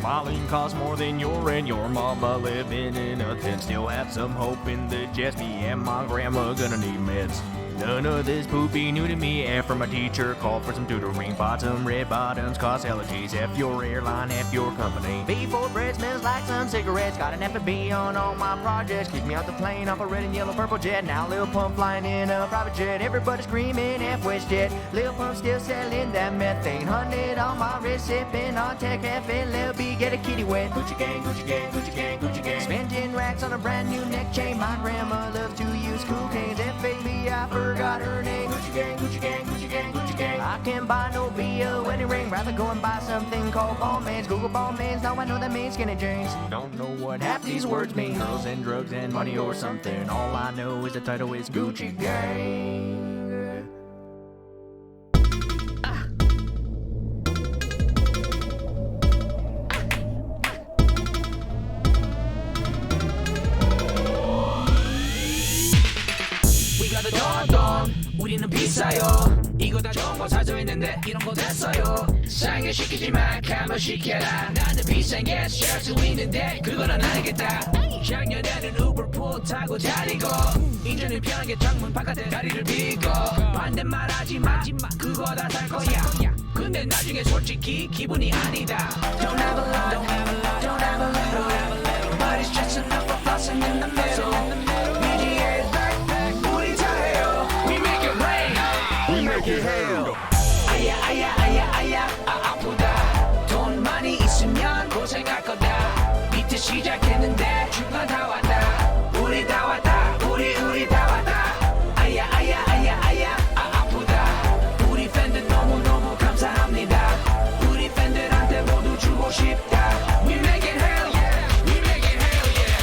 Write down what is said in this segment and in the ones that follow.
Smiling costs more than your and your mama living in a tent. Still have some hope in the jets. Me and my grandma gonna need meds. None of this poop be new to me. After my teacher called for some tutoring. Bought some red bottoms, cost allergies. F your airline, F your company. Before bread smells like some cigarettes. Got an F&B on all my projects. Kicked me out the plane off a red and yellow purple jet. Now Lil Pump flying in a private jet. Everybody screaming F-WestJet. Lil Pump still selling that methane. 100 on my wrist, sipping on Tech Cafe. Lil B get a kitty wet. Gucci gang, Gucci gang, Gucci gang, Gucci gang. Spending racks on a brand new neck chain. My grandma loves to use cool canes. F-A-B, I forgot her name. Gucci gang, Gucci gang, Gucci gang, Gucci gang. I can't buy no be a wedding ring. Rather go and buy something called Balmains. Google Balmains, now I know that means skinny jeans. Don't know what half these words mean. Girls and drugs and money or something. All I know is the title is Gucci Gang. 우리는 비싸요. 이거 다 좋은 거 사져 있는데 이런 거 됐어요. 상해 시키지만 가면 시켜라. 나는 비싼 게 쉴 수 있는데 그거는 아니겠다. 작년에는 우버풀 타고 다니고 이제는 편하게 창문 바깥에 다리를 비고 반대말 하지마 그거 다 살 거야. 근데 나중에 솔직히 기분이 아니다. Don't have a lot, don't have a lot, don't have a little, but it's just enough for flossing in the middle. BGA's backpack 우리 다 해요. We make it rain, we make it hail. 아야 아야 아야 아야 아프다. 돈 많이 있으면 고생할 거다. 밑에 시작했는데 중간 다 왔다. 우리 다 왔다. 우리 다 왔다. 아야 아야 아야 아야 아프다. 우리 팬들 너무 감사합니다. 우리 팬들한테 모두 주고 싶다. We make it hell yeah, we make it hell yeah.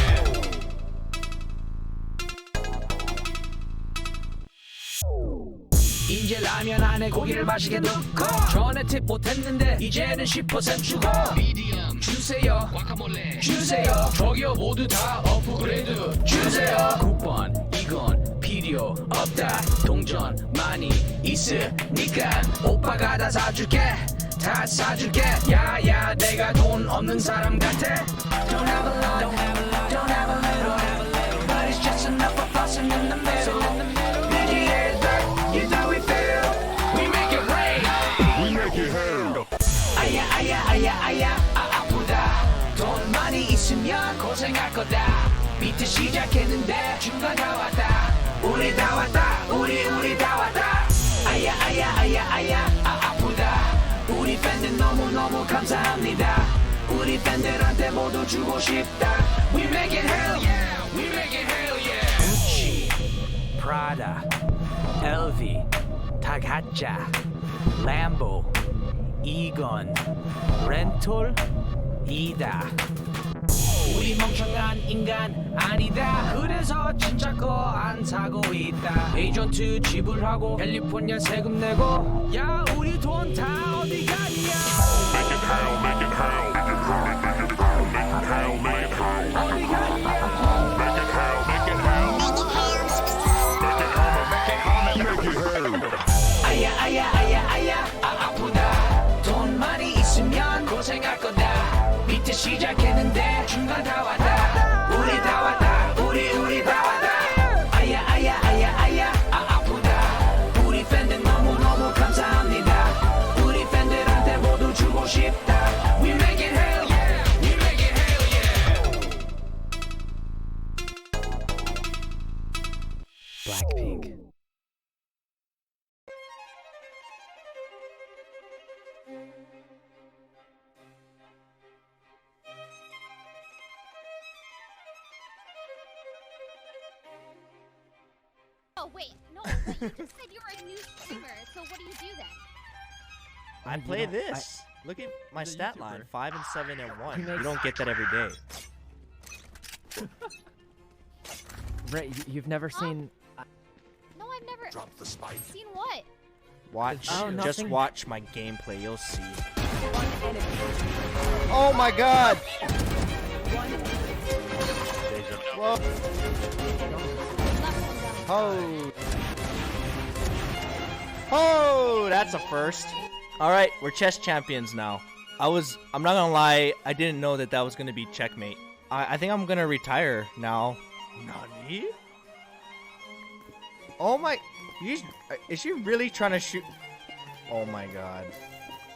이제 라면 안에 고기를 맛있게 넣고 전에 팁 못했는데 이제는 10% 주고 미디엄 주세요. 과카몰레 주세요. 저기요 모두 다 업그레이드 주세요. 쿠폰 이건 필요 없다. 동전 많이 있으니까 오빠가 다 사줄게. 다 사줄게. 야야 내가 돈 없는 사람 같아. Don't have a lot, don't have a lot, don't have a little, but it's just enough for flossing in the middle. BGA's back, you thought we failed. We make it rain, we make it hail. 아야 아야 아야 아야 아프다. 돈 많이 있으면 고생할 거다. 밑에 시작했는데 중간 다 왔다. 우리 다 왔다. 우리 다 왔다. 아야 아야 아야 아야 아프다. 우리 팬들 너무 감사합니다. 우리 팬들한테 모두 주고 싶다. We make it hell yeah, we make it hell yeah. Gucci, Prada, LV 다 가짜. Lambo, 이건 렌톨이다. 우리 멍청한 인간 아니다. 그래서 진짜 거 안 사고 있다. 에이전트 지불하고 캘리포니아 세금 내고 야 우리 돈 다 어디 가냐. Make it hell, make it hell, make it hell, make it hell, make it hell, make it hell. 어디 가냐. Make it hell, make it hell, make it hell, make it hell, make it hell. 아야 아야 아야 아야 아프다. 돈 많이 있으면 고생할 거다. 밑에 시작했는데 중간 다 왔다. 우리 다 왔다. 우리 다 왔다. 아야 아야 아야 아야 아프다. 우리 팬들 너무 감사합니다. 우리 팬들한테 모두 주고 싶다. We make it hell yeah, we make it hell yeah. Blackpink. Oh wait, no, but you just said you were a new streamer, so what do you do then? I play this. Look at my stat YouTuber. line: 5 and 7 and 1. You don't get that every day. Right, you've never seen. No, I've never Drop the spike. seen what? Watch, Oh, just nothing. watch my gameplay. You'll see. Oh my God! Whoa! Oh! Oh! That's a first. All right, we're chess champions now. I'm not gonna lie, I didn't know that was gonna be checkmate. I think I'm gonna retire now. Nani? Oh my, is she really trying to shoot? Oh my god.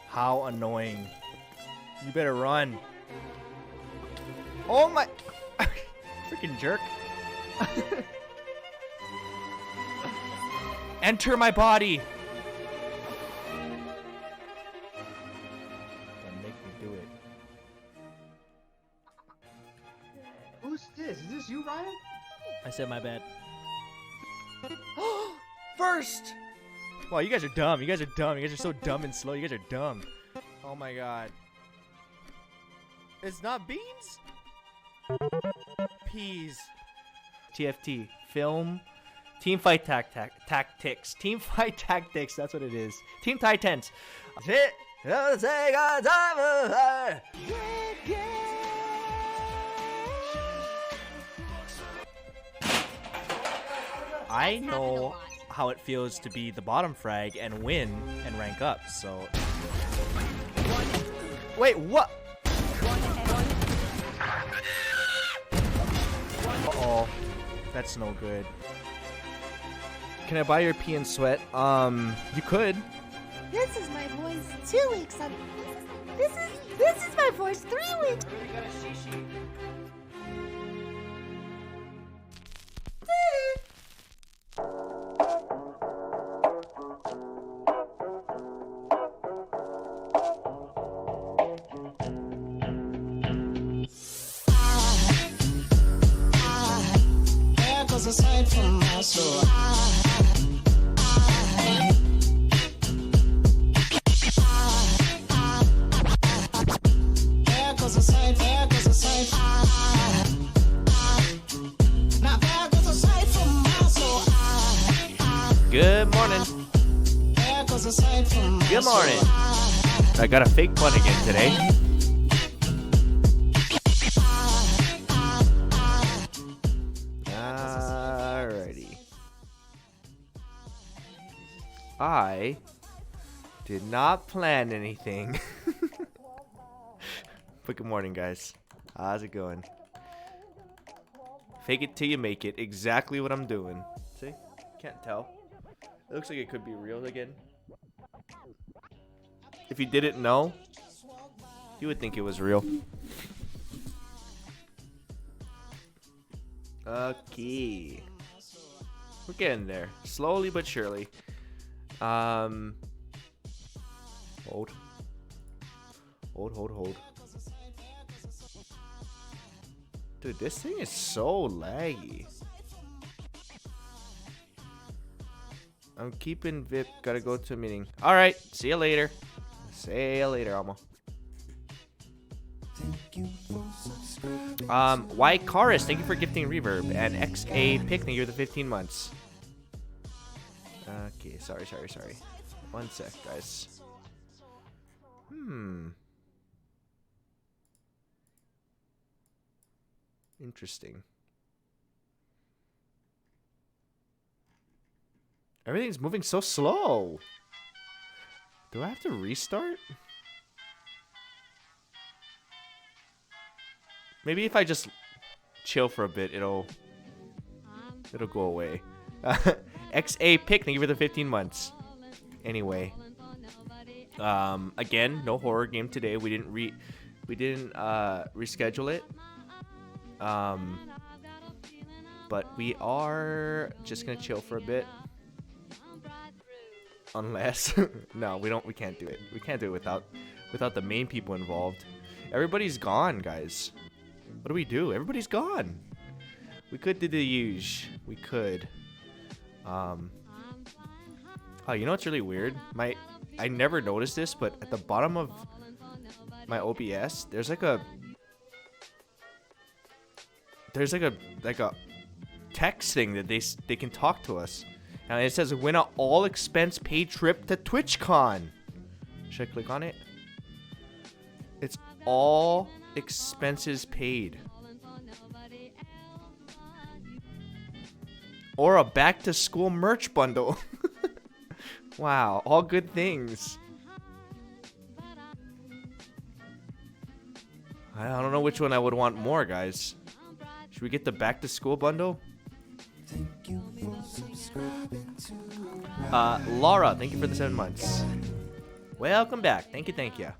How annoying. You better run. Oh my, freaking jerk. Enter my body. Don't make me do it. Who's this? Is this you, Ryan? I said my bad. First! Wow, you guys are dumb. You guys are dumb. You guys are so dumb and slow. You guys are dumb. Oh my god. It's not beans? Peas. TFT. Film. Team fight tactics. Team fight tactics. That's what it is. Team Titans. I know how it feels to be the bottom frag and win and rank up, so... Wait, what? Uh-oh. That's no good. Can I buy your pee and sweat? You could. This is my voice 2 weeks on. This is my voice 3 weeks. There goes a sight from my soul. Good morning. Good morning. I got a fake pun again today. Alrighty. I did not plan anything. But good morning, guys. How's it going? Fake it till you make it. Exactly what I'm doing. See? Can't tell. It looks like it could be real again. If you didn't know, you would think it was real. Okay. We're getting there. Slowly but surely. Hold. Hold. Dude, this thing is so laggy. I'm keeping VIP. Gotta go to a meeting. Alright, see you later. See you later, Almo. Y Karis, thank you for gifting Reverb. And XA Pick, thank you for the 15 months. Okay, sorry. 1 sec, guys. Interesting. Everything's moving so slow. Do I have to restart? Maybe if I just chill for a bit, it'll go away. XA Pick, thank you for the 15 months. Anyway, again, no horror game today. We didn't reschedule it. But we are just gonna chill for a bit. Unless no, we can't do it. We can't do it without the main people involved. Everybody's gone, guys. What do we do? Everybody's gone. We could do the usual. We could. Oh, you know what's really weird? I never noticed this, but at the bottom of my OBS, there's like a text thing that they can talk to us. And it says win an all expense paid trip to TwitchCon. Should I click on it? It's all expenses paid. Or a back to school merch bundle. Wow, all good things. I don't know which one I would want more, guys. Should we get the back to school bundle? Laura, thank you for the 7 months. Welcome back. Thank you, thank you.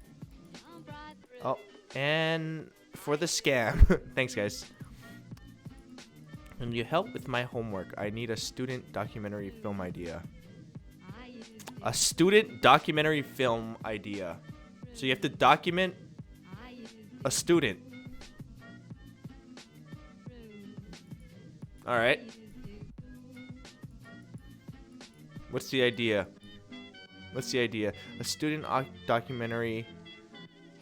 Oh, and for the scam. Thanks, guys. Can you help with my homework? I need a student documentary film idea. A student documentary film idea. So you have to document a student. All right. What's the idea? What's the idea? A student documentary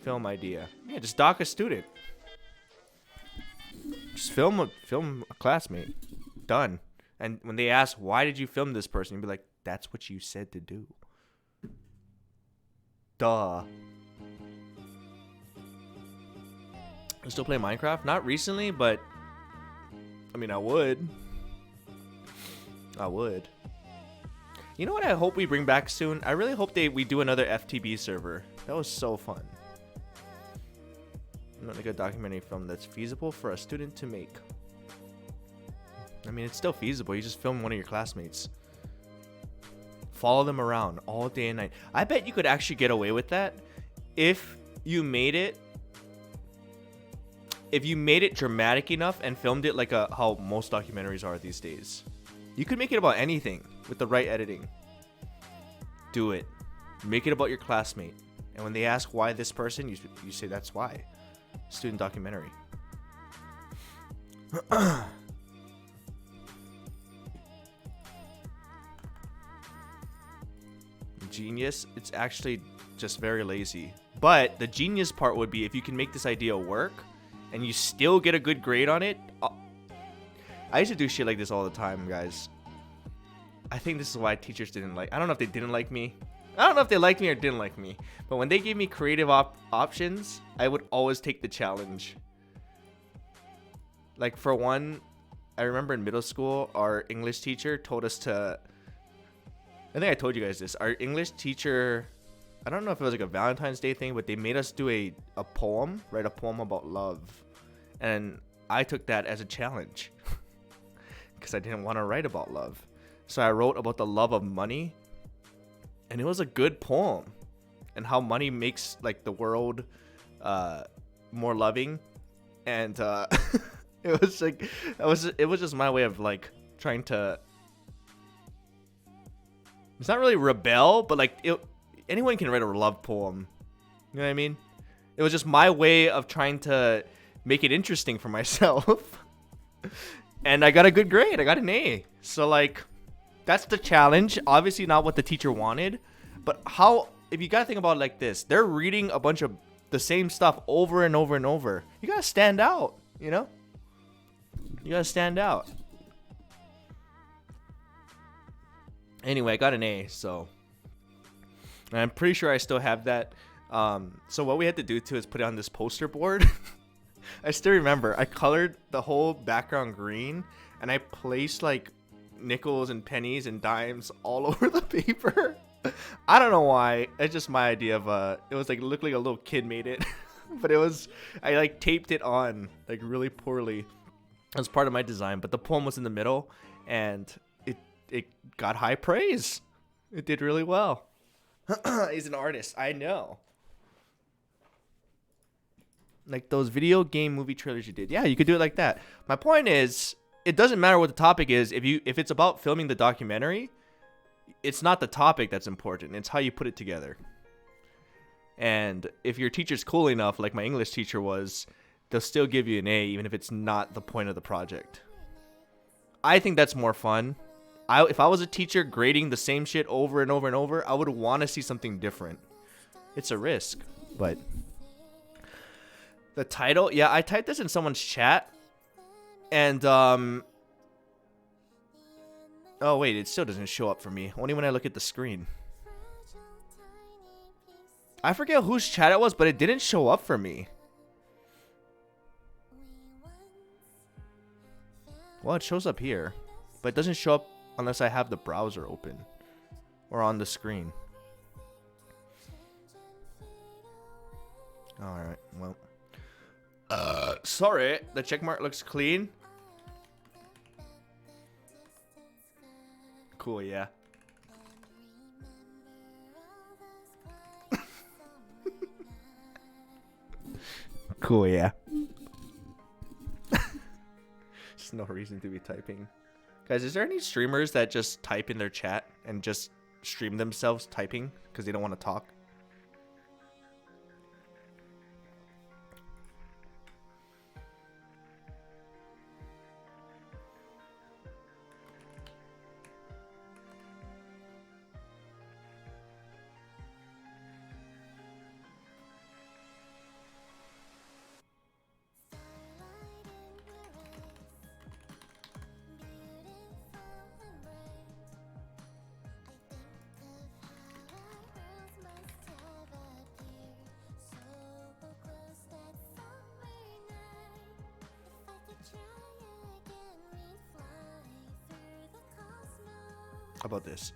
film idea. Yeah, just doc a student. Just film a classmate. Done. And when they ask, why did you film this person? You'd be like, that's what you said to do. Duh. I still play Minecraft? Not recently, but I mean, I would. You know what I hope we bring back soon? I really hope we do another FTB server. That was so fun. Not like a documentary film that's feasible for a student to make. I mean, it's still feasible. You just film one of your classmates. Follow them around all day and night. I bet you could actually get away with that if you made it. If you made it dramatic enough and filmed it like how most documentaries are these days. You could make it about anything with the right editing. Do it. Make it about your classmate. And when they ask why this person, you say that's why. Student documentary. Genius, it's actually just very lazy. But the genius part would be if you can make this idea work and you still get a good grade on it. I used to do shit like this all the time, guys. I think this is why teachers didn't like. I don't know if they didn't like me. I don't know if they liked me or didn't like me. But when they gave me creative options, I would always take the challenge. Like for one, I remember in middle school, our English teacher told us to. I think I told you guys this. Our English teacher, I don't know if it was like a Valentine's Day thing, but they made us do a poem, write a poem about love. And I took that as a challenge because I didn't want to write about love. So I wrote about the love of money, and it was a good poem and how money makes like the world more loving. And it was like it was just my way of like trying to. It's not really rebel, but like anyone can write a love poem. You know what I mean? It was just my way of trying to make it interesting for myself. And I got a good grade. I got an A. So like, that's the challenge. Obviously not what the teacher wanted, but if you gotta think about it like this, they're reading a bunch of the same stuff over and over and over. You gotta stand out, you know? You gotta stand out. Anyway, I got an A, so and I'm pretty sure I still have that. So what we had to do too is put it on this poster board. I still remember I colored the whole background green, and I placed like nickels and pennies and dimes all over the paper. I don't know why. It's just my idea of it was like it looked like a little kid made it. But I like taped it on like really poorly as part of my design, but the poem was in the middle, and it got high praise. It did really well. He's an artist, I know. Like those video game movie trailers you did. Yeah, you could do it like that. My point is, it doesn't matter what the topic is. If it's about filming the documentary, it's not the topic that's important. It's how you put it together. And if your teacher's cool enough, like my English teacher was, they'll still give you an A even if it's not the point of the project. I think that's more fun. If I was a teacher grading the same shit over and over and over, I would want to see something different. It's a risk, but the title, yeah, I typed this in someone's chat, and oh wait, it still doesn't show up for me. Only when I look at the screen. I forget whose chat it was, but it didn't show up for me. Well, it shows up here, but it doesn't show up unless I have the browser open or on the screen. Alright, well. Sorry, the check mark looks clean. Cool, yeah. Cool, yeah. There's no reason to be typing. Guys, is there any streamers that just type in their chat and just stream themselves typing because they don't want to talk? How about this?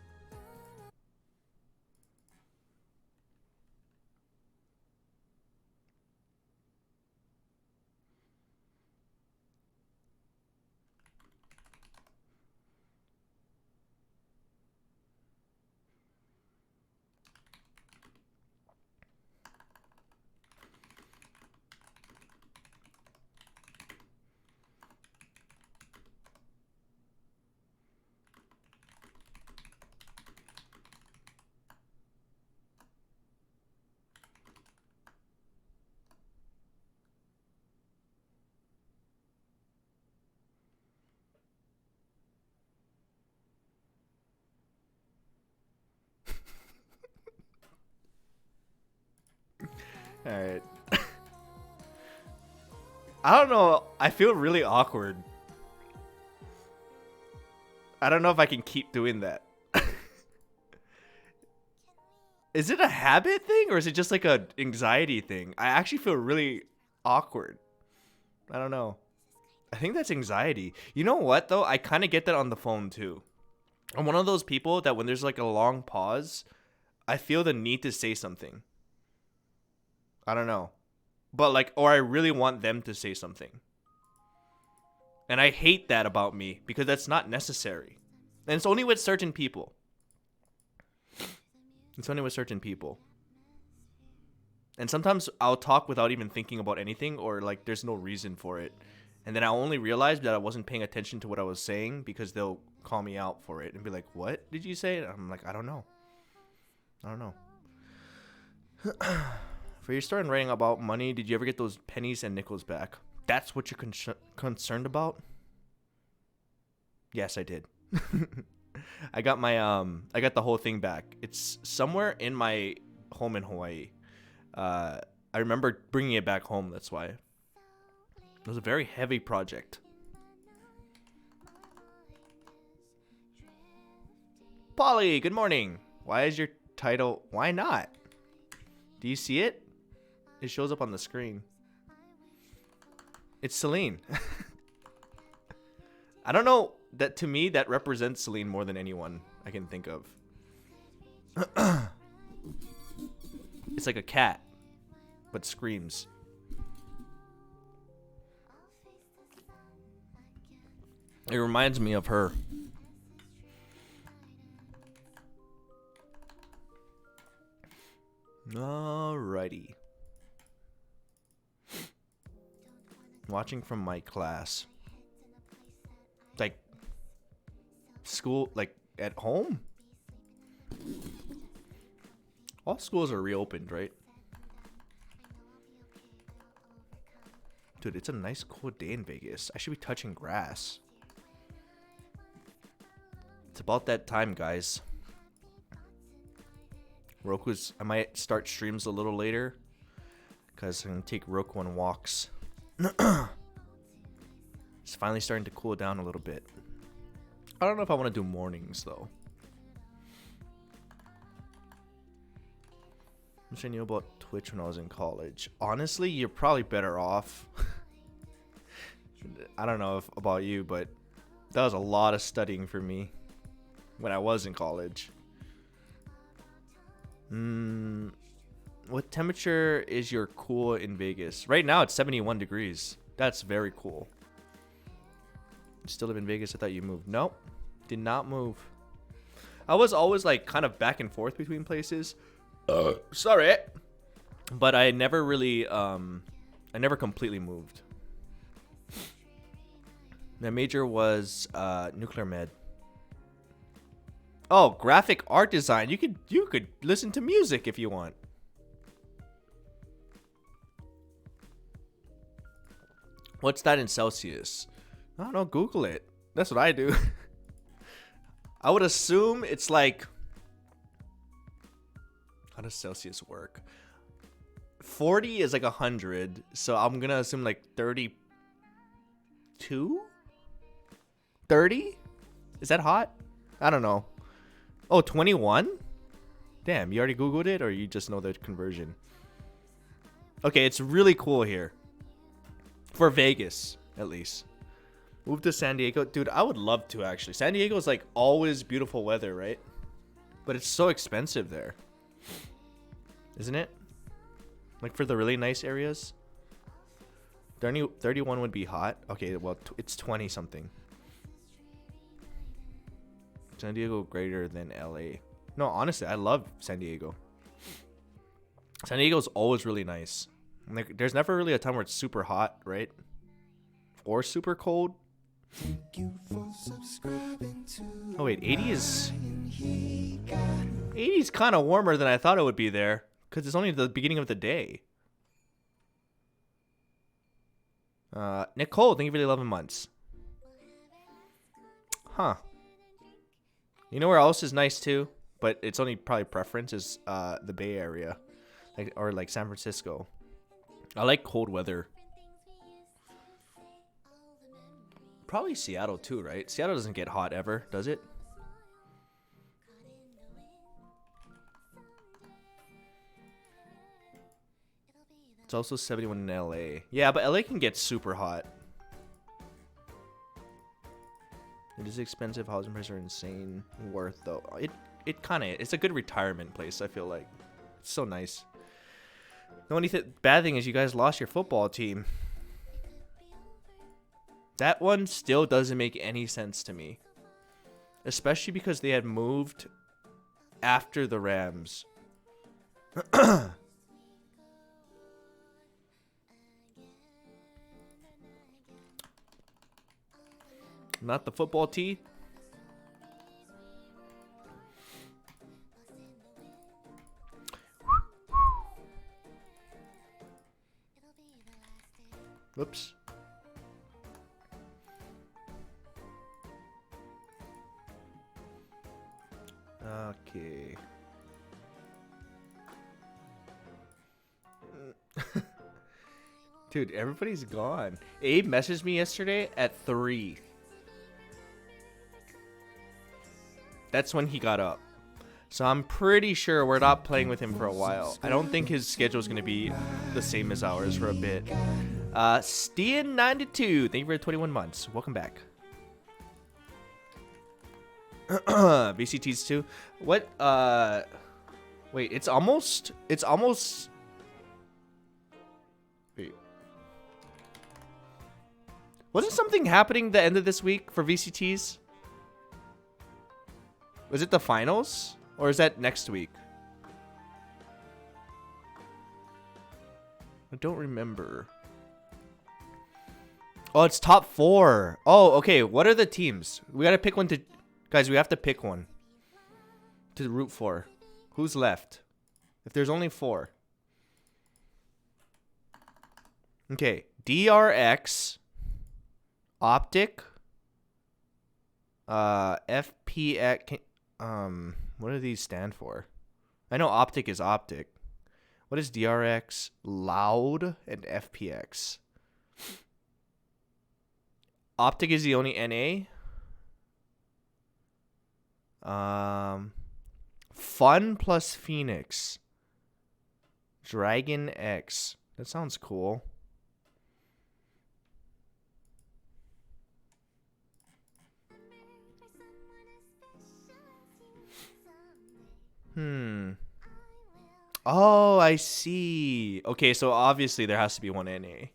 Alright. I don't know. I feel really awkward. I don't know if I can keep doing that. Is it a habit thing or is it just like a anxiety thing? I actually feel really awkward. I don't know. I think that's anxiety. You know what though? I kind of get that on the phone too. I'm one of those people that when there's like a long pause, I feel the need to say something. I don't know. But like, or I really want them to say something. And I hate that about me because that's not necessary. And it's only with certain people. It's only with certain people. And sometimes I'll talk without even thinking about anything or like there's no reason for it. And then I only realized that I wasn't paying attention to what I was saying because they'll call me out for it and be like, "What did you say?" And I'm like, "I don't know. I don't know." For your story and writing about money, did you ever get those pennies and nickels back? That's what you're concerned about? Yes, I did. I got my I got the whole thing back. It's somewhere in my home in Hawaii. I remember bringing it back home, that's why. It was a very heavy project. Polly, good morning. Why is your title? Why not? Do you see it? It shows up on the screen. It's Celine. I don't know, that to me that represents Celine more than anyone I can think of. It's like a cat, but screams. It reminds me of her. Alrighty. Watching from my class. Like school, like at home? All schools are reopened, right? Dude, it's a nice cool day in Vegas. I should be touching grass. It's about that time, guys. Roku's, I might start streams a little later because I'm gonna take Roku on walks. It's finally starting to cool down a little bit. I don't know if I want to do mornings though. I'm sure I knew about Twitch when I was in college. Honestly, you're probably better off. I don't know about you, but that was a lot of studying for me when I was in college. What temperature is your cool in Vegas? Right now it's 71 degrees. That's very cool. You still live in Vegas? I thought you moved. Nope. Did not move. I was always like kind of back and forth between places. Sorry. But I never really, I never completely moved. My major was nuclear med. Oh, graphic art design. You could listen to music if you want. What's that in Celsius? I don't know. Google it. That's what I do. I would assume it's like. How does Celsius work? 40 is like 100, so I'm gonna assume like 32. 30? Is that hot? I don't know. Oh, 21? Damn, you already Googled it, or you just know the conversion? Okay, it's really cool here. For Vegas, at least. Move to San Diego. Dude, I would love to, actually. San Diego is like always beautiful weather, right? But it's so expensive there. Isn't it? Like for the really nice areas? 31 would be hot. Okay, well, it's 20 something. San Diego greater than LA. No, honestly, I love San Diego. San Diego's always really nice. Like, there's never really a time where it's super hot, right? Or super cold. Oh wait, 80 is 80 is kind of warmer than I thought it would be there, because it's only the beginning of the day. Nicole, thank you for the 11 months. Huh. You know where else is nice too, but it's only probably preference is the Bay Area, or like San Francisco. I like cold weather. Probably Seattle too, right? Seattle doesn't get hot ever, does it? It's also 71 in LA. Yeah, but LA can get super hot. It is expensive. Housing prices are insane. Worth though. It kind of, it's a good retirement place, I feel like. It's so nice. The only bad thing is you guys lost your football team. That one still doesn't make any sense to me. Especially because they had moved after the Rams. Not the football tee. Whoops. Okay. Dude, everybody's gone. Abe messaged me yesterday at 3. That's when he got up. So I'm pretty sure we're not playing with him for a while. I don't think his schedule is going to be the same as ours for a bit. Stian92, thank you for 21 months. Welcome back. VCTs too. What? Wait, it's almost. Wait. Wasn't something happening the end of this week for VCTs? Was it the finals? Or is that next week? I don't remember. Oh, it's top 4. Oh, okay. What are the teams? We gotta pick one to... Guys, we have to pick one to root for. Who's left? If there's only 4. Okay. DRX. Optic. FPX... what do these stand for? I know Optic is Optic. What is DRX, Loud, and FPX? Optic is the only NA. Fun plus Phoenix. Dragon X. That sounds cool. Oh, I see. Okay, so obviously there has to be one NA.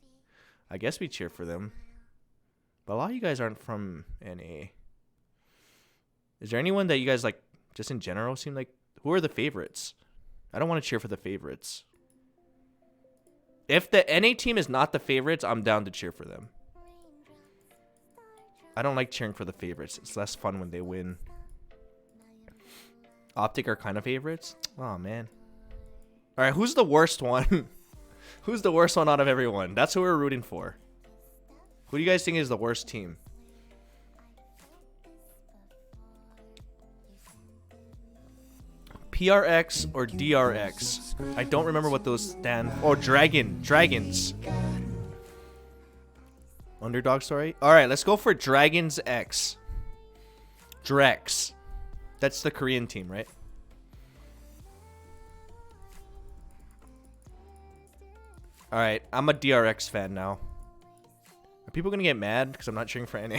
I guess we cheer for them. But a lot of you guys aren't from NA. Is there anyone that you guys like, just in general, seem like, who are the favorites? I don't want to cheer for the favorites. If the NA team is not the favorites, I'm down to cheer for them. I don't like cheering for the favorites. It's less fun when they win. Optic are kind of favorites. Oh, man. All right, who's the worst one? Who's the worst one out of everyone? That's who we're rooting for. Who do you guys think is the worst team? PRX or DRX? I don't remember what those stand for. Oh, Dragons. Underdog story? Alright, let's go for Dragons X. Drex. That's the Korean team, right? Alright, I'm a DRX fan now. Are people gonna get mad because I'm not cheering for NA?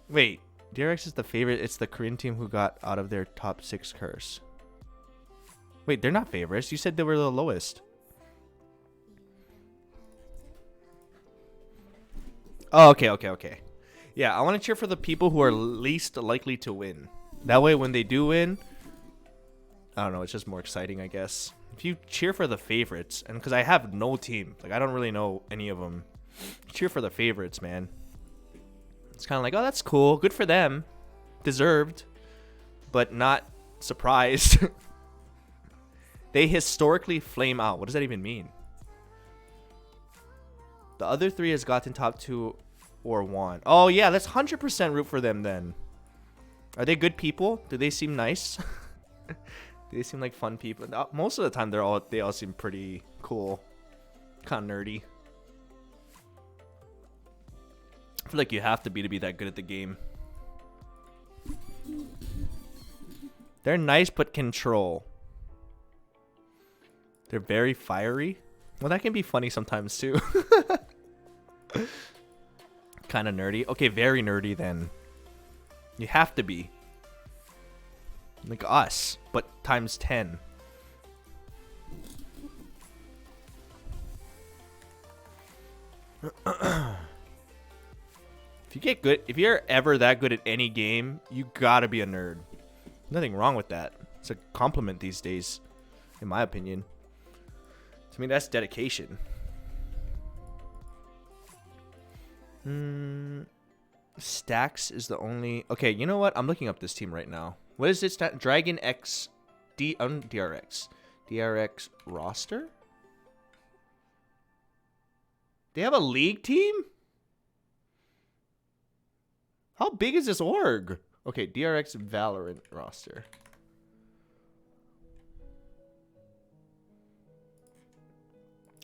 Wait, DRX is the favorite. It's the Korean team who got out of their top 6 curse. Wait, they're not favorites. You said they were the lowest. Oh, okay. Yeah, I want to cheer for the people who are least likely to win. That way, when they do win, I don't know, it's just more exciting, I guess. If you cheer for the favorites, and because I have no team, like I don't really know any of them, cheer for the favorites, man. It's kind of like, oh, that's cool, good for them, deserved, but not surprised. They historically flame out. What does that even mean? The other 3 has gotten top 2 or 1. Oh yeah, let's 100% root for them then. Are they good people? Do they seem nice? Do they seem like fun people? Most of the time, they all seem pretty cool, kind of nerdy. I feel like you have to be that good at the game. They're nice but control. They're very fiery. Well, that can be funny sometimes too. Kind of nerdy. Okay, very nerdy then. You have to be. Like us, but times 10. If you get good, if you're ever that good at any game, you gotta be a nerd. Nothing wrong with that. It's a compliment these days, in my opinion. To me, that's dedication. Stacks is the only... Okay, you know what? I'm looking up this team right now. What is this? Dragon X DRX. DRX roster? They have a league team? How big is this org? Okay, DRX Valorant roster.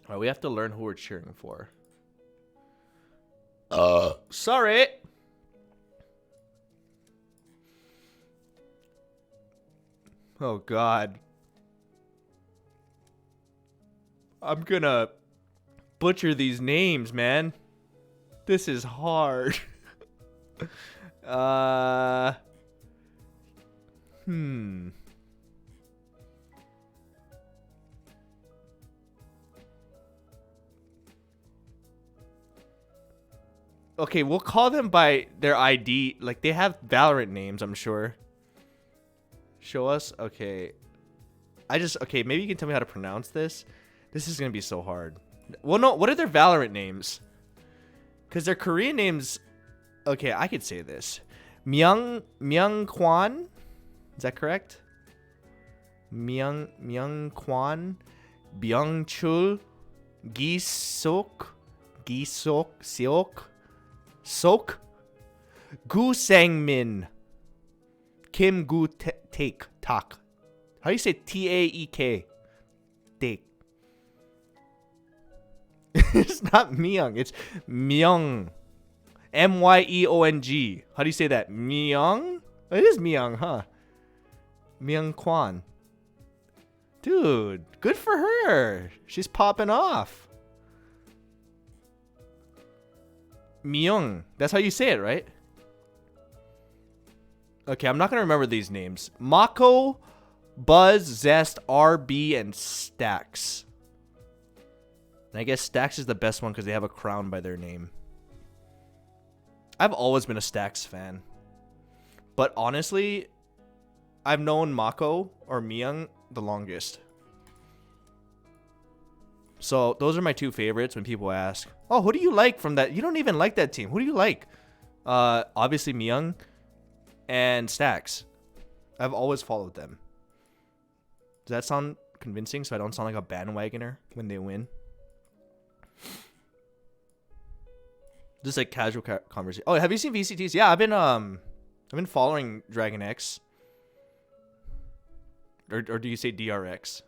Alright, we have to learn who we're cheering for. Sorry. Oh God. I'm gonna butcher these names, man. This is hard. Okay, we'll call them by their ID. Like, they have Valorant names, I'm sure. Show us? Okay. Okay, maybe you can tell me how to pronounce this. This is gonna be so hard. Well, no, what are their Valorant names? Because their Korean names... Okay, I could say this. Myung Kwan? Is that correct? Myung Kwan? Byung Chul? Seok? Sok? Gu Sang-min. Kim Gu Tak. How do you say Taek? Take. It's not Myung. It's Myung. Myeong. How do you say that? Myung? It is Myung, huh? Myung Kwan. Dude, good for her. She's popping off. Myung. That's how you say it, right? Okay, I'm not going to remember these names. Mako, Buzz, Zest, RB, and Stacks. And I guess Stax is the best one because they have a crown by their name. I've always been a Stax fan. But honestly, I've known Mako or Myung the longest. So those are my two favorites when people ask, oh, who do you like from that? You don't even like that team. Who do you like? Obviously Myung and Stax. I've always followed them. Does that sound convincing so I don't sound like a bandwagoner when they win? Just like casual conversation. Oh, have you seen VCTs? Yeah, I've been following Dragon X. Or do you say DRX?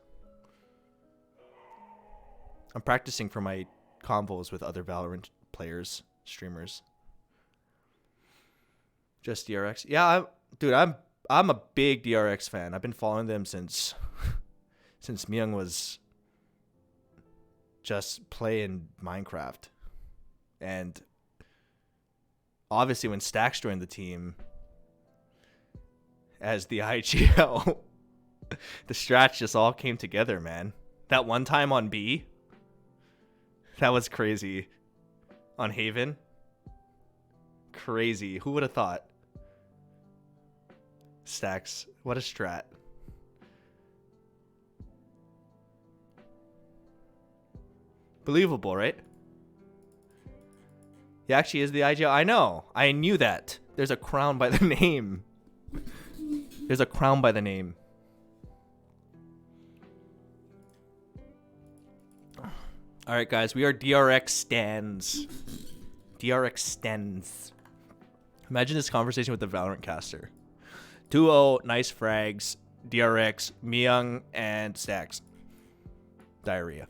I'm practicing for my convos with other Valorant players, streamers. Just DRX. Yeah, I'm a big DRX fan. I've been following them since Myung was just playing Minecraft. And obviously when Stax joined the team as the IGL, the strats just all came together, man. That one time on B, that was crazy. On Haven, crazy. Who would have thought? Stax, what a strat. Believable, right? He actually is the IGL. I know. I knew that. There's a crown by the name. There's a crown by the name. All right, guys. We are DRX stands. DRX stands. Imagine this conversation with the Valorant caster. 2-0, nice frags. DRX, Myung, and Stax. Diarrhea.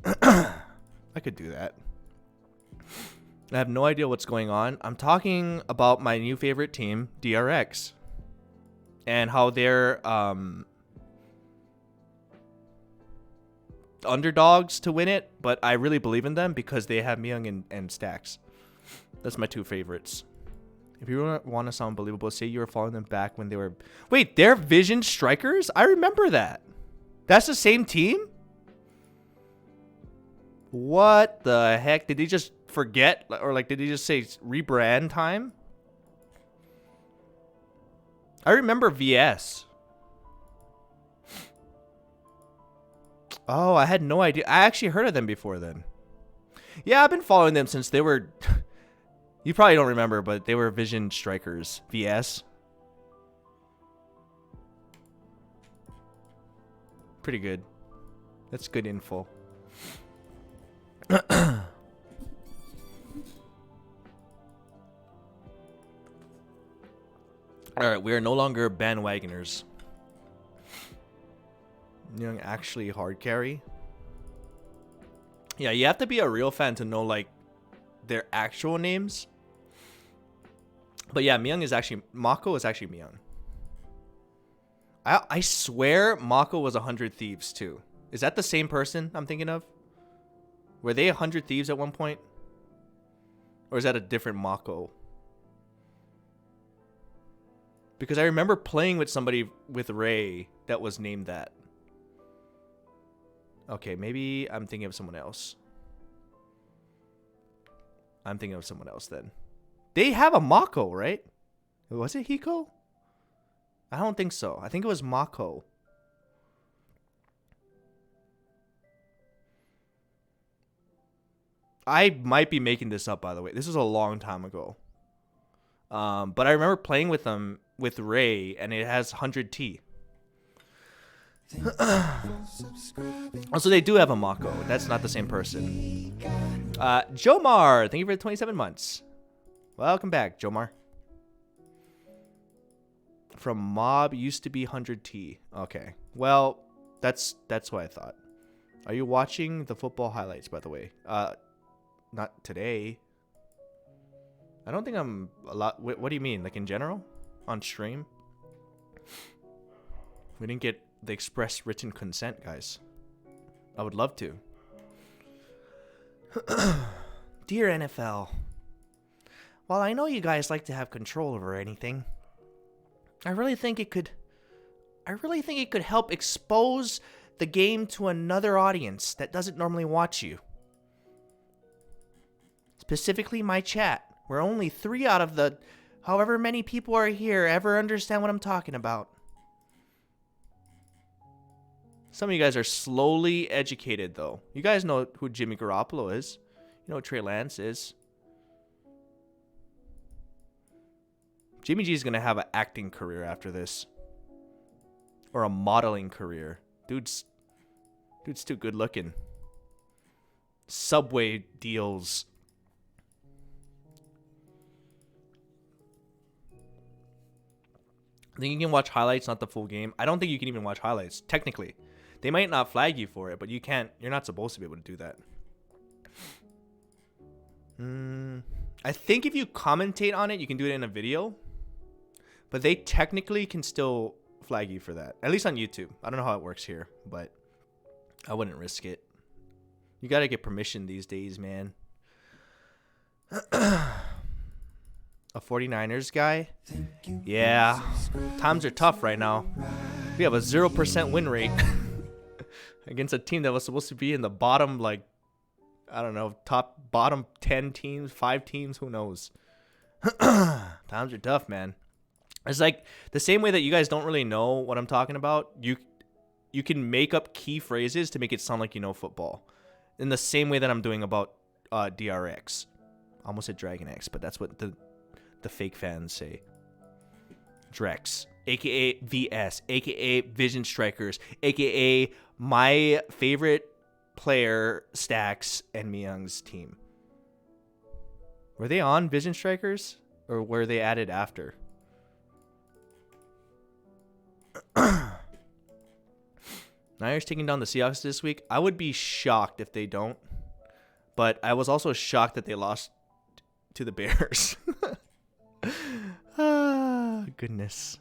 I could do that. I have no idea what's going on. I'm talking about my new favorite team, DRX. And how they're underdogs to win it, but I really believe in them because they have Myung and Stax. That's my two favorites. If you want to sound believable, say you were following them back when they were... Wait, they're Vision Strikers? I remember that. That's the same team? What the heck? Did they just forget? Or like, did they just say rebrand time? I remember VS. Oh, I had no idea. I actually heard of them before then. Yeah, I've been following them since they were... You probably don't remember, but they were Vision Strikers. VS. Pretty good. That's good info. Alright, we are no longer bandwagoners. Young actually hard carry. Yeah, you have to be a real fan to know like their actual names. But yeah, Myung is actually... Mako is actually Myung. I swear Mako was 100 Thieves too. Is that the same person I'm thinking of? Were they 100 Thieves at one point? Or is that a different Mako? Because I remember playing with somebody with Ray that was named that. Okay, maybe I'm thinking of someone else. I'm thinking of someone else then. They have a Mako, right? Was it Hiko? I don't think so. I think it was Mako. I might be making this up, by the way. This was a long time ago. But I remember playing with them with Ray, and it has 100T. Also, they do have a Mako. That's not the same person. Jomar, thank you for the 27 months. Welcome back, Jomar. From Mob used to be 100T. Okay. Well, that's what I thought. Are you watching the football highlights, by the way? Not today. I don't think I'm a lot... What do you mean? Like in general? On stream? We didn't get the express written consent, guys. I would love to. Dear NFL, while I know you guys like to have control over anything, I really think it could help expose the game to another audience that doesn't normally watch you. Specifically my chat, where only 3 out of the however many people are here ever understand what I'm talking about. Some of you guys are slowly educated, though. You guys know who Jimmy Garoppolo is. You know who Trey Lance is. Jimmy G is going to have an acting career after this. Or a modeling career. Dude's too good looking. Subway deals. I think you can watch highlights, not the full game. I don't think you can even watch highlights, technically. They might not flag you for it, but you can't. You're not supposed to be able to do that. I think if you commentate on it, you can do it in a video. But they technically can still flag you for that. At least on YouTube. I don't know how it works here, but I wouldn't risk it. You gotta get permission these days, man. A 49ers guy? Yeah. Times are tough right now. We have a 0% win rate against a team that was supposed to be in the bottom, like, I don't know, bottom 10 teams, 5 teams, who knows. Times are tough, man. It's like the same way that you guys don't really know what I'm talking about. You can make up key phrases to make it sound like you know football. In the same way that I'm doing about DRX. I almost said Dragon X, but that's what the fake fans say. Drex, aka VS, aka Vision Strikers, aka my favorite player, Stacks and Myung's team. Were they on Vision Strikers or were they added after? Niners taking down the Seahawks this week. I would be shocked if they don't. But I was also shocked that they lost to the Bears. Ah, goodness.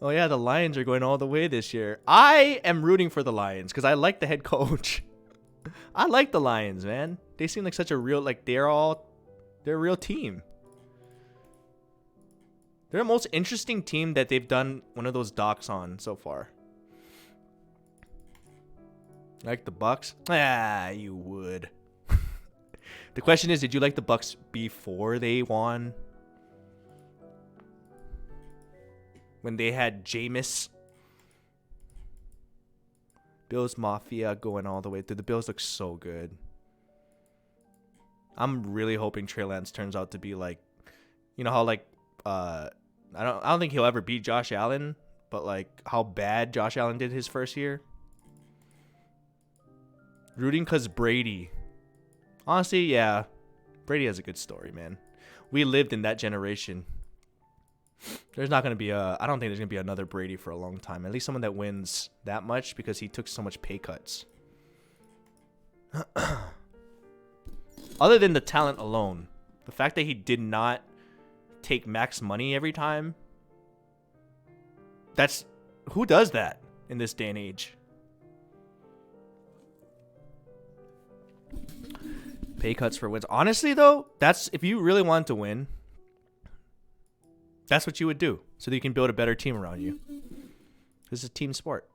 Oh, yeah, the Lions are going all the way this year. I am rooting for the Lions because I like the head coach. I like the Lions, man. They seem like such a real, like, they're a real team. They're the most interesting team that they've done one of those docs on so far. Like the Bucks? Ah, you would. The question is, did you like the Bucks before they won? When they had Jameis? Bills Mafia going all the way through. The Bills look so good. I'm really hoping Trey Lance turns out to be like, you know how like, I don't think he'll ever beat Josh Allen, but like how bad Josh Allen did his first year. Rooting because Brady. Honestly, yeah. Brady has a good story, man. We lived in that generation. There's not going to be I don't think there's going to be another Brady for a long time. At least someone that wins that much because he took so much pay cuts. Other than the talent alone. The fact that he did not take max money every time. Who does that in this day and age? Pay cuts for wins. Honestly, though, that's if you really want to win, that's what you would do so that you can build a better team around you. This is a team sport.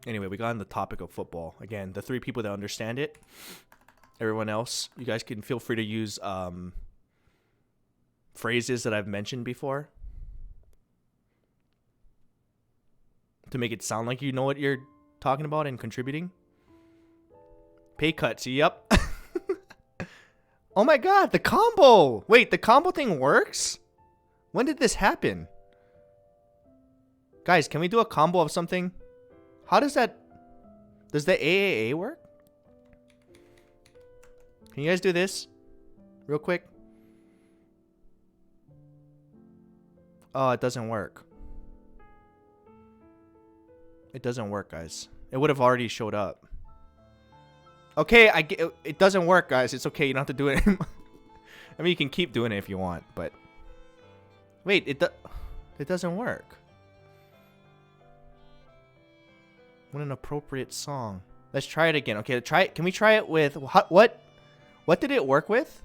Anyway, we got on the topic of football. Again, the 3 people that understand it. Everyone else, you guys can feel free to use phrases that I've mentioned before to make it sound like you know what you're talking about and contributing. Pay cuts, yep. Oh my god, the combo! Wait, the combo thing works? When did this happen? Guys, can we do a combo of something? How does that... Does the AAA work? Can you guys do this? Real quick. Oh, it doesn't work. It doesn't work, guys. It would have already showed up. Okay, it doesn't work, guys. It's okay. You don't have to do it anymore. I mean, you can keep doing it if you want, but... Wait, it doesn't work. What an appropriate song. Let's try it again. Okay, try it. Can we try it with... What did it work with?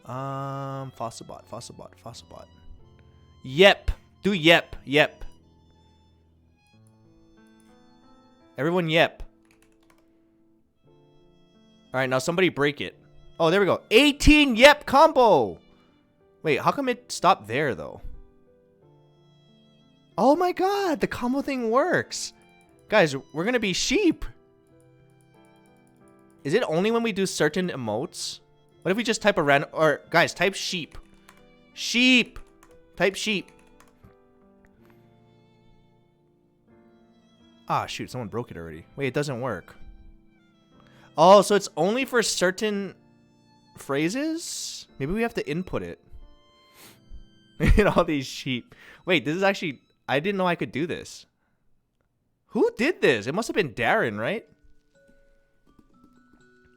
Fossilbot. Yep. Do yep. Everyone yep. Alright, now somebody break it. Oh, there we go. 18 yep combo! Wait, how come it stopped there, though? Oh my god, the combo thing works. Guys, we're gonna be sheep. Is it only when we do certain emotes? What if we just type a random... Or, guys, type sheep. Sheep! Type sheep. Ah, shoot, someone broke it already. Wait, it doesn't work. Oh, so it's only for certain phrases? Maybe we have to input it. In all these sheep. Wait, this is actually... I didn't know I could do this. Who did this? It must have been Darren, right?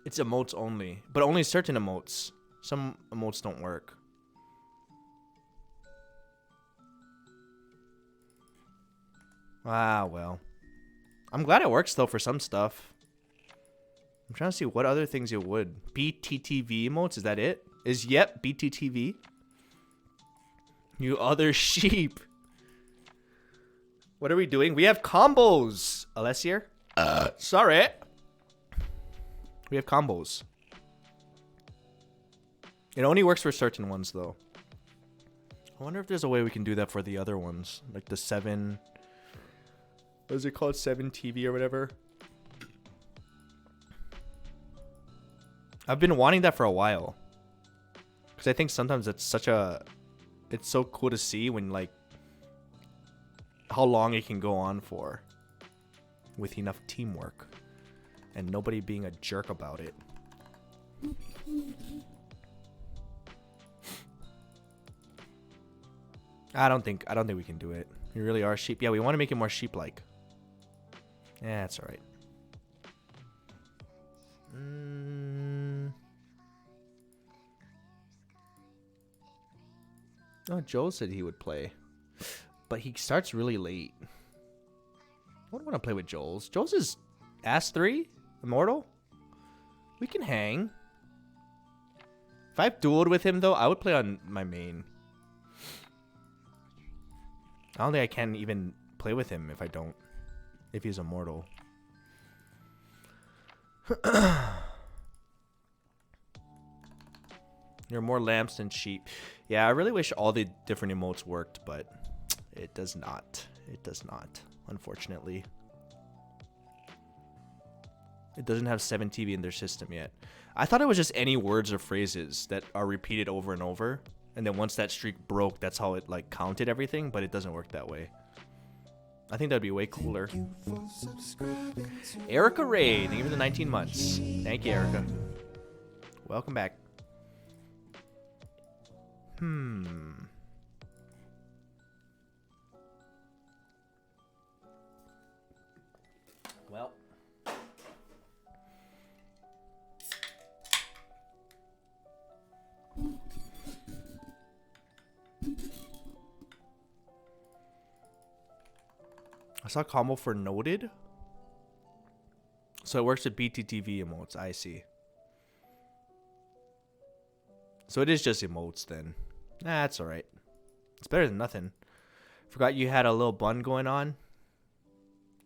It's emotes only. But only certain emotes. Some emotes don't work. Ah, well. I'm glad it works, though, for some stuff. I'm trying to see what other things it would. BTTV emotes, is that it? Is yep, BTTV? You other sheep. What are we doing? We have combos. Alessier? Sorry. We have combos. It only works for certain ones, though. I wonder if there's a way we can do that for the other ones. Like the 7... What is it called? 7 TV or whatever? I've been wanting that for a while. Because I think sometimes it's such a... It's so cool to see when, like... How long it can go on for. With enough teamwork. And nobody being a jerk about it. I don't think we can do it. We really are sheep. Yeah, we want to make it more sheep-like. Yeah, that's alright. Oh, Joel said he would play. But he starts really late. I wouldn't want to play with Joel's. Joel's is Ass 3? Immortal? We can hang. If I've dueled with him, though, I would play on my main. I don't think I can even play with him if I don't. If he's immortal. You're more lamps than sheep. Yeah, I really wish all the different emotes worked, but it does not. It does not, unfortunately. It doesn't have 7 TV in their system yet. I thought it was just any words or phrases that are repeated over and over. And then once that streak broke, that's how it like counted everything, but it doesn't work that way. I think that'd be way cooler. Erica Ray, thank you for the 19 months. Thank you, Erica. Welcome back. Well. I saw a combo for noted. So it works with BTTV emotes. I see. So it is just emotes then. Nah, that's alright. It's better than nothing. Forgot you had a little bun going on.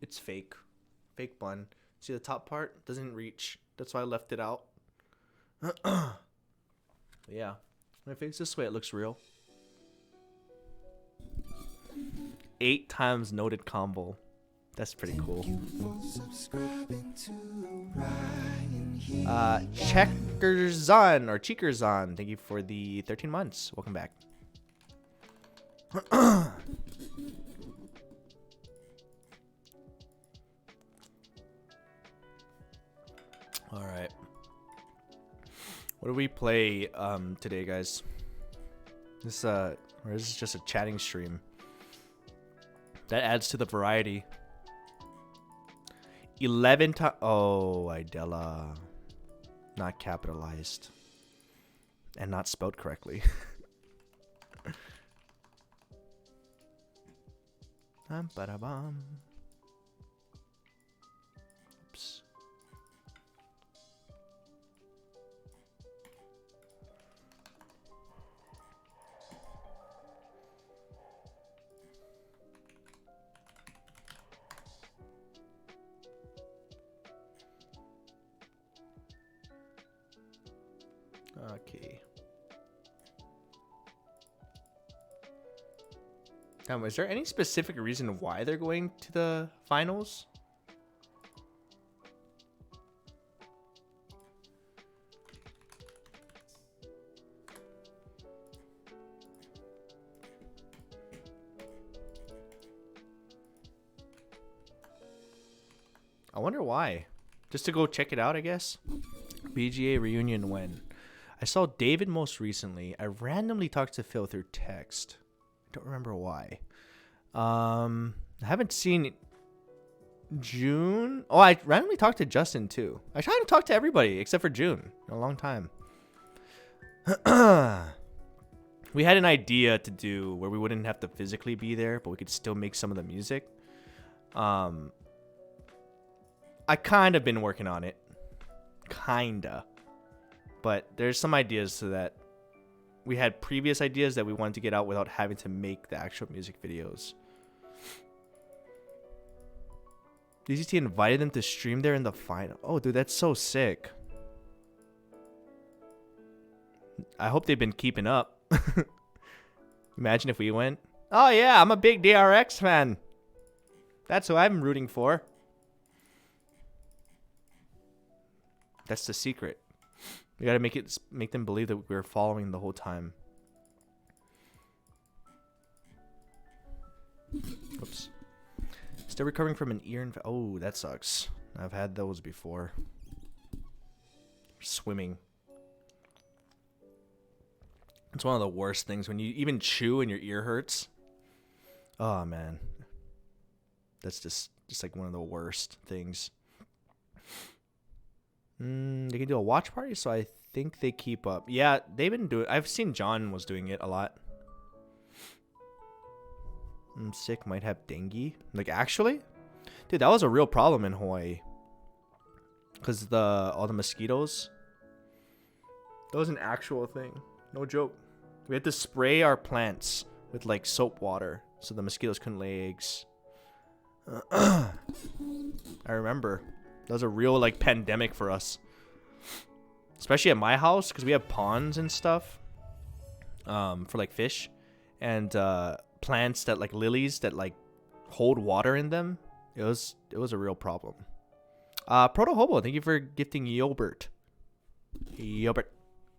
It's fake. Fake bun. See the top part? Doesn't reach. That's why I left it out. Yeah. When I face this way, it looks real. 8 times noted combo. That's pretty cool. Checkerzon or Cheekerzon, thank you for the 13 months. Welcome back. All right. What do we play today, guys? This or is this just a chatting stream? That adds to the variety. 11 times. Oh, Idella. Not capitalized. And not spelled correctly. Ba-da-bum. Oops. Okay. Is there any specific reason why they're going to the finals? I wonder why. Just to go check it out, I guess. BGA reunion when? I saw David most recently. I randomly talked to Phil through text. I don't remember why. I haven't seen June. Oh, I randomly talked to Justin too. I tried to talk to everybody except for June in a long time. We had an idea to do where we wouldn't have to physically be there, but we could still make some of the music. I kind of been working on it. Kinda. But there's some ideas so that we had previous ideas that we wanted to get out without having to make the actual music videos. DCT invited them to stream there in the final. Oh, dude, that's so sick. I hope they've been keeping up. Imagine if we went. Oh, yeah, I'm a big DRX fan. That's who I'm rooting for. That's the secret. We gotta make them believe that we're following the whole time. Oops. Still recovering from an ear infection. Oh, that sucks. I've had those before. Swimming. It's one of the worst things when you even chew and your ear hurts. Oh man. That's just like one of the worst things. They can do a watch party, so I think they keep up. Yeah, they've been doing. I've seen John was doing it a lot. I'm sick. Might have dengue. Like actually, dude, that was a real problem in Hawaii. Cause all the mosquitoes. That was an actual thing. No joke. We had to spray our plants with like soap water so the mosquitoes couldn't lay eggs. I remember. That was a real like pandemic for us, especially at my house because we have ponds and stuff for like fish and plants that like lilies that like hold water in them. It was a real problem. Proto Hobo, thank you for gifting Yobert.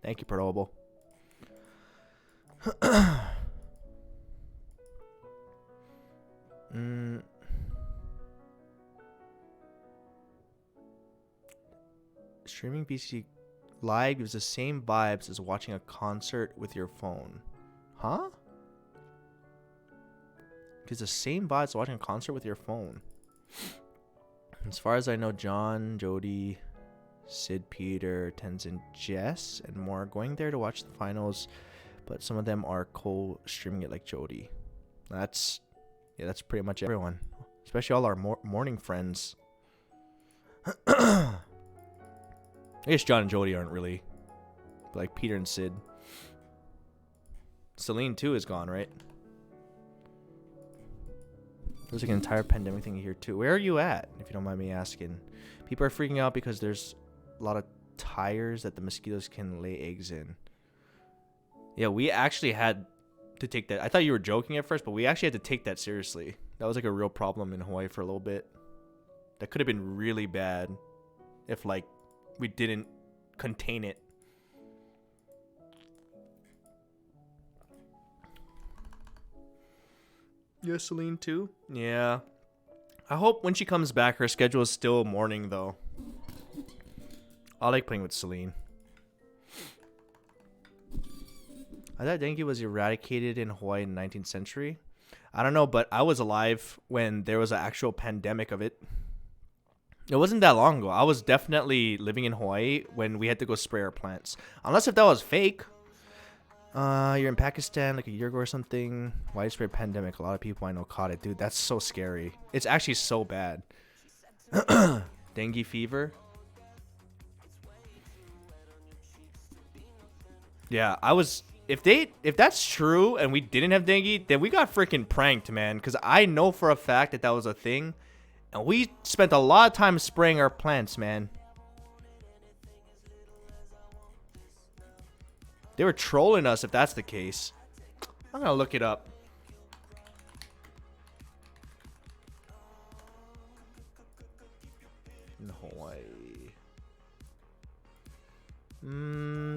Thank you, Proto Hobo. Streaming PC Live gives the same vibes as watching a concert with your phone. Huh? Gives the same vibes as watching a concert with your phone. As far as I know, John, Jody, Sid, Peter, Tenzin, Jess, and more are going there to watch the finals, but some of them are co-streaming it like Jody. That's pretty much everyone, especially all our morning friends. I guess John and Jody aren't really, but like Peter and Sid. Celine too is gone, right? There's like an entire pandemic thing here too. Where are you at, if you don't mind me asking? People are freaking out because there's a lot of tires that the mosquitoes can lay eggs in. Yeah, we actually had to take that. I thought you were joking at first, but we actually had to take that seriously. That was like a real problem in Hawaii for a little bit. That could have been really bad if like we didn't contain it. Yeah, Celine too? Yeah. I hope when she comes back, her schedule is still morning though. I like playing with Celine. I thought dengue was eradicated in Hawaii in the 19th century. I don't know, but I was alive when there was an actual pandemic of it. It wasn't that long ago. I was definitely living in Hawaii when we had to go spray our plants. Unless if that was fake. You're in Pakistan like a year ago or something. Widespread pandemic. A lot of people I know caught it. Dude, that's so scary. It's actually so bad. Dengue fever. Yeah, I was... If that's true and we didn't have dengue, then we got freaking pranked, man. Because I know for a fact that was a thing. And we spent a lot of time spraying our plants, man. They were trolling us if that's the case. I'm gonna look it up. In Hawaii.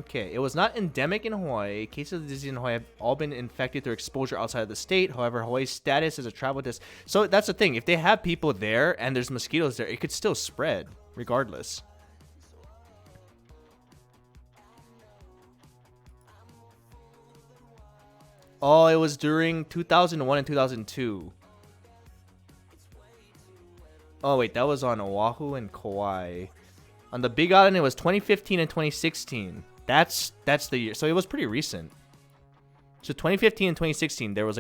Okay, it was not endemic in Hawaii. Cases of the disease in Hawaii have all been infected through exposure outside of the state. However, Hawaii's status as a travel test. So that's the thing. If they have people there and there's mosquitoes there, it could still spread regardless. Oh, it was during 2001 and 2002. Oh, wait, that was on Oahu and Kauai. On the Big Island, it was 2015 and 2016. That's the year. So it was pretty recent. So 2015 and 2016, there was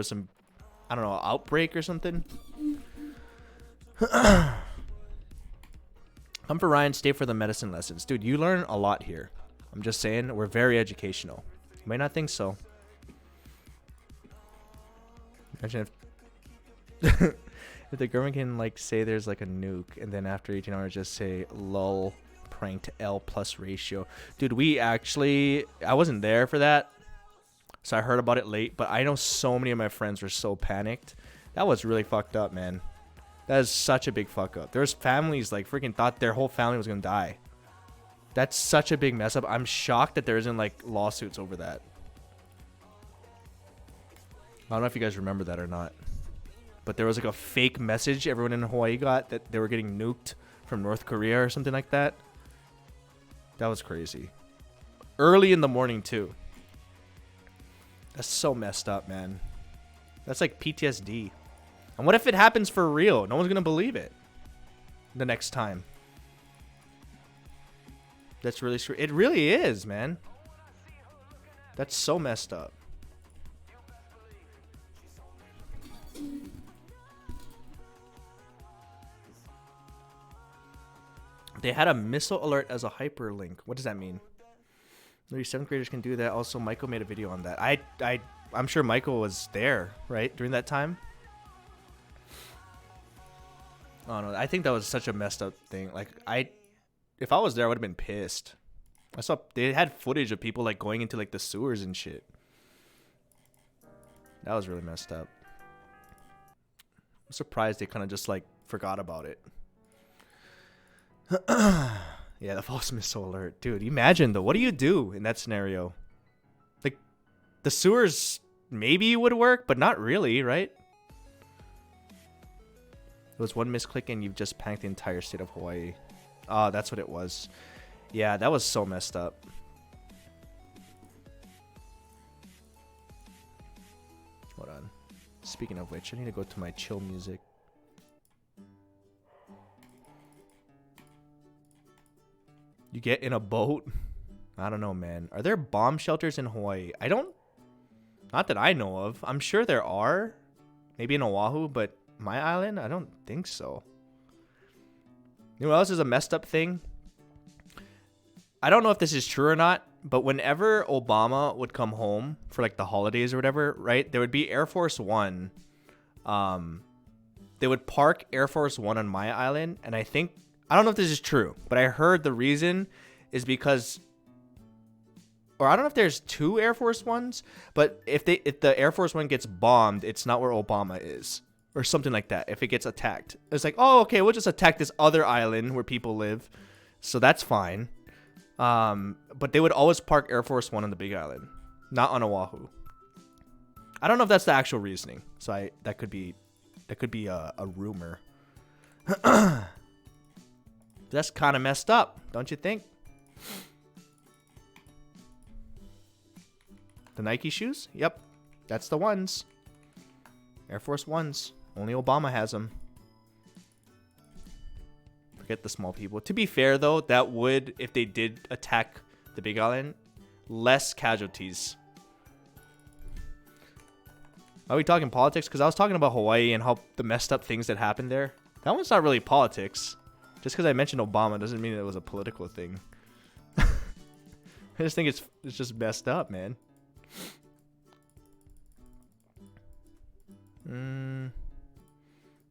some, I don't know, outbreak or something. Come for Ryan, stay for the medicine lessons. Dude, you learn a lot here. I'm just saying, we're very educational. You might not think so. Imagine if if the government can like say there's like a nuke and then after 18 hours just say lol pranked L plus ratio. Dude, I wasn't there for that, so I heard about it late, but I know so many of my friends were so panicked. That was really fucked up, man. That is such a big fuck up. There's families like freaking thought their whole family was gonna die. That's such a big mess up. I'm shocked that there isn't like lawsuits over that. I don't know if you guys remember that or not, but there was like a fake message everyone in Hawaii got that they were getting nuked from North Korea or something like that. That was crazy. Early in the morning too. That's so messed up, man. That's like PTSD. And what if it happens for real? No one's gonna believe it the next time. That's really scary. It really is, man. That's so messed up. They had a missile alert as a hyperlink. What does that mean? Maybe 7th graders can do that. Also, Michael made a video on that. I'm sure Michael was there, right, during that time. Oh no, I think that was such a messed up thing. Like, if I was there, I would have been pissed. I saw they had footage of people like going into like the sewers and shit. That was really messed up. I'm surprised they kind of just like forgot about it. Yeah, the false missile alert. Dude, imagine though. What do you do in that scenario? Like, the sewers maybe would work, but not really, right? It was one misclick and you've just panicked the entire state of Hawaii. Oh, that's what it was. Yeah, that was so messed up. Hold on. Speaking of which, I need to go to my chill music. You get in a boat? I don't know, man. Are there bomb shelters in Hawaii? Not that I know of. I'm sure there are. Maybe in Oahu, but my island? I don't think so. You know what else is a messed up thing? I don't know if this is true or not, but whenever Obama would come home for like the holidays or whatever, right? There would be Air Force One. They would park Air Force One on my island, and I don't know if this is true, but I heard the reason is because, or I don't know if there's two Air Force Ones, but if the Air Force One gets bombed, it's not where Obama is, or something like that. If it gets attacked, it's like, oh, okay, we'll just attack this other island where people live, so that's fine. But they would always park Air Force One on the Big Island, not on Oahu. I don't know if that's the actual reasoning, so that could be a rumor. That's kind of messed up, don't you think? The Nike shoes? Yep, that's the ones. Air Force Ones. Only Obama has them. Forget the small people. To be fair, though, that would, if they did attack the Big Island, less casualties. Are we talking politics? Because I was talking about Hawaii and how the messed up things that happened there. That one's not really politics. Just because I mentioned Obama doesn't mean it was a political thing. I just think it's just messed up, man. Remember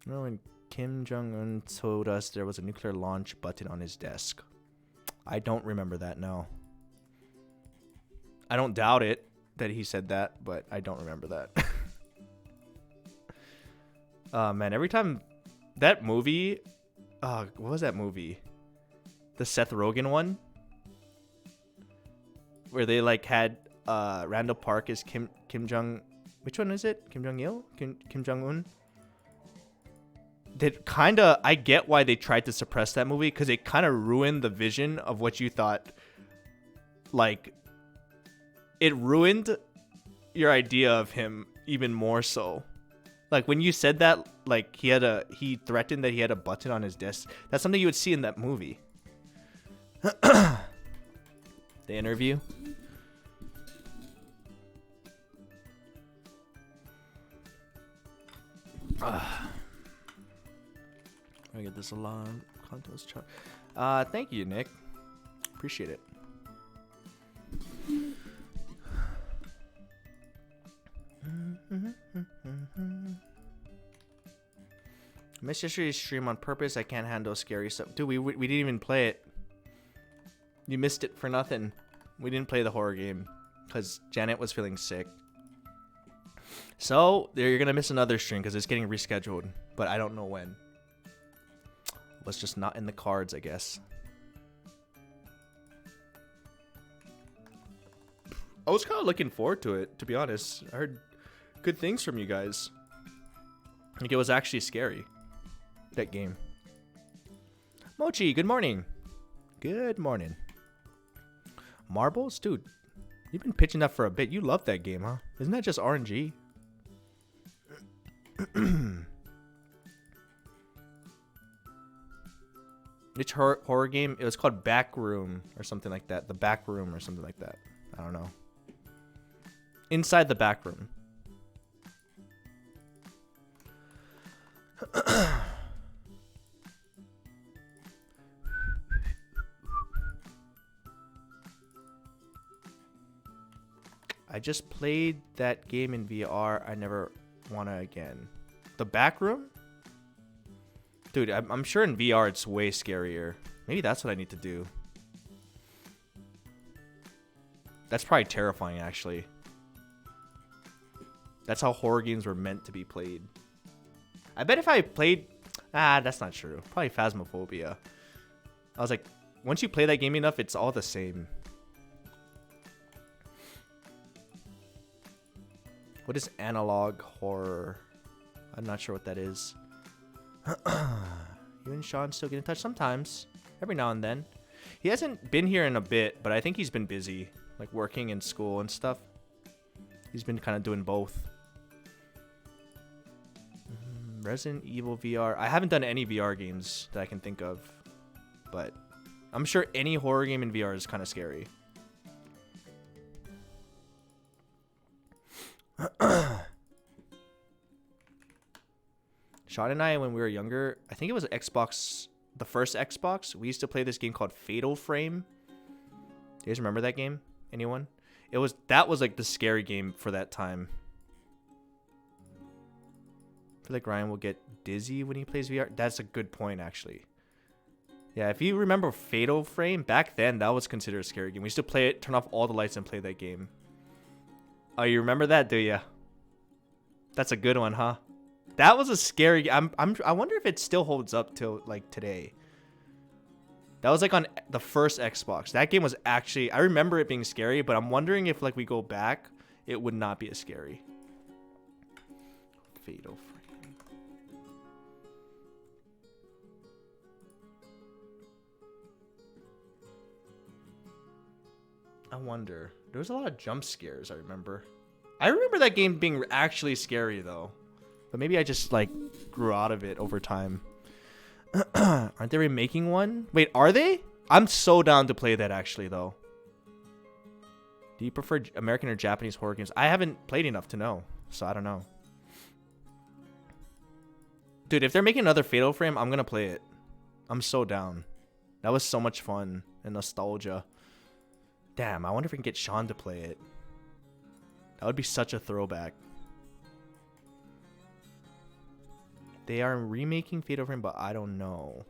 when Kim Jong-un told us there was a nuclear launch button on his desk? I don't remember that, no. I don't doubt it that he said that, but I don't remember that. Man, every time that movie, what was that movie? The Seth Rogen one, where they like had Randall Park as Kim Jong. Which one is it? Kim Jong Il? Kim Jong Un? That kind of, I get why they tried to suppress that movie, because it kind of ruined the vision of what you thought. Like, it ruined your idea of him even more so. Like, when you said that, like, he threatened that he had a button on his desk. That's something you would see in that movie. The interview. I get this alarm contours chart. Thank you, Nick. Appreciate it. Missed yesterday's stream on purpose. I can't handle scary stuff. Dude, we didn't even play it. You missed it for nothing. We didn't play the horror game because Janet was feeling sick. So you're gonna miss another stream because it's getting rescheduled, but I don't know when. Was just not in the cards, I guess. I was kind of looking forward to it, to be honest. I heard good things from you guys. Like, it was actually scary, that game. Mochi, good morning. Good morning. Marbles? Dude, you've been pitching that for a bit. You love that game, huh? Isn't that just RNG? Which horror game? It was called Backroom or something like that. The Backroom or something like that. I don't know. Inside the Backroom. I just played that game in VR. I never want to again. The Backroom? Dude, I'm sure in VR it's way scarier. Maybe that's what I need to do. That's probably terrifying, actually. That's how horror games were meant to be played. I bet if I played... that's not true. Probably Phasmophobia. I was like, once you play that game enough, it's all the same. What is analog horror? I'm not sure what that is. You and Sean still get in touch sometimes. Every now and then. He hasn't been here in a bit, but I think he's been busy. Like working in school and stuff. He's been kind of doing both. Resident Evil VR. I haven't done any VR games that I can think of. But I'm sure any horror game in VR is kind of scary. Sean and I, when we were younger, I think it was Xbox, the first Xbox, we used to play this game called Fatal Frame. Do you guys remember that game? Anyone? That was like the scary game for that time. I feel like Ryan will get dizzy when he plays VR. That's a good point, actually. Yeah, if you remember Fatal Frame, back then, that was considered a scary game. We used to play it, turn off all the lights and play that game. Oh, you remember that, do ya? That's a good one, huh? That was a scary... I wonder if it still holds up till, like, today. That was, like, on the first Xbox. That game was actually... I remember it being scary, but I'm wondering if, like, we go back, it would not be as scary. Fatal Frame. I wonder. There was a lot of jump scares, I remember. I remember that game being actually scary, though. But maybe I just, like, grew out of it over time. Aren't they remaking one? Wait, are they? I'm so down to play that, actually, though. Do you prefer American or Japanese horror games? I haven't played enough to know, so I don't know. Dude, if they're making another Fatal Frame, I'm gonna play it. I'm so down. That was so much fun and nostalgia. Damn, I wonder if we can get Sean to play it. That would be such a throwback. They are remaking Fatal Frame, but I don't know.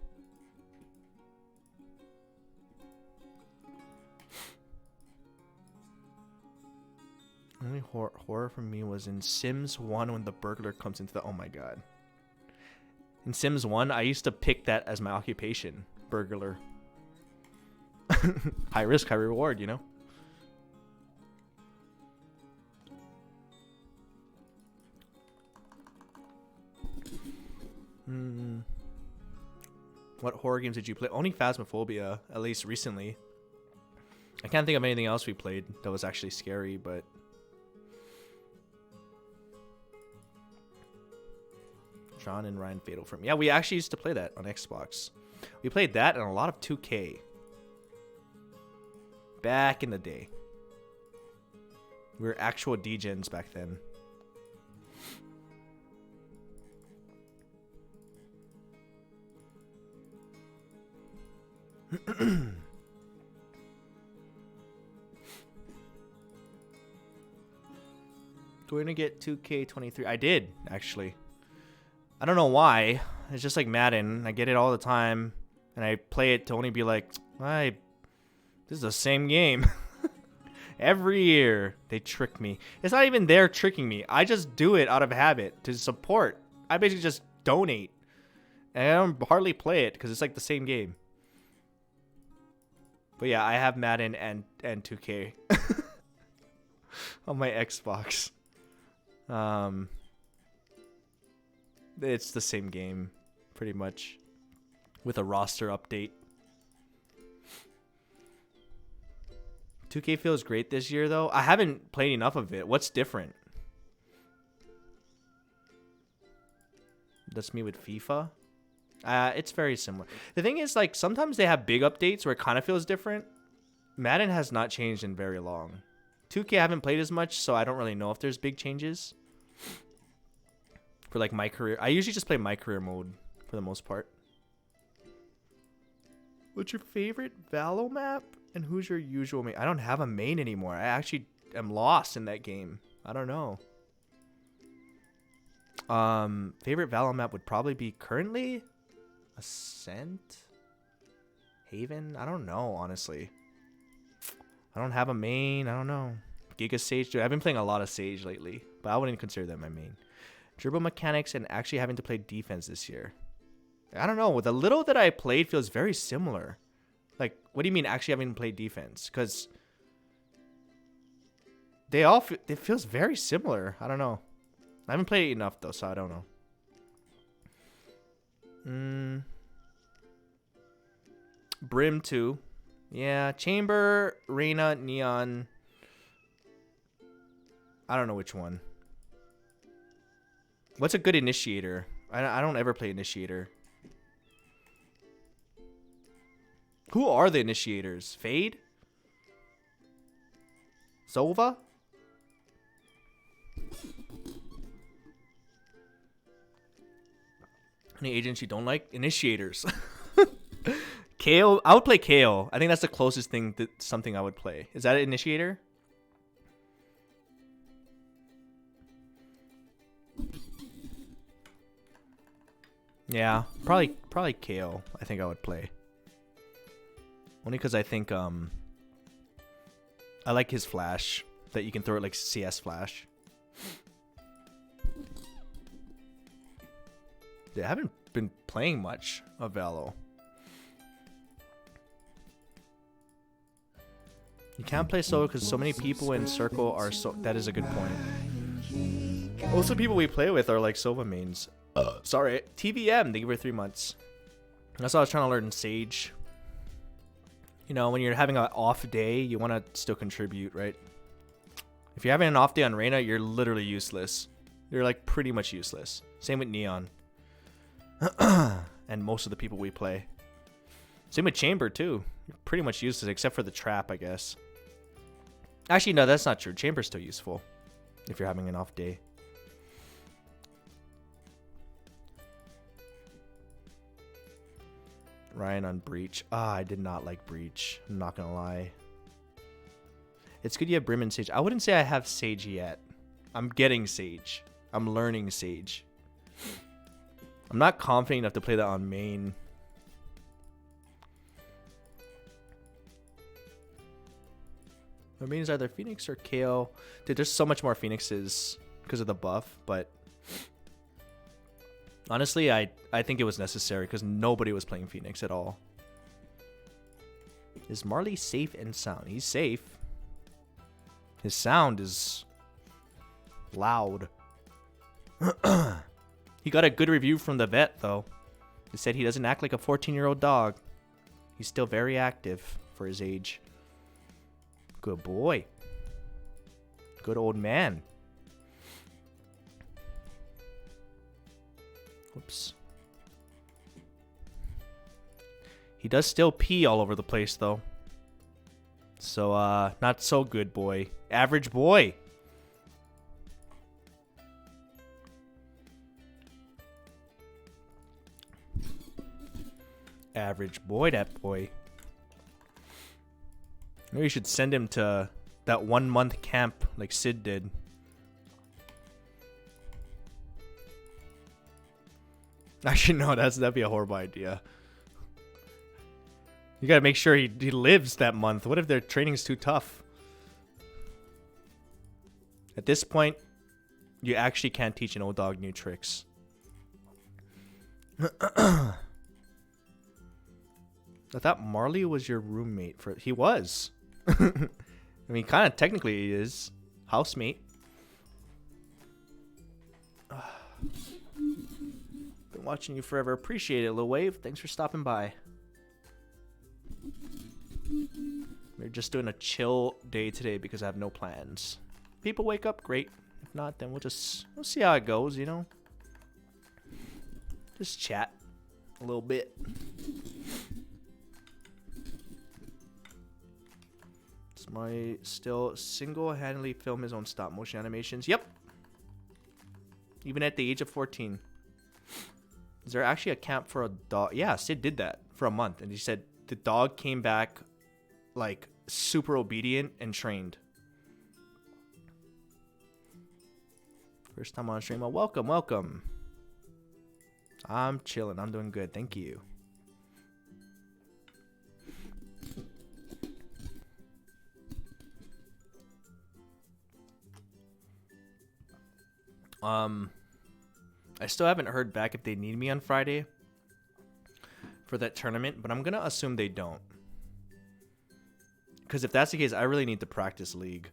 Only horror for me was in Sims 1 when the burglar comes into the... Oh my god. In Sims 1, I used to pick that as my occupation. Burglar. High risk, high reward, you know? What horror games did you play? Only Phasmophobia, at least recently. I can't think of anything else we played that was actually scary, but... John and Ryan Fatal Frame. Yeah, we actually used to play that on Xbox. We played that and a lot of 2K. Back in the day. We were actual degens back then. Going to get 2K23. I did, actually. I don't know why. It's just like Madden. I get it all the time. And I play it to only be like, this is the same game. Every year, they trick me. It's not even they're tricking me. I just do it out of habit to support. I basically just donate. And I don't hardly play it because it's like the same game. But yeah, I have Madden and 2K on my Xbox. It's the same game, pretty much, with a roster update. 2K feels great this year, though. I haven't played enough of it. What's different? That's me with FIFA. It's very similar. The thing is, like, sometimes they have big updates where it kind of feels different. Madden has not changed in very long. 2K I haven't played as much, so I don't really know if there's big changes. For, like, my career. I usually just play my career mode for the most part. What's your favorite Valo map? And who's your usual main? I don't have a main anymore. I actually am lost in that game. I don't know. Favorite Valo map would probably be currently Ascent? Haven? I don't know, honestly. I don't have a main. I don't know. Giga Sage. Dude, I've been playing a lot of Sage lately, but I wouldn't consider that my main. Turbo mechanics and actually having to play defense this year. I don't know. With the little that I played feels very similar. Like, what do you mean actually having to play defense? Because it feels very similar. I don't know. I haven't played it enough, though, so I don't know. Brim 2. Yeah, Chamber, Reyna, Neon. I don't know which one. What's a good initiator? I don't ever play initiator. Who are the initiators? Fade? Sova? Any agents you don't like? Initiators. KO? I would play KO. I think that's the closest thing to something I would play. Is that an initiator? Yeah, probably KO. I think I would play. Only because I think I like his flash that you can throw it like CS flash. Yeah, I haven't been playing much of Valo. You can't play solo because so many people in circle are so. That is a good point. Most of the people we play with are like Sova mains. Sorry, TVM. They give her 3 months. That's why I was trying to learn Sage. You know, when you're having an off day, you want to still contribute, right? If you're having an off day on Reyna, you're literally useless. You're like pretty much useless. Same with Neon. And most of the people we play. Same with Chamber too. You're pretty much useless except for the trap, I guess. Actually, no, that's not true. Chamber's still useful if you're having an off day. Ryan on Breach. I did not like Breach. I'm not gonna lie. It's good you have Brim and Sage. I wouldn't say I have Sage yet. I'm getting Sage. I'm learning Sage. I'm not confident enough to play that on main. It means either Phoenix or KO. Dude, there's so much more Phoenixes because of the buff, but honestly, I think it was necessary because nobody was playing Phoenix at all. Is Marley safe and sound? He's safe. His sound is loud. He got a good review from the vet, though. He said he doesn't act like a 14-year-old dog. He's still very active for his age. Good boy. Good old man. Whoops. He does still pee all over the place, though. So, not so good, boy. Average boy. Average boy, that boy. Maybe we should send him to that 1 month camp like Sid did. Actually, no, that'd be a horrible idea. You gotta make sure he lives that month. What if their training's too tough? At this point, you actually can't teach an old dog new tricks. I thought Marley was your roommate for. He was. I mean, kind of technically he is. Housemate. Been watching you forever. Appreciate it, Lil Wave. Thanks for stopping by. We're just doing a chill day today because I have no plans. People wake up, great. If not, then we'll see how it goes, you know? Just chat a little bit. My still single-handedly film his own stop motion animations. Yep. Even at the age of 14. Is there actually a camp for a dog? Yeah, Sid did that for a month. And he said the dog came back like super obedient and trained. First time on stream. Well, welcome, welcome. I'm chilling. I'm doing good. Thank you. I still haven't heard back if they need me on Friday for that tournament, but I'm gonna assume they don't. Because if that's the case, I really need to practice League.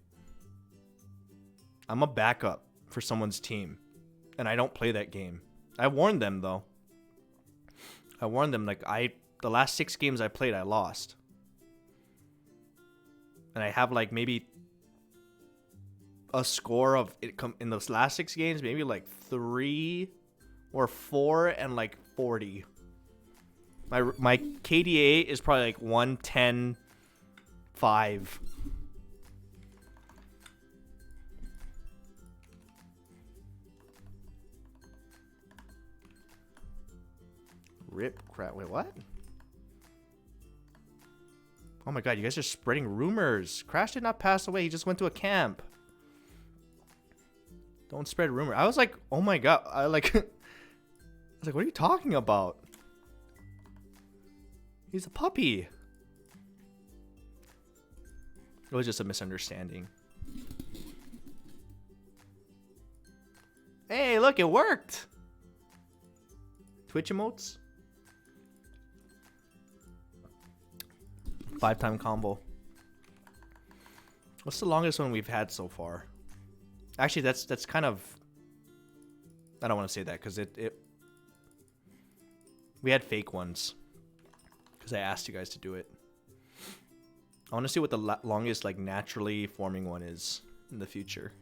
I'm a backup for someone's team, and I don't play that game. I warned them, though. I warned them, like, the last 6 games I played, I lost. And I have, like, maybe a score of it in those last 6 games, maybe like 3 or 4 and like 40. My KDA is probably like 110 5. Rip crap. Wait, what? Oh my god, you guys are spreading rumors. Crash did not pass away. He just went to a camp. Don't spread rumor. I was like, oh my god. I was like, what are you talking about? He's a puppy. It was just a misunderstanding. Hey, look, it worked. Twitch emotes. 5-time combo. What's the longest one we've had so far? Actually, that's kind of... I don't want to say that because we had fake ones because I asked you guys to do it. I want to see what the longest like naturally forming one is in the future.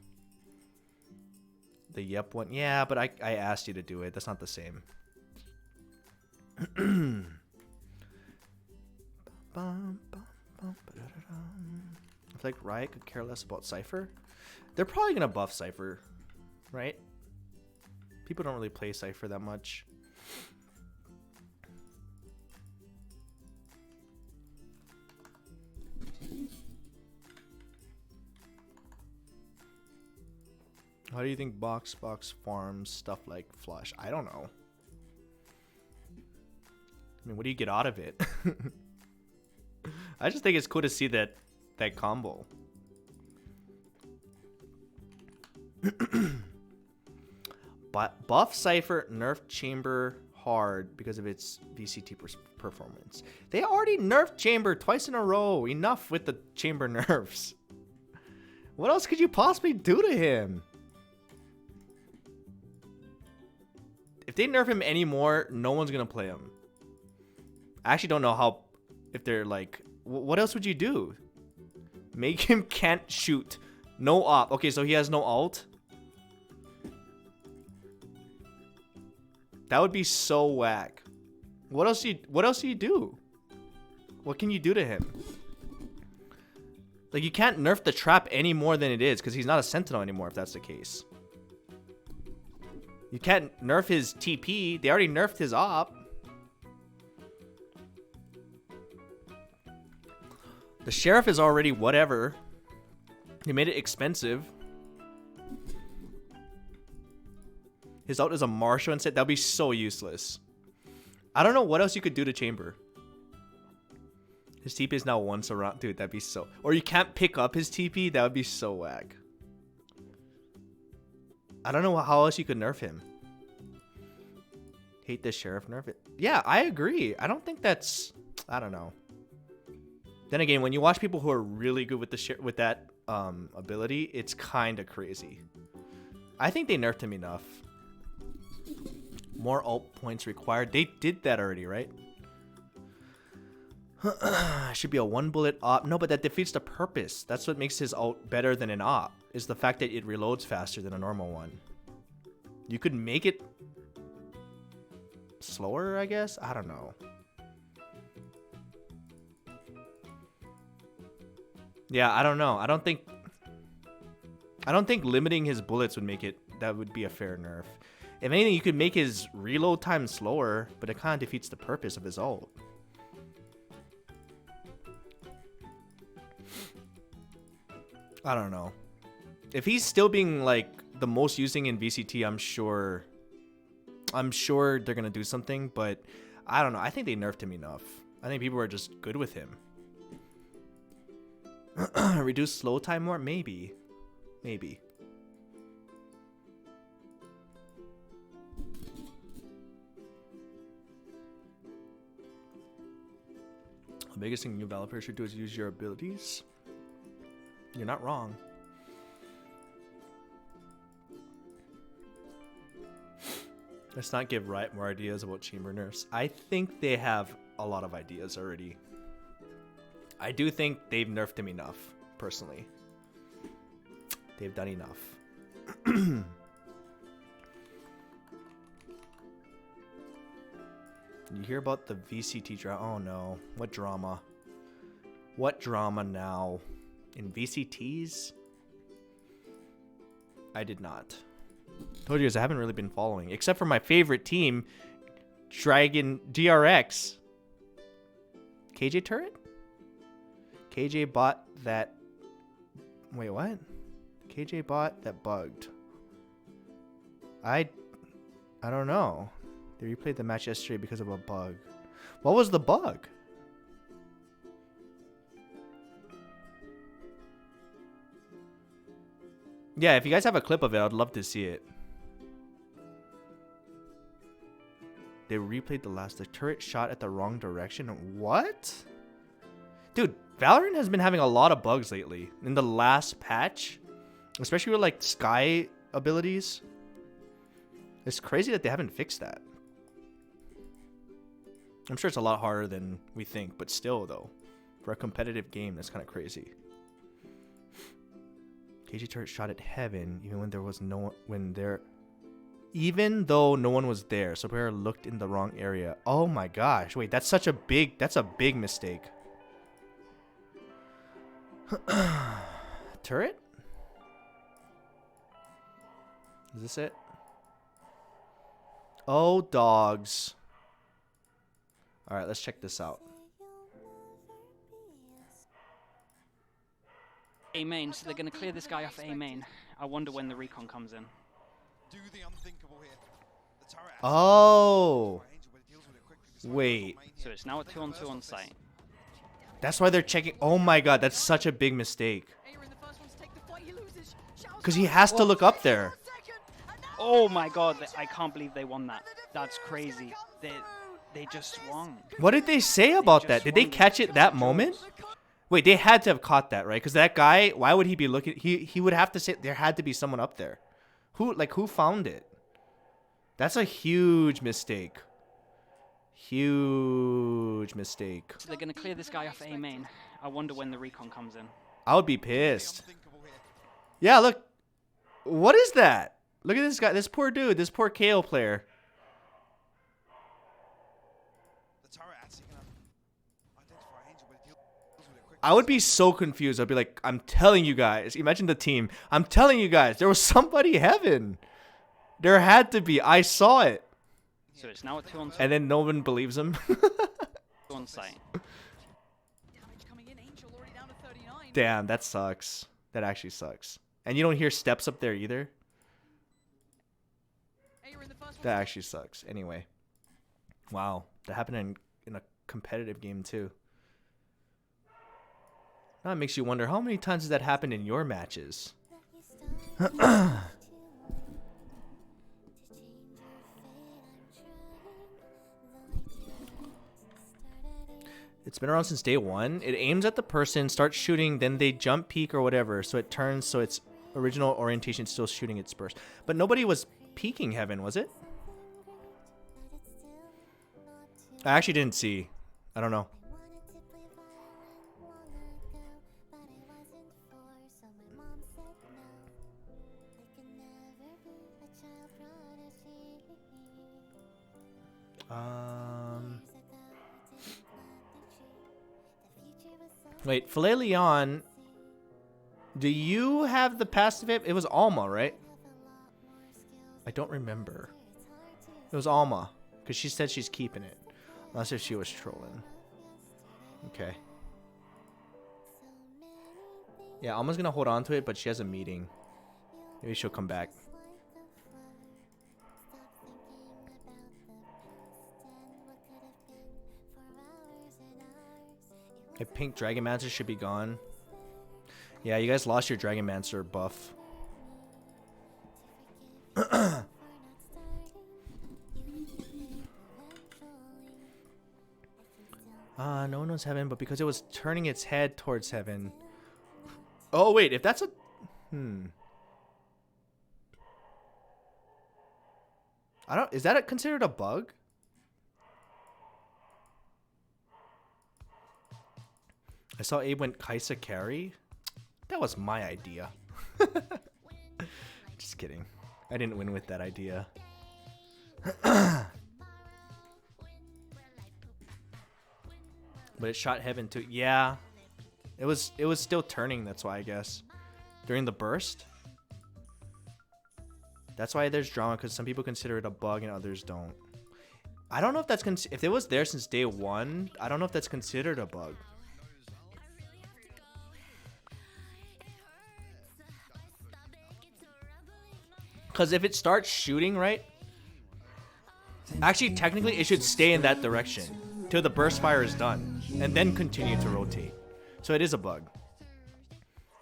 The yep one, yeah, but I asked you to do it. That's not the same. I feel like Riot could care less about Cypher. They're probably gonna buff Cypher, right? People don't really play Cypher that much. How do you think Box farms stuff like Flush? I don't know. I mean, what do you get out of it? I just think it's cool to see that combo. But buff Cypher, nerf Chamber hard because of its VCT performance. They already nerfed Chamber twice in a row. Enough with the Chamber nerfs. What else could you possibly do to him? If they nerf him anymore, no one's gonna play him. I actually don't know how. If they're like, what else would you do? Make him can't shoot. No op. Okay, so he has no ult. That would be so whack. What else do you do? What can you do to him? Like, you can't nerf the trap any more than it is because he's not a sentinel anymore if that's the case. You can't nerf his TP. They already nerfed his op. The sheriff is already whatever. They made it expensive. His ult is a Marshall instead. That'd be so useless. I don't know what else you could do to Chamber. His TP is now once around. Dude, that'd be so... Or you can't pick up his TP. That would be so whack. I don't know how else you could nerf him. Hate the sheriff, nerf it. Yeah, I agree. I don't think that's... I don't know. Then again, when you watch people who are really good with that ability, it's kind of crazy. I think they nerfed him enough. More ult points required. They did that already, right? Should be a one bullet op. No, but that defeats the purpose. That's what makes his ult better than an op. Is the fact that it reloads faster than a normal one. You could make it slower, I guess. I don't know. Yeah, I don't know. I don't think limiting his bullets would make it. That would be a fair nerf. If anything, you could make his reload time slower, but it kind of defeats the purpose of his ult. I don't know. If he's still being like the most using in VCT, I'm sure they're gonna do something, but I don't know. I think they nerfed him enough. I think people are just good with him. Reduce slow time more? Maybe. Maybe. The biggest thing new developers should do is use your abilities. You're not wrong. Let's not give Riot more ideas about chamber nerfs. I think they have a lot of ideas already. I do think they've nerfed him enough, personally. They've done enough. You hear about the VCT drama? Oh no. What drama? What drama now? In VCTs? I did not. Told you guys I haven't really been following. Except for my favorite team, Dragon DRX. KJ turret? KJ bot that... Wait, what? KJ bot that bugged. I don't know. They replayed the match yesterday because of a bug. What was the bug? Yeah, if you guys have a clip of it, I'd love to see it. They replayed the turret shot at the wrong direction. What? Dude, Valorant has been having a lot of bugs lately. In the last patch, especially with like sky abilities. It's crazy that they haven't fixed that. I'm sure it's a lot harder than we think, but still though, for a competitive game, that's kind of crazy. KG turret shot at heaven, even when there was no one, even though no one was there. So player looked in the wrong area. Oh my gosh! Wait, that's a big mistake. Turret? Is this it? Oh dogs! All right, let's check this out. A main, so they're going to clear this guy off A main. I wonder when the recon comes in. Do the unthinkable here. The turret has Oh! Wait. So it's now a 2-on-2 on site. That's why they're checking. Oh my god, that's such a big mistake. Because he has to look up there. Oh my god, I can't believe they won that. That's crazy. They just swung. What did they say about that? Did they catch it that moment? Wait, they had to have caught that, right? Because that guy, why would he be looking? He would have to say there had to be someone up there. Who found it? That's a huge mistake. Huge mistake. So they're gonna clear this guy off A main. I wonder when the recon comes in. I would be pissed. Yeah, look. What is that? Look at this guy. This poor dude. This poor KO player. The turret actually gonna identify Angel, but he deals with it quickly. I would be so confused. I'd be like, I'm telling you guys. Imagine the team. I'm telling you guys. There was somebody heaven. There had to be. I saw it. So it's now a 2-on-2 And then no one believes him. on site. Damn, that sucks. That actually sucks. And you don't hear steps up there either. That actually sucks. Anyway. Wow. That happened in a competitive game too. Now it makes you wonder, how many times has that happened in your matches? It's been around since day one. It aims at the person, starts shooting, then they jump peek or whatever. So it turns so its original orientation is still shooting its burst. But nobody was peeking heaven, was it? I actually didn't see. I don't know. Wait, Filet Leon, do you have the passive? It was Alma, right? I don't remember. It was Alma, because she said she's keeping it. Unless if she was trolling. Okay. Yeah, Alma's going to hold on to it, but she has a meeting. Maybe she'll come back. A pink Dragonmancer should be gone. Yeah, you guys lost your Dragonmancer buff. No one knows heaven, but because it was turning its head towards heaven. Oh, wait, if that's a... Is that considered a bug? I saw Abe went Kaisa carry. That was my idea. Just kidding. I didn't win with that idea. But it shot heaven too. Yeah. It was still turning, that's why I guess. During the burst. That's why there's drama, because some people consider it a bug and others don't. I don't know if that's if it was there since day one, I don't know if that's considered a bug. Because if it starts shooting, right? Actually, technically, it should stay in that direction till the burst fire is done, and then continue to rotate. So it is a bug.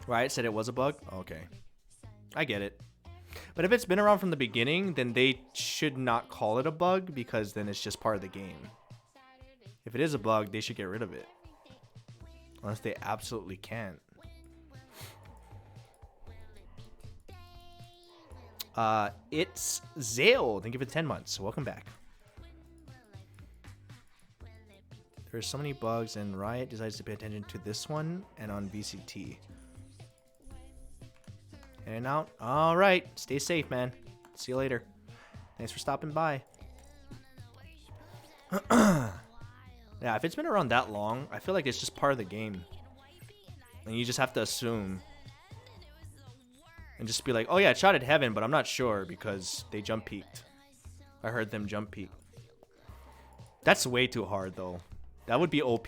Right? Said it was a bug? Okay. I get it. But if it's been around from the beginning, then they should not call it a bug, because then it's just part of the game. If it is a bug, they should get rid of it. Unless they absolutely can't. It's Zale. Thank you for the 10 months. Welcome back. There's so many bugs, and Riot decides to pay attention to this one and on VCT. In and out. All right. Stay safe, man. See you later. Thanks for stopping by. Yeah, if it's been around that long, I feel like it's just part of the game. And you just have to assume. And just be like, oh yeah, it shot at heaven, but I'm not sure because they jump peeked. I heard them jump peek. That's way too hard, though. That would be OP.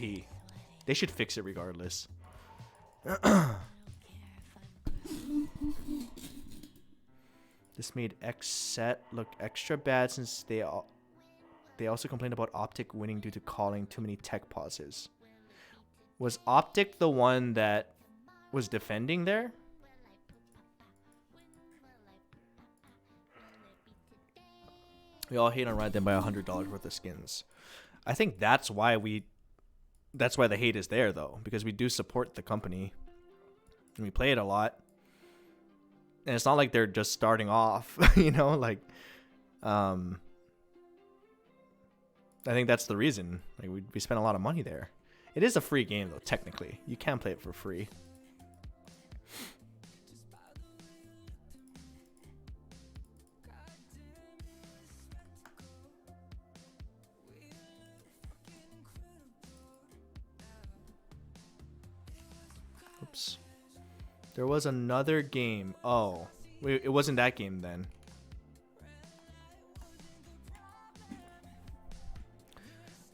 They should fix it regardless. This made X set look extra bad since they also complained about Optic winning due to calling too many tech pauses. Was Optic the one that was defending there? We all hate on Riot, then buy $100 worth of skins. I think that's why the hate is there, though, because we do support the company and we play it a lot. And it's not like they're just starting off, you know, like, I think that's the reason. Like, we spend a lot of money there. It is a free game, though, technically. You can play it for free. Oops. There was another game. Oh, wait, it wasn't that game then.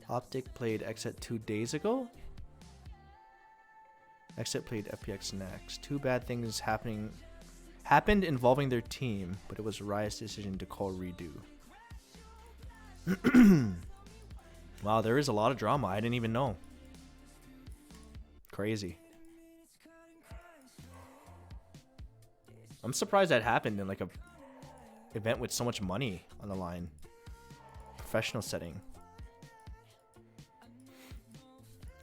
Optic played Exit 2 days ago? Exit played FPX next. Two bad things happened involving their team, but it was Riot's decision to call redo. Wow, there is a lot of drama. I didn't even know. Crazy. I'm surprised that happened in like a event with so much money on the line. Professional setting.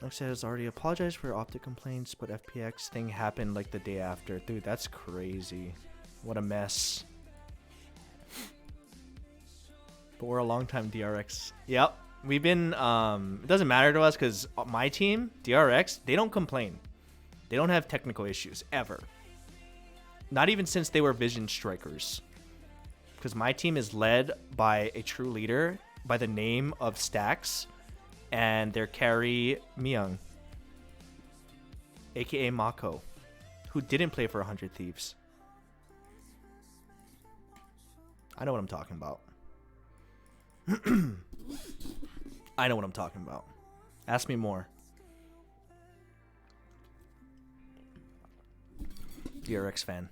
Lexi has already apologized for Optic complaints, but FPX thing happened like the day after. Dude, that's crazy. What a mess. But we're a long-time DRX. Yep. We've been, it doesn't matter to us because my team, DRX, they don't complain. They don't have technical issues, ever. Not even since they were Vision Strikers. Because my team is led by a true leader by the name of Stax. And their carry, Myung. AKA Mako. Who didn't play for 100 Thieves. I know what I'm talking about. I know what I'm talking about. Ask me more. DRX fan.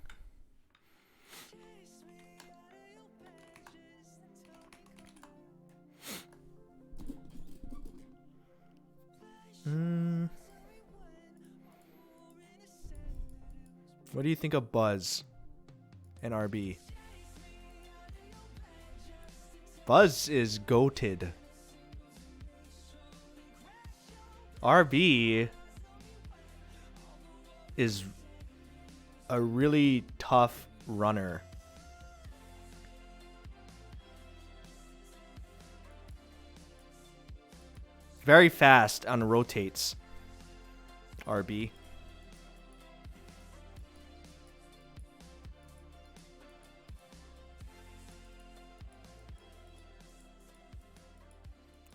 What do you think of Buzz and RB? Buzz is goated. RB is a really tough runner. Very fast on rotates. RB.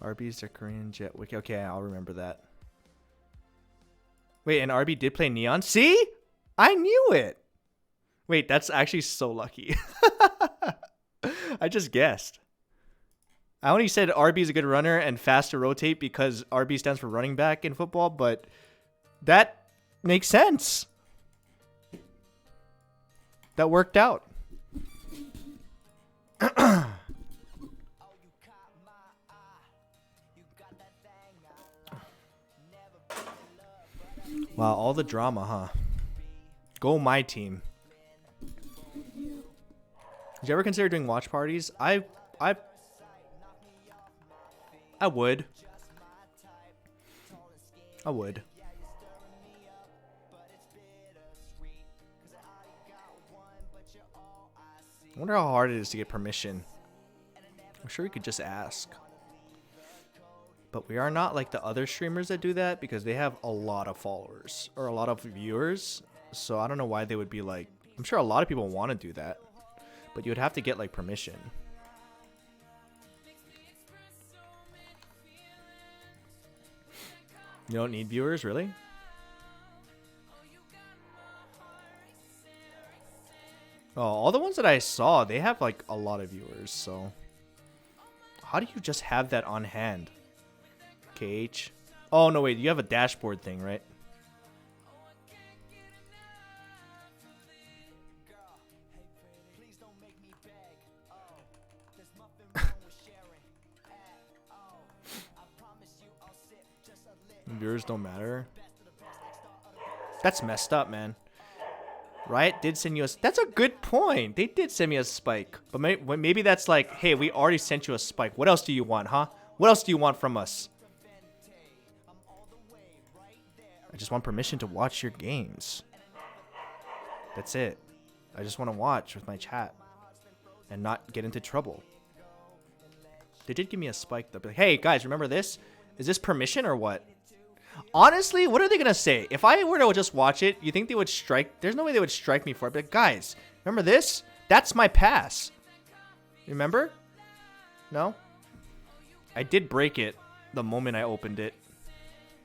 RB's a Korean jet wiki. Okay, I'll remember that. Wait, and RB did play Neon? See? I knew it. Wait, that's actually so lucky. I just guessed. I only said RB is a good runner and fast to rotate because RB stands for running back in football, but that makes sense. That worked out. Wow, all the drama, huh? Go my team. Did you ever consider doing watch parties? I would. I would. I wonder how hard it is to get permission. I'm sure we could just ask. But we are not like the other streamers that do that because they have a lot of followers or a lot of viewers. So I don't know why they would be like, I'm sure a lot of people want to do that, but you would have to get like permission. You don't need viewers, really? Oh, all the ones that I saw, they have like a lot of viewers, so how do you just have that on hand? KH. Oh, no, wait. You have a dashboard thing, right? Viewers don't matter. That's messed up, man. Riot did send you a... That's a good point. They did send me a spike. But maybe that's like, hey, we already sent you a spike. What else do you want, huh? What else do you want from us? I just want permission to watch your games. That's it. I just want to watch with my chat and not get into trouble. They did give me a spike though. Like, hey, guys, remember this? Is this permission or what? Honestly, what are they gonna say? If I were to just watch it, you think they would strike? There's no way they would strike me for it. But guys, remember this? That's my pass. Remember? No? I did break it the moment I opened it.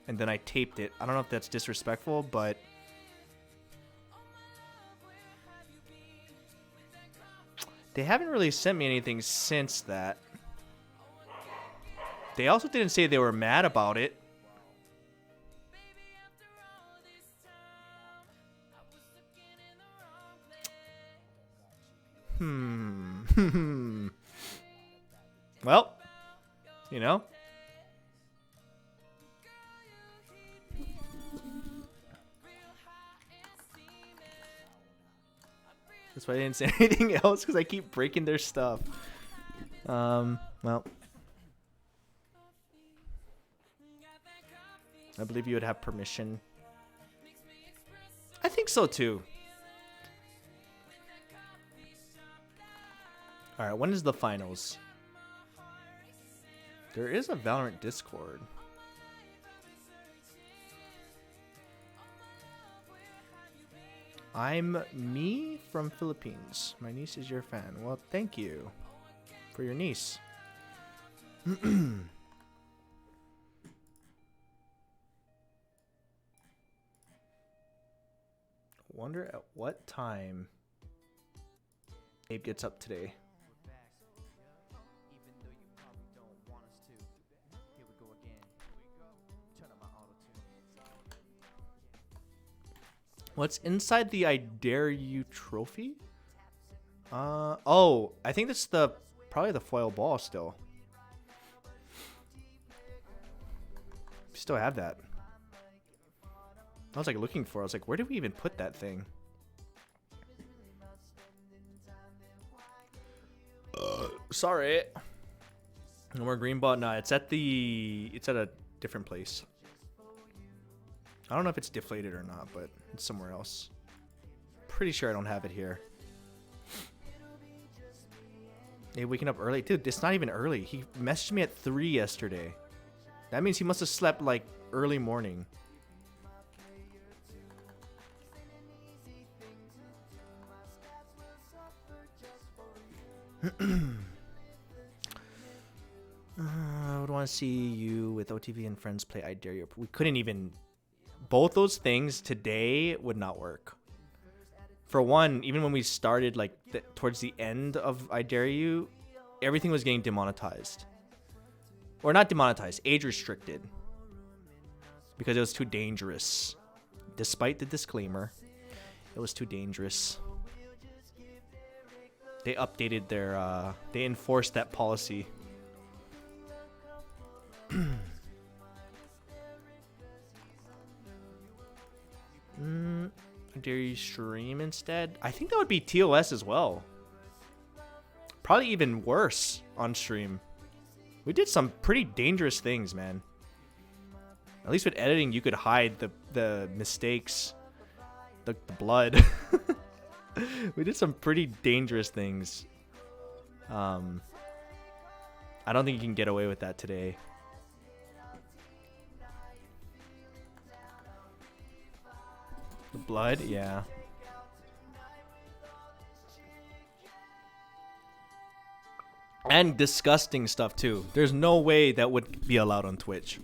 And then I taped it. I don't know if that's disrespectful, but... They haven't really sent me anything since that. They also didn't say they were mad about it. Well, you know. That's why I didn't say anything else, because I keep breaking their stuff. Well. I believe you would have permission. I think so too. Alright, when is the finals? There is a Valorant Discord. I'm me from Philippines. My niece is your fan. Well, thank you for your niece. Wonder at what time Abe gets up today. What's inside the I Dare You trophy? Oh, I think that's probably the foil ball still. Still have that. I was like looking for it. I was like, where did we even put that thing? Sorry. No more green ball. No, it's at a different place. I don't know if it's deflated or not, but it's somewhere else. Pretty sure I don't have it here. Hey, waking up early. Dude, it's not even early. He messaged me at 3 yesterday. That means he must have slept like early morning. I would want to see you with OTV and friends play I Dare You. We couldn't even... Both those things today would not work. For one, even when we started like towards the end of I Dare You, everything was getting demonetized. Or not demonetized, age restricted. Because it was too dangerous. Despite the disclaimer, it was too dangerous. They updated their, they enforced that policy. Dare you stream instead? I think that would be TOS as well. Probably even worse on stream. We did some pretty dangerous things, man. At least with editing, you could hide the mistakes, the blood. We did some pretty dangerous things. I don't think you can get away with that today. The blood, yeah. And disgusting stuff too. There's no way that would be allowed on Twitch.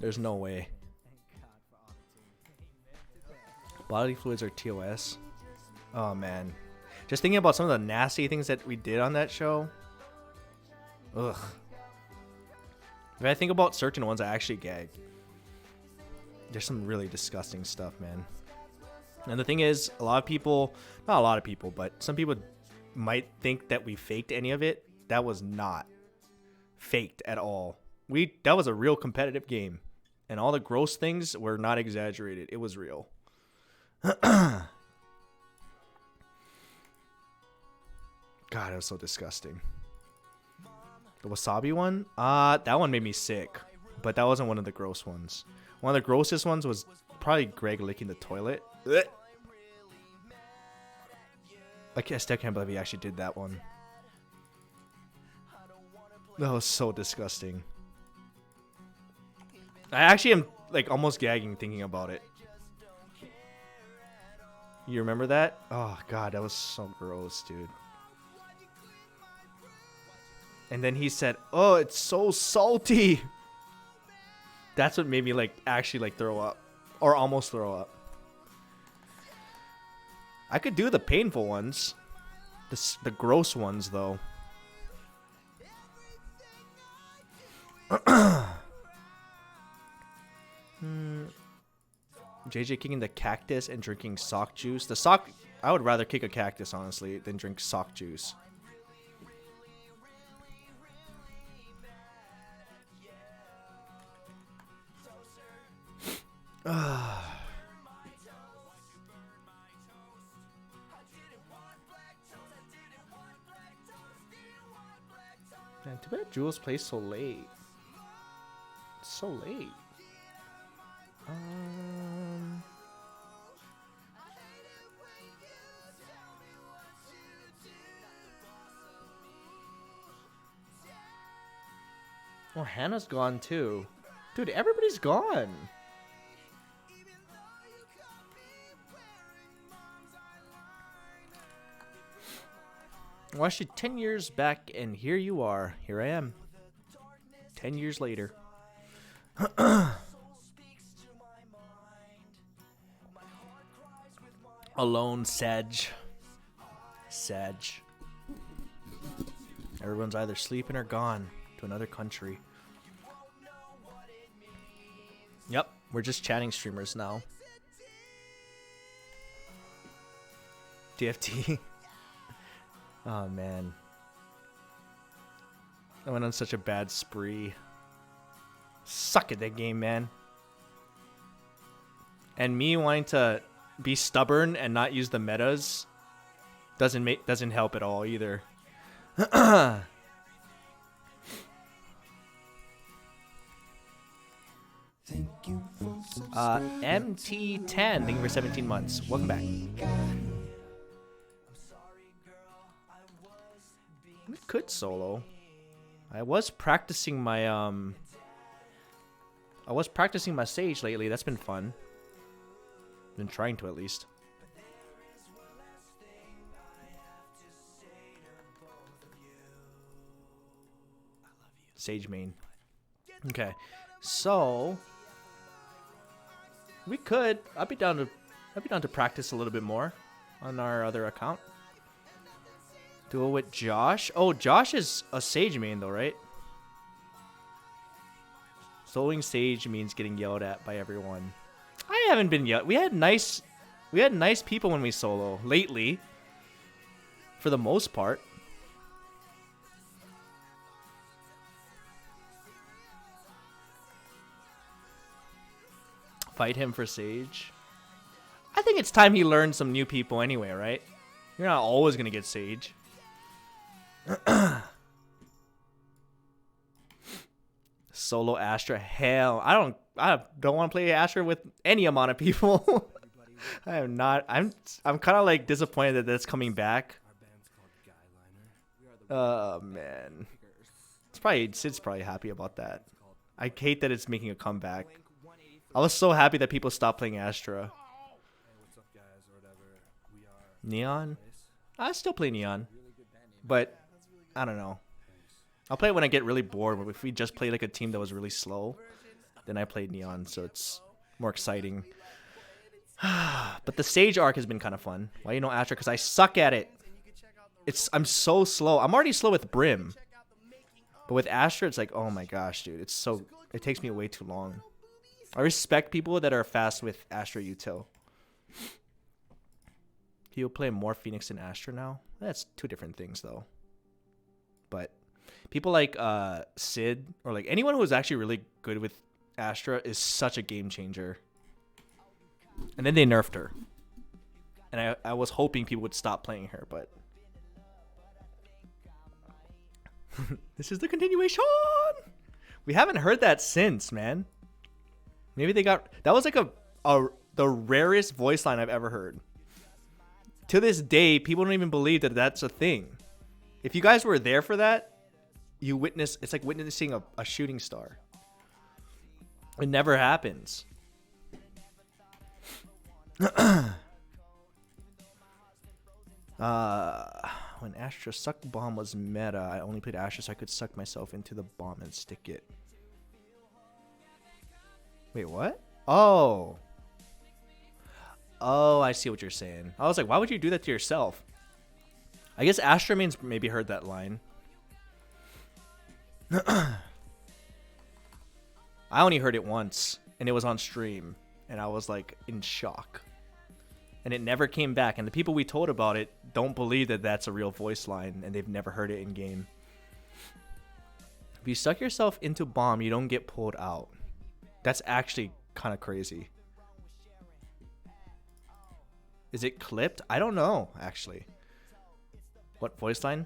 There's no way. Bodily fluids are TOS. Oh man. Just thinking about some of the nasty things that we did on that show. Ugh. If I think about certain ones, I actually gag. There's some really disgusting stuff, man. And the thing is, a lot of people, not a lot of people, but some people might think that we faked any of it. That was not faked at all. That was a real competitive game. And all the gross things were not exaggerated. It was real. God, it was so disgusting. The wasabi one? That one made me sick. But that wasn't one of the gross ones. One of the grossest ones was probably Greg licking the toilet. Ugh. I still can't believe he actually did that one. That was so disgusting. I actually am like almost gagging thinking about it. You remember that? Oh god, that was so gross, dude. And then he said, "Oh, it's so salty." That's what made me like actually like throw up, or almost throw up. I could do the painful ones, the gross ones though. JJ kicking the cactus and drinking sock juice. The sock, I would rather kick a cactus honestly than drink sock juice. Man, too bad Jules plays so late. It's so late. Oh, Hannah's gone too. Dude, everybody's gone. Watched it 10 years back, and here you are. Here I am. 10 years later. Alone, Sedge. Sedge. Everyone's either sleeping or gone to another country. Yep, we're just chatting streamers now. DFT. Oh man. I went on such a bad spree. Suck at that game, man. And me wanting to be stubborn and not use the metas doesn't help at all either. MT10, thank you for 17 months. Welcome back. We could solo. I was practicing my Sage lately. That's been fun. Been trying to at least. Sage main. Okay. So we could I'd be down to practice a little bit more on our other account. Duel with Josh. Oh, Josh is a Sage main though, right? Soloing Sage means getting yelled at by everyone. I haven't been yelled. We had nice people when we solo lately. For the most part. Fight him for Sage. I think it's time he learned some new people anyway, right? You're not always gonna get Sage. Solo Astra. Hell, I don't want to play Astra with any amount of people. I am not. I'm kind of like disappointed that that's coming back. Oh man, Sid's probably happy about that. I hate that it's making a comeback. I was so happy that people stopped playing Astra. Neon? I still play Neon. But, I don't know. I'll play it when I get really bored. But if we just play like a team that was really slow, then I played Neon, so it's more exciting. But the Sage arc has been kind of fun. Why you know Astra? Because I suck at it. I'm so slow. I'm already slow with Brim. But with Astra, it's like, oh my gosh, dude. It takes me way too long. I respect people that are fast with Astra util. He'll play more Phoenix than Astra now. That's two different things though. But people like Sid or like anyone who's actually really good with Astra is such a game changer. And then they nerfed her. And I was hoping people would stop playing her, but this is the continuation. We haven't heard that since, man. Maybe they got that was like the rarest voice line I've ever heard. To this day, people don't even believe that that's a thing. If you guys were there for that, you witness. It's like witnessing a shooting star. It never happens. When Astra Suck Bomb was meta, I only played Astra so I could suck myself into the bomb and stick it. Wait, what? Oh. Oh, I see what you're saying. I was like, why would you do that to yourself? I guess Astra means maybe heard that line. I only heard it once, and it was on stream, and I was like in shock. And it never came back, and the people we told about it don't believe that that's a real voice line, and they've never heard it in game. If you suck yourself into bomb, you don't get pulled out. That's actually kind of crazy. Is it clipped? I don't know, actually. What voice line?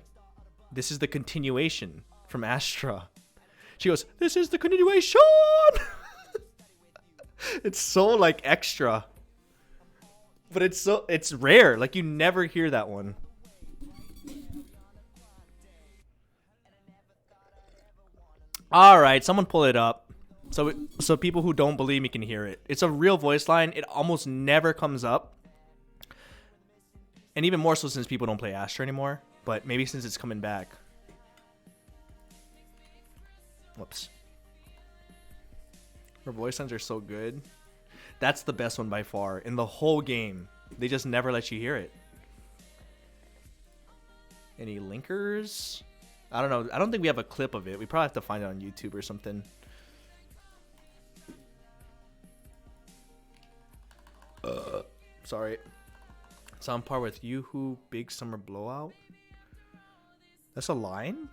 This is the continuation from Astra. She goes, this is the continuation! It's so like extra. But it's rare. Like you never hear that one. All right, someone pull it up. So people who don't believe me can hear it. It's a real voice line. It almost never comes up. And even more so since people don't play Astra anymore. But maybe since it's coming back. Whoops. Her voice lines are so good. That's the best one by far in the whole game. They just never let you hear it. Any linkers? I don't know. I don't think we have a clip of it. We probably have to find it on YouTube or something. Sorry. It's on par with Yoo-Hoo Big Summer Blowout. That's a line?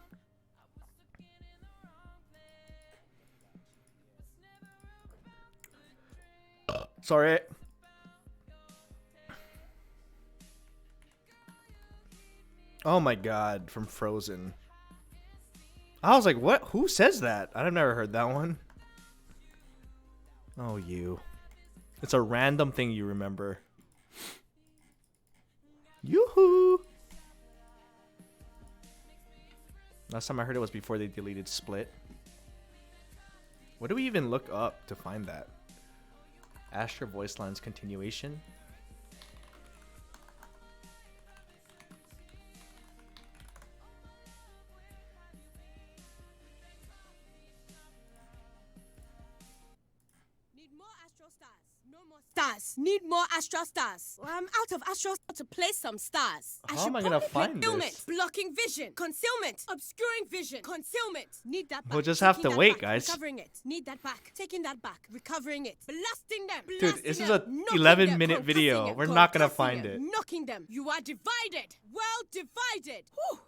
Sorry. Oh my god, from Frozen. I was like, what? Who says that? I've never heard that one. Oh, you. It's a random thing you remember. Yoo-hoo! Last time I heard it was before they deleted Split. What do we even look up to find that? Astra voice lines continuation. Need more Astro stars. No more stars. Need more Astro stars. Well, I'm out of Astro stars to place some stars. How am I gonna find concealment, this? blocking vision, concealment, obscuring vision, concealment. Need that back. We'll just have Taking to that wait, back, guys. Recovering it. Need that back. Taking that back. Recovering it. Blasting them. Dude, Blasting this is them, a knocking 11-minute them, video. concussing We're them, not gonna concussing find them, it. Knocking them. You are divided. Well divided. Whew.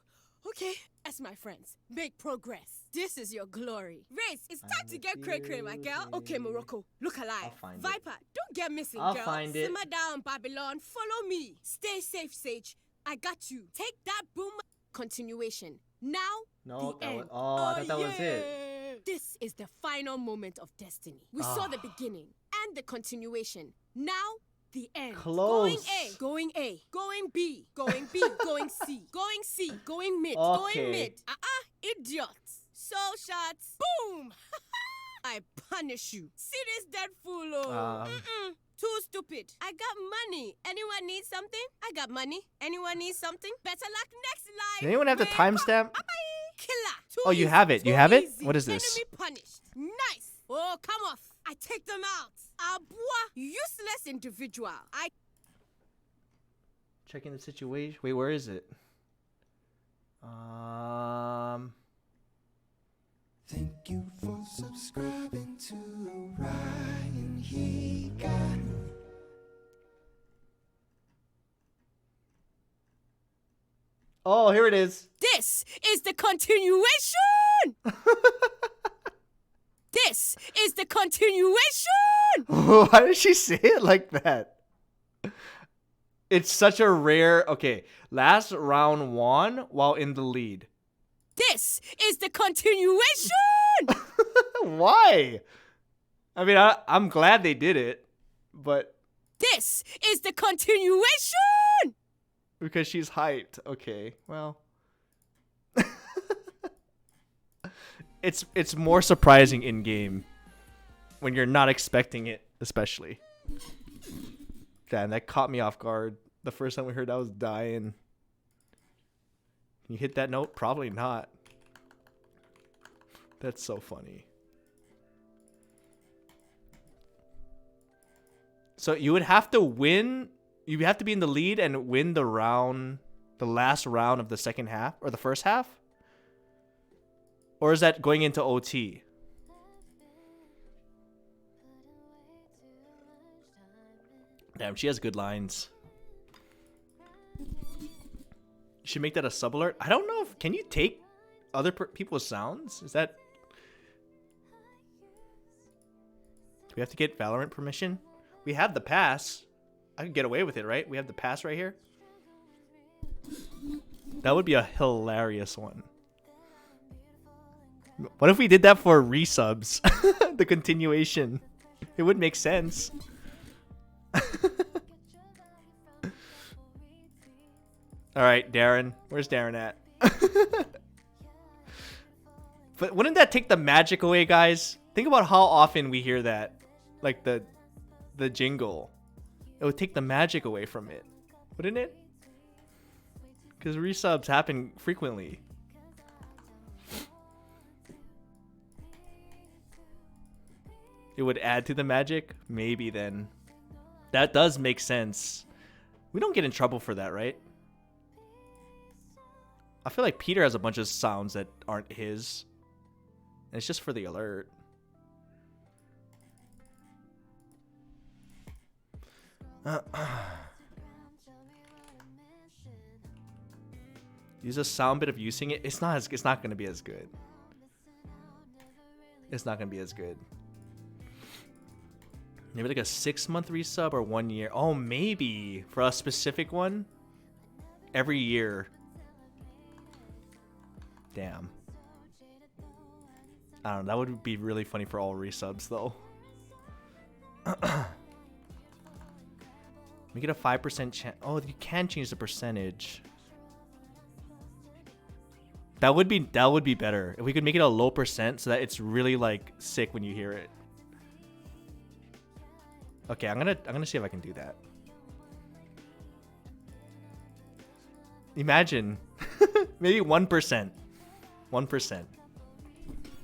Okay, as my friends, make progress. This is your glory. Race, it's time to get cray-cray, my girl. Okay, Morocco, look alive. I'll find it. Viper, don't get missing, I'll girl. find it. Simmer down, Babylon. Follow me. Stay safe, Sage. I got you. Take that boom. Continuation. Now, No, the that end. was, I thought that was it. This is the final moment of destiny. We saw the beginning and the continuation. Now, the end. Close. Going A, going B, going B, going C, going C, going mid, Okay. going mid. Idiots. Soul shots. Boom. I punish you. See this dead fool. Too stupid. I got money. Anyone need something? I got money. Anyone need something? Better luck next life. Does anyone have the Wake timestamp? up. Bye-bye. Killer. Too Oh, you easy, have it. You too have it? easy. What is this? Enemy punished. Nice. Oh, come off. I take them out. Abua. Useless individual. I Checking the situation. Wait, where is it? Thank you for subscribing to Ryan Higa. Oh, here it is. This is the continuation. This is the continuation. Why did she say it like that? It's such a rare. Okay, last round won while in the lead. This is the continuation! Why? I mean, I'm glad they did it, but This is the continuation! because she's hyped. Okay, well, it's more surprising in game when you're not expecting it, especially. Damn, that caught me off guard. The first time we heard, I was dying. Can you hit that note? Probably not. That's so funny. So you would have to win. You have to be in the lead and win the round, the last round of the second half or the first half? Or is that going into OT? Damn, she has good lines. You should make that a sub alert. I don't know if can you take other people's sounds? Is that? Do we have to get Valorant permission? We have the pass. I can get away with it, right? We have the pass right here. That would be a hilarious one. What if we did that for resubs? The continuation. It would make sense. Alright, Darren. Where's Darren at? But wouldn't that take the magic away, guys? Think about how often we hear that. Like the jingle. It would take the magic away from it. Wouldn't it? Because resubs happen frequently. It would add to the magic? Maybe then. That does make sense. We don't get in trouble for that, right? I feel like Peter has a bunch of sounds that aren't his. And it's just for the alert. Use a sound bit of using it. It's not going to be as good. It's not going to be as good. Maybe like a 6-month resub or 1 year. Oh, maybe for a specific one. Every year. Damn. I don't know. That would be really funny for all resubs, though. Make it a 5% chance. Oh, you can change the percentage. That would be better if we could make it a low percent so that it's really like sick when you hear it. Okay, I'm gonna see if I can do that. Imagine maybe 1%. 1%.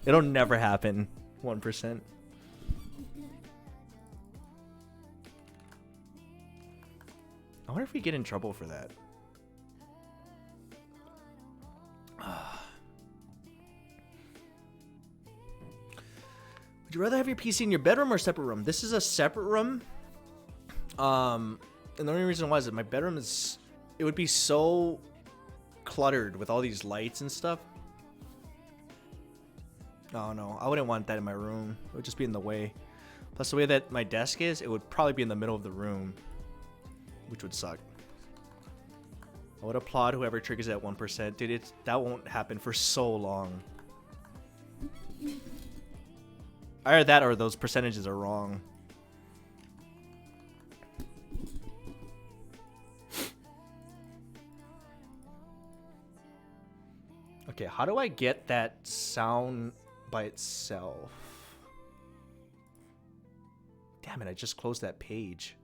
It'll never happen. 1%. I wonder if we get in trouble for that. Would you rather have your PC in your bedroom or separate room? This is a separate room. And the only reason why is that my bedroom is... It would be so cluttered with all these lights and stuff. Oh no, I wouldn't want that in my room. It would just be in the way. Plus the way that my desk is, it would probably be in the middle of the room. Which would suck. I would applaud whoever triggers at 1%. Dude, that won't happen for so long. Either that or those percentages are wrong. Okay, how do I get that sound by itself? Damn it, I just closed that page.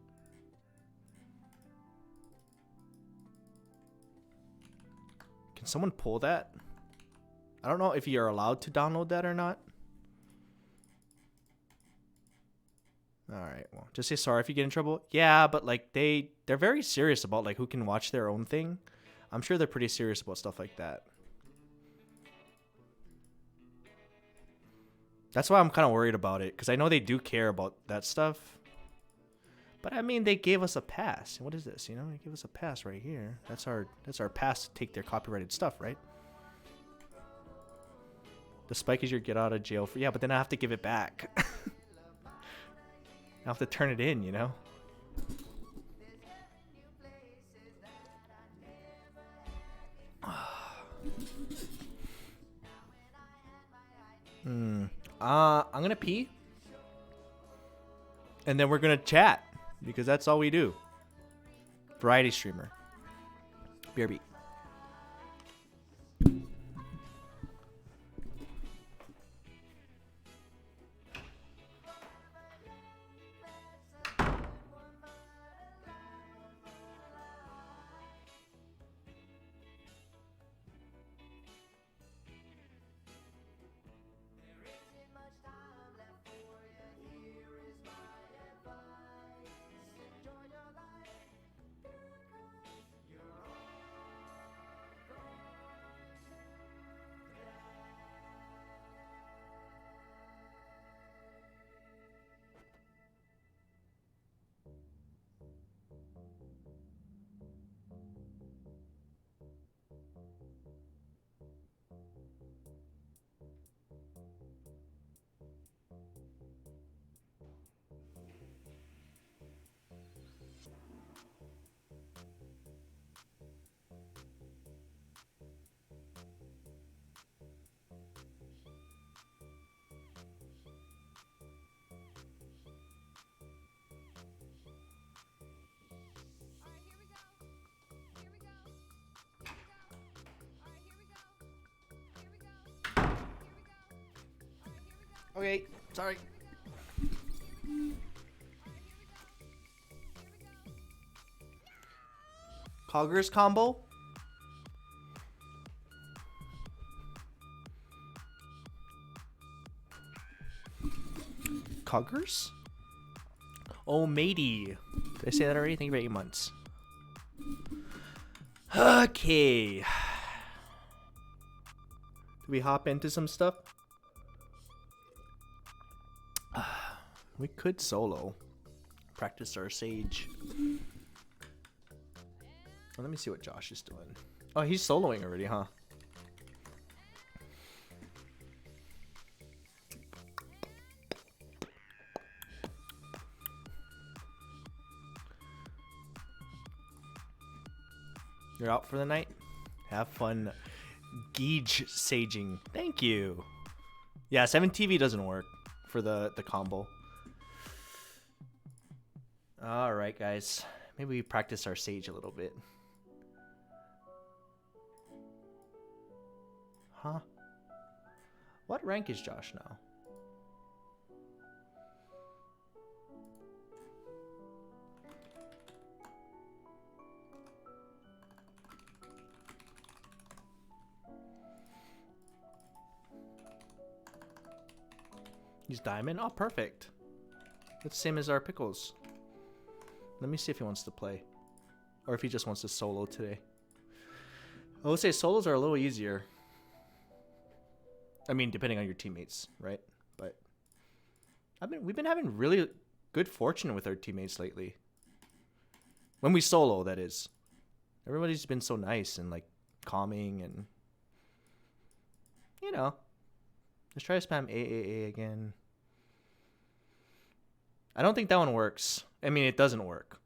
Can someone pull that? I don't know if you're allowed to download that or not. Alright, well, just say sorry if you get in trouble. Yeah, but like they're very serious about like who can watch their own thing. I'm sure they're pretty serious about stuff like that. That's why I'm kind of worried about it, because I know they do care about that stuff. But I mean, they gave us a pass. What is this? You know, they gave us a pass right here. That's our pass to take their copyrighted stuff, right? The spike is your get out of jail free. Yeah, but then I have to give it back. I have to turn it in, you know? I'm gonna pee. And then we're gonna chat. Because that's all we do. Variety streamer. BRB. Okay, sorry. Coggers combo. Coggers? Oh, matey. Did I say that already? Thank you for 8 months. Okay. Do we hop into some stuff? We could solo. Practice our Sage. Well, let me see what Josh is doing. Oh, he's soloing already, huh? You're out for the night? Have fun Geege saging. Thank you. Yeah, 7TV doesn't work for the combo. Alright, guys. Maybe we practice our Sage a little bit. Huh? What rank is Josh now? He's diamond? Oh, perfect. That's the same as our Pickles. Let me see if he wants to play. Or if he just wants to solo today. I would say solos are a little easier. I mean, depending on your teammates, right? But we've been having really good fortune with our teammates lately. When we solo, that is. Everybody's been so nice and like calming and, you know. Let's try to spam AAA again. I don't think that one works. I mean, it doesn't work.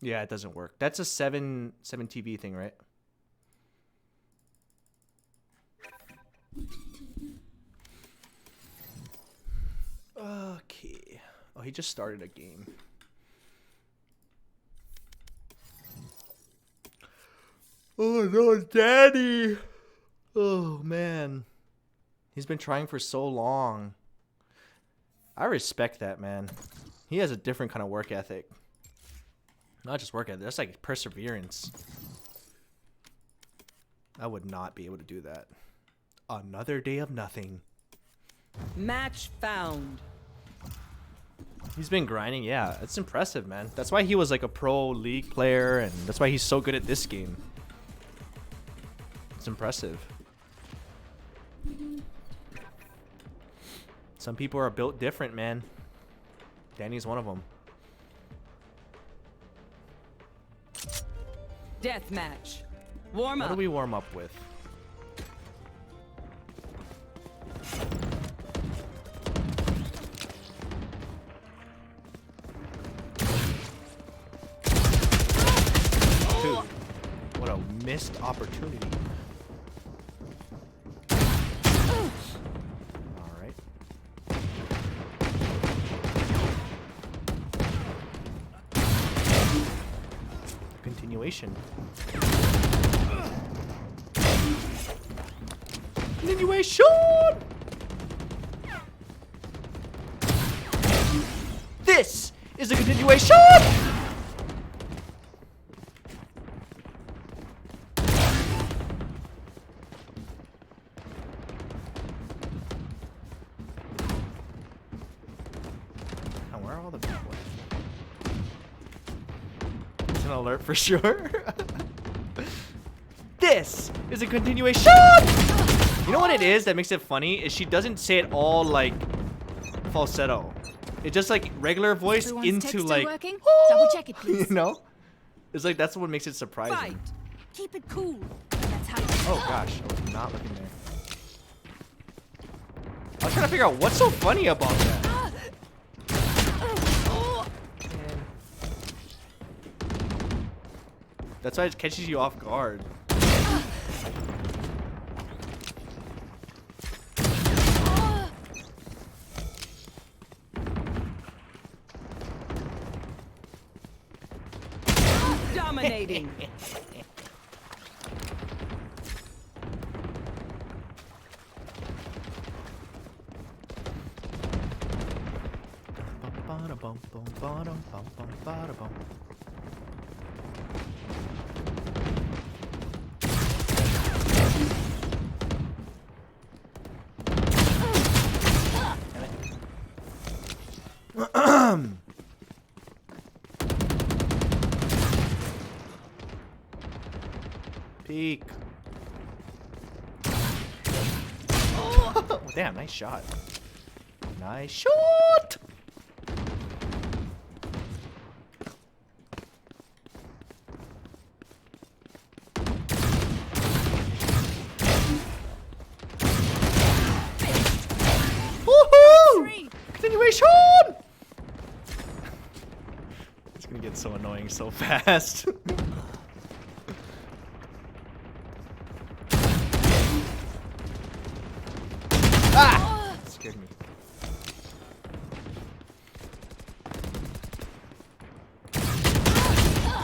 Yeah, it doesn't work. That's a 7 TV thing, right? Okay. Oh, he just started a game. Oh no, Daddy! Oh man. He's been trying for so long. I respect that, man. He has a different kind of work ethic. Not just work ethic, that's like perseverance. I would not be able to do that. Another day of nothing. Match found. He's been grinding, yeah. It's impressive, man. That's why he was like a pro league player, and that's why he's so good at this game. It's impressive. Some people are built different, man. Danny's one of them. Deathmatch. Warm up. What do we warm up with? Dude, what a missed opportunity. continuation. Continuation! This is a continuation! And where are all the people? It's an alert for sure. This is a continuation! You know what it is that makes it funny? Is she doesn't say it all like falsetto. It's just like regular voice into like Double check it, please. you know? It's like that's what makes it surprising. Fight. Keep it cool. That's how you Oh gosh, I was not looking there. I was trying to figure out what's so funny about that. Man. That's why it catches you off guard. Dominating. Peek. Oh, damn, nice shot. Nice shot! Woohoo! Continuation! It's gonna get so annoying so fast. Ah! That scared me.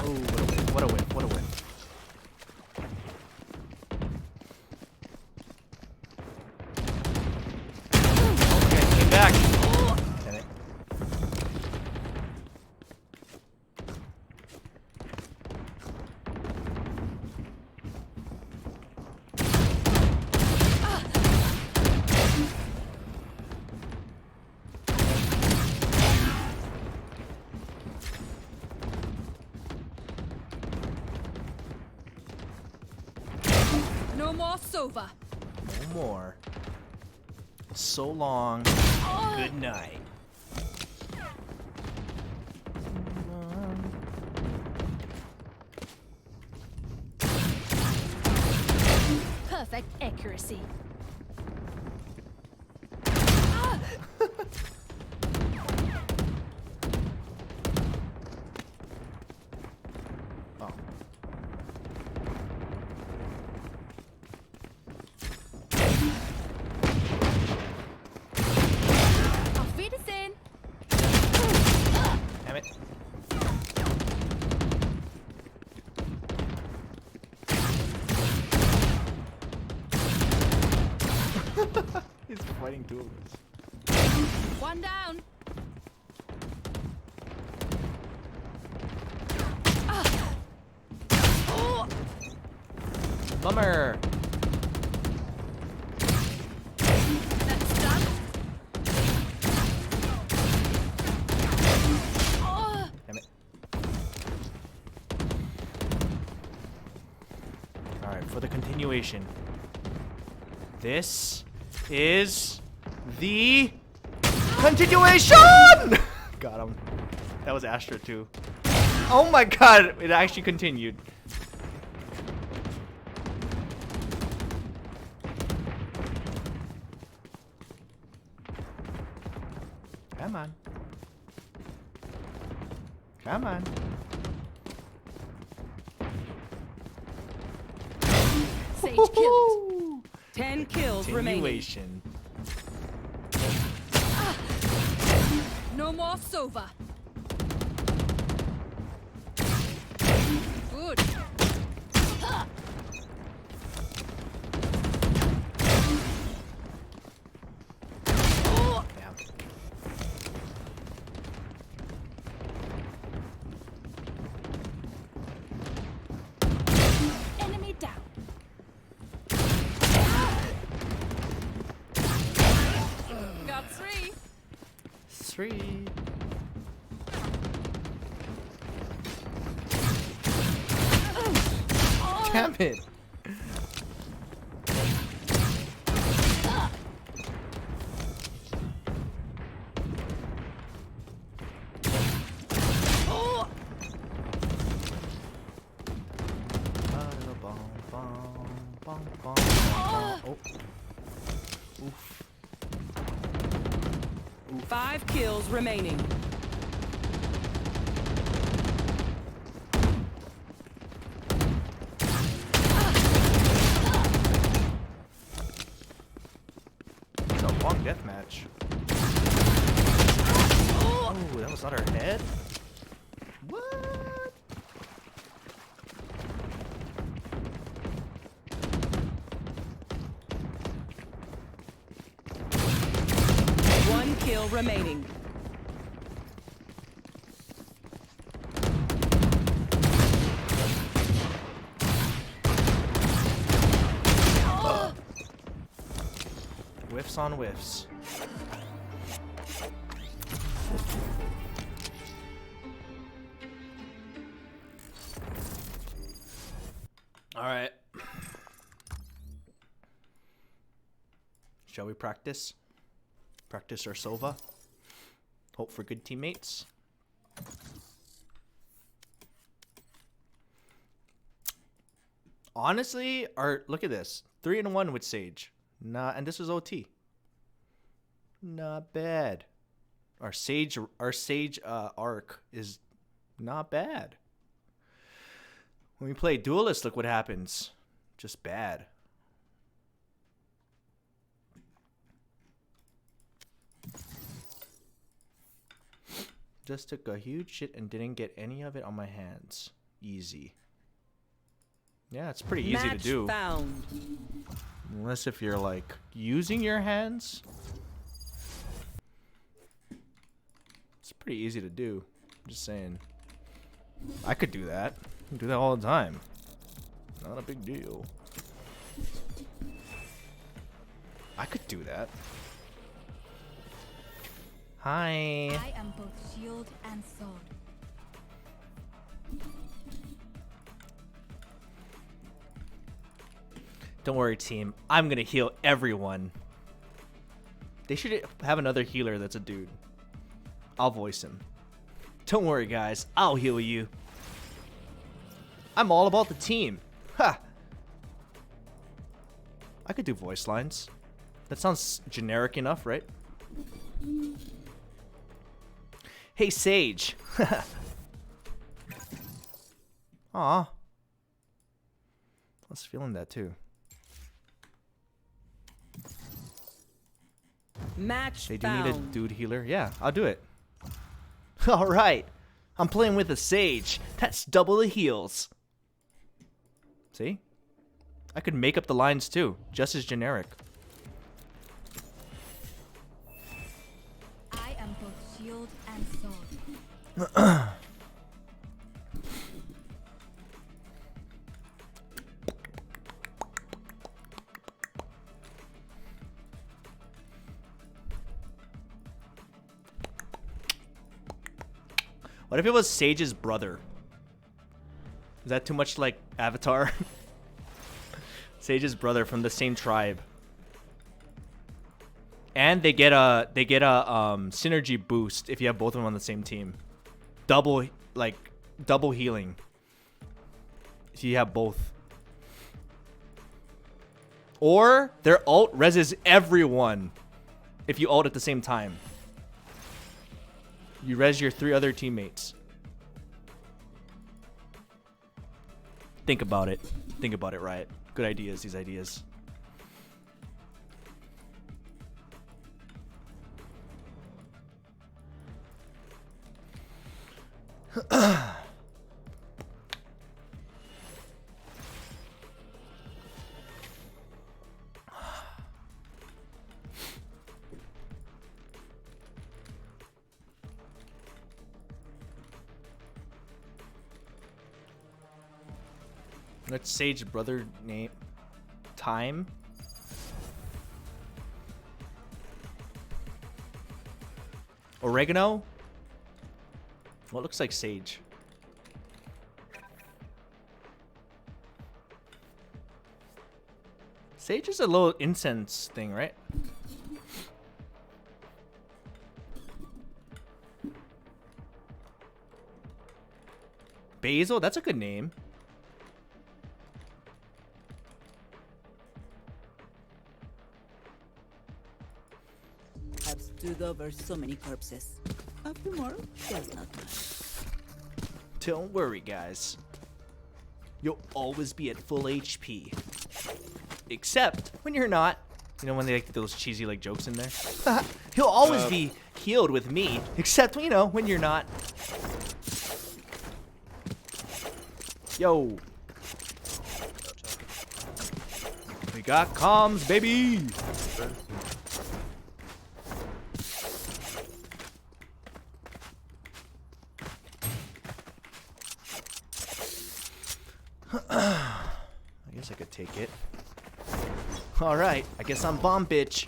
Oh, what a whip, what a whip. Okay, came back. Damn it. No more Sova. No more. So long. Good night. perfect accuracy. Oh. Auf Wiedersehen. Damn it. He's fighting two of us. One down. Bummer. That's done. Damn it. Alright, for the continuation. This is the continuation! Got him. That was Astra too. Oh my god, it actually continued. Come on. Come on. Sage killed. 10 kills remaining. Continuation. No more Sova. Good. Good. Damn. Enemy down. Got 3. 3. Damn it. Oh. Oof. 5 kills remaining. It's a long death match. Oh, that was not her head? What? One kill remaining. Whiffs on whiffs. All right. Shall we practice? Practice our Sova. Hope for good teammates. Honestly, look at this. 3-1 with Sage. Nah, and this is OT. Not bad. Our Sage arc is not bad. When we play Duelist, look what happens. Just bad. Just took a huge shit and didn't get any of it on my hands. Easy. Yeah, it's pretty easy to do. Found. Unless if you're like using your hands. It's pretty easy to do. I'm just saying. I could do that. I can do that all the time. Not a big deal. I could do that. Hi. I am both shield and sword. Don't worry, team. I'm gonna heal everyone. They should have another healer that's a dude. I'll voice him. Don't worry, guys. I'll heal you. I'm all about the team. Ha! I could do voice lines. That sounds generic enough, right? Hey, Sage. Aw. I was feeling that too. Match They do found. need a dude healer. Yeah, I'll do it. All right. I'm playing with a Sage. That's double the heals. See? I could make up the lines too, just as generic. I am both shield and sword. What if it was Sage's brother? Is that too much like Avatar? Sage's brother from the same tribe. And they get a synergy boost if you have both of them on the same team. Double healing. If you have both. Or their ult reses everyone if you ult at the same time. You res your 3 other teammates. Think about it. Think about it, Riot. Good ideas, these ideas. Let's Sage brother name. Time. Oregano. What looks like sage? Sage is a little incense thing, right? Basil, that's a good name. I've stood over so many corpses. A few more, just not much. Don't worry, guys. You'll always be at full HP. Except when you're not. You know when they like those cheesy like jokes in there? He'll always be healed with me. Except, you know, when you're not. Yo. We got comms, baby. I guess I could take it. Alright, I guess I'm bomb bitch.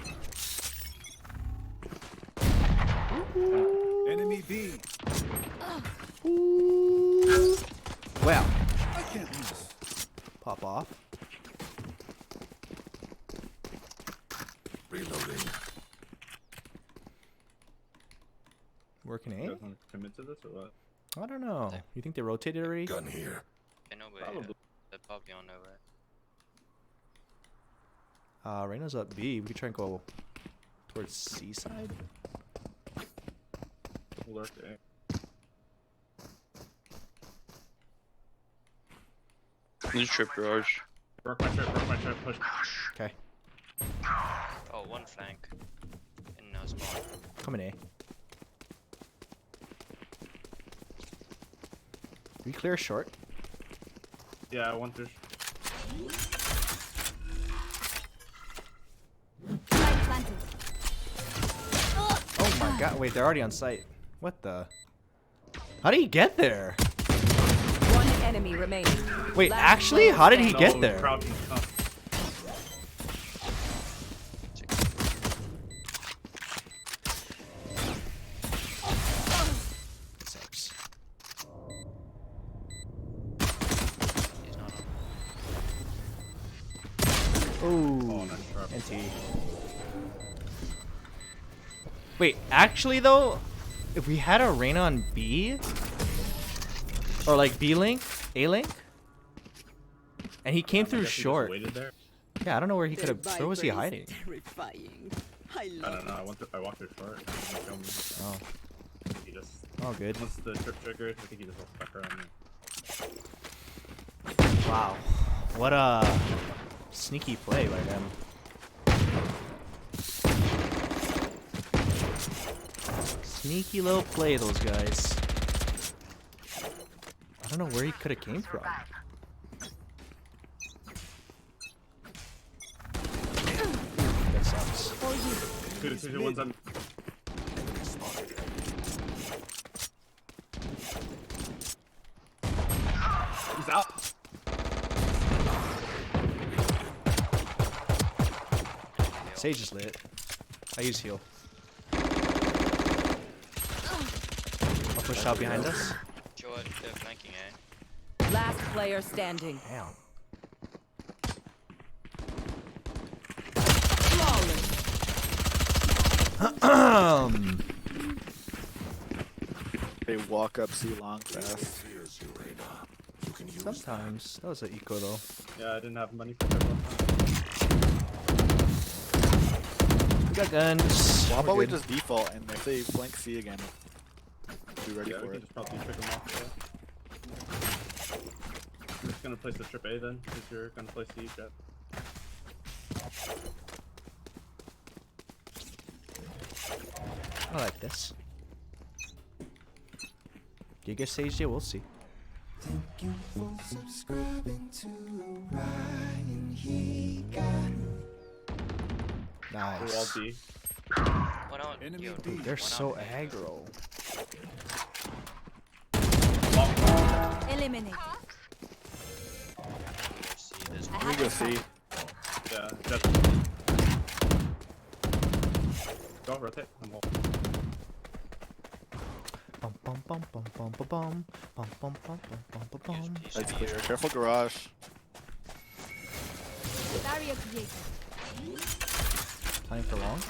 Enemy B. Well, I can't lose. pop off. Reloading. Working You A? guys want to commit to this or what? I don't know. You think they rotated already? Gun here. I know, but Probably. they're probably on their way. Reyna's up B. We could try and go towards C side. Lurk A. New trip garage. Work my trip, push. Okay. Oh, one flank. In spawn. Coming A. We clear short. Yeah, I want to. Oh my god. Wait, they're already on site. What the? How did he get there? One enemy remaining. Wait, Last actually? player How did he standing. get there? Crouching, Sucks. He's not on. Ooh. nice trap. NT. Wait, actually though, if we had a Reyna on B, or like B link, A link, and he came through guess he just short. waited there. Yeah, I don't know where he could have. Where was he hiding? Terrifying. I I love don't know. I walked through short. And he didn't kill me. Oh, He just all good. once the trip triggered, I think he just went stuck around me. Wow, what a sneaky play by them. Sneaky little play, those guys. I don't know where he could have came from. That sucks. Two, one's on. He's out. Sage is lit. I use heal. I'll push out behind us. Sure, they're flanking A. Last player standing. Damn. They walk up C long fast. Sometimes. That was an eco though. Yeah, I didn't have money for that one. We got guns. Well, how We're about we good. just default and if they flank C again, be ready Yeah, we for can it. just probably trick him off. Yeah. I'm just gonna place the trip A then, since you're gonna play C, Jet. I like this. Do you get Sage J? We'll see. Thank you for subscribing to AAAA. Nice. We're all B. One on. Enemy Yo, B. They're one so on. aggro. Eliminate. We go C. Yeah, just go rotate. I'm all. Bum, bum, bum, bum, bum, bum, bum, bum, bum, bum, bum, bum, bum. Lights clear. Careful garage. Barrier created. Playing for long.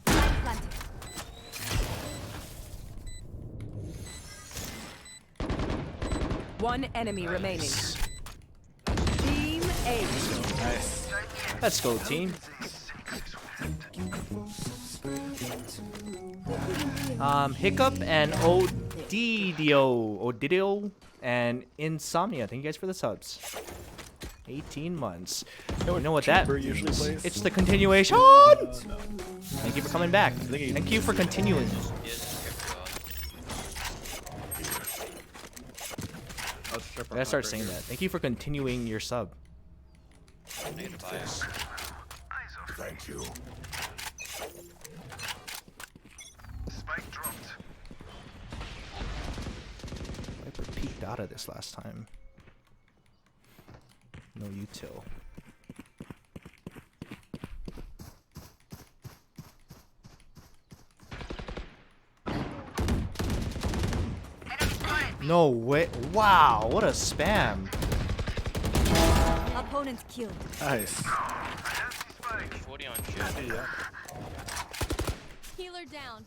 Planted. One enemy remaining. Team A. Nice. Let's go, team. Hiccup and Odidio and Insomnia. Thank you guys for the subs. 18 months. You know what that Cheaper usually means? plays? It's the continuation. Thank you for coming back. Thank you for continuing. I gotta start saying that. Thank you for continuing your sub. Thank you. Spike dropped. Viper peeked out of this last time. No util. No way. Wow, what a spam. Opponent killed. Nice. 40 on Q. Yeah. Healer down.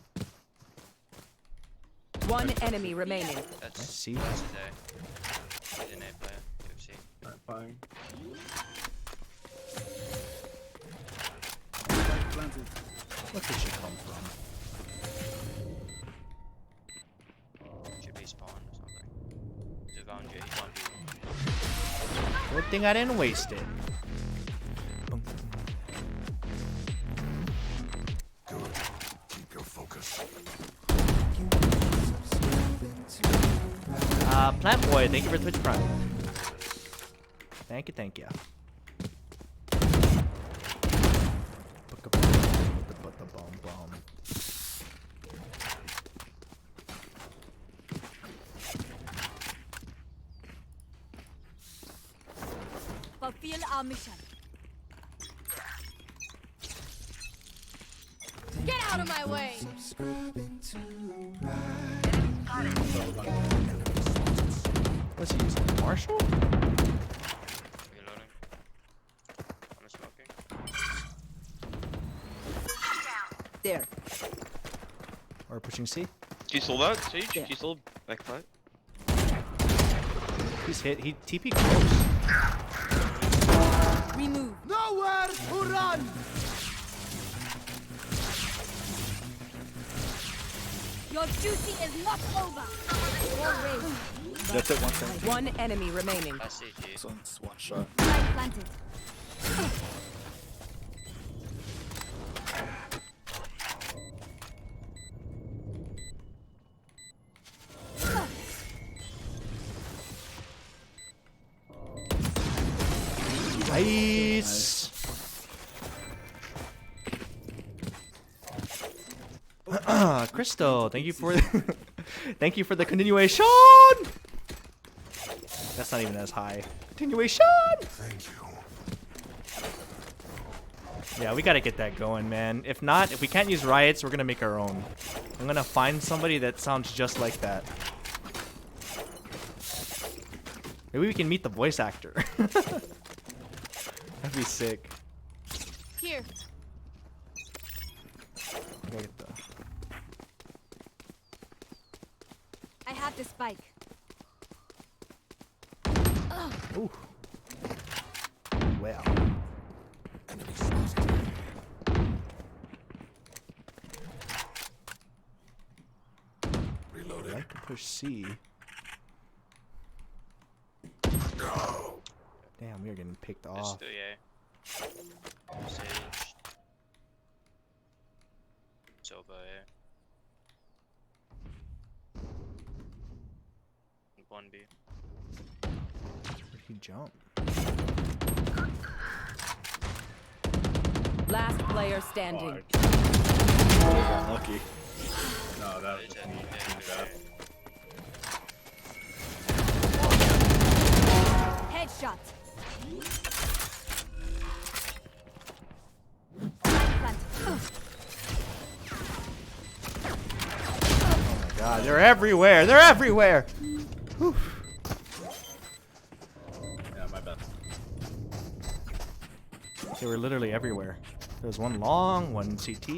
One enemy remaining. I see. That's today. He's an A player. UFC. Alright, fine. What did she come from? Should be spawn or something. He's a J. He's on B. Good thing I didn't waste it. Good. Keep your focus. Plant Boy, thank you for Twitch Prime. Thank you, thank you. Fulfill our mission. Get out of my way! What's he using? Marshall? Reloading. I'm smoking. There. Or pushing C? She sold out, Sage? She sold back five. He's hit. He TP close. Remove. Nowhere to run! Your duty is not over. That's it, 117. One enemy remaining. That's CG. This one's one shot. Light planted. Nice. Crystal, thank you for thank you for the continuation. That's not even as high. Continuation. Thank you. Yeah, we gotta get that going, man. If not, if we can't use riots, we're gonna make our own. I'm gonna find somebody that sounds just like that. Maybe we can meet the voice actor. That'd be sick. Here. I gotta get the... I have the spike. Ooh. Well. Enemy spotted. I Reloading. like to push C. Go. Damn, we are getting picked There's off. 3A. Sage. Soba A. 1B. Where'd he jump? Last player standing. Unlucky. No, that was just me. Headshot. God, they're everywhere. They're everywhere. Whew. Yeah, my bad. They were literally everywhere. There was one long, one CT,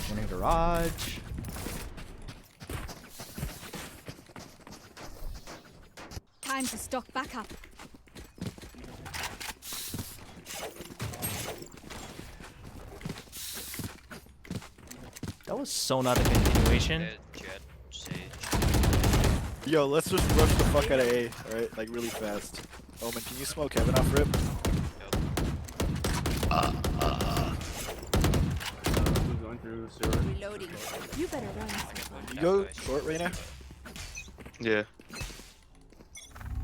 one in garage. Time to stock back up. That was so not a continuation. Yo, let's just rush the fuck out of A, alright? Like really fast. Omen, can you smoke Heaven off rip? Who's going through sewer? Reloading. You better run. You go short right now? Yeah.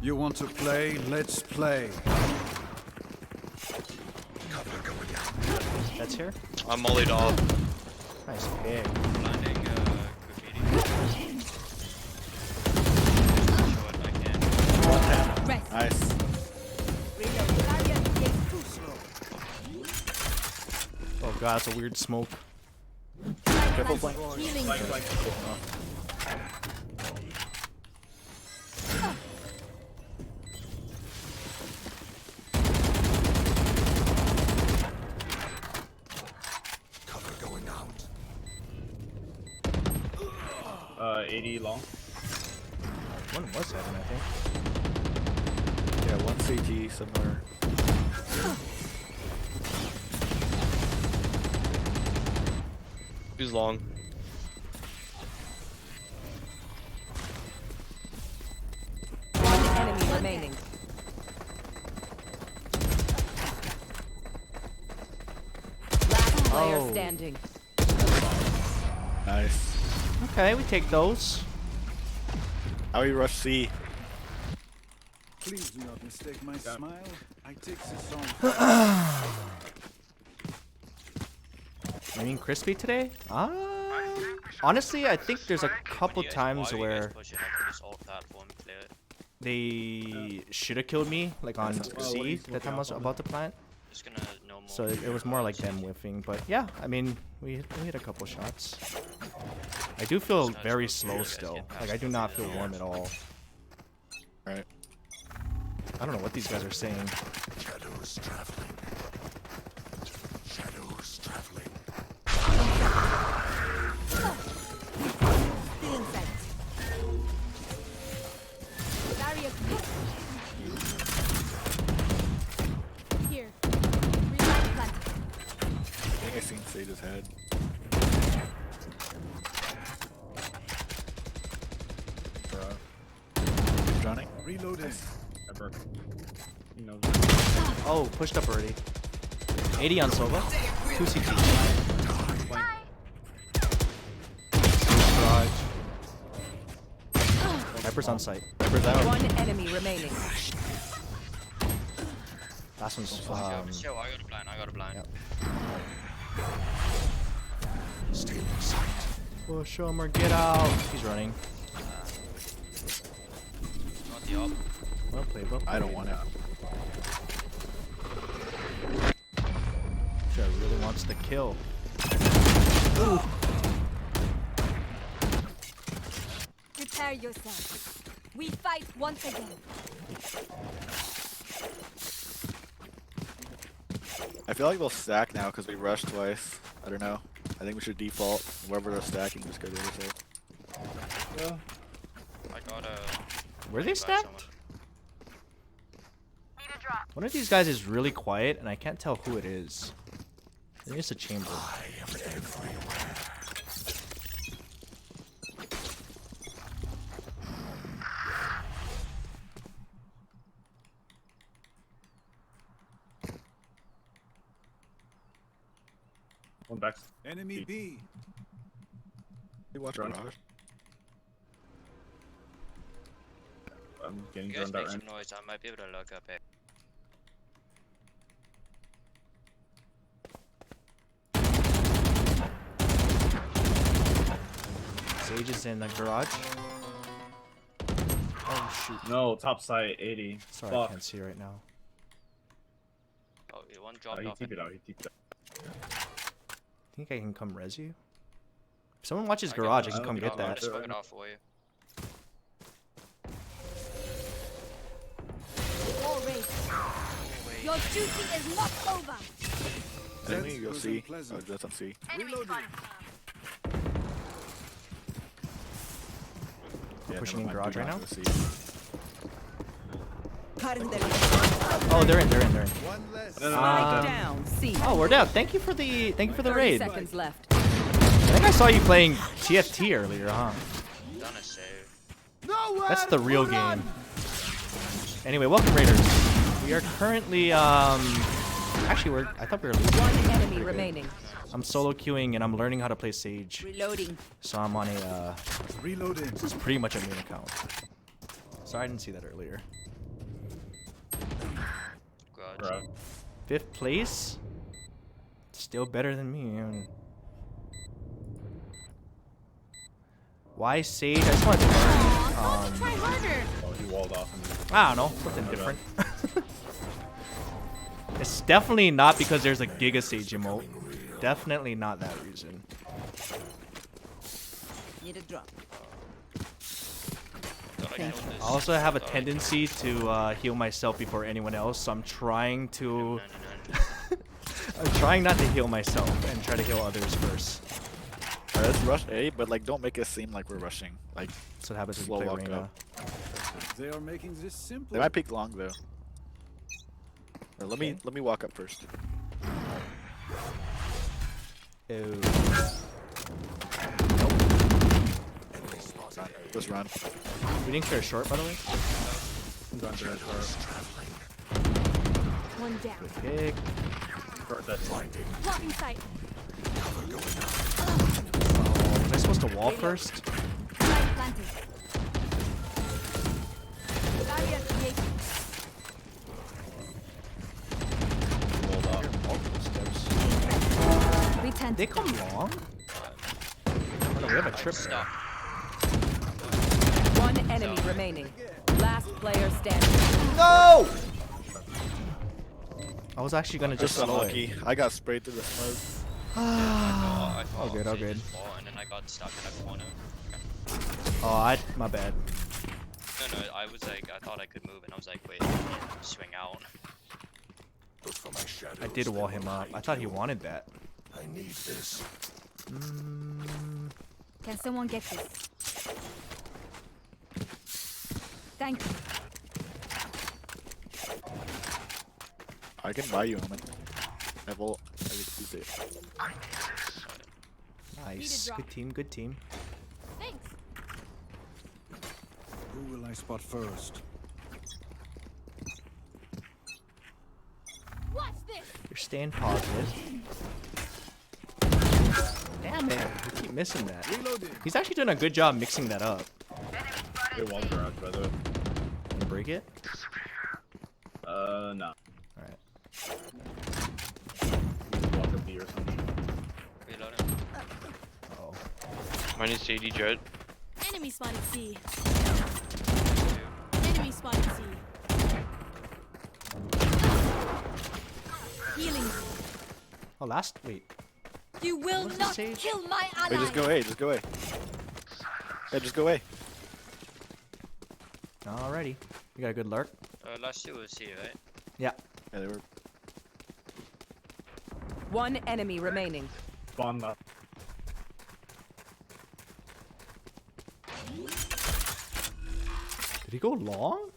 You want to play? Let's play. That's here. I'm mollied off. Nice pick. Blinding graffiti. Nice. Oh god, that's a weird smoke. Careful flank. Cover going out. 80 long. One was Heaven, I think. Yeah, one CT somewhere. Who's long? One enemy remaining. Last player standing. Nice. Okay, we take those. How we rush C? Please do not mistake my smile. I take this on. You mean crispy today? Honestly, I think there's a couple times where they should have killed me, like on C, that time I was about to plant. So it was more like them whiffing, but yeah, I mean, we hit a couple shots. I do feel very slow still. Like, I do not feel warm at all. Alright. I don't know what these guys are saying. Shadows traveling. Shadows traveling. Still in sight. Barrier here. Reload plant. I think I seen Sage's head. He's running. Reloading. Ever. He knows. Oh, pushed up already. 80 on Sova. 2 CT. Garage. Viper's on site. Viper's out. One enemy remaining. Last one's Yo, I got a blind. Yep. Stay in sight. Push him or get out. He's running. Not the op. Well played, well played. I don't want it. Sure, really wants the kill. Ooh. Prepare yourself. We fight once again. I feel like they'll stack now because we rushed twice. I don't know. I think we should default. Wherever they're stacking, just go to the other side. Yeah. I got a. Were they stacked? One of these guys is really quiet, and I can't tell who it is. I think it's a chamber. I am everywhere. One back. Enemy B. Hey, watch Run. garage. I'm getting You guys droned make out some right. noise. I might be able to look up it. Sage is in the garage. Oh shoot. No, top side 80. Sorry, Fuck. I can't see right now. One dropped He off. TP'd out. He TP'd out. Think I can come res you? If someone watches I can- garage, I I'll can come smoke it get off, I'll that. just smoke it off for you. Wall race. Your duty is not over. Let me go see. Oh, that's on C. We're pushing in garage right now. Oh, they're in. One less. Down. C. Oh, we're down. Thank you for the 30 raid. seconds left. I think I saw you playing TFT earlier, huh? Done a save. That's the real game. Anyway, welcome Raiders. We are currently actually I thought we were losing. One enemy Pretty good. remaining. I'm solo queuing and I'm learning how to play Sage. Reloading. So I'm on a Reloading. this is pretty much a main account. Sorry I didn't see that earlier. Garage. 5th place? Still better than me. Why Sage? I just wanted to learn. Try harder. Oh, he walled off. I don't know, something different. It's definitely not because there's a Giga Sage emote. Definitely not that reason. Need a drop. I also have a tendency to heal myself before anyone else, so I'm trying to... I'm trying not to heal myself and try to heal others first. Alright, let's rush A, but like don't make it seem like we're rushing. Like that's what happens when slow you play walk Reyna. up. They are making this simple. They might peek long though. Or let me walk up first. Ew. Let's run. We didn't clear short, by the way. One down. Good pick. Blocking sight. Oh, am I supposed to wall first? Light planted. Barrier created. Multiple steps. We tend They come long? Oh, no, we have a trip there. One enemy remaining. Last player standing. No! I was actually gonna just Just slow unlucky. it. I got sprayed through the smoke. I thought All good, all good. And then I got stuck in a corner. Oh, my bad. No, I was like, I thought I could move, and I was like, wait, swing out. I did wall him up. I thought he wanted that. I need this. Can someone get this? Thank you. I can buy you, Omen. I will. I will use it. Nice. Good team, good team. Thanks. Who will I spot first? Watch this. You're staying positive. Damn it. We keep missing that. He's actually doing a good job mixing that up. They walled garage, by the way. Can you break it? No. Alright. Walk up B or something. Reloading. Oh. Minus 80 Dread. Enemy spotted C. Enemy spotted C. Healing. Oh, wait. You will What's not the sage? kill my ally. Wait, just go A. Just go A. Yeah, just go A. Alrighty. You got a good lurk? Last two was C, right? Yeah. Yeah, they were. One enemy remaining. Spawn up. Did he go long?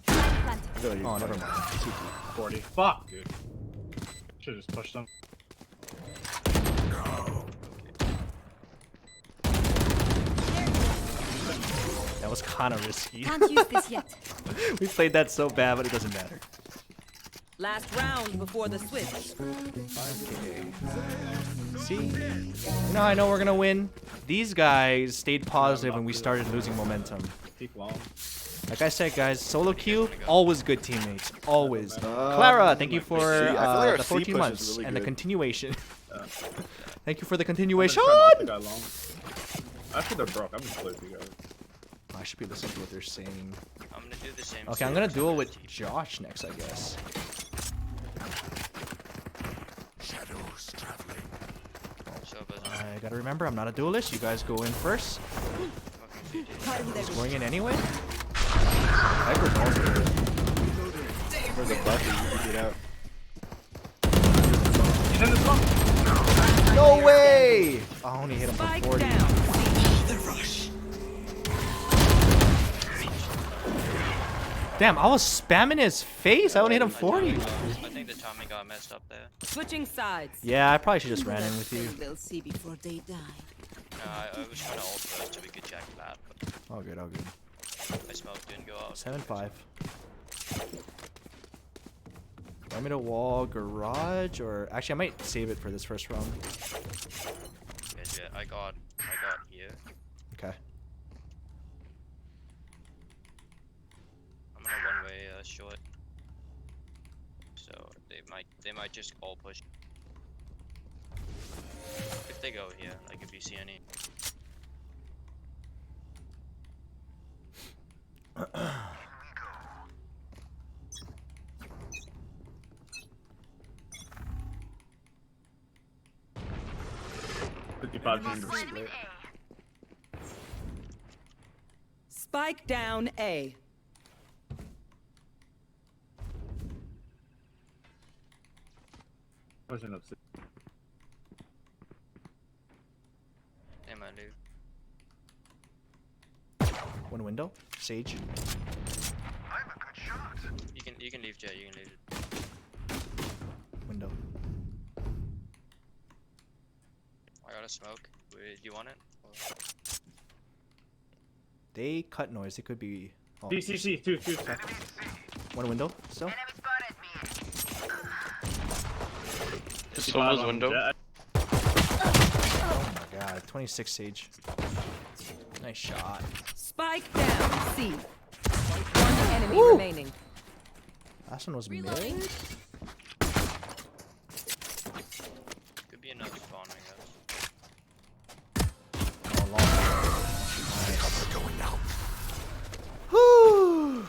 Planted. Oh, never mind. 40. Fuck, dude. Should've just pushed them. That was kind of risky. Can't use this yet. We played that so bad, but it doesn't matter. Last round before the switch. Okay. See? No, I know we're gonna win. These guys stayed positive when we started losing momentum. Peek long. Like I said, guys, solo queue, always good teammates. Always. Clara, thank you for the 14 months really and the good. continuation. Thank you for the I'm continuation. gonna try not to go long. After they're broke, I'm gonna play with you guys. I should be listening to what they're saying. I'm gonna do the same. Okay, I'm gonna duel with Josh next, I guess. gotta remember, I'm not a duelist. You guys go in first. He's going in anyway. Hyper knows it. Where's the bucket? You can get out. He's in the smoke. No way! I only hit him for Spike 40. down. The rush. Damn, I was spamming his face. I only hit him 40. I think the timing got messed up there. Switching sides. Yeah, I probably should just ran in with you. They'll see before they die. No, I was trying to ult first so we could check that, but All good, all good. my smoke didn't go out. 7-5. Want me to wall garage or actually I might save it for this first round. Yeah, I got here. Okay. I'm on a one-way short, so they might just all push. If they go here, like if you see any. Split. Spike down A. Pushing up. They might leave. One window. Sage. You can leave, Jay. You can leave. Window. I got a smoke. Do you want it? Or... They cut noise. They could be. Oh. DCC, two. One window still. Someone's window. Oh my god. 26 Sage. Nice shot. Spike down C. One enemy remaining. Last one was mid. Could be another spawn, I guess. Oh, long. Nice. Going out. Whew.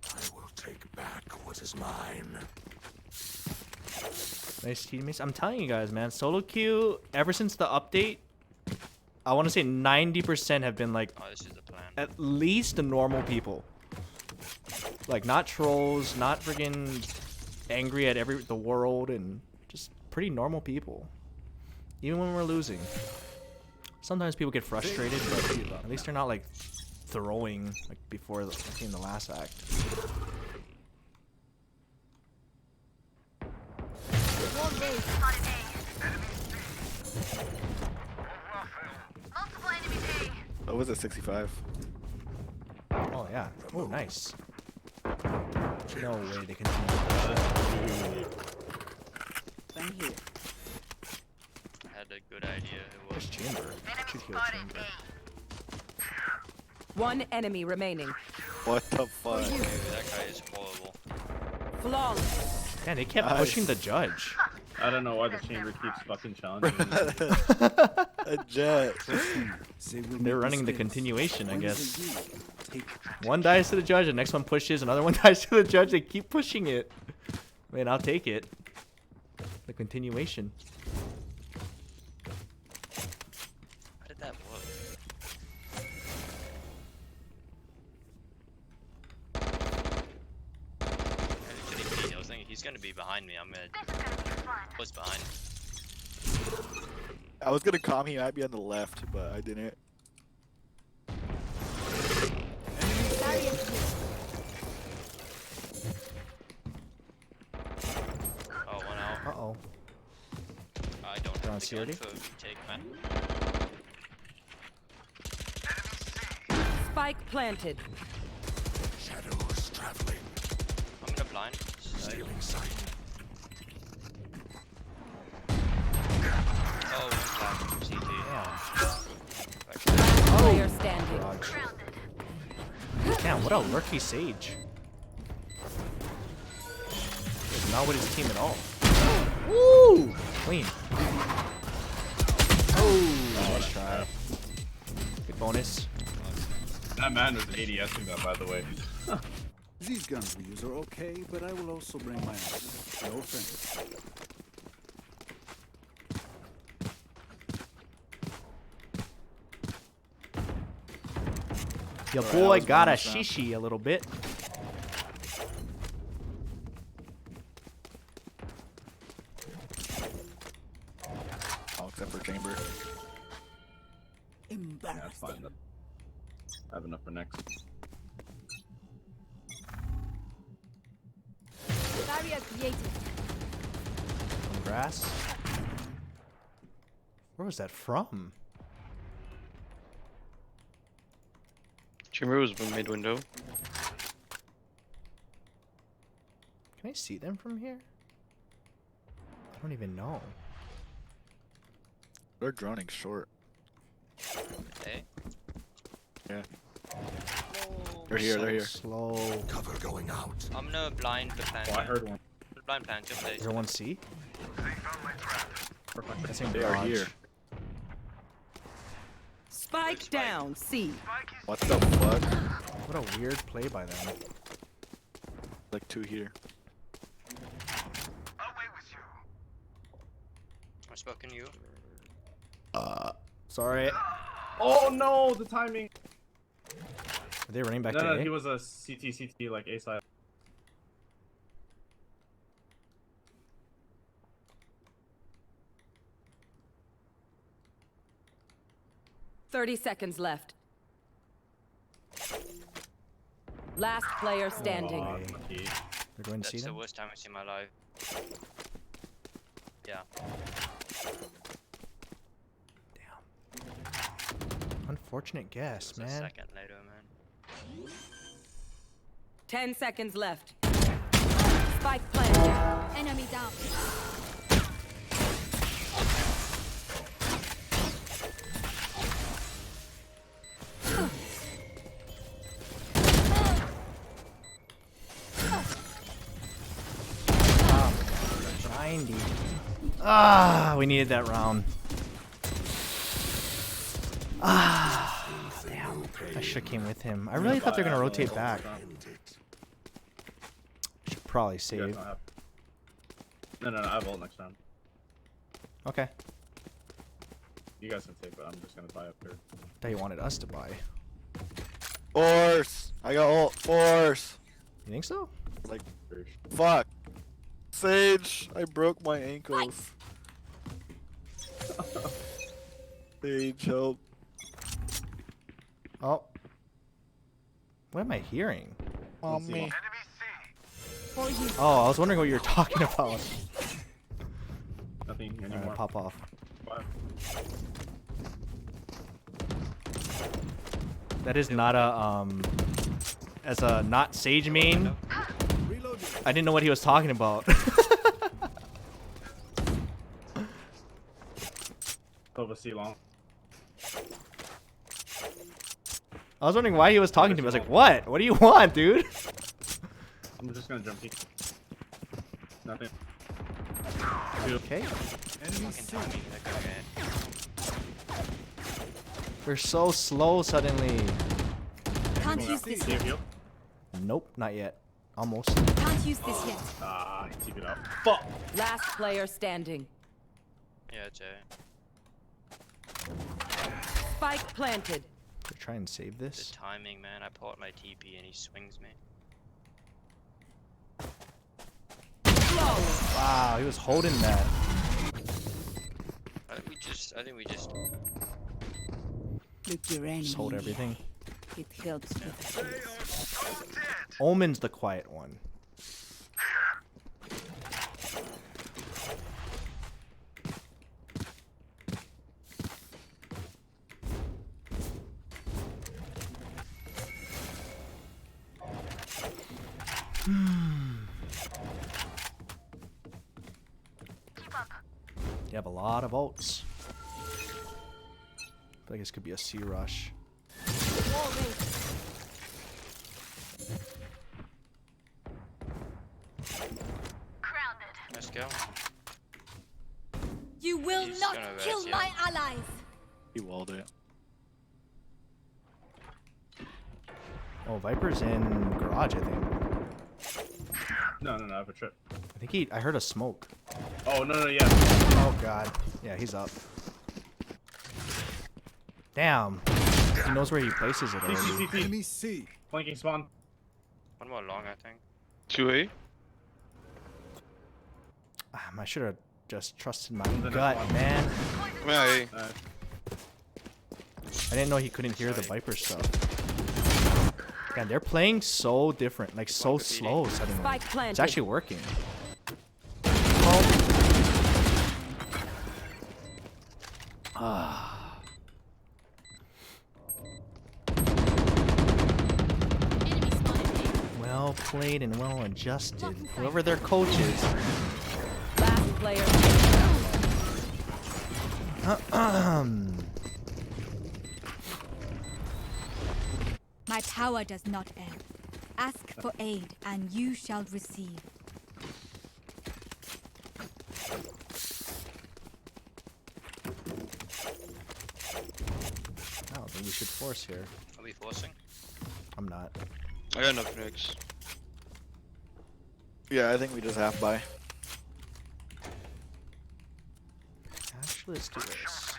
I will take back what is mine. Nice teammates. I'm telling you guys, man. Solo queue, ever since the update, I want to say 90% have been like Oh, this is the plan. at least the normal people. Like not trolls, not friggin' angry at the world, and just pretty normal people. Even when we're losing. Sometimes people get frustrated, but at least they're not like throwing like before in the last act. What was it, 65? Oh yeah. Oh nice. No way they continue. I'm here. I had a good idea. It was chamber. Should kill chamber. One enemy remaining. What the fuck? Dude, that guy is horrible. Flawless. Yeah, they kept pushing the judge. I don't know why the chamber keeps fucking challenging me. A jet. They're running the continuation, I guess. One dies to the judge, the next one pushes, another one dies to the judge. They keep pushing it. Man, I'll take it. The continuation. How did that work? I was thinking he's gonna be behind me. I'm gonna. Was behind. I was gonna calm him. I'd be on the left, but I didn't. Oh, one out. Uh-oh. I don't have the gun security? for retake, man. Spike planted. Shadows traveling. I'm in a blind. Stealing sight. Oh, one flash. CT. Player standing. Garage. Damn, what a lurky Sage. He's not with his team at all. Woo! Clean. Oh, nice try. Good bonus. That man was ADSing that, by the way. These guns we use are okay, but I will also bring my own. No offense. Your Alright, I boy was got a bonus round. shishi a little bit. Oh, except for chamber. Yeah, it's fine. I have enough for next. Barrier created. Grass. Where was that from? Chamber was mid window. Can I see them from here? I don't even know. They're droning short. Hey. Yeah. They're here, they're here. Slow. Cover going out. I'm gonna blind the plant. Oh, I heard one. Blind plant, just Is there one C? That's in They are garage. here. Spike down, C. What the fuck? What a weird play by them. Like 2 here. I'm spoken you. Sorry. Oh no, the timing. Are they running back No, to no, A? he was a CT like A side. Thirty seconds left. Last player standing. Oh, They're going to see That's the them? worst time I've seen my life. Yeah. Unfortunate guess, It was a man. second later, man. 10 seconds left. Spike planted. Enemy down. Oh, 90. Ah, we needed that round. Ah, damn. I should have came with him. I really thought they were going to rotate back. Should probably You guys save. don't have... No, I have ult next round. Okay. You guys can take, but I'm just gonna buy up here. Thought you wanted us to buy. Force! I got ult. Force! You think so? Like, fuck. Sage! I broke my ankles. Sage, help. Oh. What am I hearing? Mommy. Oh, I was wondering what you were talking about. Nothing anymore. Pop off. What? That is not a, as a not Sage main, I didn't know what he was talking about. Over C long. I was wondering why he was talking to me. I was like, what? What do you want, dude? I'm just gonna jump P. Nothing. Okay. Fucking timing, that guy, man. We're so slow suddenly. Can't use this See yet. if you. Nope, not yet. Almost. Can't use this yet. Ah, keep it up. Fuck. Last player standing. Yeah, Jay. Spike planted. Try and save The this. timing, man. I pull out my TP and he swings me. Wow, he was holding that. I think we just. Look your enemy. Just hold everything. It helps with the Omen's the quiet one. You have a lot of ults. I feel like this could be a C rush. Let's go. You will He's not gonna kill res you. my allies. He walled it. Oh, Viper's in garage, I think. No, I have a trip. I think I heard a smoke. Oh, no, yeah. Oh god. Yeah, he's up. Damn. He knows where he places it already. Enemy C. Flanking spawn. One more long, I think. 2A. I should have just trusted my gut, man. Yeah, A. I didn't know he couldn't hear the Viper stuff. God, they're playing so different, like so slow suddenly. It's actually working. Well played and well adjusted. Whoever their coach is. Last player. My power does not end. Ask for aid, and you shall receive. I don't think we should force here. Are we forcing? I'm not. I got enough nicks. Yeah, I think we just half buy. Actually, let's do this.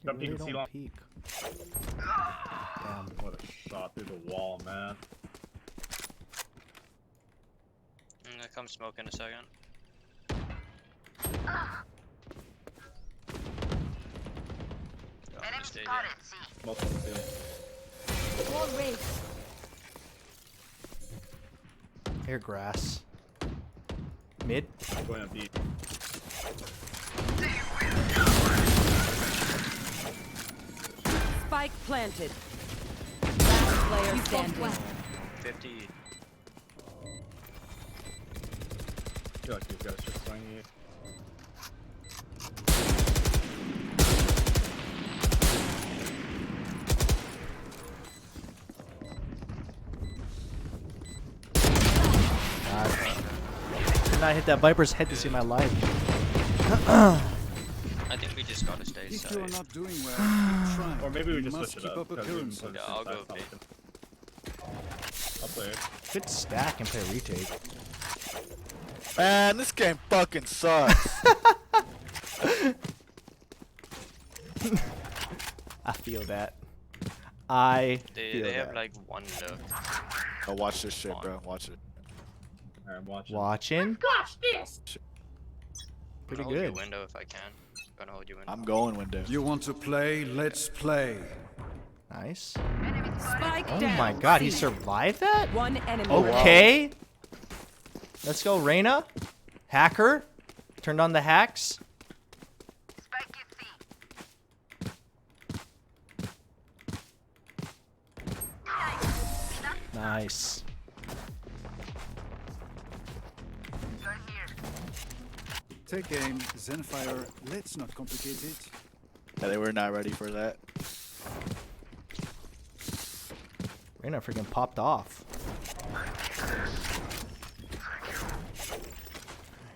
Got peek and don't see long. peek. Damn, what a shot through the wall, man. I come smoke in a second. Enemy spotted. Multiple field. Wall raised. Air grass. Mid. Going up deep. Spike planted. Last player standing. 50. I feel like these guys just swing you. Did not hit that Viper's head to see my life. I think we just gotta stay If you are safe. not doing well, keep trying. Or maybe we You just must switch it keep up. up because we can appearances. put Yeah, I'll back go B. I'll play it. Could stack and play retake. Man, this game fucking sucks. I feel that. I They feel have that. like one look. Oh, watch this shit, bro. Watch it. Alright, I'm watching. Watching. Watch this. Pretty Hold your good. window if I can. Gonna hold you window. I'm going window. You want to play? Let's play. Nice. Spike Oh down. my god, he C. survived that? One enemy. Okay. Let's go, Reyna. Hacker. Turned on the hacks. Nice. Take aim, Zenfire. Let's not complicate it. Yeah, they were not ready for that. Reyna freaking popped off.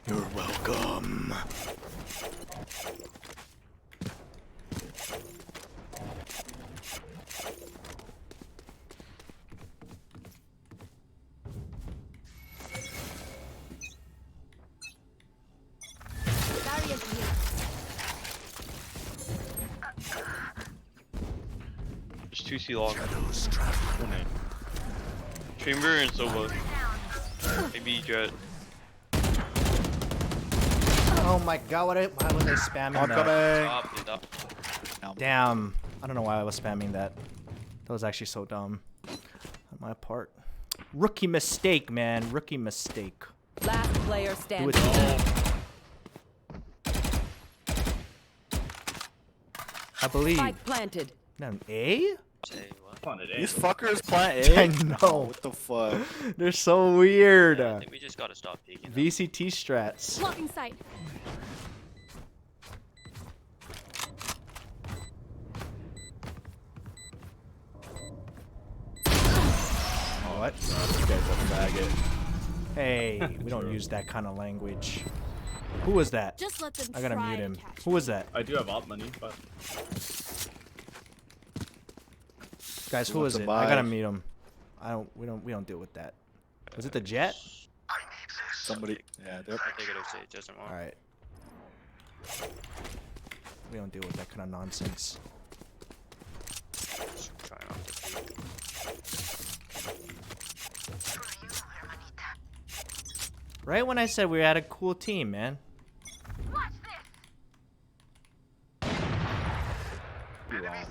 You're welcome. Barriers here. There's 2C long. Chamber and Sova. Maybe Jet. Oh my god, why was I spamming that? Stop. Damn. I don't know why I was spamming that. That was actually so dumb on my part. Rookie mistake, man. Rookie mistake. Last player Do standing. it. I believe. Spike planted. An A? Say what? Planted A. These fuckers plant A? I know. What the fuck? They're so weird. I think we just gotta stop peeking. them. VCT strats. Blocking sight. What? This guy's a faggot. Hey, we don't use that kind of language. Who was that? Just let them I gotta try mute to him. catch Who was that? I do have op money, but Guys, who Who was wants it? to I gotta buy? mute him. We don't deal with that. Was it the jet? Somebody. Yeah, they're. I think it'll say it doesn't want. All right. We don't deal with that kind of nonsense. Trying off the peak. Right when I said we had a cool team, man. I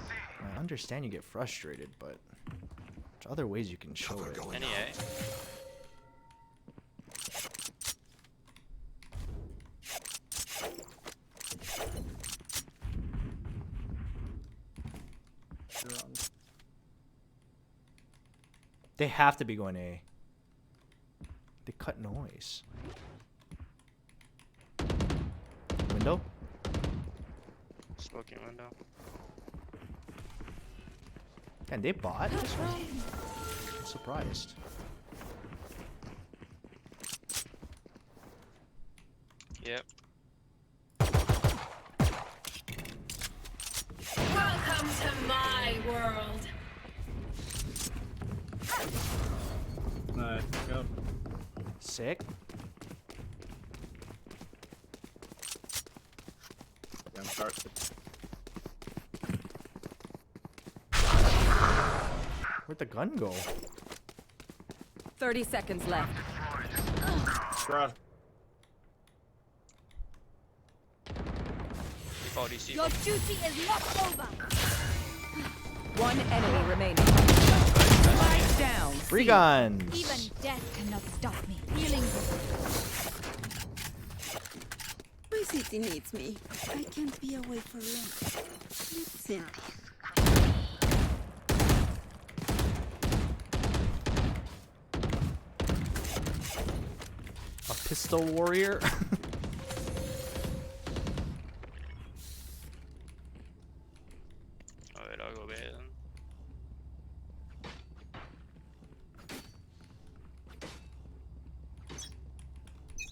understand you get frustrated, but there's other ways you can show it. NEA. They have to be going A. They cut noise. Window? Smoking window. And they bought this one? I'm surprised. Yep. Welcome to my world. Nice. Go. Sick. Jump start. Where'd the gun go? 30 seconds left. Cross. Your duty is not over. One enemy remaining. Spike down. Free guns. Even death cannot stop me. Healing. My city needs me. I can't be away for long. Let's end A pistol warrior? Alright, I'll go B then.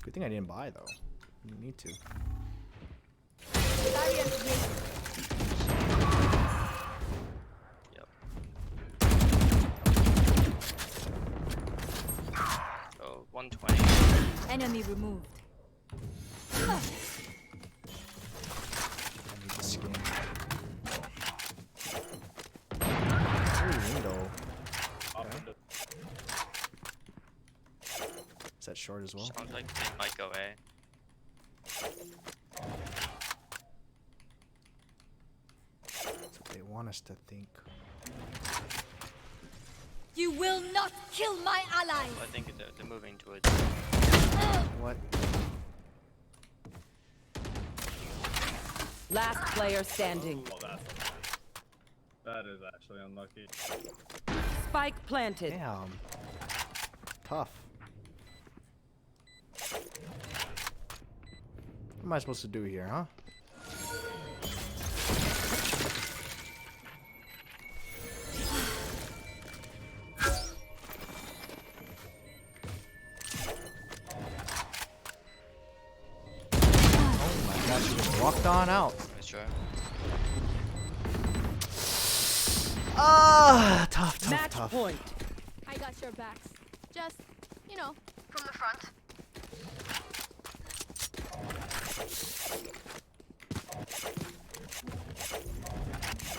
Good thing I didn't buy though. You need to. Yep. Oh, 120. Enemy removed. I need the skin. Ooh, window. Okay. Is that short as well? Sounds like they might go A. That's what they want us to think. You will not kill my allies. Well, I think they're moving towards. What? Last player standing. Oh, that is actually unlucky. Spike planted. Damn. Tough. What am I supposed to do here, huh? Oh my gosh, you just walked on out. Nice try. Ah, tough. Match point. I got your backs. Just, you know, from the front.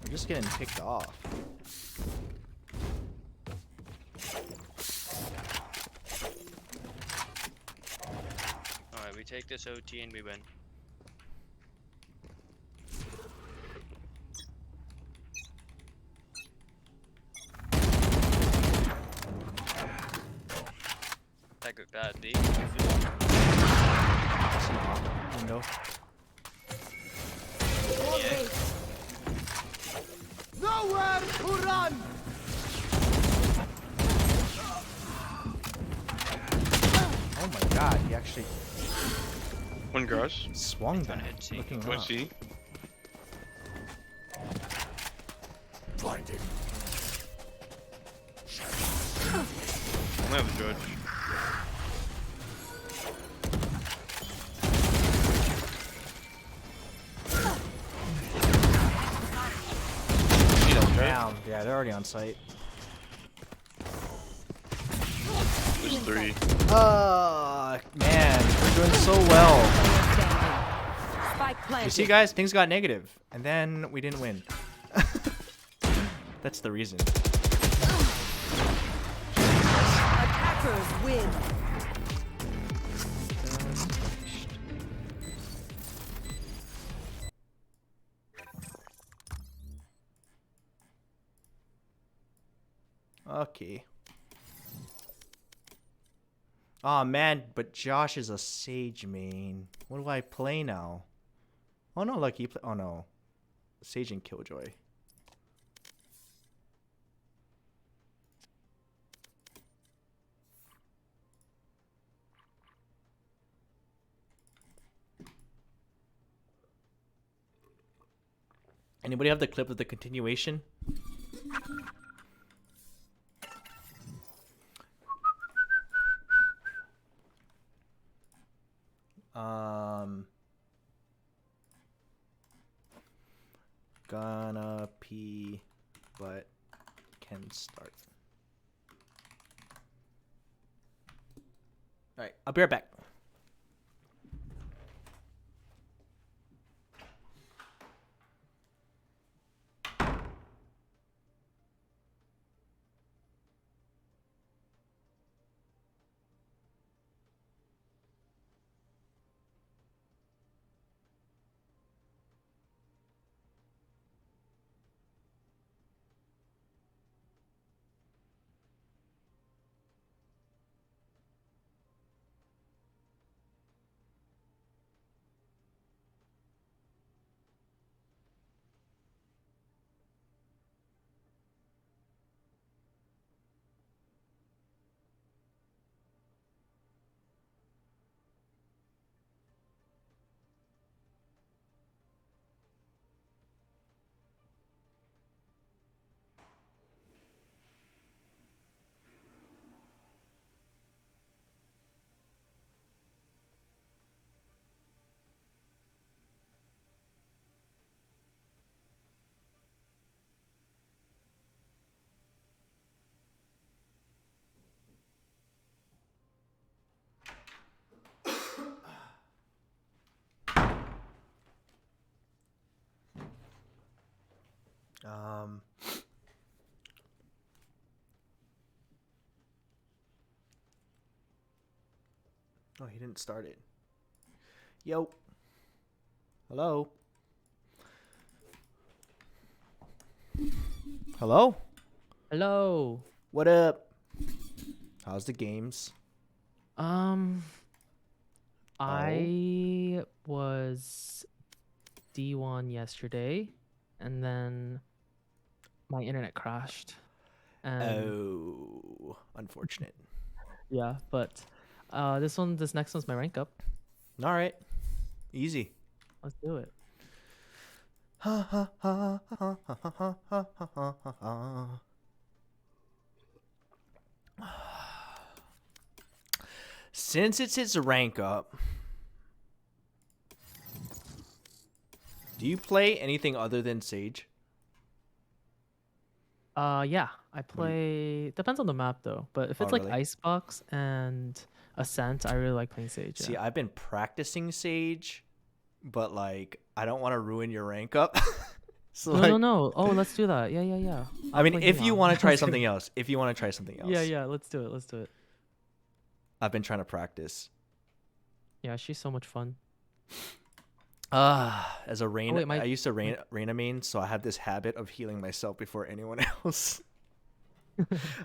We're just getting picked off. Alright, we take this OT and we win. That B. Window. Yeah. Nowhere to run! Oh my god, he actually One garage. swung that. Looking One up. C. Blinded. I have a judge. Down. Yeah, they're already on site. There's 3. Man, we're doing so well. Spike You planted. see, guys, things got negative, and then we didn't win. That's the reason. Attackers win. Okay. Oh man, but Josh is a Sage main. What do I play now? Oh no, like he play. Oh no, Sage and Killjoy. Anybody have the clip of the continuation? Gonna pee, but can start. All right, I'll be right back. Oh, he didn't start it. Yo. Hello. Hello? Hello. What up? How's the games? I was D1 yesterday, and then my internet crashed. And Oh, unfortunate. yeah, but this next one's my rank up. All right. Easy. Let's do it. Since it's his rank up, do you play anything other than Sage? Yeah, I play. Depends on the map though, but if it's like really? Icebox and Ascent, I really like playing Sage. See, Yeah. I've been practicing Sage, but like I don't want to ruin your rank up. So No. Oh, let's do that. Yeah. I mean, play if you Neon. want to try something else, if you want to try something else. Yeah, let's do it. I've been trying to practice. Yeah, she's so much fun. As a Reyna, wait, I used to Reyna main, so I have this habit of healing myself before anyone else.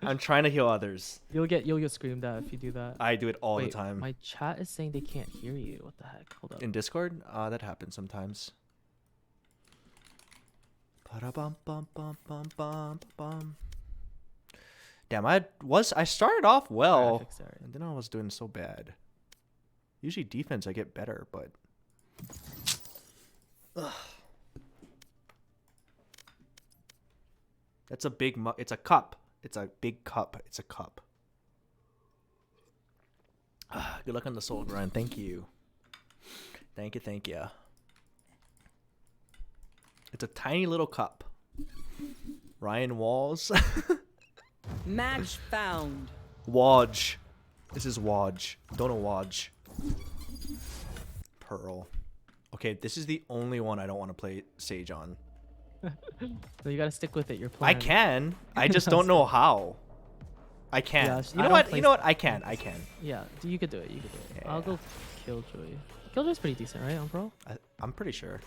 I'm trying to heal others. You'll get screamed at if you do that. I do it all the Wait, time. My chat is saying they can't hear you. What the heck? Hold up. In Discord? That happens sometimes. Damn, I started off well, and then I was doing so bad. Usually defense I get better, but ugh. That's a big it's a cup. It's a big cup. It's a cup. Good luck on the soul grind. Thank you. Thank you. It's a tiny little cup. Ryan Walls. Match found. Wodge. This is Waj. Don't know Waj. Pearl. Okay, this is the only one I don't want to play Sage on. So you gotta stick with it. You're I playing. can. I just don't know how. I can. Yeah, You know what? You know what? I can. I can. Yeah, you could do it. You could do it. Yeah. I'll go Killjoy. Killjoy's pretty decent, right, on Pro? I'm pretty sure.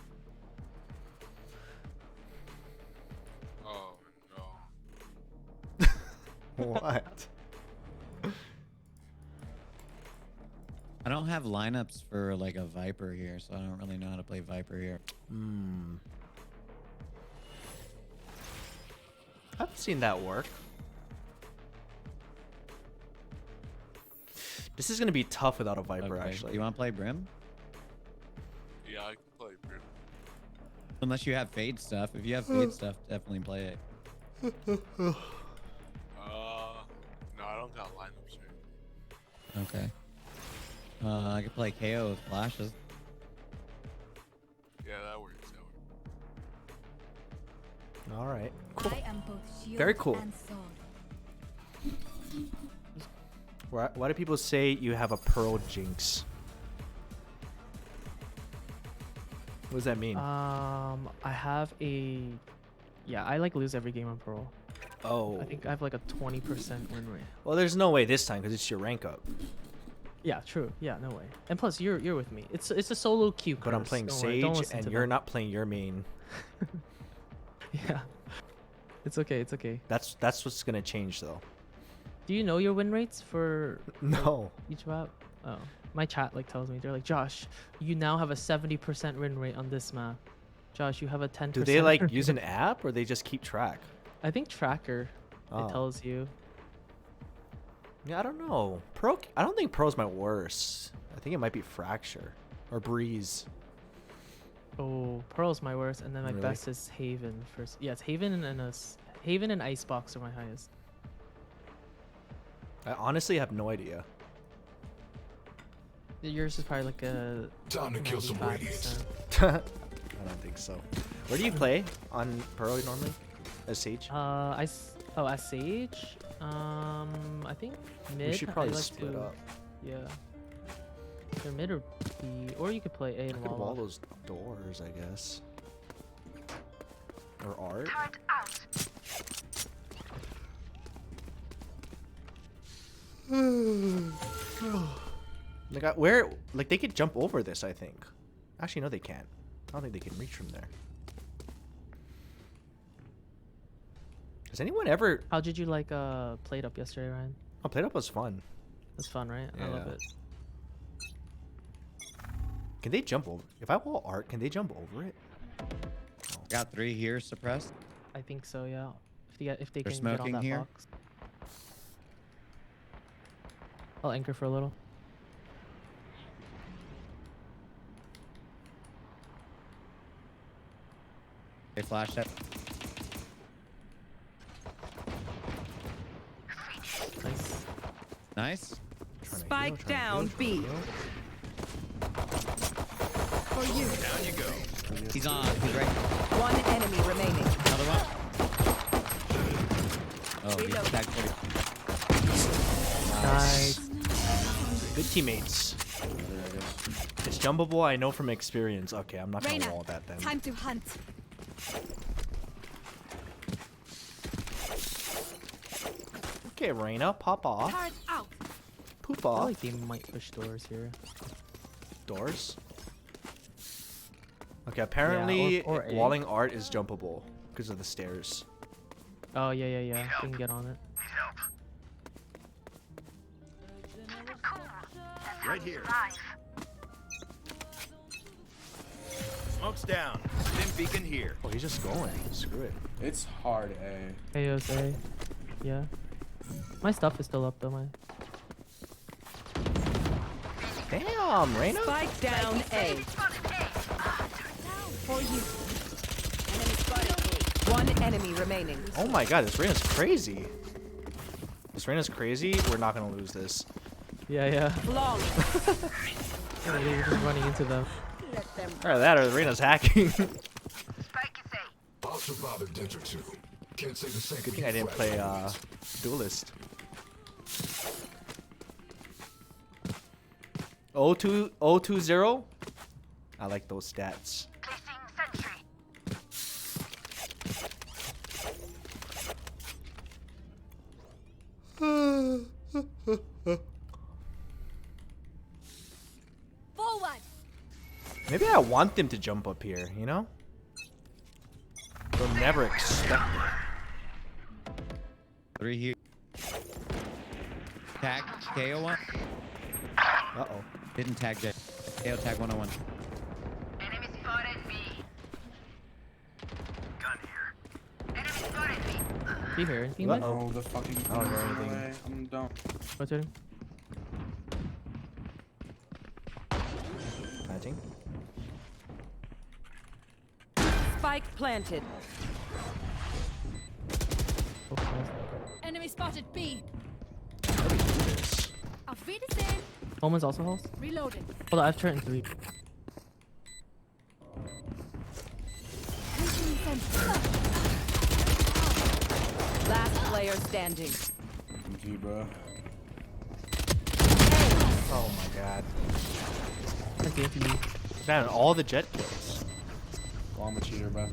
Oh no. What? I don't have lineups for like a Viper here, so I don't really know how to play Viper here. I've seen that work. This is gonna be tough without a Viper, Okay. actually. You want to play Brim? Yeah, I can play Brim. Unless you have Fade stuff. If you have Fade stuff, definitely play it. No, I don't got lineups here. Okay. I could play KO with flashes. Yeah, that works. All right. Cool. I am both shield Very cool. and sword. Why do people say you have a Pearl Jinx? What does that mean? I have a. Yeah, I like lose every game on Pro. Oh. I think I have like a 20% win rate. Well, there's no way this time because it's your rank up. Yeah, true. Yeah, no way. And plus, you're with me. It's a solo queue. But I'm curse. playing Don't worry, don't Sage listen and to you're them. not playing your main. Yeah. It's okay. It's okay. That's what's gonna change though. Do you know your win rates for No. each map? Oh, my chat like tells me. They're like, Josh, you now have a 70% win rate on this map. Josh, you have a 10%. Do they like use an app or they just keep track? I think tracker. Oh. It tells you. Yeah, I don't know. Pro. I don't think Pro's my worst. I think it might be Fracture or Breeze. Oh, Pearl's my worst, and then my Really? best is Haven. First, yeah, it's Haven and Haven and Icebox are my highest. I honestly have no idea. Yours is probably like a. Time to kill some 95%. radiants. I don't think so. Where do you play on Pearl normally? As Sage? As Sage. I think mid. should probably I like split to, up. Yeah. Either mid or B, or you could play A I and could wall wall off. those doors, I guess. Or art. Like where? Like they could jump over this, I think. Actually, no, they can't. I don't think they can reach from there. Has anyone ever? How did you like Played Up yesterday, Ryan? Oh, Played Up was fun. That's fun, right? I love Yeah. it. Can they jump over? If I wall art, can they jump over it? Got 3 here suppressed. I think so, yeah. If they They're can get on smoking that here. box. I'll anchor for a little. They flashed it. Nice. Nice. Spike down B. For you. Down you go. He's on. He's right. One enemy remaining. Another one. Oh, he's Reload. back 40. Nice. Good teammates. It's jumpable, I know from experience. Okay, I'm not gonna Reyna, wall that then. time to hunt. Okay, Reyna, pop off. Turret out. Poop I feel off. like they might push doors here. Doors? Okay, apparently or A. walling art is jumpable because of the stairs. Oh, yeah. You can get on it. Right here. Smoke's down. Stim beacon here. Oh, he's just going. Screw it. It's hard, A. AO's A. Yeah. My stuff is still up though, Damn, Reyna. Spike down A. For you. One enemy remaining. Oh my god, this Reyna's crazy. This Reyna's crazy. We're not gonna lose this. Yeah. Long. They were just running into them. Or that, or Reyna's hacking. I'll survive a dent or two. Can't say the same. Good thing I didn't play Duelist. 020. I like those stats. Forward. Maybe I want them to jump up here, you know? They'll never expect it. 3 here. Tag KO one. Uh-oh. Didn't tag J. KO tag 101. Enemy spotted B. Gun here. Enemy spotted B. Do you hear anything? What? Mid? Oh, the fucking. I don't hear anything. Away. I'm done. What's it? Planting. Spike planted. Enemy spotted B. How do we do this? Auf Wiedersehen. Omen's also holds. Reloading. Hold on, I've turned 3. Last player standing. Thank you, bro. Oh my god. Thank you. Man, all the jet kills. Well, I'm a cheater, bro.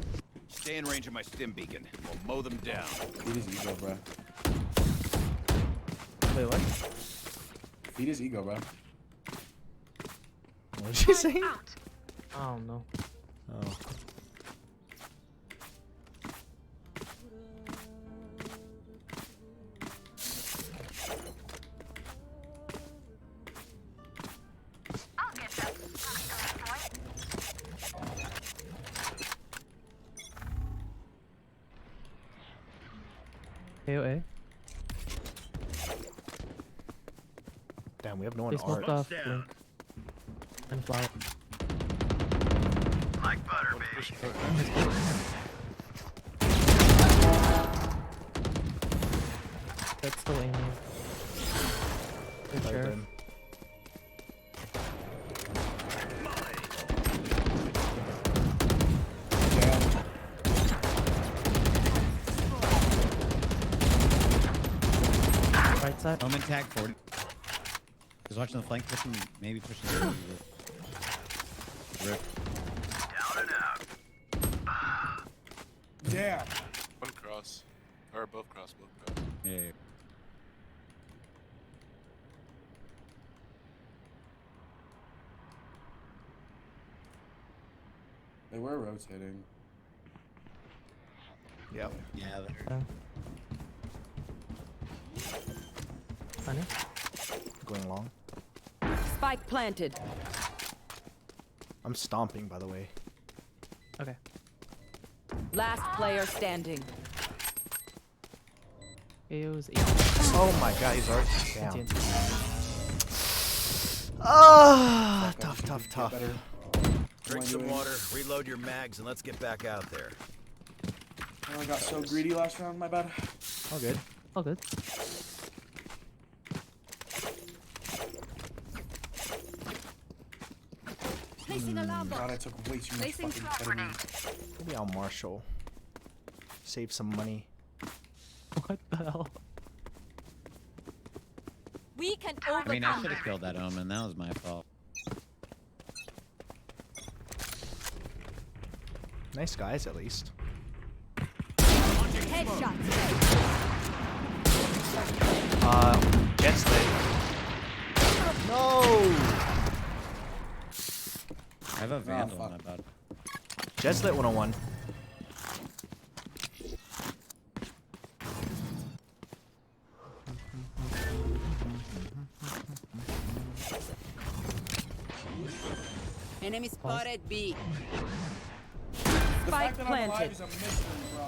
Stay in range of my stim beacon. We'll mow them down. Feed his ego, bro. Wait, what? Feed his ego, bro. What did she say? I don't know. Oh. AAA. Damn, we have no one They smoked art. off Blink. And Flower. Like butter, baby. That's still aiming. Good sheriff. Right side. Omen tag 40. He's watching the flank, pushing, maybe pushing the rip. Down and out. Yeah. One cross. Or both cross, both cross. Yeah. They were rotating. Yep. Yeah. Funny. Going long. Spike planted. I'm stomping, by the way. Okay. Last player standing. AO's 8. Oh my god, he's already down. Ah, Ah, tough. Drink some water, reload your mags, and let's get back out there. Oh, I got so greedy last round, my bad. All good. All good. Placing alarm bot. God, I took way too much fucking ketamine. Maybe I'll Marshall. Save some money. What the hell? We can I overcome. mean, I should have killed that Omen. That was my fault. Nice guys, at least. Headshot. Jet lit. No! I have a Vandal on my bot. Jet lit 101. Enemy spotted B. The fact that I'm alive planted. is a mystery, bro.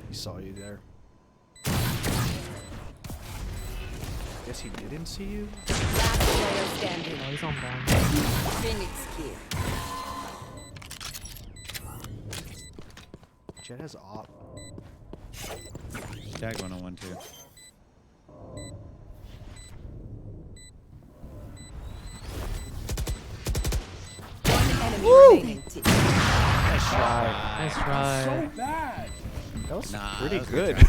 He saw you there. Guess he didn't see you? Last player standing. Oh, he's on bomb. Phoenix kill. Jet has op. Tag 101 too. Enemy remaining. Nice try. Nice try. So bad. That was Nah, pretty that was a good. good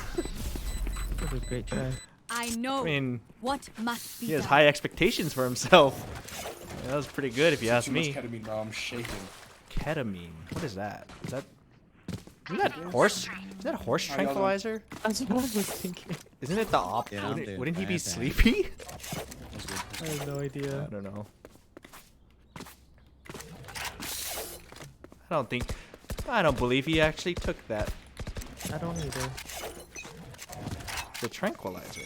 That was a great try. I know I mean, what must be he has done. high expectations for himself. That was pretty good if you ask Too much me. ketamine, bro. I'm shaking. Ketamine. What is that? Isn't that horse? Is that horse tranquilizer? That's what I was thinking. Isn't it the op? Yeah, Wouldn't he be fantastic. sleepy? I have no idea. I don't know. I don't believe he actually took that. I don't either. The tranquilizer.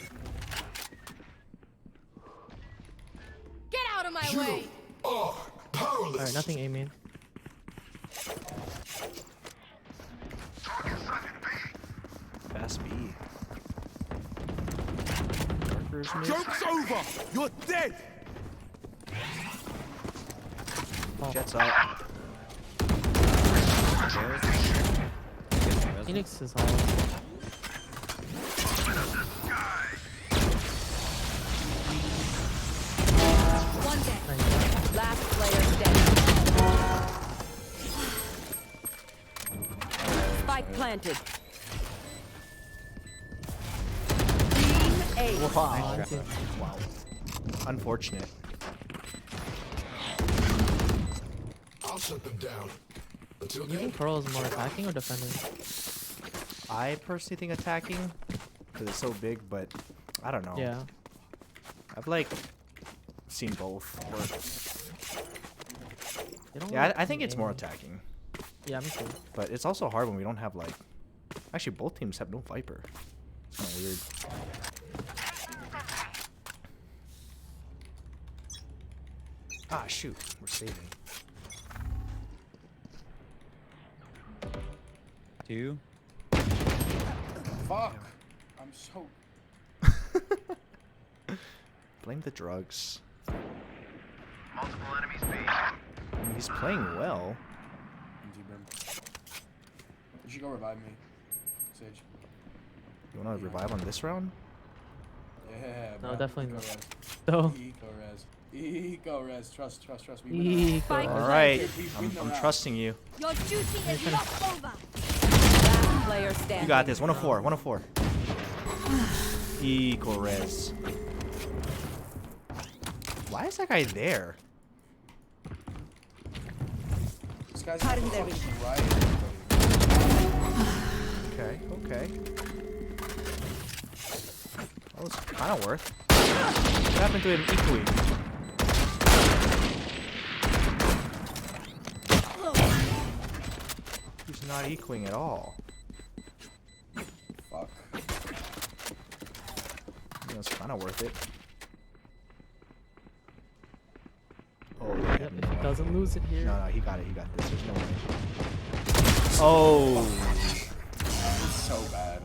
Get out of my way! Alright, nothing A main. Fast B. Darkers mid. Joke's over! You're dead! Jets up. Phoenix is all. One dead. Last player standing. Spike planted. Team A. Wow. Wow. Unfortunate. I'll shut them down. Until You think Pearl is more attacking or defending? I personally think attacking, because it's so big, but I don't know. Yeah. I've like seen both work. They don't Yeah, really I think it's more aim. attacking. Yeah, me too. But it's also hard when we don't have like. Actually, both teams have no Viper. It's kind of weird. Ah, shoot. We're saving. 2. Fuck. I'm so. Blame the drugs. Multiple enemies B. I mean, he's playing well. You should go revive me, Sage. You want to revive on this round? Yeah, No, bro. definitely Eco not. res. No. Eco res. Eco res. Trust. We win Eco the round. All right. We win the I'm round. trusting you. Your duty is not over. Last player standing. You got this. 104. 104. Equal res. Why is that guy there? This guy's Pardon fucking the right. Okay. That was kind of worth. What happened to him equally? He's not equaling at all. Fuck. That was kind of worth it. Oh, Yep, if he doesn't lose it here. No, he got it. He got this. There's no way. Oh. It's so bad.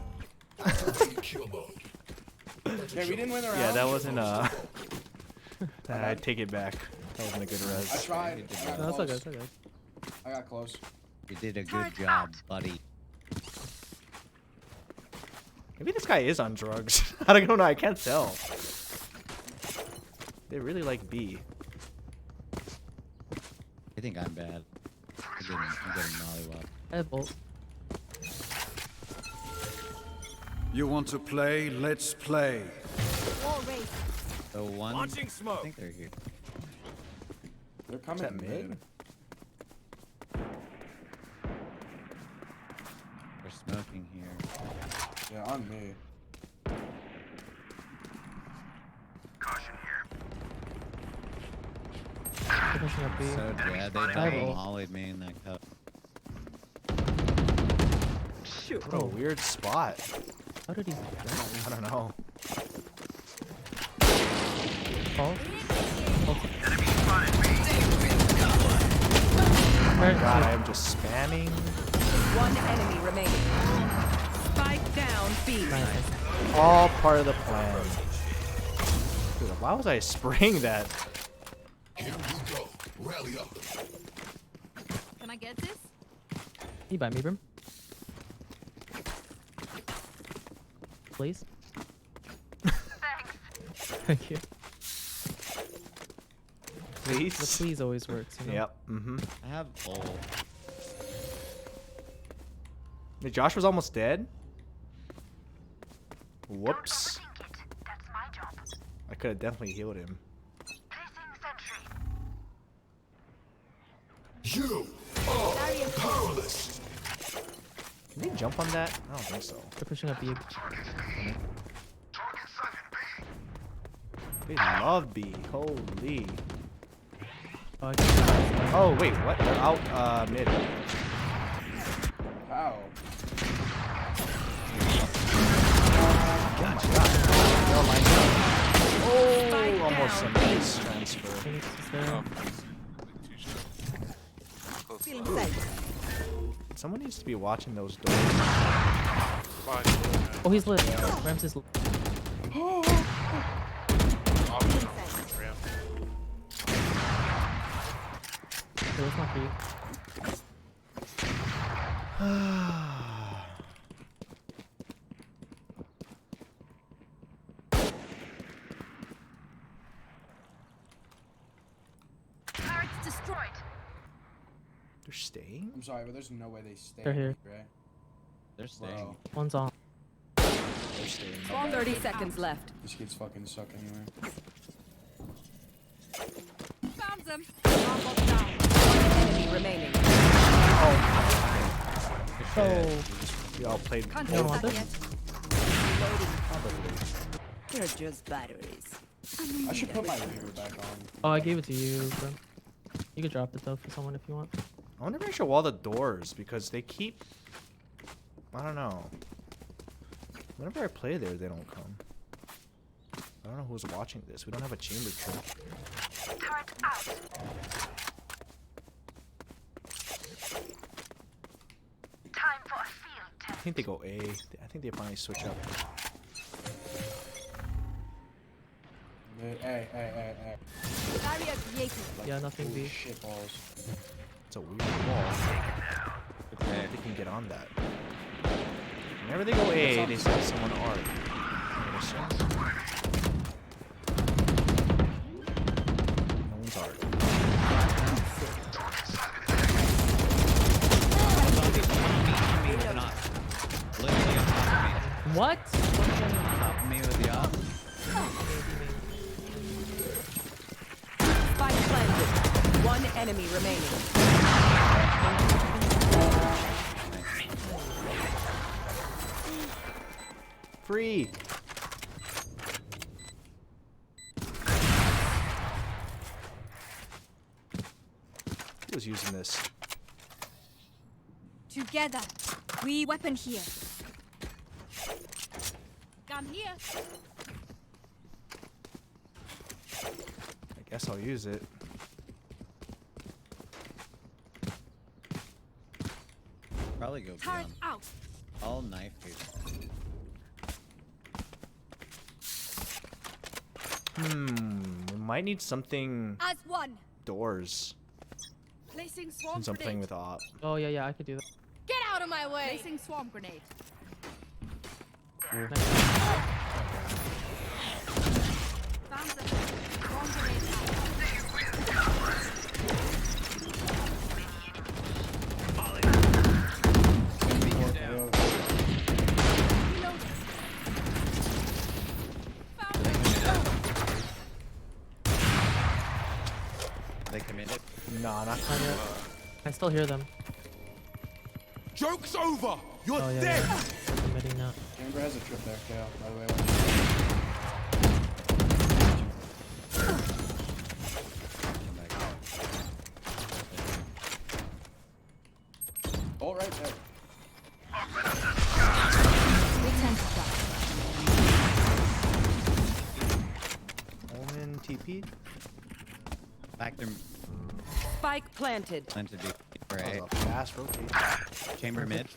Yeah, we didn't win the round. Yeah, that wasn't I take it back. That wasn't a good res. I tried. I got No, that's close. okay, that's okay. I got close. You did a good job, buddy. Maybe this guy is on drugs. I don't know. I can't tell. They really like B. I think I'm bad. I'm getting mollywopped. I have ult. You want to play? Let's play. War race. So one. Launching I smoke. think they're here. They're coming that mid? mid. They're smoking here. Yeah, on me. Caution here. Finishing up B. So dead. They I have double ult. mollied me in that cup. Shoot. What a weird spot. How did he? I don't know. Oh. Enemy spotted B. God, I am just spamming. One enemy remaining. Spike down B. All part of the plan. Dude, why was I spraying that? Here we go. Rally up. Can I get this? You buy me, Brim? Please. Thank you. Please. The please always works. You know? Yep. Mm-hmm. I have ult. Josh was almost dead. Whoops. I could have definitely healed him. You are powerless. Can they jump on that? I don't think so. They're pushing up B. They love B. Holy. Oh, oh wait, what? They're out mid. Wow. Oh, almost a nice transfer. Someone needs to be watching those doors. Oh, he's lit. Rams is lit. Okay, let's not peek. Turret's destroyed. They're staying? I'm sorry, but there's no way they stay. They're here. Right? They're staying. Bro. One's on. They're staying. 30 seconds left. These kids fucking suck anyway. Found them. Enemy remaining. Oh. We all played. You don't want this? They're just batteries. I should put my reader back on. Oh, I gave it to you, bro. You could drop it though for someone if you want. I want to make sure wall the doors because they keep. I don't know. Whenever I play there, they don't come. I don't know who's watching this. We don't have a chamber trip. Turret out. Time for a field I think they go A. I think they finally switch up. Hey. Barrier created. Yeah, nothing B. Shit balls. It's a weird wall. Okay, they can get on that. Whenever they go A, they send someone art. No one's art. What? Top me with the op. Spike planted. One enemy remaining. Free. He was using this. Together. We weapon here. Gun here. I guess I'll use it. Probably go Turret beyond. out. All knife people. We might need something. As one. Doors. Placing swarm Since I'm playing grenade. with op. Oh yeah, I could do that. Get out of my way. Placing swarm grenade. Nice. Found them. Swarm grenade They committed. Nah, not Not yet. I still hear them. Joke's over! You're Oh yeah, dead! yeah. They're committing now. Chamber has a trip there, KO, by the way. Ult right there. Omen TP. Back there. Spike planted. Planted B. That Right. was a fast rotate. Chamber mid.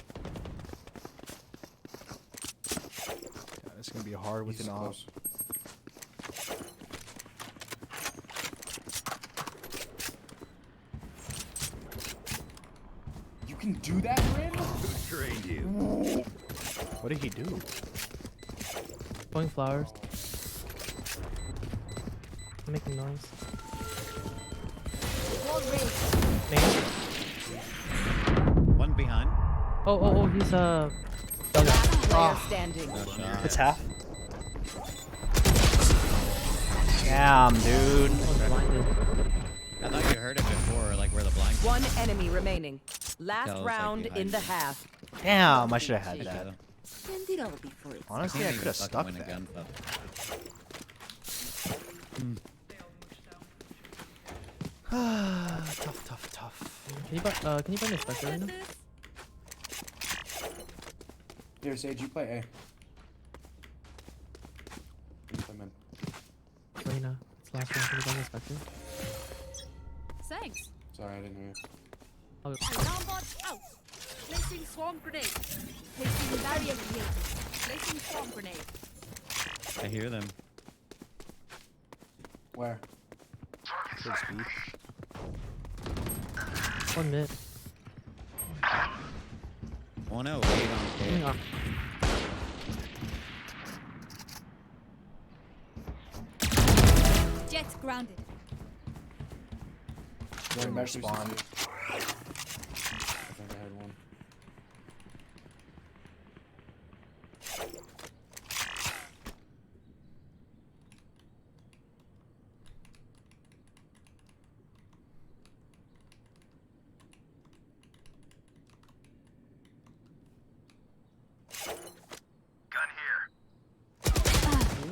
Yeah, this is gonna be hard with He's an op. close. You can do that, Brandon? Who trained you? What did he do? Throwing flowers. I'm making noise. Name? One behind. Oh, he's Player standing. It's half. Damn, dude. I thought you heard it before, like where the blind. One enemy remaining. Last That was, like, round behind in the me. half. Damn, I should have had that. Spend it all before it's Honestly, I could have stuck that. Tough. Can you buy me a special right now? Here, Sage, you play A. You play mid. Reina, it's last round. Can you buy me a special? Thanks. Sorry, I didn't hear you. Alarm bot out. Placing swarm grenade. Placing barrier grenade. Placing swarm grenade. I hear them. Where? One minute. 108 on K. Jet grounded. Going back spawn. I think I had one.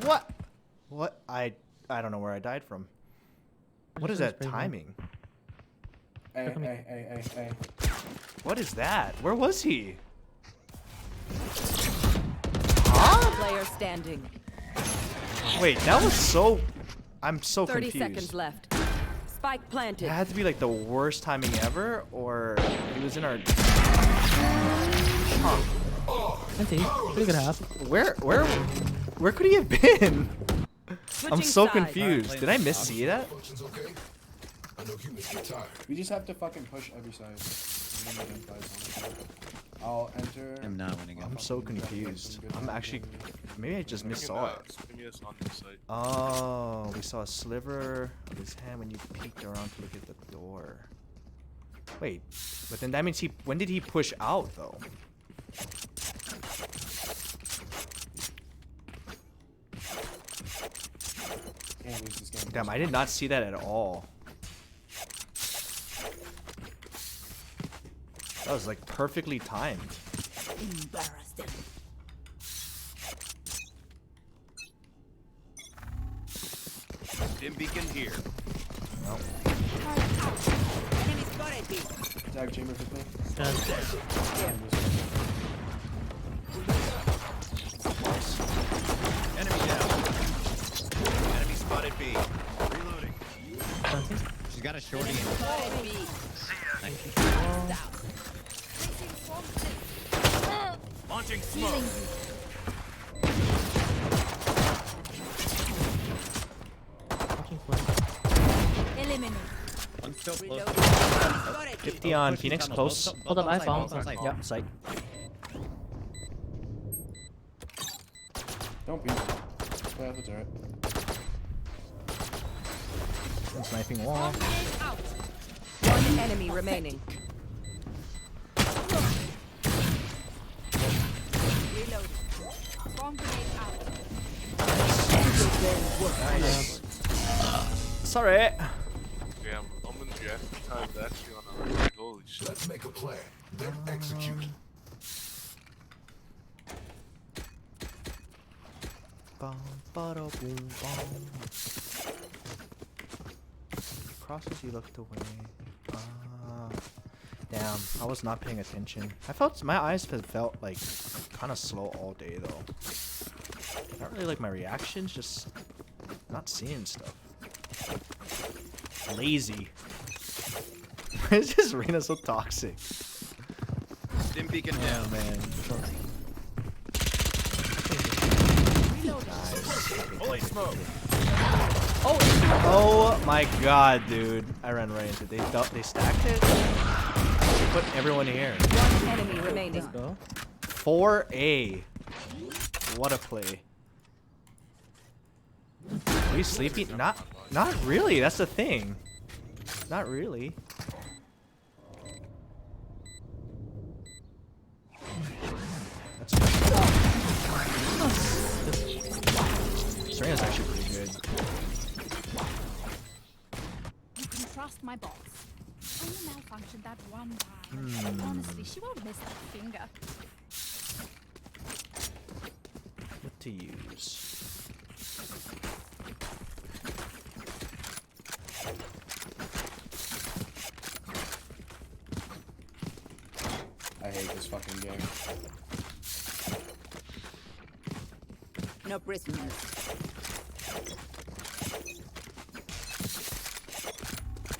What? What? I don't know where I died from. What is that timing? A. What is that? Where was he? Player standing. Wait, that was so... I'm so 30 confused. seconds left. Spike planted. It had to be like the worst timing ever, or he was in our... I see. Pretty good half. Where could he have been? I'm so sides. confused. Did I miss-see that? We just have to fucking push every side. And then we can fight something. I'll enter. I'm not winning. I'm so confused. I'm actually... Maybe I just missaw it. On this side. Oh, we saw a sliver of his hand when you peeked around to look at the door. Wait, but then that means he... When did he push out, though? Can't lose this game. Damn, I did not see that at all. That was like perfectly timed. Embarrass them. Dim beacon here. No. Enemy spotted me. Tag chamber 15. Enemy down. Enemy spotted B. Reloading. She's got a shorty. Spotted me. Launching smoke. Eliminate. One's still close. 50 on Phoenix, close. Hold up, iPhone. Yep, sight. Don't beat. Play off the turret. I'm sniping wall. One enemy remaining. Reloading. Swarm grenade out. Nice. Sorry. Yeah, I'm in the time actually on a holy shit. Let's make a plan, then execute. Crosses, you looked away. Damn, I was not paying attention. My eyes have felt like kind of slow all day though. Not really like my reactions, just not seeing stuff. Lazy. Why is this Reyna so toxic? Dim beacon down. Man. Holy smoke. Oh my god, dude. I ran right into it. They stacked it? They put everyone here. One enemy remaining. Let's go. 4A. What a play. Are you sleepy? Not really. That's the thing. Not really. Serena's actually pretty good. my boss. Only malfunctioned that one time. Honestly, she won't miss that finger. What to use? I hate this fucking game. No prisoners.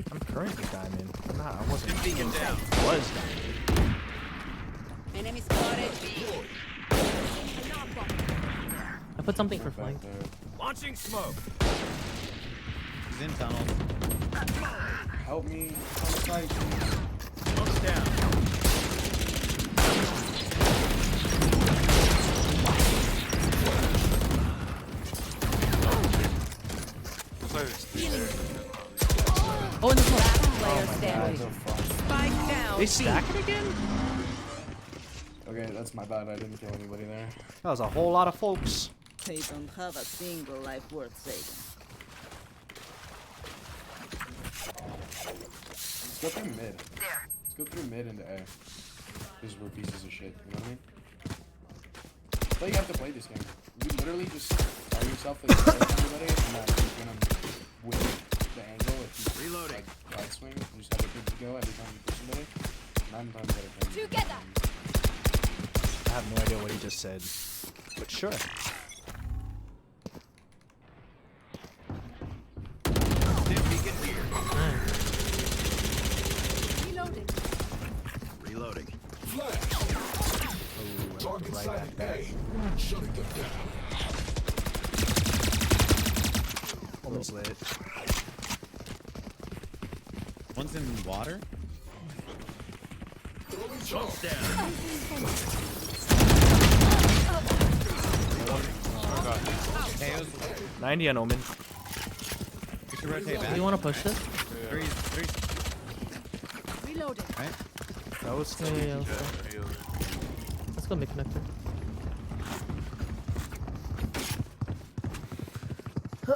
I'm currently diamond. I'm not. I wasn't. Beacon down. I was diamond. Enemy spotted. I put something for flank. Launching smoke. He's in tunnel. Help me on the site. Smoke's down. Oh, and this Last one. player standing. Spike down. They stack it again? Okay, that's my bad. I didn't kill anybody there. That was a whole lot of folks. They don't have a single life worth saving. Let's go through mid. Let's go through mid into A. Because we're pieces of shit. You know what I mean? That's how you have to play this game. You literally just tell yourself that you play everybody and that you're gonna win the angle if you reloading. Like right swing. You just have it good to go every time you push somebody. 9 times out of 10. Together. I have no idea what he just said. But sure. Reloading. Reloading. Target right sighted back A. Shutting them down. Almost lit. One's in water. Smoke's down. 90 on Omen. We should rotate back. Do you want to push this? Three. Reloading. Right? That was Yeah, let's go. Let's go mid connector.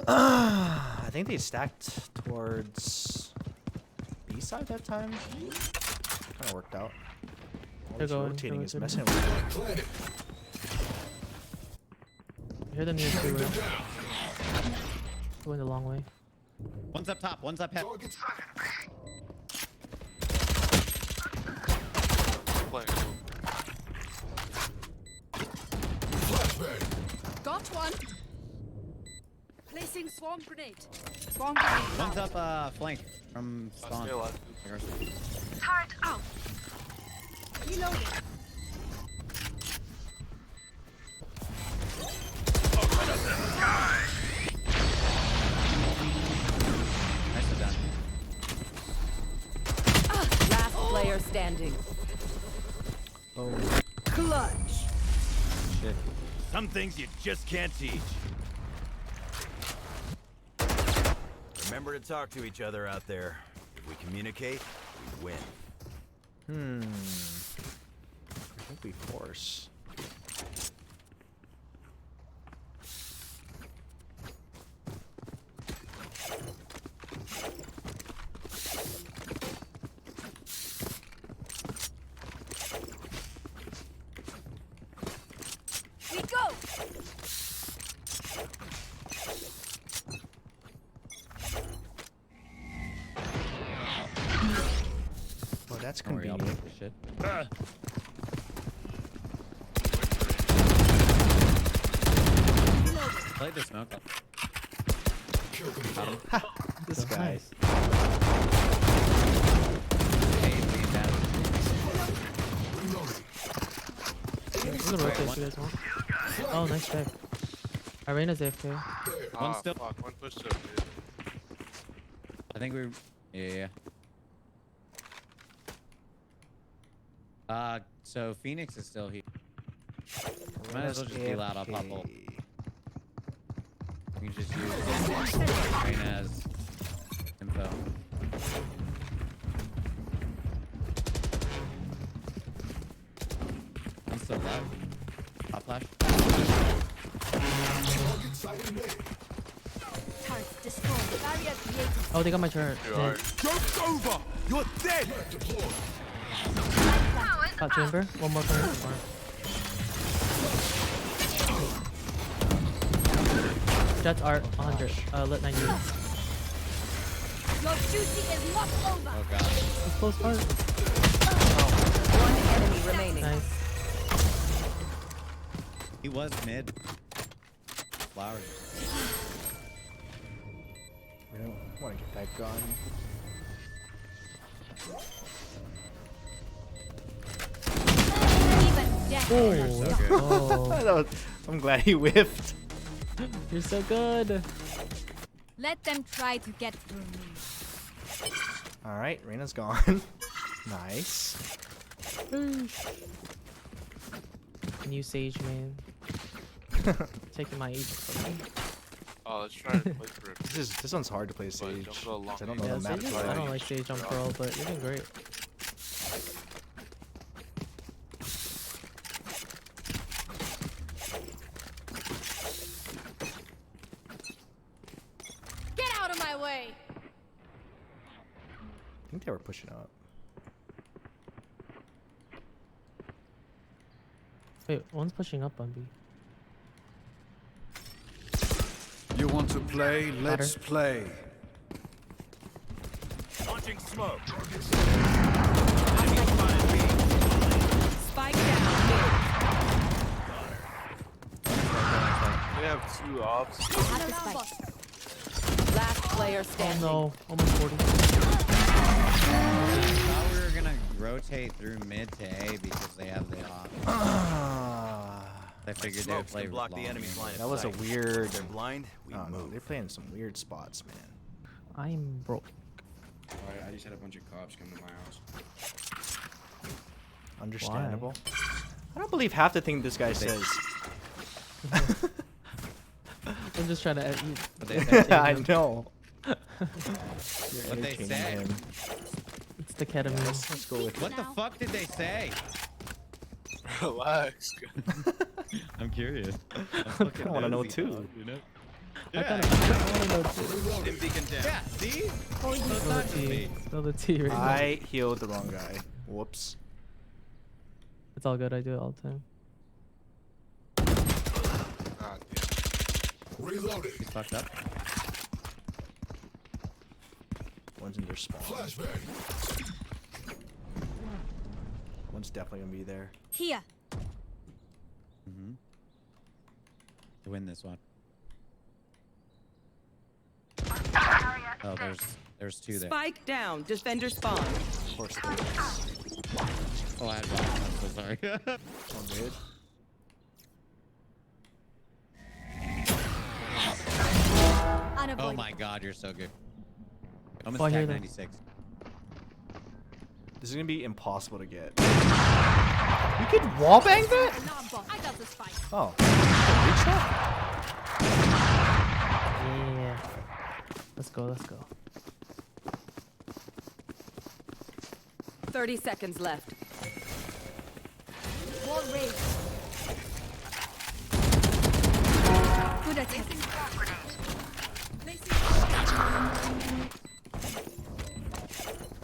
I think they stacked towards B side that time. Kind of worked out. All They're this going, rotating they're is going. messing with me. I hear them near two, right? Going the long way. One's up top. One's up head. Got one. Placing swarm grenade. Swarm grenade. One's up flank from spawn. Turret out. Reloading. Nicely done. Last player standing. Oh. Clutch. Shit. Some things you just can't teach. Remember to talk to each other out there. If we communicate, we win. I think we force. We go. Oh, that's Don't worry, I'll convenient. take this shit. Play the smoke. This guy. I'm gonna rotate if you guys want. Oh, nice try. Arena's AFK. One still. Fuck, one pushed up, dude. I think we. Yeah. So Phoenix is still here. Might as well just be loud. I'll pop ult. We can just use Reyna's info. I'm still alive. Pop flash. turrets destroyed. Barrier created. Oh, they got my turret. Yeah. Joke's over! You're dead! Got chamber. One more turret. Jets art 100. Lit 90. Your duty is not over. Oh god. Let's close part. One enemy remaining. Nice. He was mid. Flowers. We don't want to get that gun. Even death. Oh, That was- I'm glad he whiffed. you're so good. Let them try to get through me. All right, Reyna's gone. Nice. New Sage man. Taking my Aegis from me. Oh, let's try to play for it. This one's hard to play Sage. don't go long I don't know Yeah, the map. Sage is- I don't like Sage on Pearl, but you're doing great. Get out of my way. I think they were pushing up. Wait, one's pushing up on B. You want to play? Let's play. Launching smoke. Spike down mid. They have 2 ops. Last player Oh standing. no, almost 40. I thought we were gonna rotate through mid to A because they have the op. I figured they would Smokes play can block the long enemy's range. line of That was a sight. weird. If they're blind, we I don't know. move. They're playing some weird spots, man. I'm broke. Alright, I just had a bunch of cops come to my house. Understandable. I don't believe half the thing this guy says. I'm just trying to I know. What they say? It's the ketamine. Let's go with What the fuck did they say? Relax. I'm curious. I kinda wanna know too. You know? I kind of want to know too. Yeah, see? So it's Spill not the just tea. me. Spill the tea right now. I healed the wrong guy. Whoops. It's all good. I do it all the time. Ah, damn. Reloading. He's fucked up. One's in their spawn. Flashbang. One's definitely gonna be there. Here. To win this one. Oh, there's 2 there. Spike down. Defender spawn. Of course there is. Oh, I had one. I'm so sorry. One good. Oh my god, you're so good. Almost Oh, I hear tag them. 96. This is gonna be impossible to get. You could wallbang that? Alarm bot. I got the spike. Oh. Reach that? Yeah. Let's go. Let's go. 30 seconds left. Wall raised. Good attempt.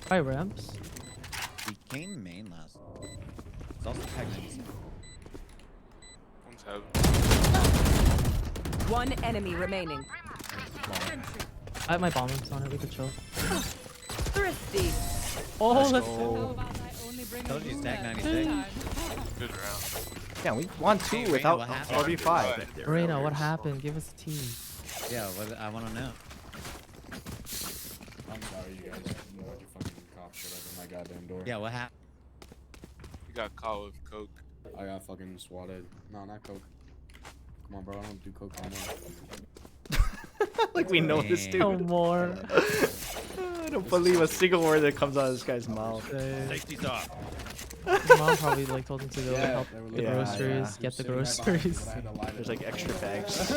Hi, ramps. He came main last. It's also tag 96. One's heavy. One enemy remaining. I have my bomb ramps on it. We could chill. Thrifty. Oh, Let's let's go. go. Told you tag 96. Good round. Yeah, we won 2 Hey, Reyna, without what happened? RB5. Reyna, what happened? Give us a tea. Yeah, what, I want to know. I'm sorry, you guys. You know, your fucking cop shit up at my goddamn door. Yeah, what happened? You got caught with coke. I got fucking swatted. No, not coke. Come on, bro. I don't do coke anymore. Like we know this dude. No more. I don't believe a single word that comes out of this guy's mouth. Safety's off. Your mom probably like told him to go Yeah, help they were the looking- groceries, get the groceries. There's like extra bags.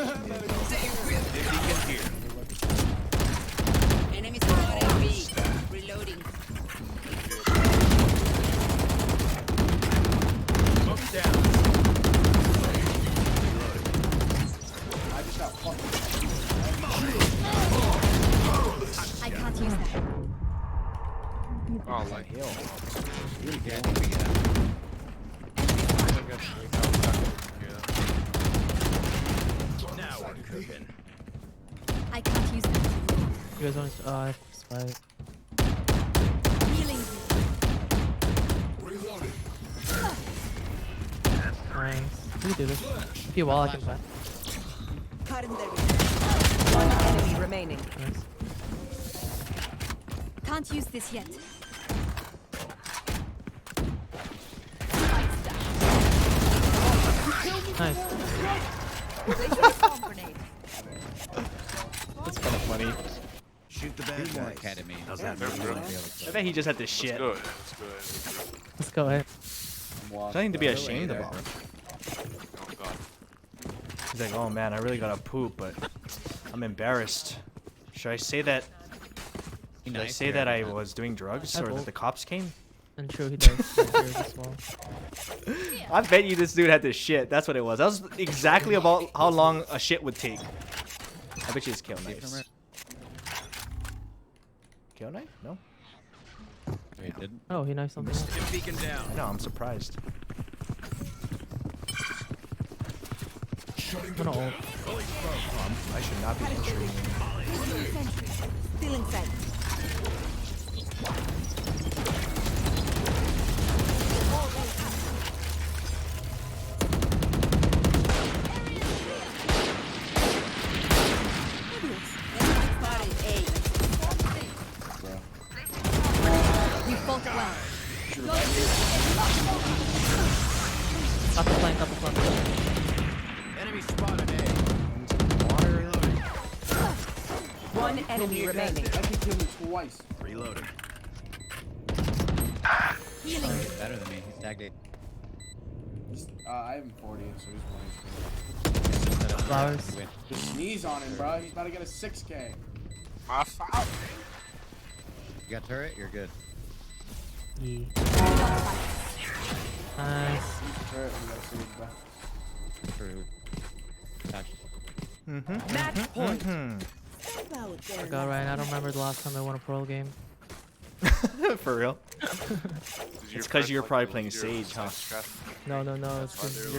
Enemy spotted B. Reloading. Smoke's down. I just got fucking. like heal. Now we're cooking. I can't use that. You guys want to? I have spike. Healing. Nice. We can do this. If you wall, I can play. One enemy remaining. Nice. Can't use this yet. Nice. That's kind of funny. Shoot the bad guys. Academy. How's that feel, bro? I bet he just had to shit. Good. That's good. Let's go ahead. Nothing to be ashamed about. Oh god. He's like, oh man, I really gotta poop, but I'm embarrassed. Should I say that? Should I say that I was doing drugs or that the cops came? And true, he does. As well. I bet you this dude had to shit. That's what it was. That was exactly about how long a shit would take. I bet you it's kill knives. Kill knife? No. Wait, didn't? Oh, he knifed something else. Beacon down. I know, I'm surprised. I'm gonna ult. I should not be entering. Still inside. You fought well. Upper flank, upper flank. Enemy spotted A. One enemy remaining. I can kill him twice. Reloading. Healing. Better than me. He's tagged 8. I have him 40, so he's 20. Flowers. Just sneeze on him, bro. He's about to get a 6K. My foul. You got turret? You're good. Yeah. Nice. Turret, we gotta see his back. True. Touch. Match point. I got right. I don't remember the last time I won a pro game. For real? It's because you're probably playing Sage, huh? No, it's because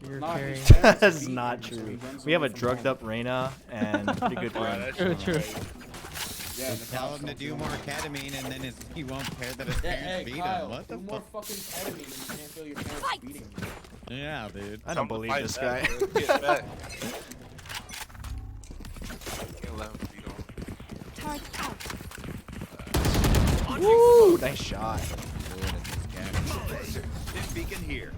you're carrying. That's not true. We have a drugged up Reyna and pretty good run. True. Yeah, Tell him to do more ketamine and then he won't care that his parents beat Kyle, him. What the do more fuck? fucking ketamine and you can't feel your parents beating you. Yeah, dude. I don't believe this guy. Get back. Can't let him beat him. Turret out. Woo! Nice shot. This beacon here.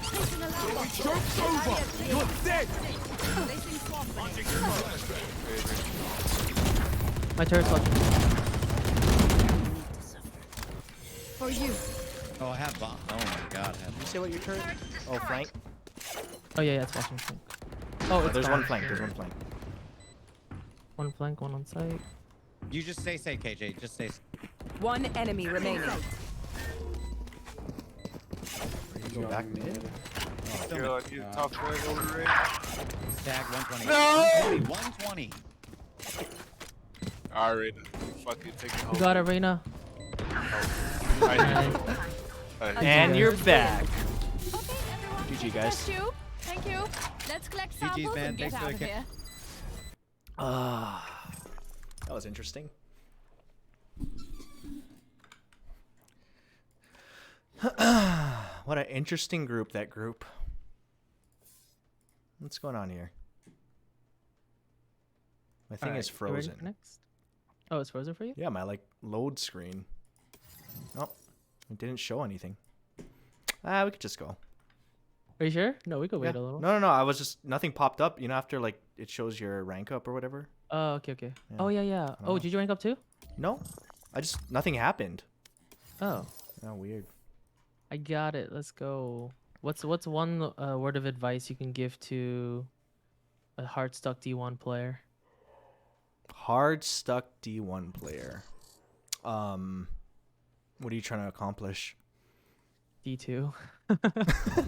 Placing alarm bot. Joke's over. You're dead. Placing swamp grenade. My turret's watching. For you. Oh, I have bomb. Oh my god. Did you say what your turret? Oh, flank. Oh yeah, it's watching. Flank. Oh, it's There's down. one flank. There's one flank. One flank, one on site. You just say KJ. Just say. One enemy remaining. Go back mid. Yo, I need to talk to that over there. Tag 120. No! 120. Alright, fucking take it home. You got it, Reyna. And you're back. Okay, everyone. GG, guys. Thank you. Thank you. Let's collect GG's, samples man. and get Thanks for out the of ca- here. That was interesting. What an interesting group, that group. What's going on here? My thing is You ready for frozen. next? Oh, it's frozen for you? Yeah, my load screen. Oh, it didn't show anything. We could just go. Are you sure? No, we could wait Yeah. a little. No, I was just nothing popped up. You know, after like it shows your rank up or whatever. Oh, okay. Yeah. Oh yeah. Oh, did you rank up too? No, nothing happened. Oh. Oh, weird. I got it. Let's go. What's one word of advice you can give to a hard stuck D1 player? Hard stuck D1 player. What are you trying to accomplish? D2.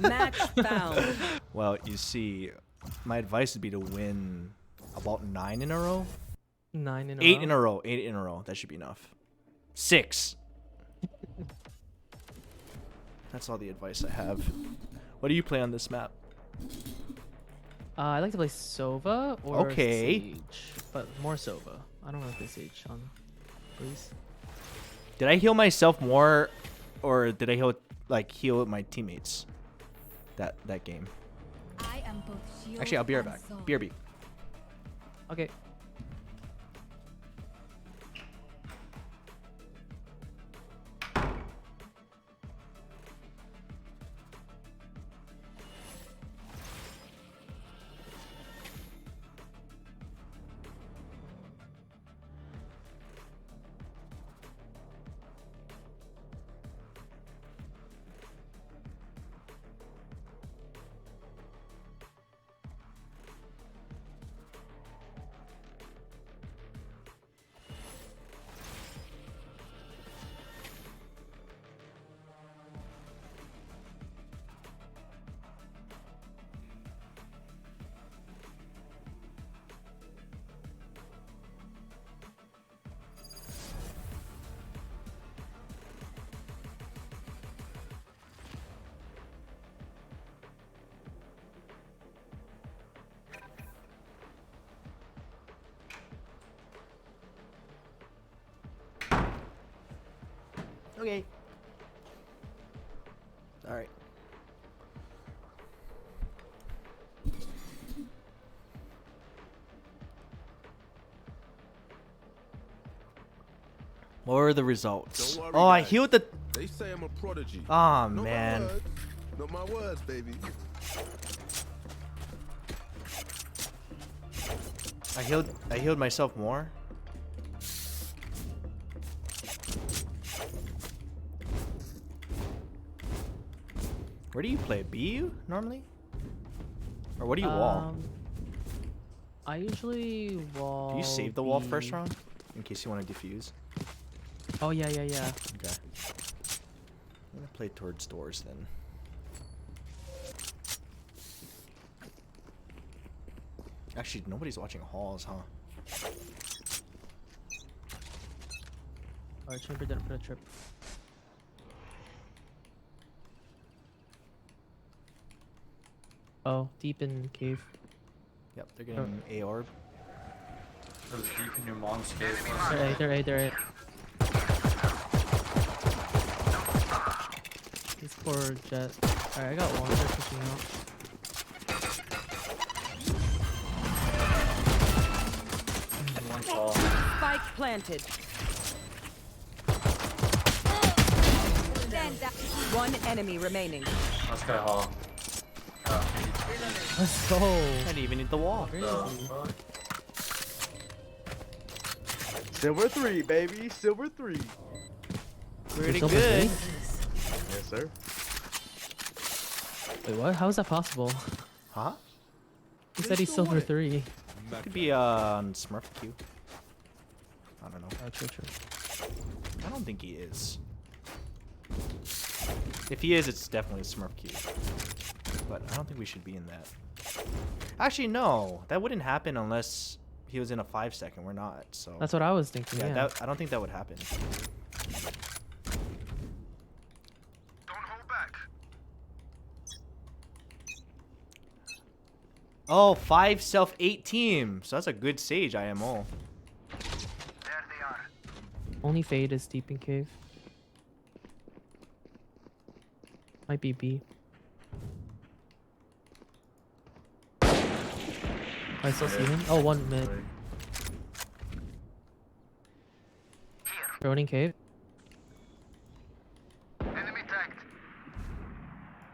Match found. Well, you see, my advice would be to win about 9 in a row. 9 in a row. 8 in a row. 8 in a row. That should be enough. 6. That's all the advice I have. What do you play on this map? I like to play Sova or Okay. Sage, but more Sova. I don't want to play Sage on Breeze. Did I heal myself more, or did I heal my teammates? That game. I am both shield Actually, I'll be right and back. sword. BRB. Okay. Okay. All right. What were the results? Don't worry, Oh, I guys. healed the. They say I'm a prodigy. Oh Not man. My words. Not my words, baby. I healed myself more. Where do you play? BU normally? Or what do you wall? I usually wall. Do you save the wall B. first round? In case you want to defuse? Oh, yeah. Okay. I'm gonna play towards doors then. Actually, nobody's watching halls, huh? Alright, chamber didn't put a trip. Oh, deep in cave. Yep, they're getting A orb. Deep in your mom's cave. They're A. This poor jet. Alright, I got one. They're pushing out. One fall. Spike planted. One enemy remaining. Let's go hall. Let's go. Can't even hit the wall. Silver 3, baby. Silver 3. Pretty Silver good. Yes, sir. Wait, what? How is that possible? Huh? He said he's silver 3. Could be on Smurf Q. I don't know. Oh, true. I don't think he is. If he is, it's definitely Smurf Q. But I don't think we should be in that. Actually, no. That wouldn't happen unless he was in a 5-second. We're not, so. That's what I was thinking, yeah. That, I don't think that would happen. Don't hold back. Oh, 5 self 8 team. So that's a good Sage IMO. There they are. Only Fade is deep in cave. Might be B. I still see him. Oh, one mid. Droning cave. Enemy tagged.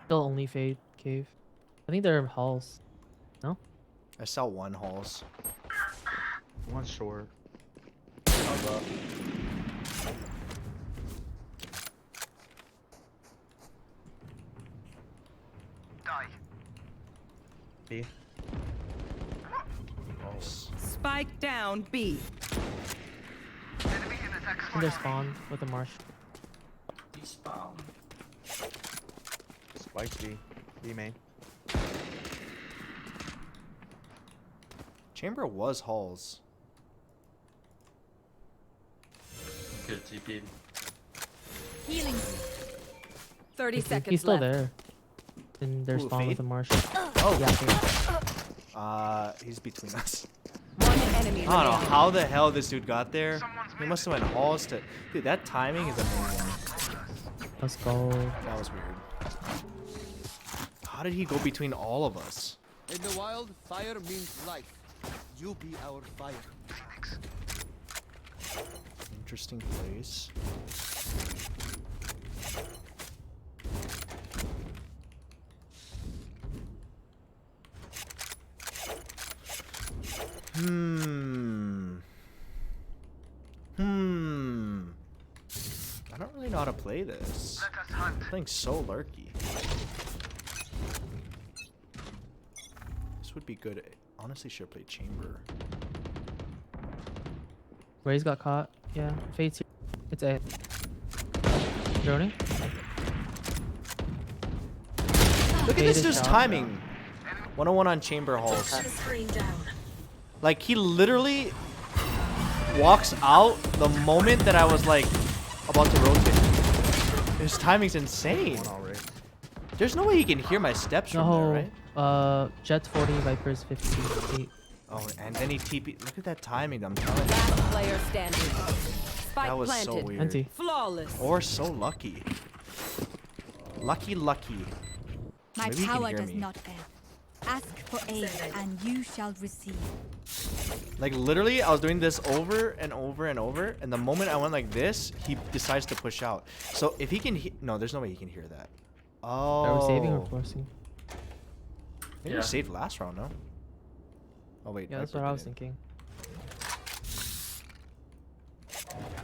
Still only Fade cave. I think they're halls. No? I saw one halls. One short. Die. B. Nice. Spike down B. Enemy in attack And they're spawned with a marsh. Despawn. Spike B. B main. Chamber was halls. Good TP. Healing. 30 seconds He's still left. there. In their Ooh, spawn Fade? with the Marshall. Oh, Yeah. he's between us. One enemy I don't know remaining. how the hell this dude got there. He must have went halls to. Dude, that timing is amazing. Let's go. That was weird. How did he go between all of us? In the wild, fire means life. You be our fire. Interesting place. I don't really know how to play this. I'm playing so lurky. This would be good. Honestly, should have played chamber. Ray's got caught. Yeah. Fade's here. It's A. Droning. Look at Fade this is dude's shot. timing. 101 on chamber halls. Like he literally walks out the moment that I was like about to rotate. His timing's insane. There's no way he can hear my steps from there, right? Jet's 40, Viper's 58. Oh, and then he TP. Look at that timing. I'm telling you. Last player standing. Spike That was planted. so weird. Empty. Flawless. Or so lucky. Lucky. My Maybe he can power hear does me. not fail. Ask for aid, and you shall receive. Like literally, I was doing this over and over and over, and the moment I went like this, he decides to push out. So if he can, no, there's no way he can hear that. Oh. Are we saving or forcing? Maybe we saved last round, no? Oh wait. Yeah, that's Viper what I was did it. thinking.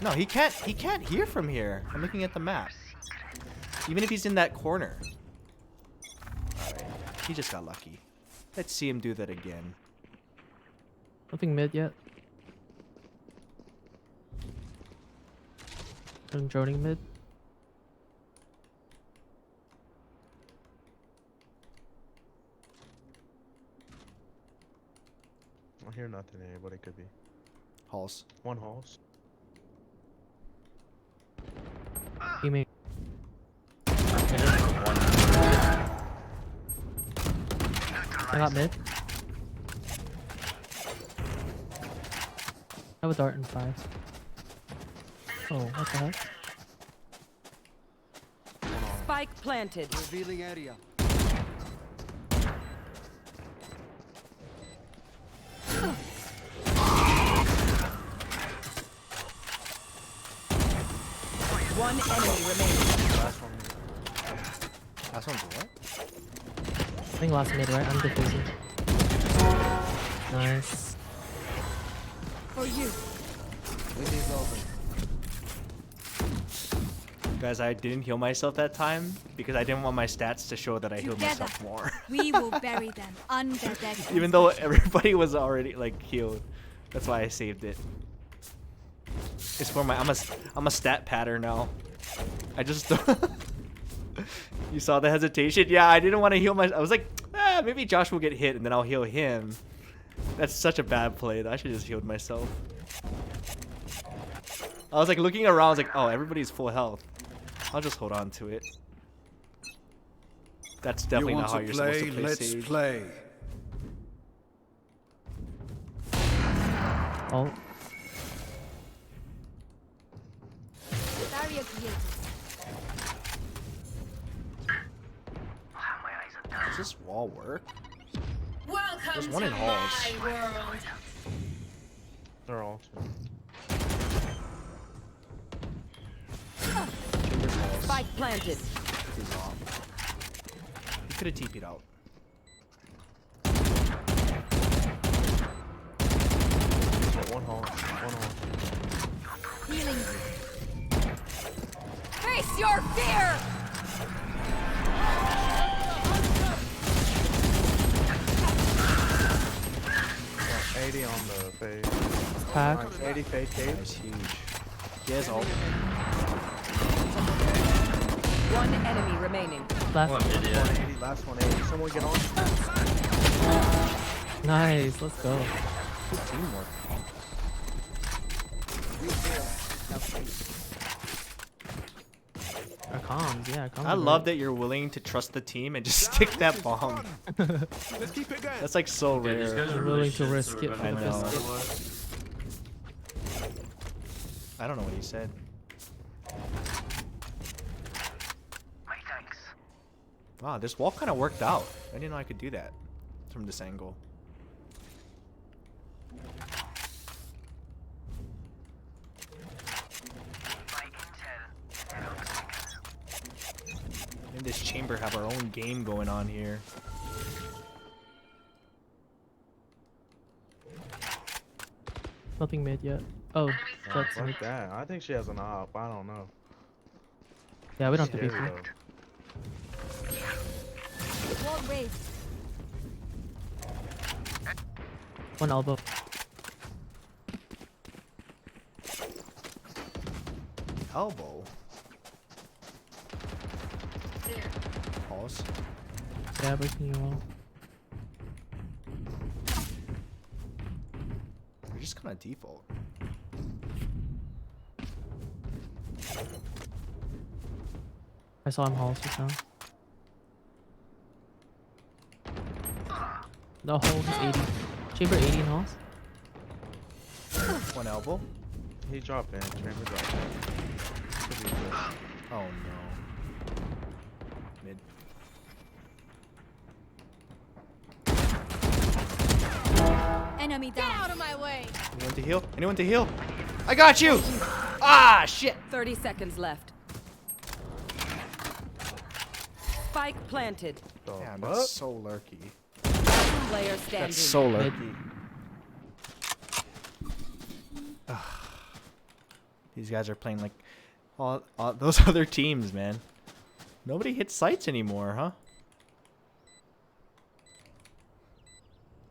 No, he can't. He can't hear from here. I'm looking at the map. Even if he's in that corner. Alright. He just got lucky. Let's see him do that again. Nothing mid yet. I'm droning mid. I hear nothing here, but it could be. Halls. One halls. He may. I got mid. I have a dart in 5. Oh, what the heck? Spike planted. Revealing area. One enemy remaining. Last one. Last one's what? I think last mid, right? I'm defusing. Nice. For you. It is over. Guys, I didn't heal myself that time because I didn't want my stats to show that I healed Together, myself more. we will bury them under their Even though everybody was already like healed. That's why I saved it. It's for my I'm a stat patter now. I just You saw the hesitation? Yeah, I didn't want to heal I was like, maybe Josh will get hit and then I'll heal him. That's such a bad play. I should just healed myself. I was like looking around, I was like, oh, everybody's full health. I'll just hold on to it. That's definitely not how you're supposed to play Let's Sage. play. Oh. barrier created. Does this wall work? Welcome There's one in to halls. my world. They're all Spike planted. He's off. He could have TP'd out. one hall. One hall. Healing. Face your fear! 80 on the fade. Pack. Nice. 80 fade cave. That's huge. He has ult. One enemy remaining. Last. 180. Last 180. Someone get on. Nice. Let's go. Good teamwork. Our comms, yeah, comms. I are love great. that you're willing to trust the team and just stick that bomb. Let's keep it going. That's like so Yeah, these rare. guys are I'm really willing shit, to so risk we're it gonna for win the no biscuit. matter what. I don't know what he said. My thanks. Wow, this wall kind of worked out. I didn't know I could do that from this angle. In this chamber have our own game going on here. Nothing mid yet. Oh, that's Fuck mid. that. I think she has an op. I don't know. Yeah, we don't have to Scary, be though. Wall raised. One elbow. Elbow. Pause. Yeah, breaking you wall. You're just kind of default. I saw him halls just now. No, he's 80. Chamber 80 in halls. One elbow. He dropped in. Chamber dropped in. Could be good. Oh no. Mid. Enemy down. Get out of my way. Anyone to heal? Anyone to heal? I got you! Ah, shit! 30 seconds left. Spike planted. Damn, that's so lurky. Player standing. That's so lurky. These guys are playing like all those other teams, man. Nobody hits sights anymore, huh?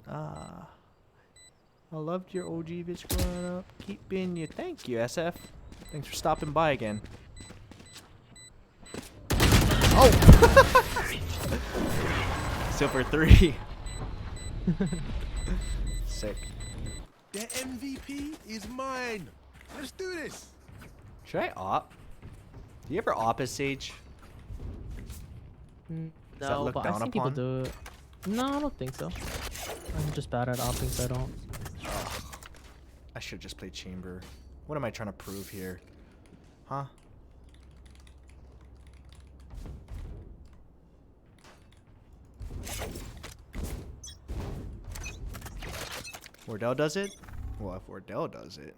Ah. I loved your OG bitch growing up. Keep being you. Thank you, SF. Thanks for stopping by again. Oh! Silver 3. Sick. The MVP is mine. Let's do this. Should I op? Do you ever op as Sage? Does that No, look but I've down seen people upon? do it. No, I don't think so. I'm just bad at opting, so I don't. Ugh. I should just play chamber. What am I trying to prove here? Huh? Wardell does it? Well, if Wardell does it.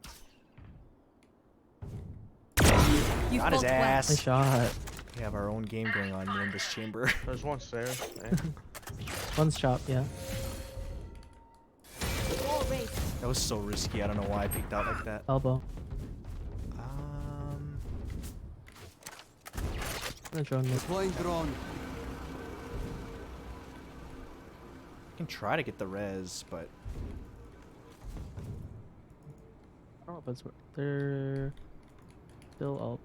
You Got his fought well. ass. Nice shot. We have our own game going on here in this chamber. There's one stairs. One's chop, yeah. Wall raised. That was so risky. I don't know why I picked out like that. Elbow. Um, I'm drone mid. Deploying drone. I can try to get the res, but I don't know if it's they're still elbow.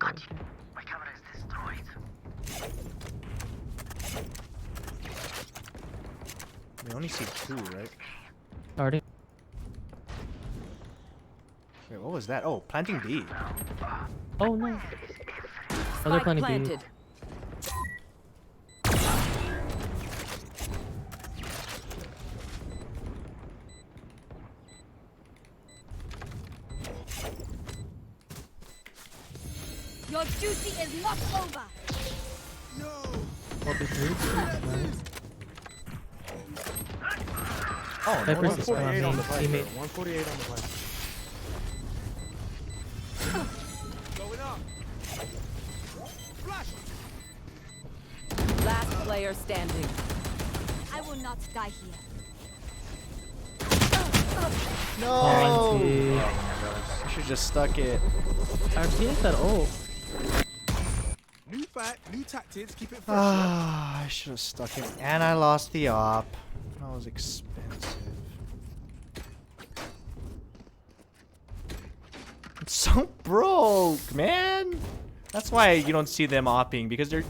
My camera is destroyed. we only see 2, right? Starting. Wait, what was that? Oh, planting B. Oh no. Oh, they're Spike planning B. planted. Your duty is not over. What is it? Oh, no, Viper's is 148 on the planning. pipe. Teammate. 148 on the pipe. Going up. Flash. Last player standing. I will not die here. No! Plenty. I should just stuck it. Our team has that ult. New fight, new tactics. Keep it fresh. Ah, I should have stuck it. And I lost the op. That was expensive. It's so broke, man. That's why you don't see them opping, because they're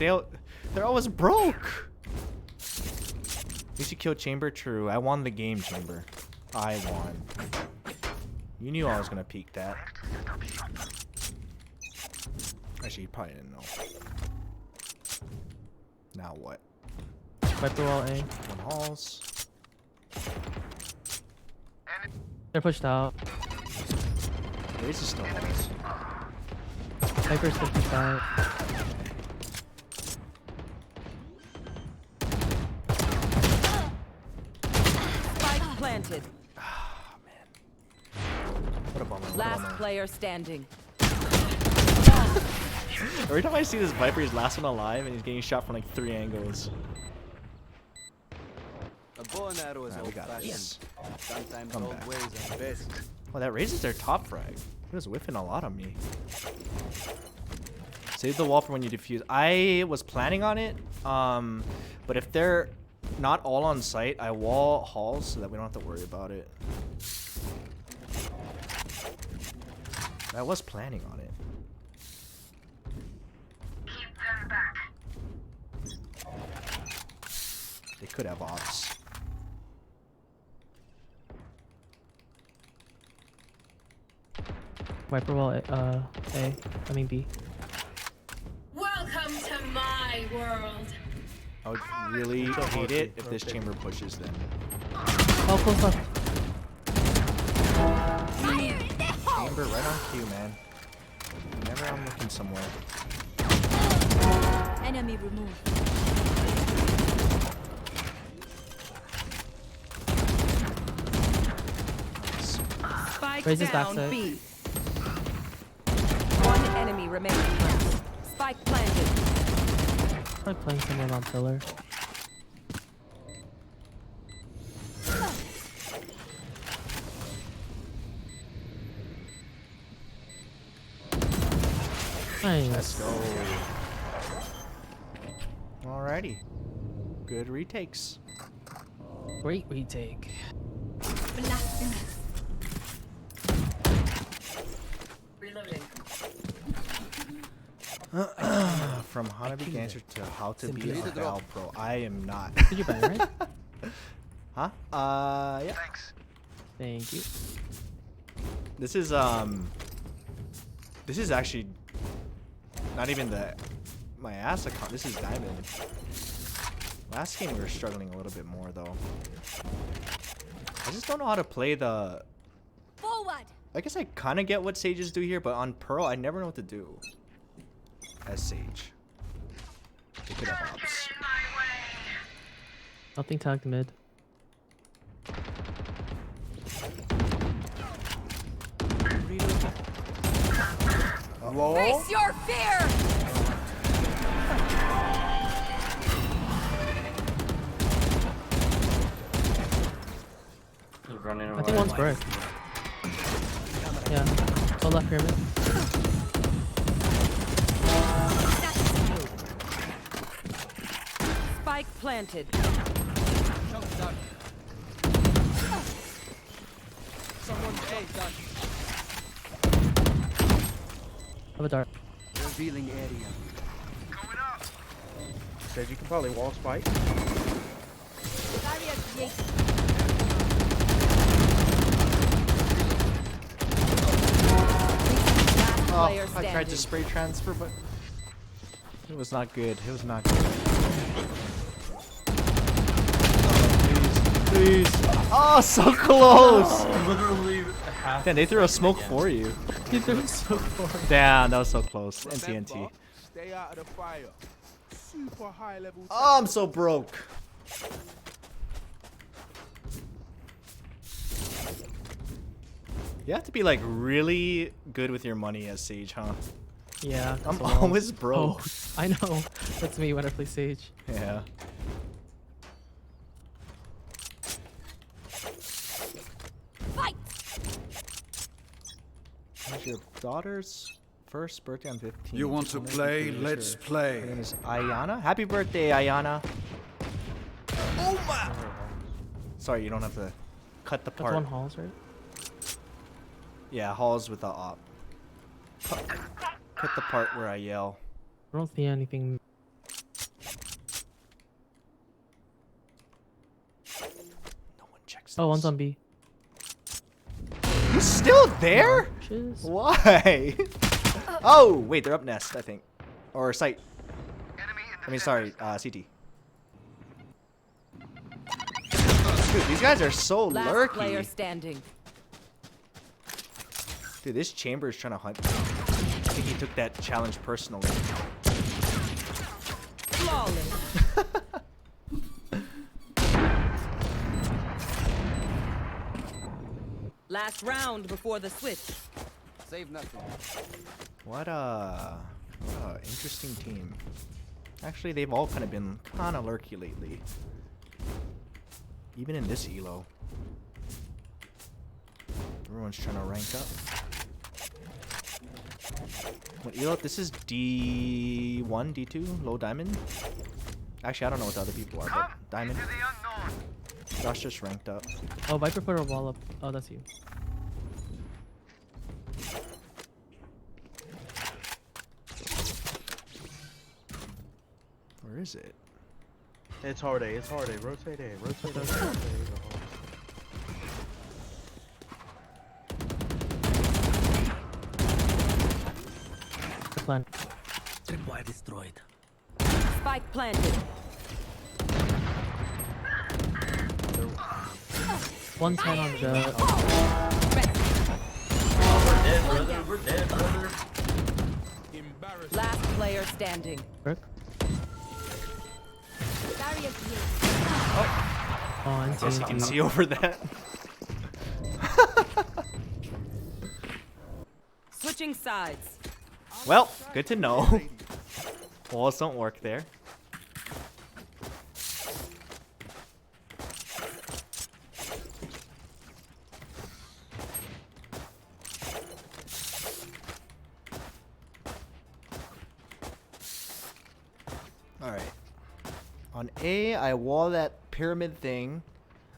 always broke. At least you killed Chamber. True. I won the game, Chamber. I won. You knew I was gonna peek that. Actually, he probably didn't know. Now what? Viper wall A. One halls. They're pushed out. Raze is still halls. Viper's 55. Spike planted. What a bummer. What a Last bummer. player standing. Every time I see this Viper, he's last one alive and he's getting shot from like 3 angles. A bow and arrow is Alright, we got old-fashioned. this. Sometimes Come old back. ways are best. Well, that raises their top frag. He was whiffing a lot on me. Save the wall for when you defuse. I was planning on it, but if they're not all on site, I wall halls so that we don't have to worry about it. I was planning on it. Keep them back. They could have ops. Viper wall A. I mean B. Welcome to my world. I would really hate it if this chamber pushes them. Oh, close left. Chamber right on cue, man. Whenever I'm looking somewhere. Enemy removed. Spike Raise his down backside. B. One enemy remaining. Spike planted. Probably playing someone on pillar. Nice. Let's go. Alrighty. Good retakes. Great retake. Reloading. From how to be gangster to how to be a Val pro. I am not. Did you buy it, right? Huh? Yeah. Thanks. Thank you. This is actually not even my ass account. This is diamond. Last game we were struggling a little bit more though. I just don't know how to play the. Forward. I guess I kind of get what sages do here, but on Pearl I never know what to do. As Sage. They could have ops. Nothing tagged mid. Hello? Face your fear! I think one's brick. Yeah. So left pyramid. Spike planted. Someone A done. Have a dart. Revealing area. Said you can probably wall spike. Barrier created. Oh, Player I tried to standing. spray transfer, but it was not good. It was not good. Please. Oh, so close! Literally half. Damn, they threw a smoke for you. He threw so far. Damn, that was so close. NTNT. Stay out of the fire. Super high level. Oh, I'm so broke. You have to be like really good with your money as Sage, huh? Yeah. I'm that's a lot. always broke. Oh, I know. That's me when I play Sage. Yeah. Fight. When's your daughter's first birthday on 15? You want to play? Let's play. Her name is Ayana. Happy birthday, Ayana. Oh my! Sorry, you don't have to cut the That's part. one halls, right? Yeah, halls with the op. Cut the part where I yell. I don't see anything. No one checks. Oh, one's on B. He's still there? Marches. Why? Oh, wait, they're up nest, I think. Or site. I mean, sorry, CT. Dude, these guys are so Last player lurky. standing. Dude, this chamber is trying to hunt me. I think he took that challenge personally. Flawless. Last round before the switch. Save nothing. What a interesting team. Actually, they've all kind of been kind of lurky lately. Even in this elo. Everyone's trying to rank up. What elo? This is D1, D2, low diamond. Actually, I don't know what the other people are, but diamond. Josh just ranked up. Oh, Viper put a wall up. Oh, that's you. Where is it? It's hard A. It's hard A. Rotate A. Rotate A. Rotate A. Plan. Tripwire destroyed. Spike planted. One time on Jet. We're dead, brother. Last player standing. Work. Barrier here. Oh, and I guess you can see over that. Switching sides. Well, good to know. Walls don't work there. Alright. On A, I wall that pyramid thing.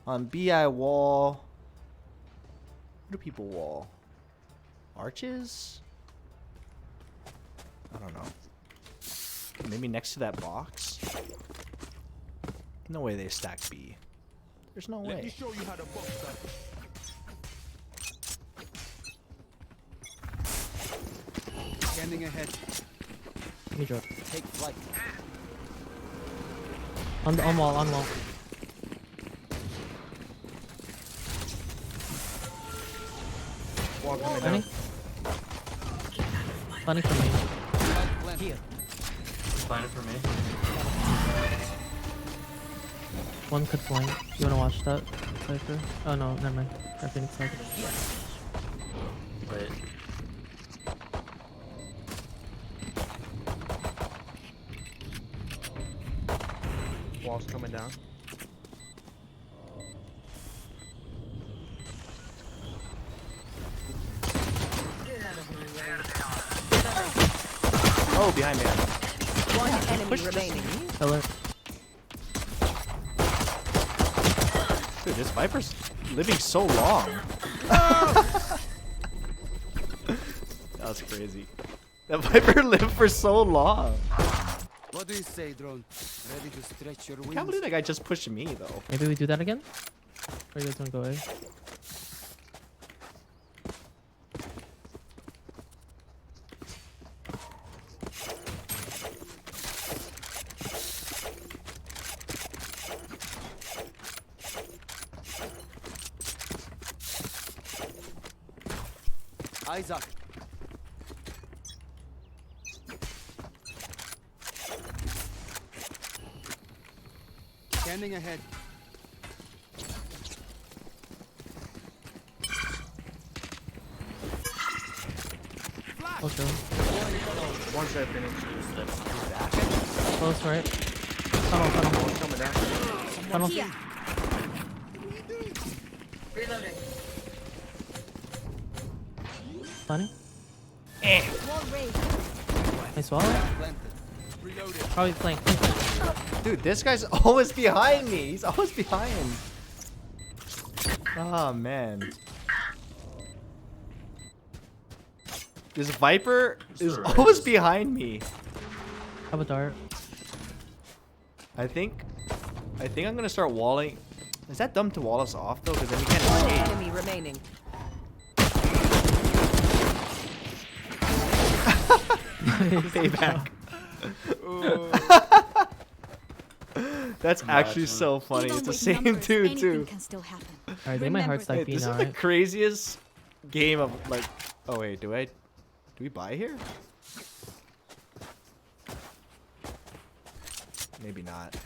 On B, I wall... What do people wall? Arches? I don't know. Maybe next to that box? No way they stack B. There's no way. Let me show you how to box that. Scanning ahead. Let me drop. Take flight. On wall, on wall. Wall coming Planning? down. Planning for me. Here. Fine for me. One could flank. You wanna watch that, Cypher? Oh no, never mind. I think it's like. Wait. Wall's coming down. Oh, behind me. One enemy remaining. Killer. Dude, this Viper's living so long. That was crazy. That Viper lived for so long. What do you say, drone? Ready to stretch your I wings? can't believe that guy just pushed me, though. Maybe we do that again? Or you guys wanna go A? Isaac. Scanning ahead. Okay. One side finish. Close right. Tunnel, tunnel. Wall's coming down. Tunnel. Reloading. Planning. Wall raised. Nice swallow. Probably flank. Dude, this guy's always behind me. He's always behind. Oh, man. This Viper is always behind me. Have a dart. I think I'm gonna start walling. Is that dumb to wall us off though? Because then we can't escape. Enemy remaining. Payback. That's actually so funny. It's the same dude too. Alright, they might hard stack B This now, is the right? craziest game of like. Oh wait, do we buy here? Maybe not.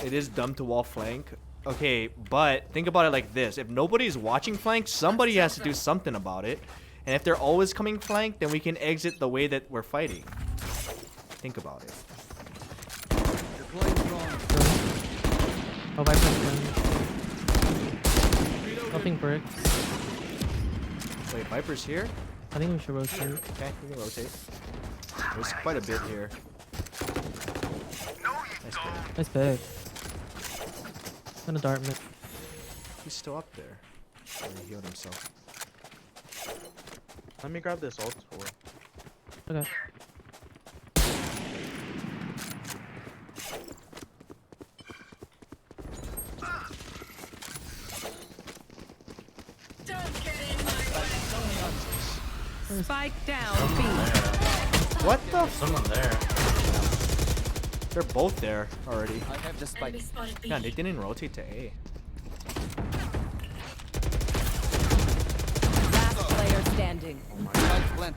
It is dumb to wall flank. Okay, but think about it like this. If nobody's watching flank, somebody has to do something about it. And if they're always coming flank, then we can exit the way that we're fighting. Think about it. Oh, Viper's nothing bricks. Wait, Viper's here? I think we should rotate. Okay, we can rotate. There's quite a bit here. Nice bag. Gonna dart mid. He's still up there. Oh, he healed himself. Let me grab this ult for. Okay. Spike down B. What the? Someone there. They're both there already. I have the spike. Yeah, they didn't rotate to A. Last player standing. Oh my God. Plant.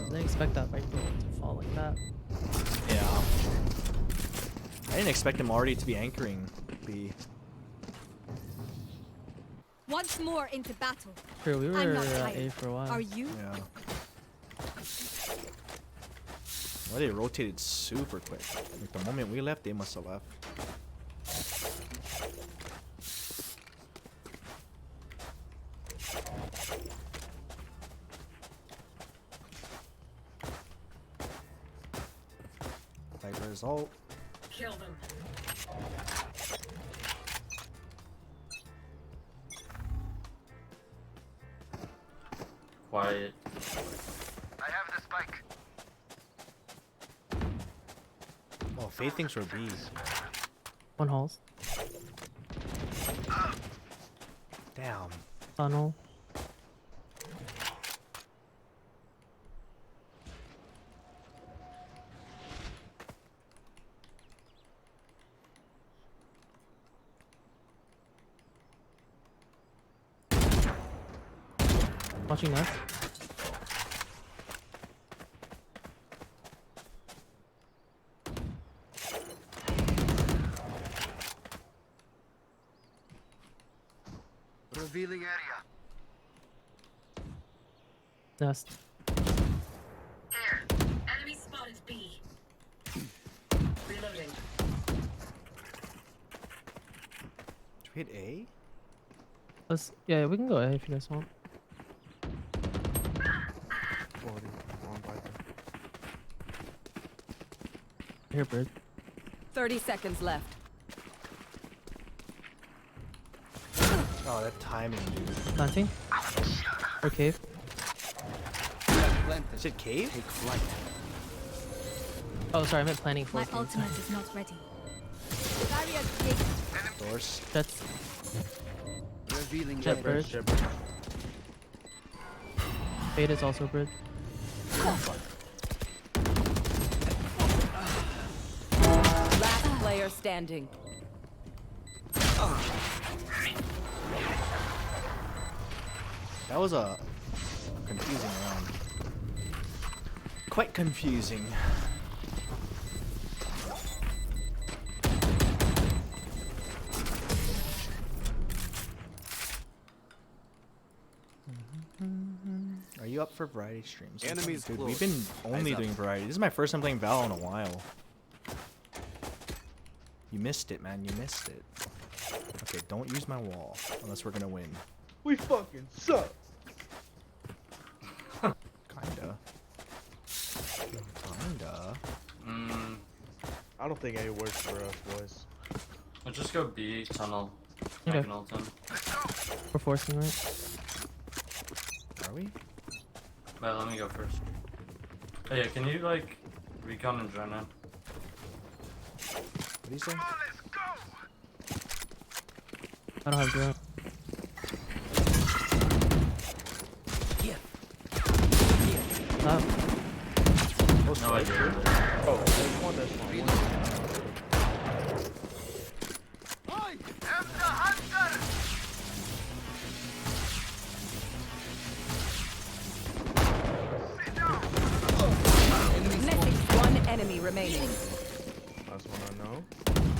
Didn't expect that Viper to fall like that. Yeah. I didn't expect him already to be anchoring B. Once more into battle. True, we I'm were not tired. A for a while. Are you? Yeah. Well, they rotated super quick. Like the moment we left, they must have left. Viper's ult. Kill them. Quiet. I have the spike. Oh, Faye thinks we're Bs. One halls. Damn. Tunnel. Watching that. Revealing area. Nest. Here. Enemy spotted B. Reloading. Did we hit A? Let's. Yeah, we can go A if you guys want. 40 on Viper. Here, bird. 30 seconds left. Oh, that timing, dude. Planting. Or cave. Is it cave? Take flight. Oh, sorry, I meant planning for My it. ultimate is not ready. Barrier created. Doors. Jets. Revealing Jet bird. Fade is also bird. Last player standing. That was a confusing round. Quite confusing. Are you up for variety streams? Enemies Dude, close. we've been only Eyes up. doing variety. This is my first time playing Val in a while. You missed it, man. You missed it. Okay, don't use my wall unless we're gonna win. We fucking suck. Kinda. Kinda. I don't think A works for us, boys. Let's just go B tunnel. Okay. I can ult him. We're forcing, right? Are we? But let me go first. Oh yeah, can you like Recon and drone in. What do you say? I don't have drone. No idea. Oh, there's one, there's one. One enemy remaining. Last one I know.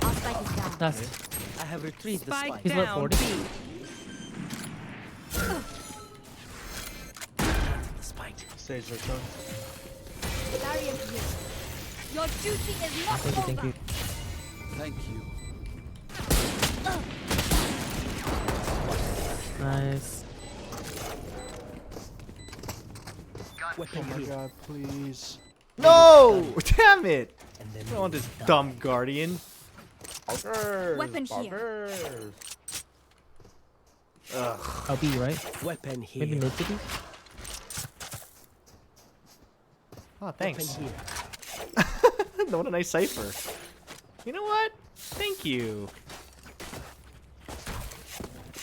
Our spike is down. That's I have retrieved the spike. he's lit 40. The spike. Sage return. Darian here. Your duty is not over. Thank you. Thank you. Nice. Oh my god, please. No! Damn it! I don't want this dumb guardian. Weapon here. Ugh. I'll be right. Weapon here. Maybe mid city. Oh, thanks. What a nice cipher. You know what? Thank you.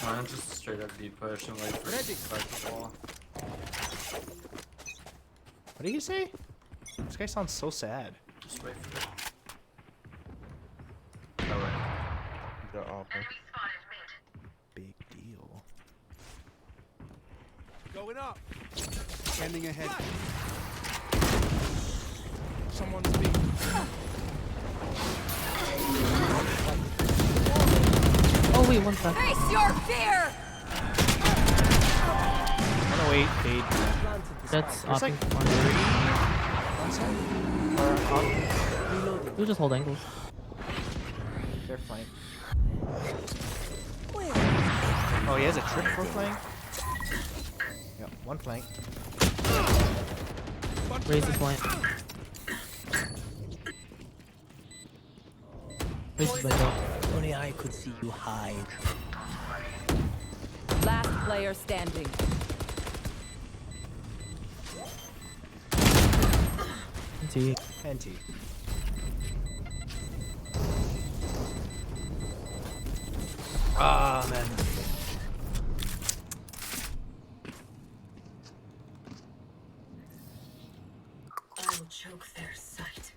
I'm just straight up deep push and wait for it to fight the wall. What did you say? This guy sounds so sad. Just wait for it. Alright. The offer. Big deal. Going up. Scanning ahead. Someone's being. Oh wait, one sec. Face your fear. 108 fade. That's There's like opting. 3 We'll just hold angles. They're flank. Oh, he has a trick for flank? Yep, one flank. Raise this point. Raise this window. Only I could see you hide. Last player standing. NT. NT. Ah, man. I will choke their sight.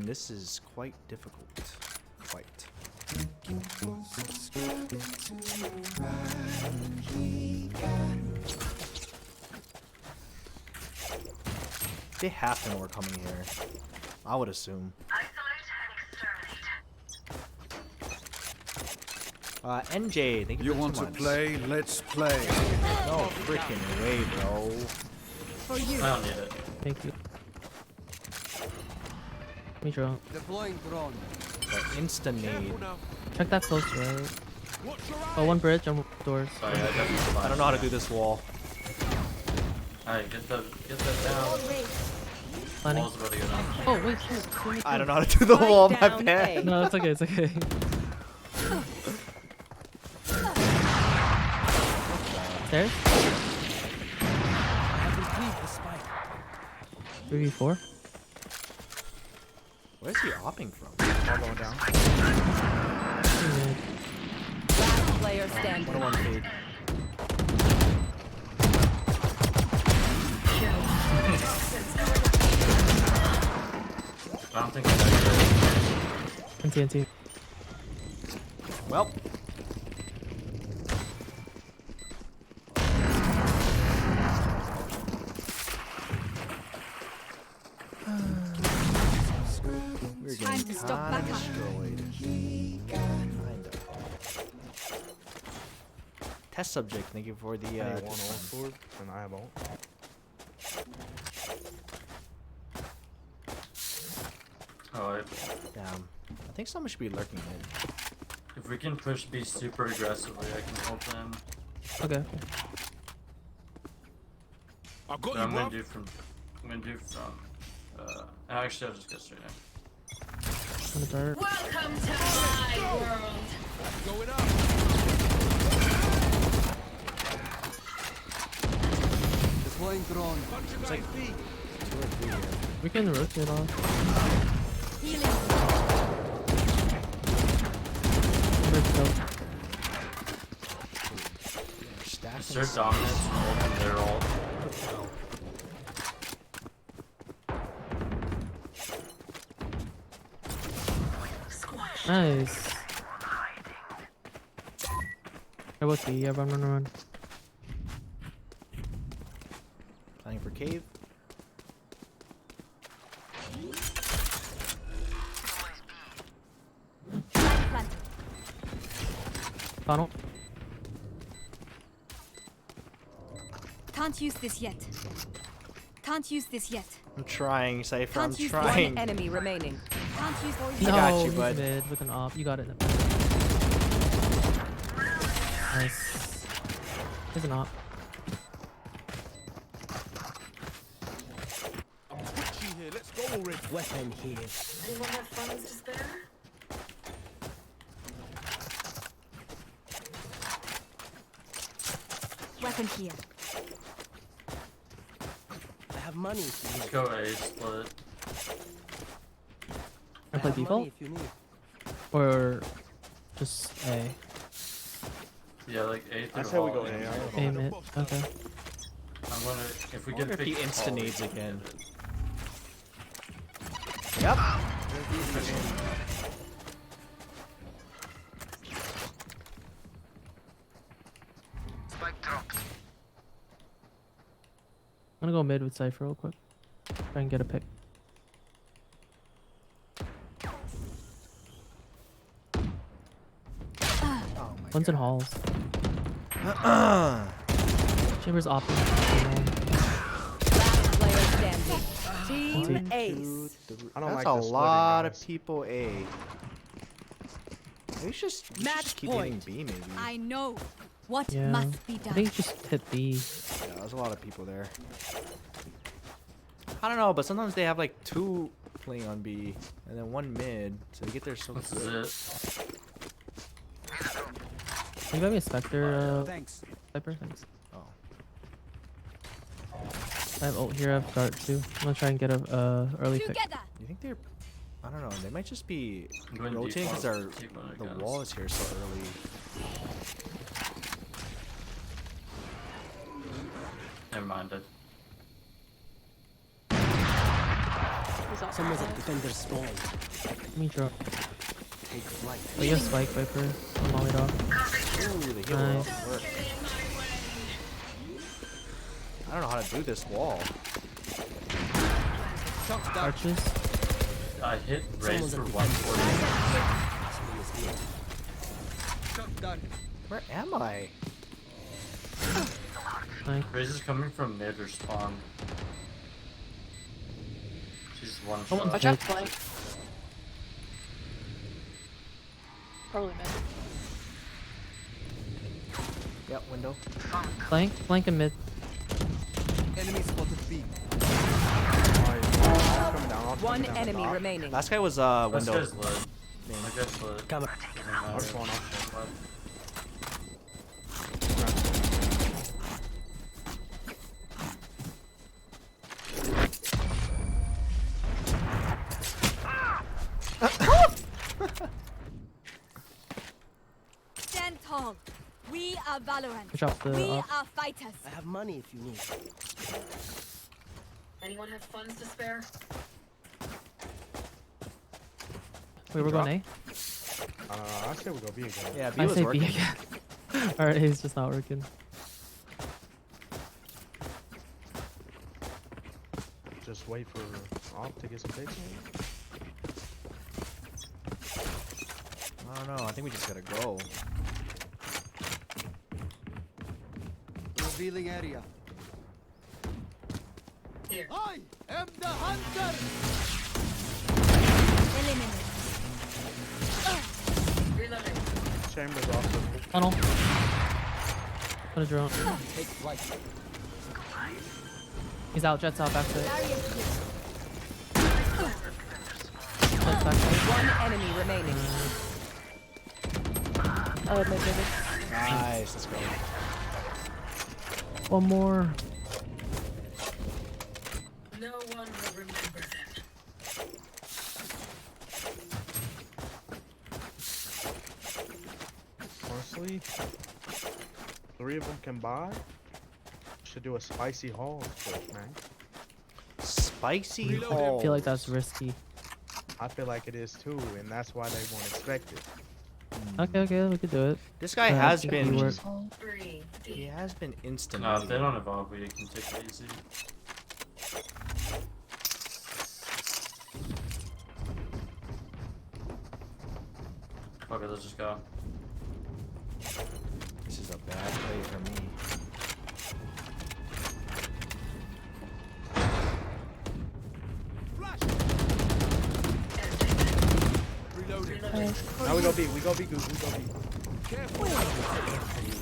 This is quite difficult. Quite. They have to know we're coming here. I would assume. NJ, thank you You want so to much. play? Let's play. No freaking way, bro. For you. I don't need it. Thank you. Me drone. Deploying drone. Instant nade. Check that close, right? Oh, one bridge, on doors. Sorry, I definitely I don't know how to do this wall. Alright, get that down. Planning. Wall's about to go down. Oh, wait, shit. I don't know how to do the wall, my bad. No, it's okay, it's okay. Stairs? 3v4? Where's he opping from? All going down. Last player standing. 101 fade. I don't think I got NT. Well. We're Time to stop back up. destroyed. Test subject, thank you for the I need one ult discount. sword, and I have ult. Alright. Damn. I think someone should be lurking in. If we can push B super aggressively, I can ult them. Okay. I've got But you, I'm gonna bro. do from. Actually, I'll just go straight in. On the dirt. Welcome to my world. Going up. Deploying drone. It's like We can rotate off. Assert dominance, open their ult. Nice. I will see. Yeah, run. Planning for cave. Funnel. Can't use this yet. Can't use this yet. I'm trying, Cypher. I'm Can't use trying. One enemy remaining. Can't use I got you, he's bud. mid with an op. You got it. Nice. There's an op. Here, let's go already. Weapon here. Anyone have funds to spare? Weapon here. I have money. Let's go A split. I play default? If you need. Or just A? Yeah, like A through I say we all, go and A. A mid. Okay. I'm gonna, if we I get wonder if big he insta nades calls, again. get it. Yep. Spike dropped. I'm gonna go mid with Cypher real quick. Try and get a pick. One's in halls. Chamber's opting. Last player standing. Team Ace. I don't That's like a this lot splitting, of people A. We should just keep hitting B maybe. I know what Yeah. must be I done. think just hit B. Yeah, there's a lot of people there. I don't know, but sometimes they have like 2 playing on B and then 1 mid, so they get there so This good. is it. Can you buy me a Spectre, Thanks. Cypher? Thanks. Oh. I have ult here, I have dart too. I'm gonna try and get a early pick. Together. You think they're... I don't know, they might just be I'm going rotating because default, take one of the guns. wall is here so early. Never mind it. Someone's a defender spawn. Let me drop. Take flight. Oh, you have Spike, Viper. I'm all off. Ooh, the heal Nice. work. I don't know how to do this wall. Arches. I hit raise for Someone's 140. Where am I? Nice. Raze is coming from mid or spawn. She's one Someone's shot. mid. Flank. Probably mid. Yep, window. Flank and mid. Enemy spotted B. One enemy remaining. Last guy was This window. guy's lit. That guy's lit. Camera. Doesn't matter. Stand tall. We are Valorant. Drop the We op. are fighters. I have money if you need. Anyone have funds to spare? Wait, we're going A? I say we go B again. Yeah, B I was say working. B again. Alright, A's just not working. Just wait for Op to get some picks. I don't know, I think we just gotta go. Revealing area. Here. I am the hunter. Eliminate. Reloading. Chambers also. Funnel. Put a drone. Take flight. He's out, Jet's out, back to it. Barrier Jet's back to it. One enemy remaining. Mid. Nice, let's go. One more. honestly, 3 of them can buy. Should do a spicy haul first, man. Spicy I haul. feel like that's risky. I feel like it is too, and that's why they won't expect it. Okay, we could do it. This guy I has think been. we were- He has been instant. No, if they don't evolve, we can take it easy. Fuck it, let's just go. This is a bad play for me. Now we go B. We go B. Goose. We go B.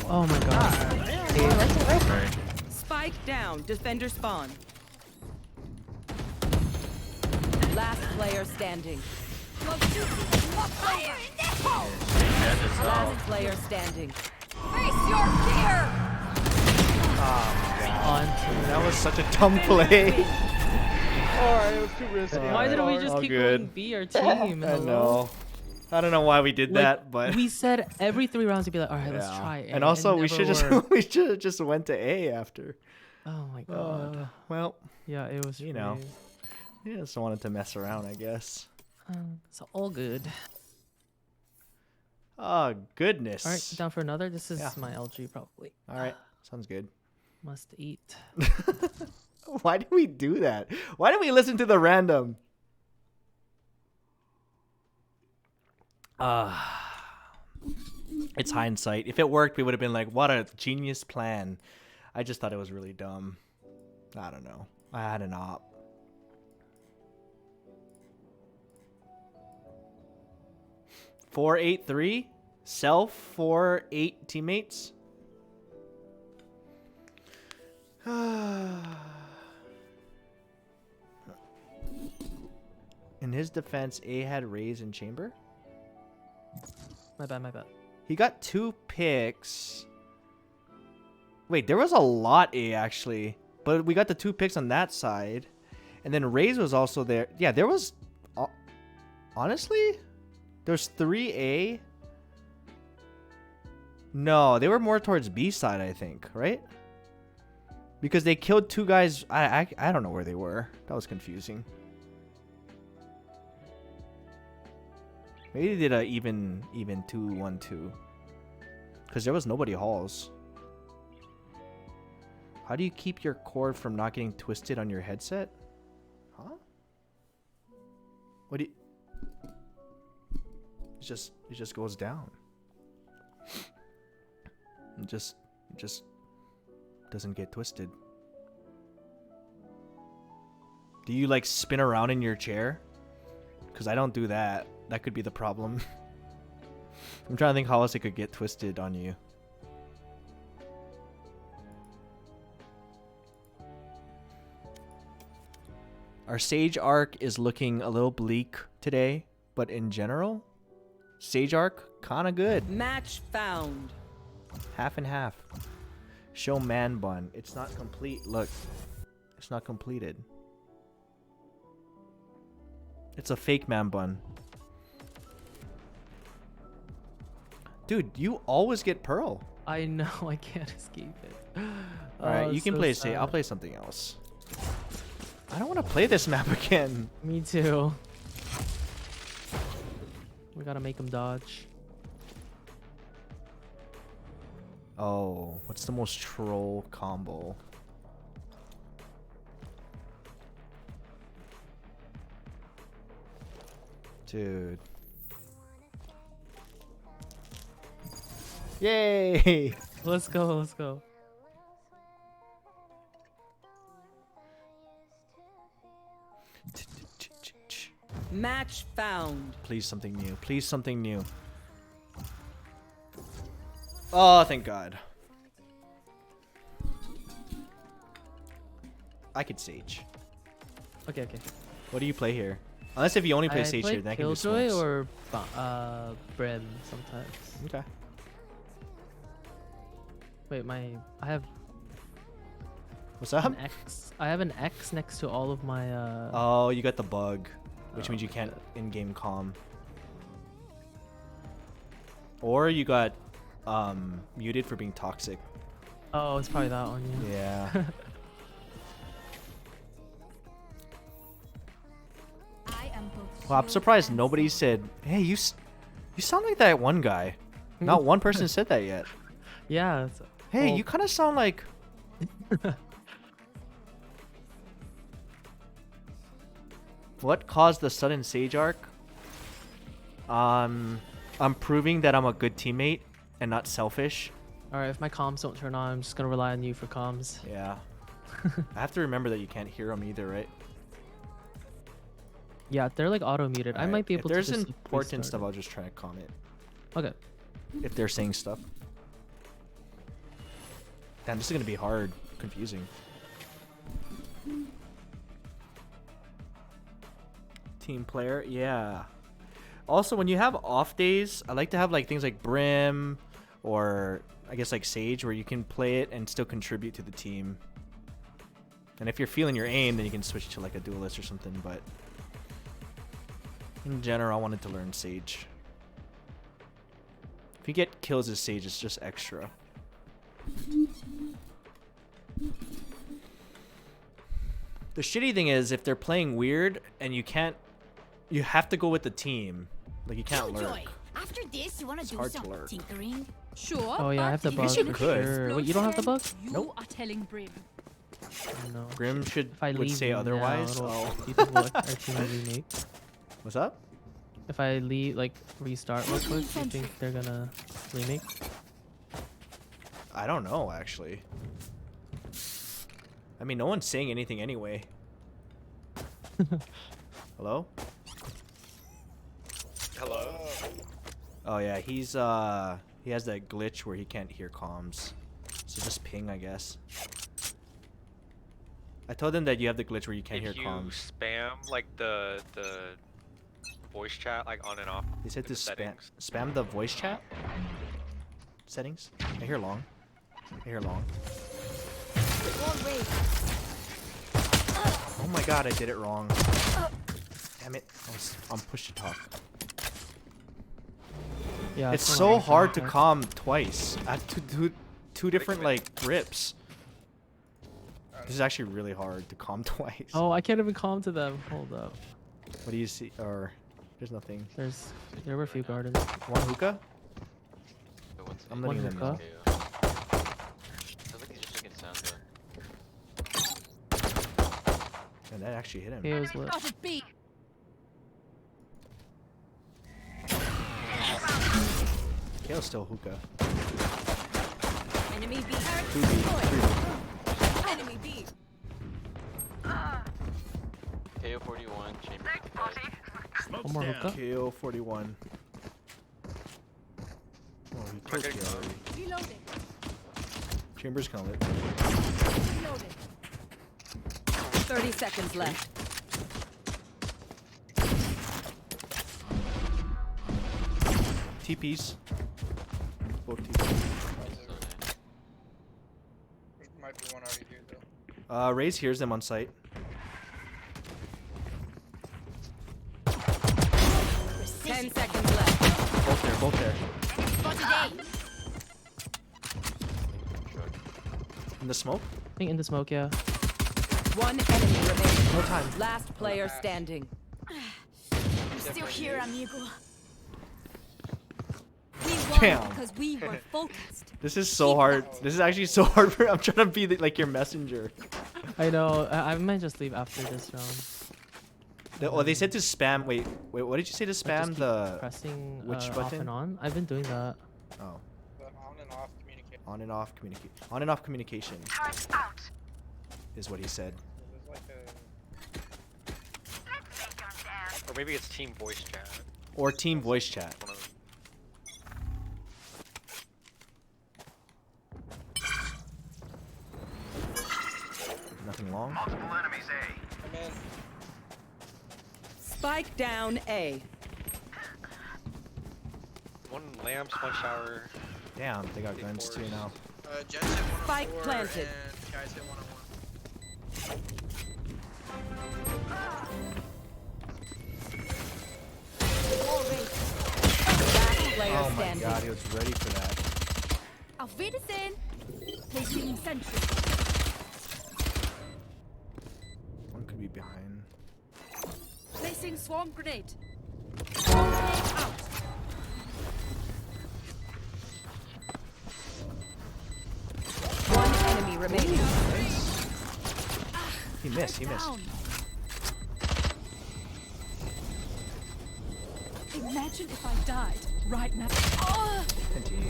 Oh my god. Spike down. Defender spawn. Last player standing. Last player standing. Face your fear! That was such a dumb play. Alright, it was too risky. Why didn't we just All keep good. going B our team? I Hello? know. I don't know why we did Like, that, but we said every 3 rounds to be like, all right, let's yeah. try A. And also, It we never should just worked. we should have just went to A after. Oh my god. Well, Yeah, it was. you know, free. he just wanted to mess around, I guess. It's all good. Oh goodness. All right, down for another. This is Yeah. my LG probably. All right, sounds good. Must eat. Why did we do that? Why did we listen to the random? It's hindsight. If it worked, we would have been like, what a genius plan. I just thought it was really dumb. I don't know. I had an op. Four, 8, 3. Self, 4, 8 teammates. In his defense, A had Raze and Chamber. My bad. He got 2 picks. Wait, there was a lot A actually. But we got the 2 picks on that side. And then Raze was also there. Yeah, there was... honestly? There's 3A. No, they were more towards B side, I think. Right? Because they killed 2 guys. I don't know where they were. That was confusing. Maybe they did a even 2-1-2. Because there was nobody halls. How do you keep your cord from not getting twisted on your headset? Huh? What do you... It just goes down. It just doesn't get twisted. Do you like spin around in your chair? Because I don't do that. That could be the problem. I'm trying to think how else it could get twisted on you. Our Sage arc is looking a little bleak today, but in general, Sage arc kind of good. Match found. Half and half. Show man bun. It's not complete. Look, it's not completed. It's a fake man bun. Dude, you always get Pearl. I know, I can't escape it. Alright, you can so play sad. I'll play something else. I don't want to play this map again. Me too. We gotta make him dodge. Oh, what's the most troll combo? Dude. Yay! Let's go. Match found. Please something new. Please something new. Oh, thank God. I could Sage. Okay. What do you play here? Unless if you only play Sage play here, then I can do Killjoy smokes. or Brim sometimes. Okay. Wait, I have What's up? an X. I have an X next to all of my Oh, you got the bug, which Oh, means you can't in-game comm. Or you got muted for being toxic. Oh, it's probably that one. Yeah. Yeah. I am both Well, I'm shield surprised and nobody said, "Hey, you sound like that one guy." Not one person said that yet. Yeah. Hey, well- you kind of sound like. What caused the sudden Sage arc? I'm proving that I'm a good teammate and not selfish. Alright, if my comms don't turn on, I'm just gonna rely on you for comms. Yeah. I have to remember that you can't hear them either, right? Yeah, they're like auto muted. I might be able if to. there's Just important restart stuff, it. I'll just try to comment. Okay. If they're saying stuff. Damn, this is gonna be hard, confusing. Team player, yeah. Also, when you have off days, I like to have like things like Brim, or I guess like Sage, where you can play it and still contribute to the team. And if you're feeling your aim, then you can switch to like a duelist or something. But in general, I wanted to learn Sage. If you get kills as Sage, it's just extra. The shitty thing is, if they're playing weird and you can't, you have to go with the team. Like you can't lurk. After this, you wanna It's do hard to some lurk. tinkering? Sure. Oh yeah, I have the but bug. guess you for could. sure. Wait, you don't have the bug? You Nope. are telling Brim. No. Grim should If I would leave say now, otherwise. it'll- Oh. do you think our team will remake? What's up? If I leave, like restart real quick, do you think they're gonna remake? I don't know actually. I mean, no one's saying anything anyway. Hello? Hello. Oh yeah, he has that glitch where he can't hear comms. So just ping, I guess. I told him that you have the glitch where you can't hear If you comms. spam like the voice chat like on and off. They said in to the settings. spam the voice chat settings. I hear long. I hear long. Oh my god, I did it wrong. Damn it. I was on push to talk. Yeah. It's one so of my hard to favorite. calm twice. I have to do two different like grips. This is actually really hard to calm twice. Oh, I can't even calm to them. Hold up. What do you see? Or there's nothing. There were a few gardens. One hookah? I'm One letting them hookah. know. Sounds like he's just making sound there. And that actually hit him. Hey, it was lit. Got a beat. Kale's still hookah. Enemy B. 2B. 3B. Enemy B. KO 41 chamber. One more hookah. KO 41. Oh, he killed KO already. Reloading. Chambers gonna lit. Reloading. 30 seconds left. TPs. Both TPs. Might be one already here though. Raze hears them on site. 10 seconds left. Both there, both there. In the smoke? I think in the smoke, yeah. One enemy remaining. No time. Last player standing. I'm still here, amigo. We won Damn. because we were focused. This is so hard. This is actually so hard for. I'm trying to be like your messenger. I know. I might just leave after this round. They said to spam. Wait. What did you say to Like, just spam keep the pressing which off button? and on. I've been doing that. Oh. On and off communicate. On and off communicate. On and off communication. Is what he said. Or maybe it's team voice chat. Or team voice chat. One of them. Nothing long. Multiple enemies, A. Come in. Spike down A. One lamps, one shower. Damn, they got guns too now. Jets hit 104 Spike planted. and guys hit 101. Last player Oh my standing. god, he was ready for that. Auf Wiedersehen. Placing sentry. One could be behind. Placing swarm grenade. Swarm grenade out. One enemy remaining. He missed. He missed. Down. Imagine if I died right now. Oh! Continue.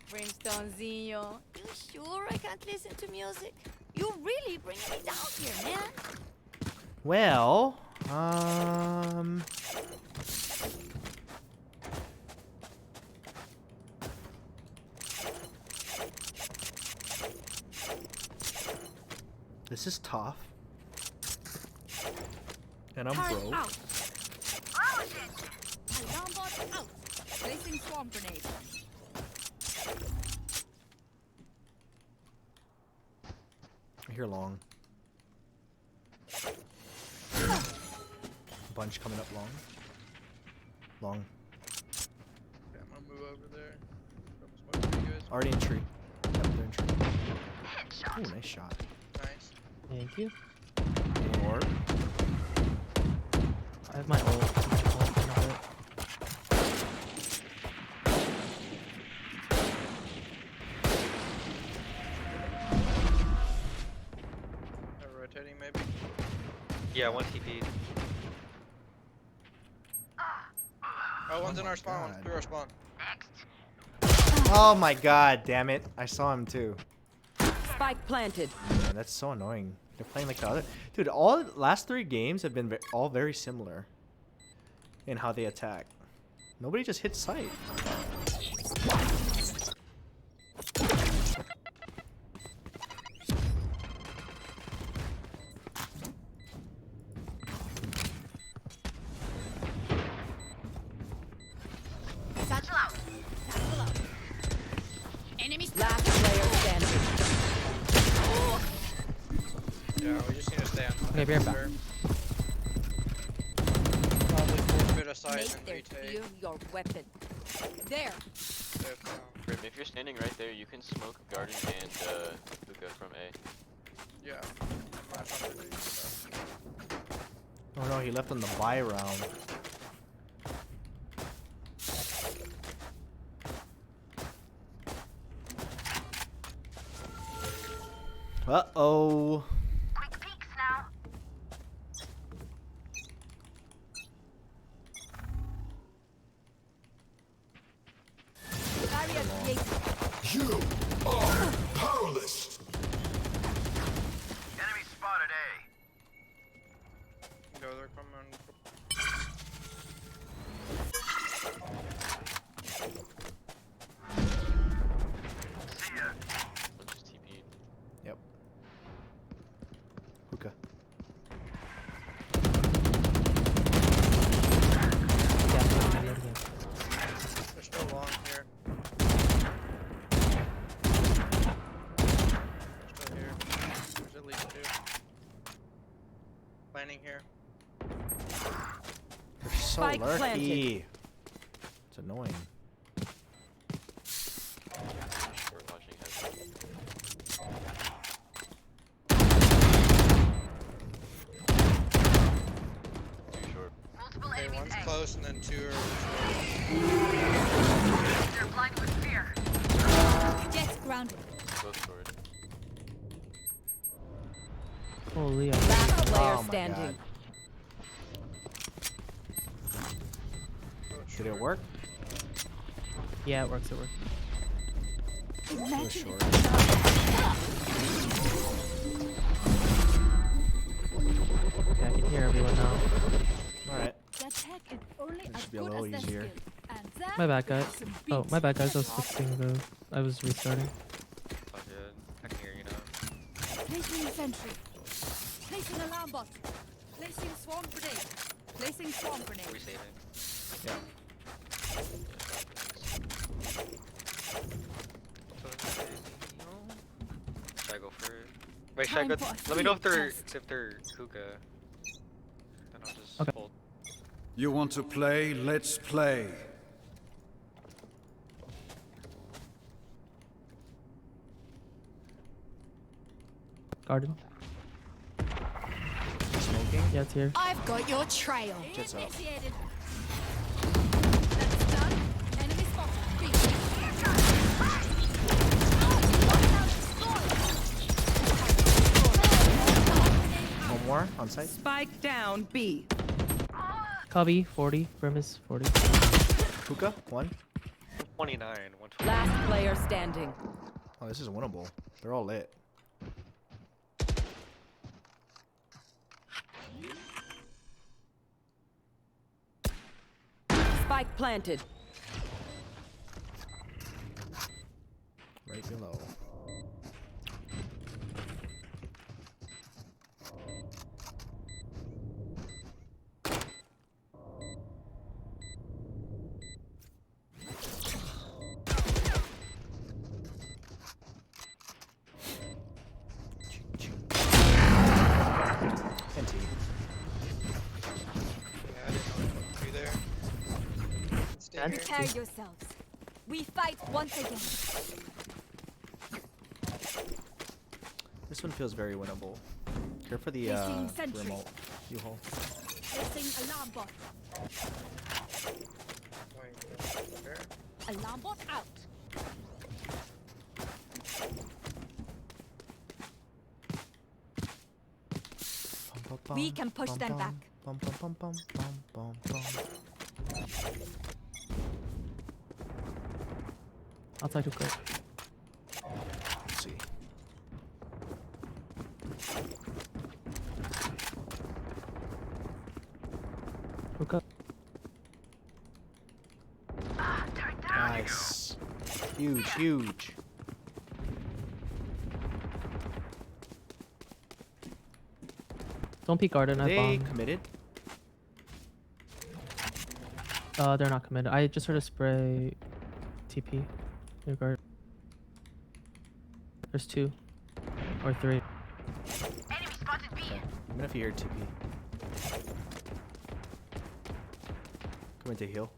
Brimstonezinho, you sure I can't listen to music? You really bringing me down here, man. Well, this is tough. And I'm broke. Out. Alarm bot out. Placing swarm grenade. I hear long. Bunch coming up long. Long. Okay, I'm gonna move over there. Grab a smoke for you guys. Already in tree. Yep, they're in tree. Ooh, nice shot. Nice. Thank you. Any more? I have my ult. In a bit. They're rotating maybe. Yeah, one TP. Oh, one's in our spawn. One's through our spawn. Oh my god, damn it. I saw him too. Spike planted. Man, that's so annoying. They're playing like the other. Dude, all last 3 games have been all very similar in how they attack. Nobody just hits sight. Satchel out. Satchel out. Enemy Last player standing. Yeah, we just need to stay on. Okay, be right back. Probably full bit of sight Make and their retake. fear your weapon. There. Grim, if you're standing right there, you can smoke Garden and Higa from A. Yeah. I'm not trying to do that. Oh no, he left on the buy round. Uh-oh. Quick peeks now. Barrier created. You are powerless. Enemy spotted A. Go, they're coming. See ya. I'm just TP'd. Yep. Hookah. They're still long here. Still here. There's at least 2. Planning here. They're so Spike lurky. planted. It's annoying. Short watching heaven. Too short. Multiple Okay, enemies one's A. close and then 2 are. They're blinded with fear. Jets grounded. Both short. Holy. Last player Oh my standing. god. Did it work? Yeah, it works. It works. It was Imagine short. Okay, I can hear everyone now. Alright. that tech is only It as should be a good little as their easier. skill. And that My bad, guys. is some Oh, beats. my bad, guys. I was fixing the. I was restarting. Oh, good. I can hear you now. Placing sentry. Placing alarm bot. Placing swarm grenade. Placing swarm grenade. We saving. Yeah. Should I go for it? Wait, should I Time go? for a Let me know if field they're test. Hookah. Then I'll just Okay. hold. You want to play? Let's play. Garden. Smoking? Yeah, it's here. I've got your trail. Jets up. Initiated. That's done. Enemy spotted. B. One more on site. Spike down B. Cubby, 40. Brim is 40. Hookah, 1. 29, 120. Last player standing. Oh, this is winnable. They're all lit. Spike planted. Right below. NT. Prepare yourselves. We fight once again. This one feels very winnable. Care for the Placing sentry. remote U-haul. Placing alarm bot. Alarm bot out. We can push them back. Outside hookah. Let's see. Hookah. Nice. Huge, huge. Don't peek garden. I They bombed. committed? They're not committed. I just heard a spray. TP. Near guard. There's 2 or 3. Enemy spotted B. I'm gonna fear TP. Come into heal.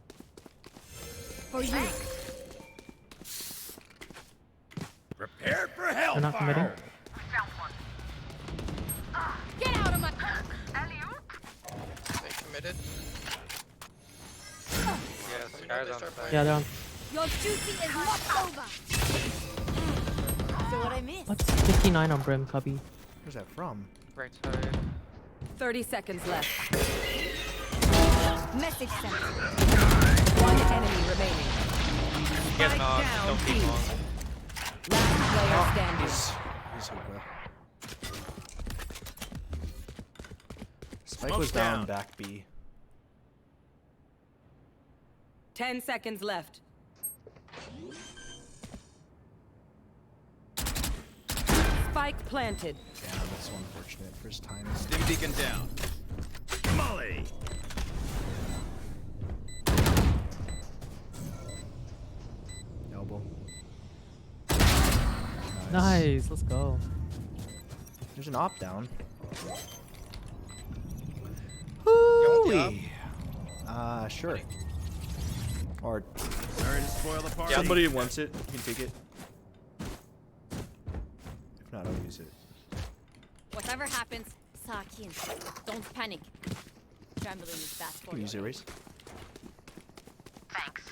For you. Prepare for They're hellfire. not committing. Found one. Get out of my. They committed. Yeah, the guy's on the side. Yeah, they're on. Your duty is not over. So what I missed? What's 59 on Brim, Cubby? Where's that from? Right side. 30 seconds left. Message sent. One enemy remaining. Get Spike knocked. down Don't B. keep long. Last player standing. He's hookah. Spike Smoke's was down down. back B. 10 seconds left. Spike planted. Damn, that's so unfortunate. First time. Stim beacon down. Molly. Elbow. Nice, let's go. There's an op down. Hoo-wee. Sure. Or Sorry to spoil the party. somebody wants it. You can take it. If not, I'll use it. Whatever happens, Sakin. Don't panic. Trembling is bad You for can you. use it, Race. Thanks.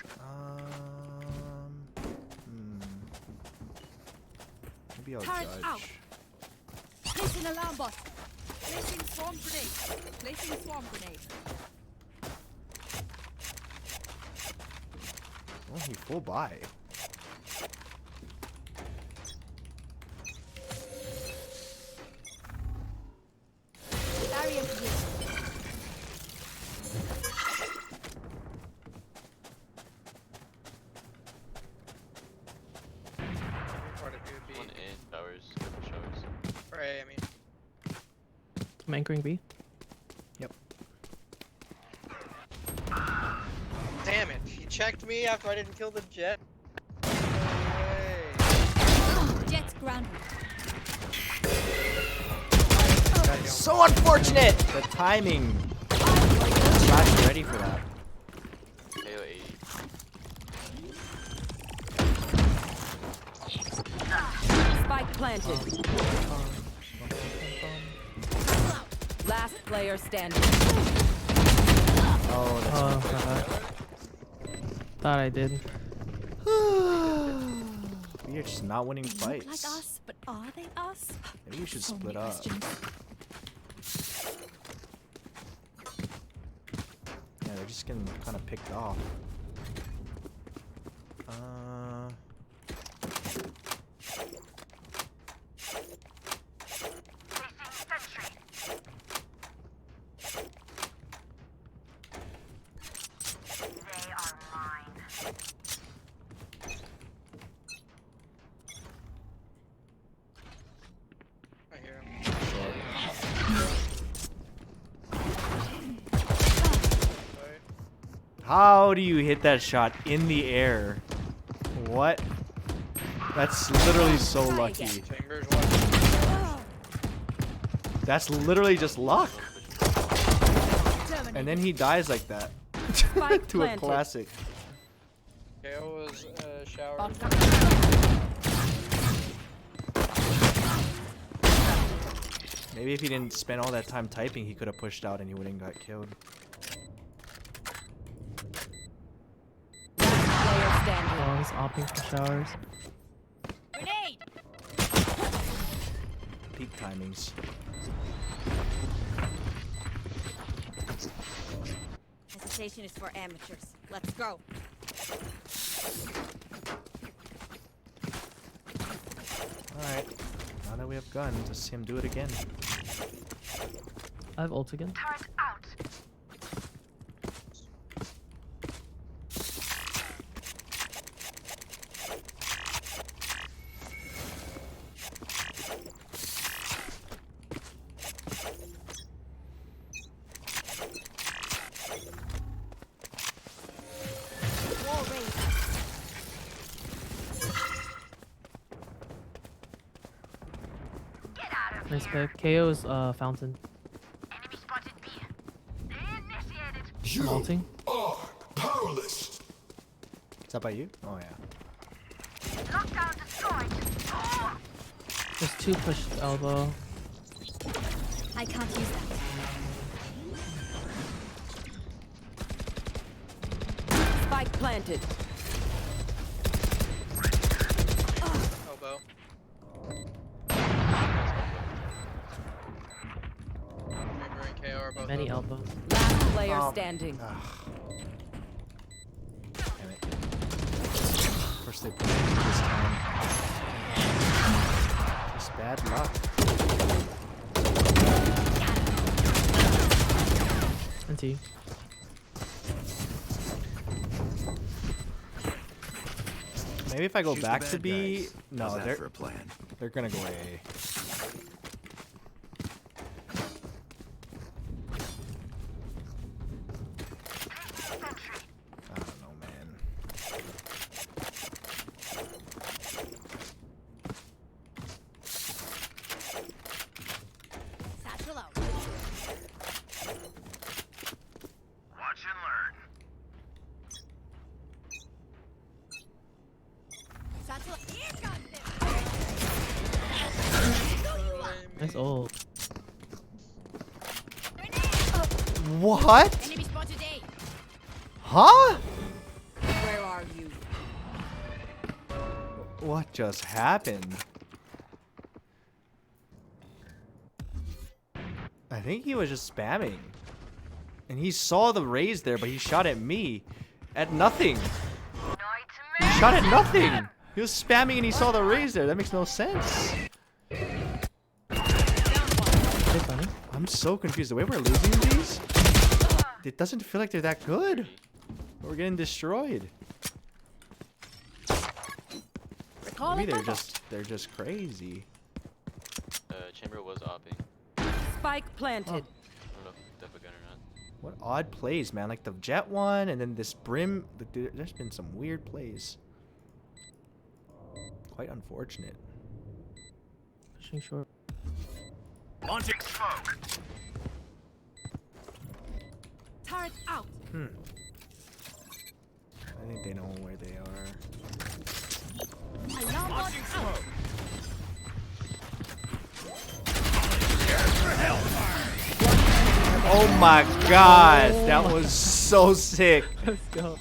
Maybe I'll Turret out. judge. Placing alarm bot. Placing swarm grenade. Placing swarm grenade. Oh, he full buy. Barrier here. Part of you would be. One in towers, couple showers. Right, I mean. I'm anchoring B. Yep. Damn it. He checked me after I didn't kill the jet. Jet's grounded. That's so unfortunate! The timing. flash ready for that. KO 80. Spike planted. Last player standing. Oh, that's Thought I did. We are just not winning They look like fights. us, but are they us? Maybe we should So split many up. questions. Yeah, they're just getting kind of picked off. I hear him. How do you hit that shot in the air? What? That's literally so lucky. That's literally just luck. And then he dies like that. To a classic. KO was showered. Maybe if he didn't spend all that time typing, he could have pushed out and he wouldn't got killed. Oh, he's opting for showers. Grenade! Peak timings. Hesitation is for amateurs. Let's go. Alright. Now that we have guns, let's see him do it again. I have ult again. Wall raised. Nice pick. KO's fountain. You Ulting. are powerless. Is that by you? Oh yeah. There's two pushed elbow. I can't use that. Spike planted. Elbow. Chamber and KO are both Many elbow. elbows. Last player standing. Damn it. Of course they put it this time. Just bad luck. And T. Maybe if I go Shoot the back bad to B, guys. no, How's that they're for a plan? They're gonna go A. I don't know, man. Satchel out. Watch and learn. Satchel out. Here comes this. Nice ult. What? Enemy spotted A. Huh? Where are you? What just happened? I think he was just spamming. And he saw the raise there, but he shot at me. At nothing. He shot at nothing. He was spamming and he saw the raise there. That makes no sense. I'm so confused. The way we're losing these, it doesn't feel like they're that good. We're getting destroyed. Maybe they're just crazy. Chamber was opping. Spike planted. I don't know if it's a gun or not. What odd plays, man. Like the jet one and then this brim. There's been some weird plays. Quite unfortunate. Pushing short. Launching smoke. Turret out. I think they know where they are. Alarm bot out. Oh my god, that was so sick. Let's go.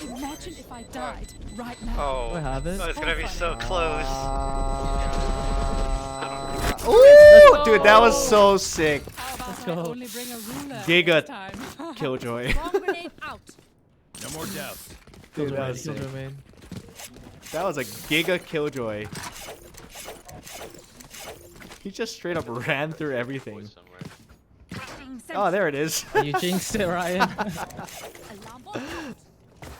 Imagine if I died right now. Oh, I have it. oh, it's gonna be so close. Ooh, dude, that was so sick. Let's go. Only bring a ruler Giga next time. Killjoy. Bomb grenade out. No more doubts. Dude, that was sick. That was a Giga Killjoy. He just straight up ran through everything. Oh, there it is. You jinxed it, Ryan. Alarm bot out.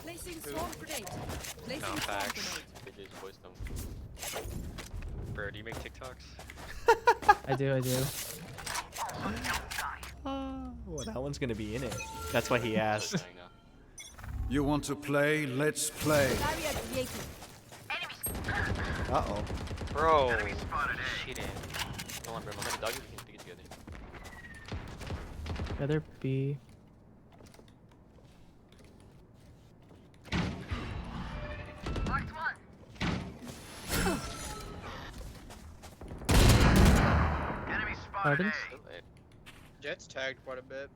Placing swarm grenade. Placing No, swarm facts. grenade. Bro, do you make TikToks? I do. Well, that one's gonna be in it. That's why he asked. You want to play? Let's play. Barrier created. Uh-oh. Bro, cheating. Hold on, bro. My dog can stick it together. Better be. Pardon? Jet's tagged quite a bit.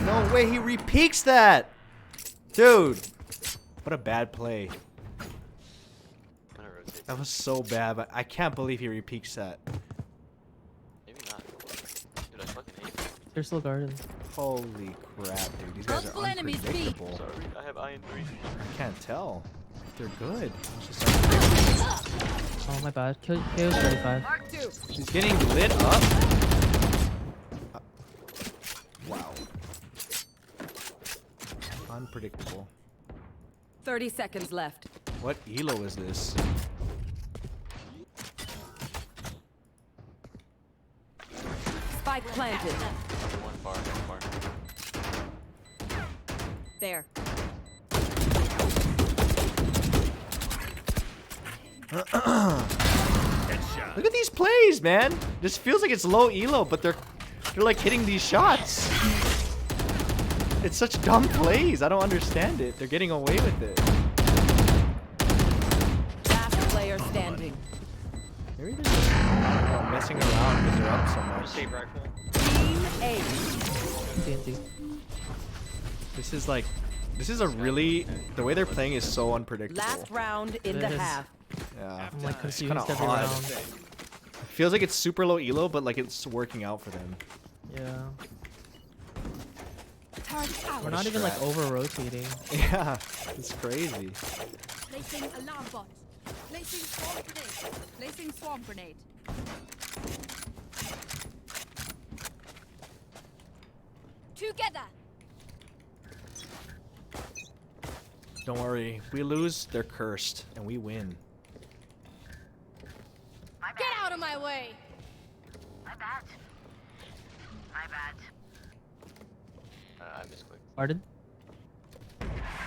No way, he repeaks that! Dude! What a bad play. That was so bad, but I can't believe he repeaks that. Maybe not. Dude, I fucking hate it. They're still guarded. Holy crap, dude. These guys are unpredictable. Sorry, I have iron 3. I can't tell. They're good. It's just Oh my bad. KO's 35. He's getting lit up. Wow. Unpredictable. 30 seconds left. What elo is this? Spike planted. One bar. There. Look at these plays, man. This feels like it's low elo, but they're like hitting these shots. It's such dumb plays. I don't understand it. They're getting away with it. Last player standing. Maybe they're just messing around because they're up so much. Save rifle. Team A. TNT. This is a really, the way they're playing is so unpredictable. Last round in the half. Yeah. I'm like It's confused kinda every odd. round. It feels like it's super low elo, but like it's working out for them. Yeah. Turret out. We're not even like over rotating. Yeah, it's crazy. Placing alarm bot. Placing swarm grenade. Placing swarm grenade. Together. Don't worry, if we lose, they're cursed, and we win. Get out of my way. My bad. I missed quick. Guarded?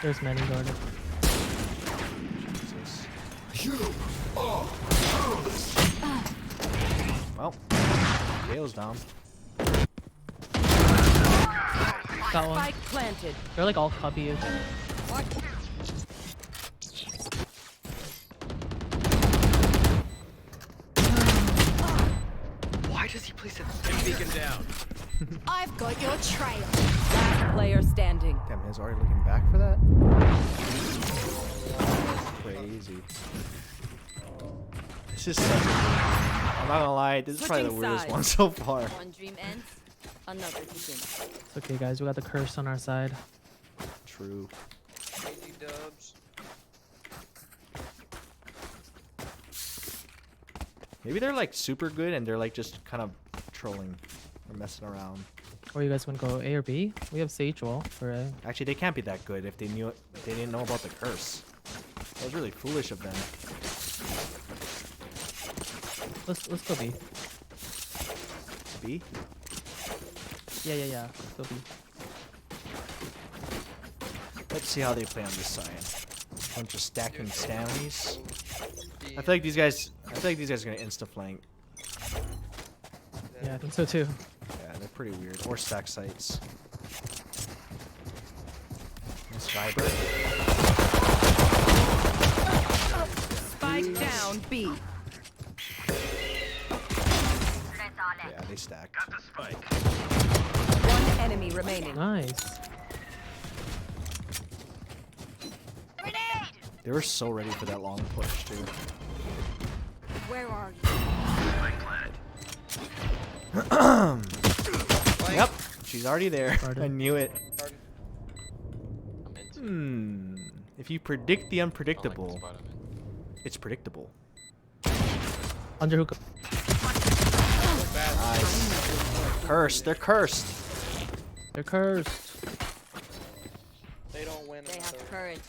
There's many guarded. Jesus. You are Well, Gale's down. Got one. Spike planted. They're like all cubby. Why does he place it? Beacon down. I've got your trail. Last player standing. Damn, he's already looking back for that? Crazy. This is such a... I'm not gonna lie, this is probably the Switching weirdest sides. one so far. One dream ends, another begins. It's okay, guys. We got the curse on our side. True. Easy dubs. Maybe they're like super good and they're like just kind of trolling or messing around. Or you guys want to go A or B? We have Sage Wall for A. Actually, they can't be that good if they knew it, if they didn't know about the curse. That was really foolish of them. Let's go B. B? Yeah. Let's go B. Let's see how they play on this side. Bunch of stacking Stanleys. I feel like these guys are gonna insta flank. Yeah, I think so too. Yeah, they're pretty weird. Or stack sites. Skybird. Spike down B. Yeah, they stacked. One enemy remaining. Nice. They were so ready for that long push too. Where are you? Yep, she's already there. I knew it. If you predict the unpredictable, it's predictable. Under hookah. Nice. Cursed. They're cursed. They're cursed. They don't win. They have courage,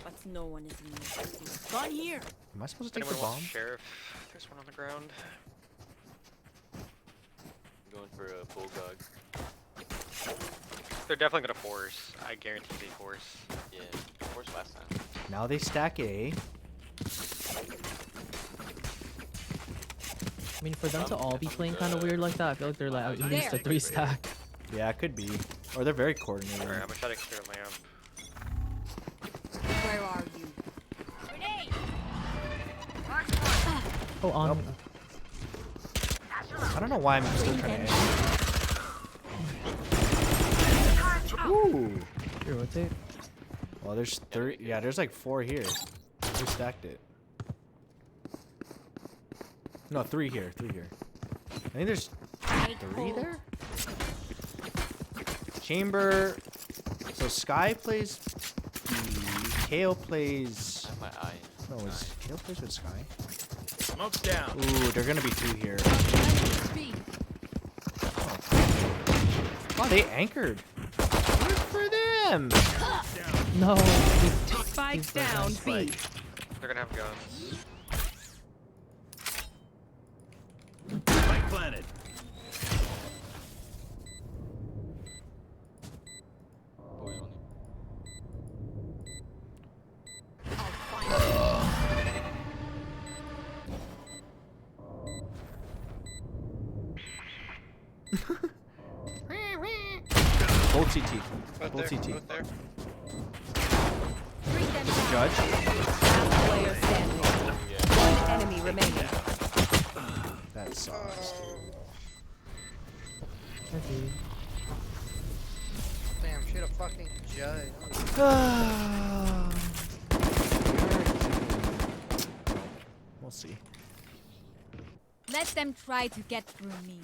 but no one is immune. Gone here. Am I supposed to take Anyone the wants bomb? sheriff? There's one on the ground. I'm going for a bulldog. They're definitely gonna force. I guarantee they force. Yeah, force last time. Now they stack A. I mean, for them to all be playing kind of weird like that, I feel like they're like at least a 3 stack. Yeah, it could be. Or they're very coordinated. Alright, I'm gonna try to clear lamp. Where are you? Grenade! Oh, on. Nope. I don't know why I'm still trying to end. Ooh. Here, rotate. Well, there's 3. Yeah, there's like 4 here. Who stacked it? No, 3 here. 3 here. I think there's 3 there? Chamber. So Sky plays B. Kale plays. I have my eye. No, is Kale plays with Sky? Smoke's down. Ooh, they're gonna be 2 here. Oh, they anchored. Good for them. No. Spike down B. They're gonna have guns. Spike planted. Boys only. Hold CT. Both Hold there, CT. both there. Judge. Last player standing. One enemy remaining. That sucks. Damn, should have fucking judged. We'll see. Let them try to get through me.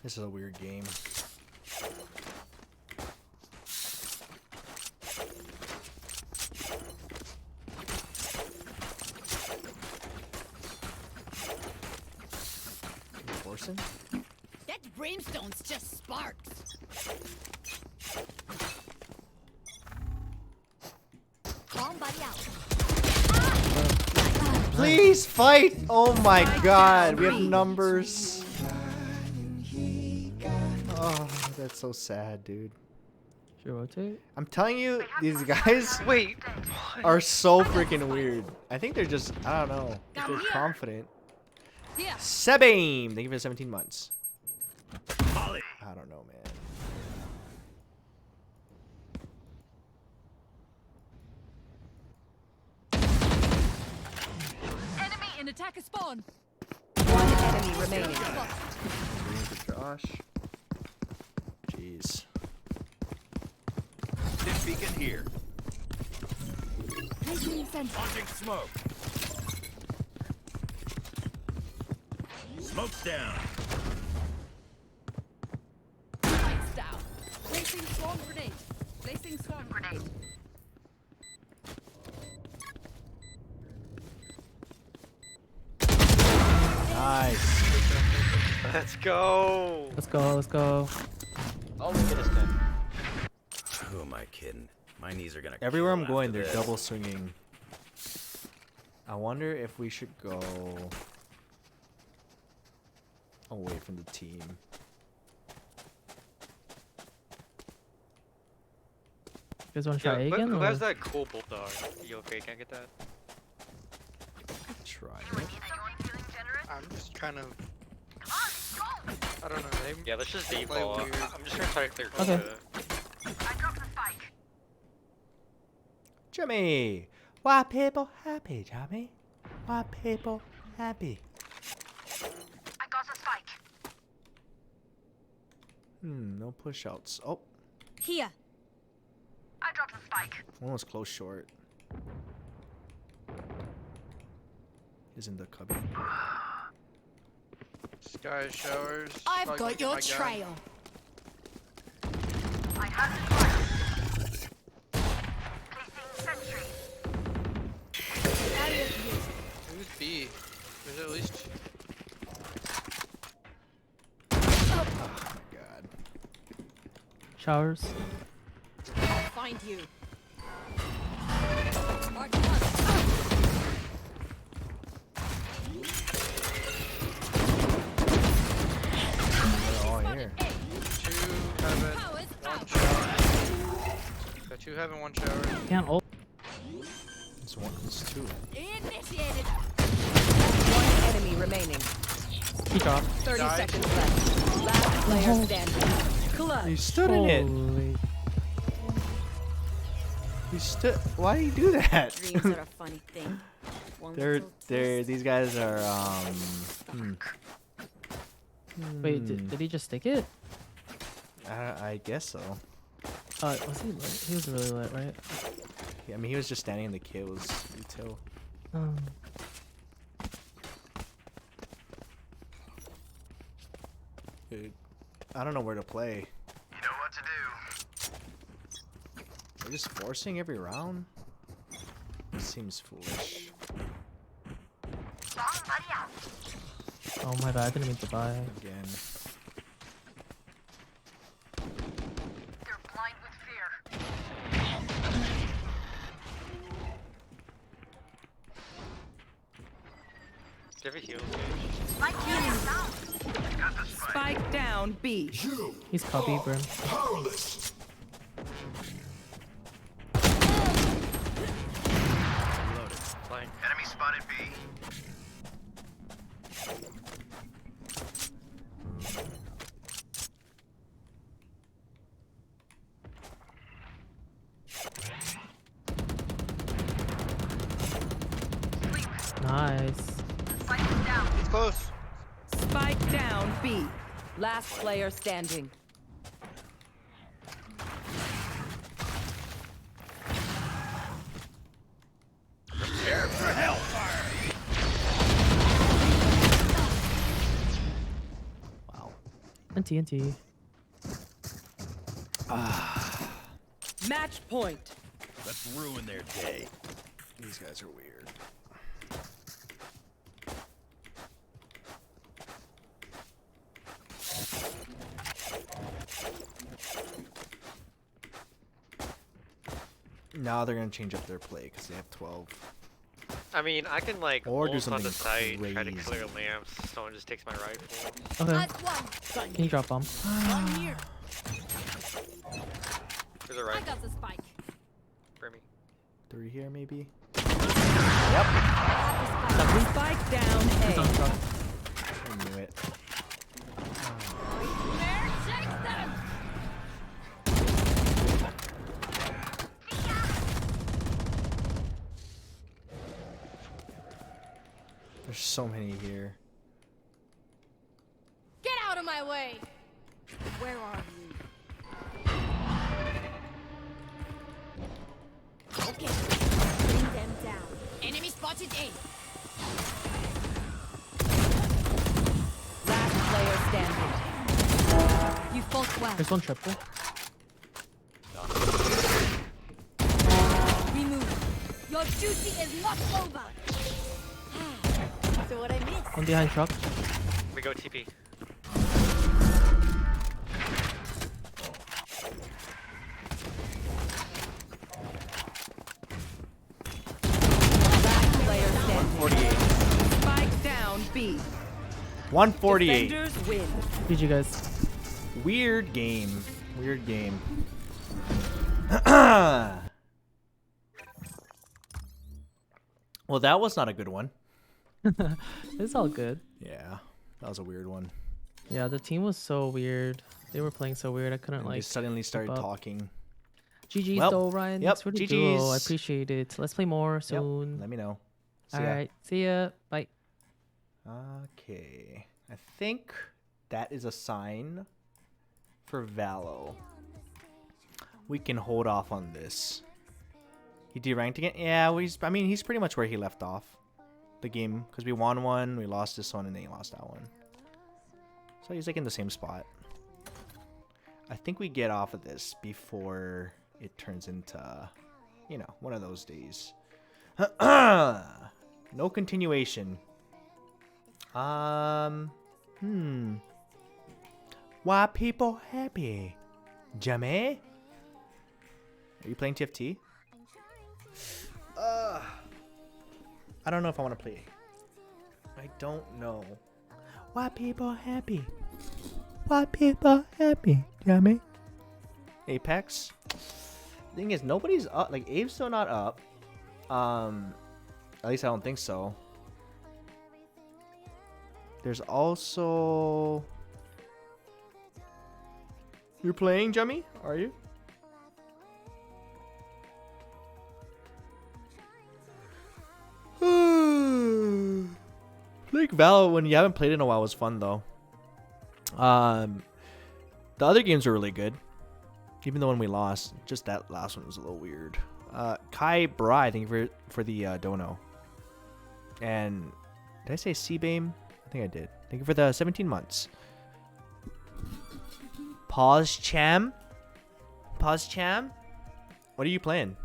This is a weird game. Forcing? That brimstone's just sparks. Bomb buddy out. Please fight! Oh my god, we have numbers. Oh, that's so sad, dude. Should rotate? I'm telling you, these guys are so freaking weird. I think they're just, I don't know, if they're confident. Sebame! Thank you for the 17 months. I don't know, man. Enemy in attacker spawn. One enemy remaining. Waiting for Josh. Jeez. This beacon here. Placing sensor. Launching smoke. Smoke's down. Lights down. Placing swarm grenade. Placing swarm grenade. Nice. Let's go. Let's go, let's go. Oh, look at this then. Who am I kidding? My knees are gonna. Everywhere I'm kill going, after they're this. double swinging. I wonder if we should go away from the team. guys want to try A Yo, again? who or- has that cool bulldog? You okay? Can I get that? Try it. I'm just kind of. I don't know. They Yeah, let's just play default. weird. I'm just gonna try to clear Okay. Kuga. Jimmy! Why people happy, Jimmy? Why people happy? I got a spike. No push outs. Oh, Here. I dropped a spike. one was close short. He's in the cubby. Sky showers. I've Probably got gonna your get my gun. trail. I have the fire. Placing sentry. Who's B? There's at least. Oh my god. Showers. I'll find you. They're all here. Two heaven, one shower. Got two heaven, one shower. Can't ult. It's one, it's two. Initiated. One enemy remaining. He dropped. 30 Died. seconds left. Last player standing. Clutch. He stood in it. Holy. He stood. Why do you do that? Dreams are a funny thing. One they're little twist. these guys are Wait, did he just stick it? I guess so. Was he lit? He was really lit, right? Yeah, I mean he was just standing in the kills. You tell. Dude, I don't know where to play. You know what to do. They're just forcing every round. It seems foolish. Somebody out. Oh my bad, I didn't mean to buy. Again. They're blind with fear. Do you have a heal? Spike down. Got the spike. Spike down B. He's cubby, Brim. Powerless. Flying. Enemy spotted B. Nice. Spike is down. It's close. Spike down B. Last player standing. Prepare for hellfire. Wow. And TNT. Match point. Let's ruin their day. These guys are weird. Now they're gonna change up their play because they have 12. I mean, I can like Or do ult on the something site, try to crazy. clear lamps. Someone just takes my rifle. Okay. Last one. Can you drop bomb? One here. There's a I right got the spike. for me. 3 here maybe. Spike down He's on A. drop. I knew it. There's so many here. Get out of my way. Where are you? Okay. Bring them down. Enemy spotted A. Last player standing. You fought well. There's one triple. Remove. Your duty is not over. So what I missed? One behind truck. We go TP. Last player standing. 48. Spike down B. 148. Defenders win. GG guys. Weird game. Weird game. Well, that was not a good one. It's all good. Yeah, that was a weird one. Yeah, the team was so weird. They were playing so weird. I couldn't And like. they suddenly started keep up. talking. GG's Well, though, Ryan. yep, Thanks for the duo. I GG's. appreciate it. Let's play more Yep, soon. let me know. See All ya. right. See ya. Bye. Okay. I think that is a sign for Valo. We can hold off on this. He deranked again? Yeah, well, I mean, he's pretty much where he left off the game. Because we won one, we lost this one, and then he lost that one. So he's like in the same spot. I think we get off of this before it turns into, you know, one of those days. No continuation. Why people happy? Jamie? Are you playing TFT? I don't know if I want to play. I don't know. Why people happy? Why people happy? Jamie? Apex? Thing is, nobody's up. Like, Abe's still not up. At least I don't think so. There's also... You're playing, Jummy? Are you? Like Valo, when you haven't played it in a while, was fun though. The other games were really good. Even the one we lost, just that last one was a little weird. Kai Brai, thank you for the dono. And did I say Seabame? I think I did. Thank you for the 17 months. Pause Cham. Pause Cham. What are you playing?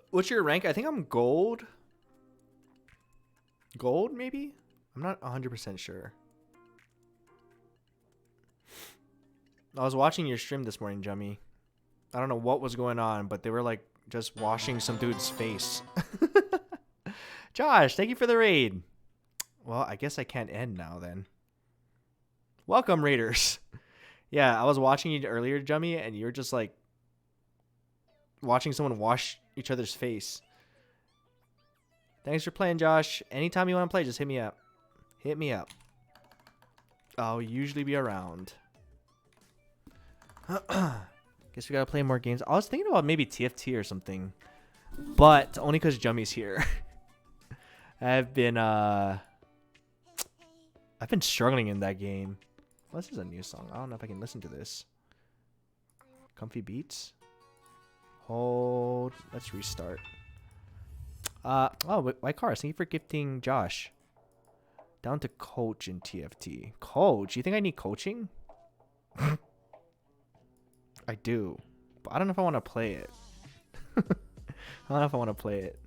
What's your rank? I think I'm gold. Gold, maybe? I'm not 100% sure. I was watching your stream this morning, Jummy. I don't know what was going on, but they were like just washing some dude's face. Josh, thank you for the raid. Well, I guess I can't end now then. Welcome, Raiders. Yeah, I was watching you earlier, Jummy, and you were just like watching someone wash each other's face. Thanks for playing, Josh. Anytime you want to play, just hit me up. Hit me up. I'll usually be around. Guess we gotta play more games. I was thinking about maybe TFT or something, but only because Jummy's here. I've been struggling in that game. Well, this is a new song. I don't know if I can listen to this. Comfy Beats. Hold. Let's restart. Oh, White Cars, thank you for gifting Josh. Down to coach in TFT. Coach? You think I need coaching? I do. But I don't know if I want to play it. I don't know if I want to play it.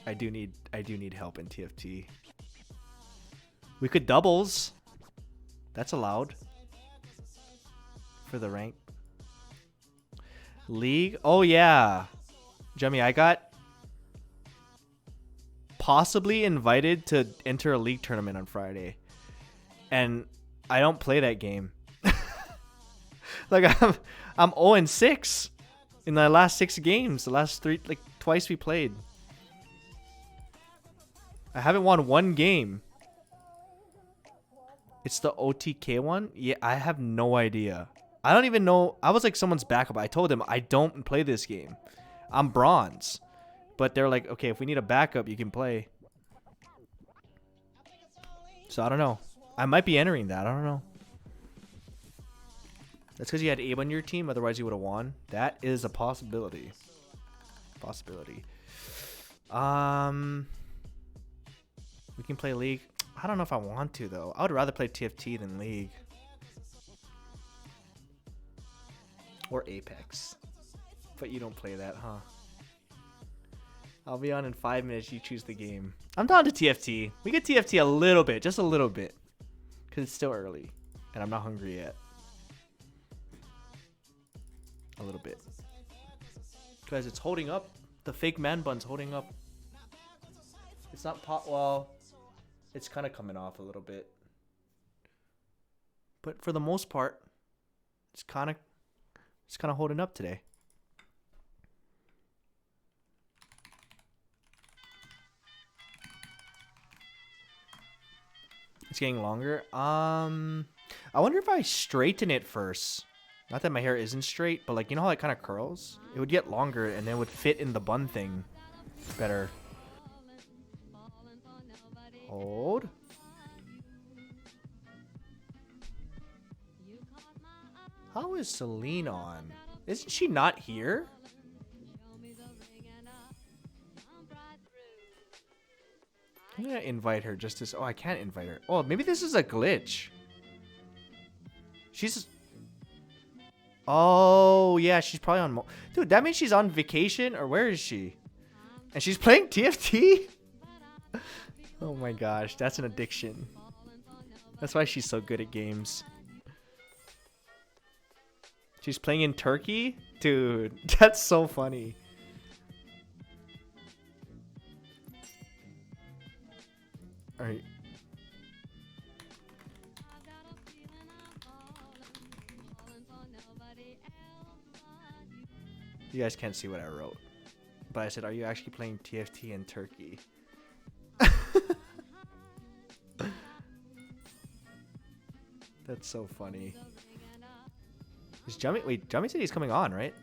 I do need help in TFT. We could doubles. That's allowed. For the rank. League? Oh yeah. Jummy, I got possibly invited to enter a league tournament on Friday. And I don't play that game. Like I'm 0-6 in the last 6 games. The last 3, like twice we played. I haven't won one game. It's the OTK one? Yeah, I have no idea. I don't even know. I was like someone's backup. I told them I don't play this game. I'm bronze. But they're like, okay, if we need a backup, you can play. So I don't know. I might be entering that. I don't know. That's because you had Abe on your team. Otherwise, you would have won. That is a possibility. Possibility. We can play League. I don't know if I want to, though. I would rather play TFT than League. Or Apex. But you don't play that, huh? I'll be on in 5 minutes. You choose the game. I'm down to TFT. We get TFT a little bit. Just a little bit. Because it's still early. And I'm not hungry yet. A little bit. Because it's holding up. The fake man bun's holding up. It's not pot. Well, it's kind of coming off a little bit. But for the most part, it's kind of holding up today. It's getting longer. I wonder if I straighten it first. Not that my hair isn't straight, but like, you know how it kind of curls? It would get longer and then would fit in the bun thing better. Hold. How is Celine on? Isn't she not here? I'm gonna invite her just as... Oh, I can't invite her. Oh, maybe this is a glitch. She's... Oh, yeah, she's probably on... Dude, that means she's on vacation? Or where is she? And she's playing TFT? Oh my gosh, that's an addiction. That's why she's so good at games. She's playing in Turkey? Dude, that's so funny. Alright. You guys can't see what I wrote. But I said, are you actually playing TFT in Turkey? That's so funny. Is Jummy... Wait, Jummy said he's coming on, right?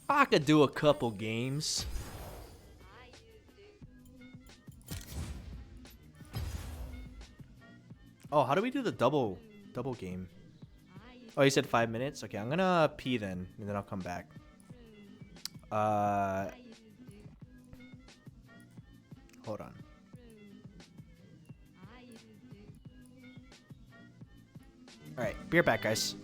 I could do a couple games. Oh, how do we do the double game? Oh, you said 5 minutes? Okay, I'm gonna pee then, and then I'll come back. Hold on. Alright, be right back, guys.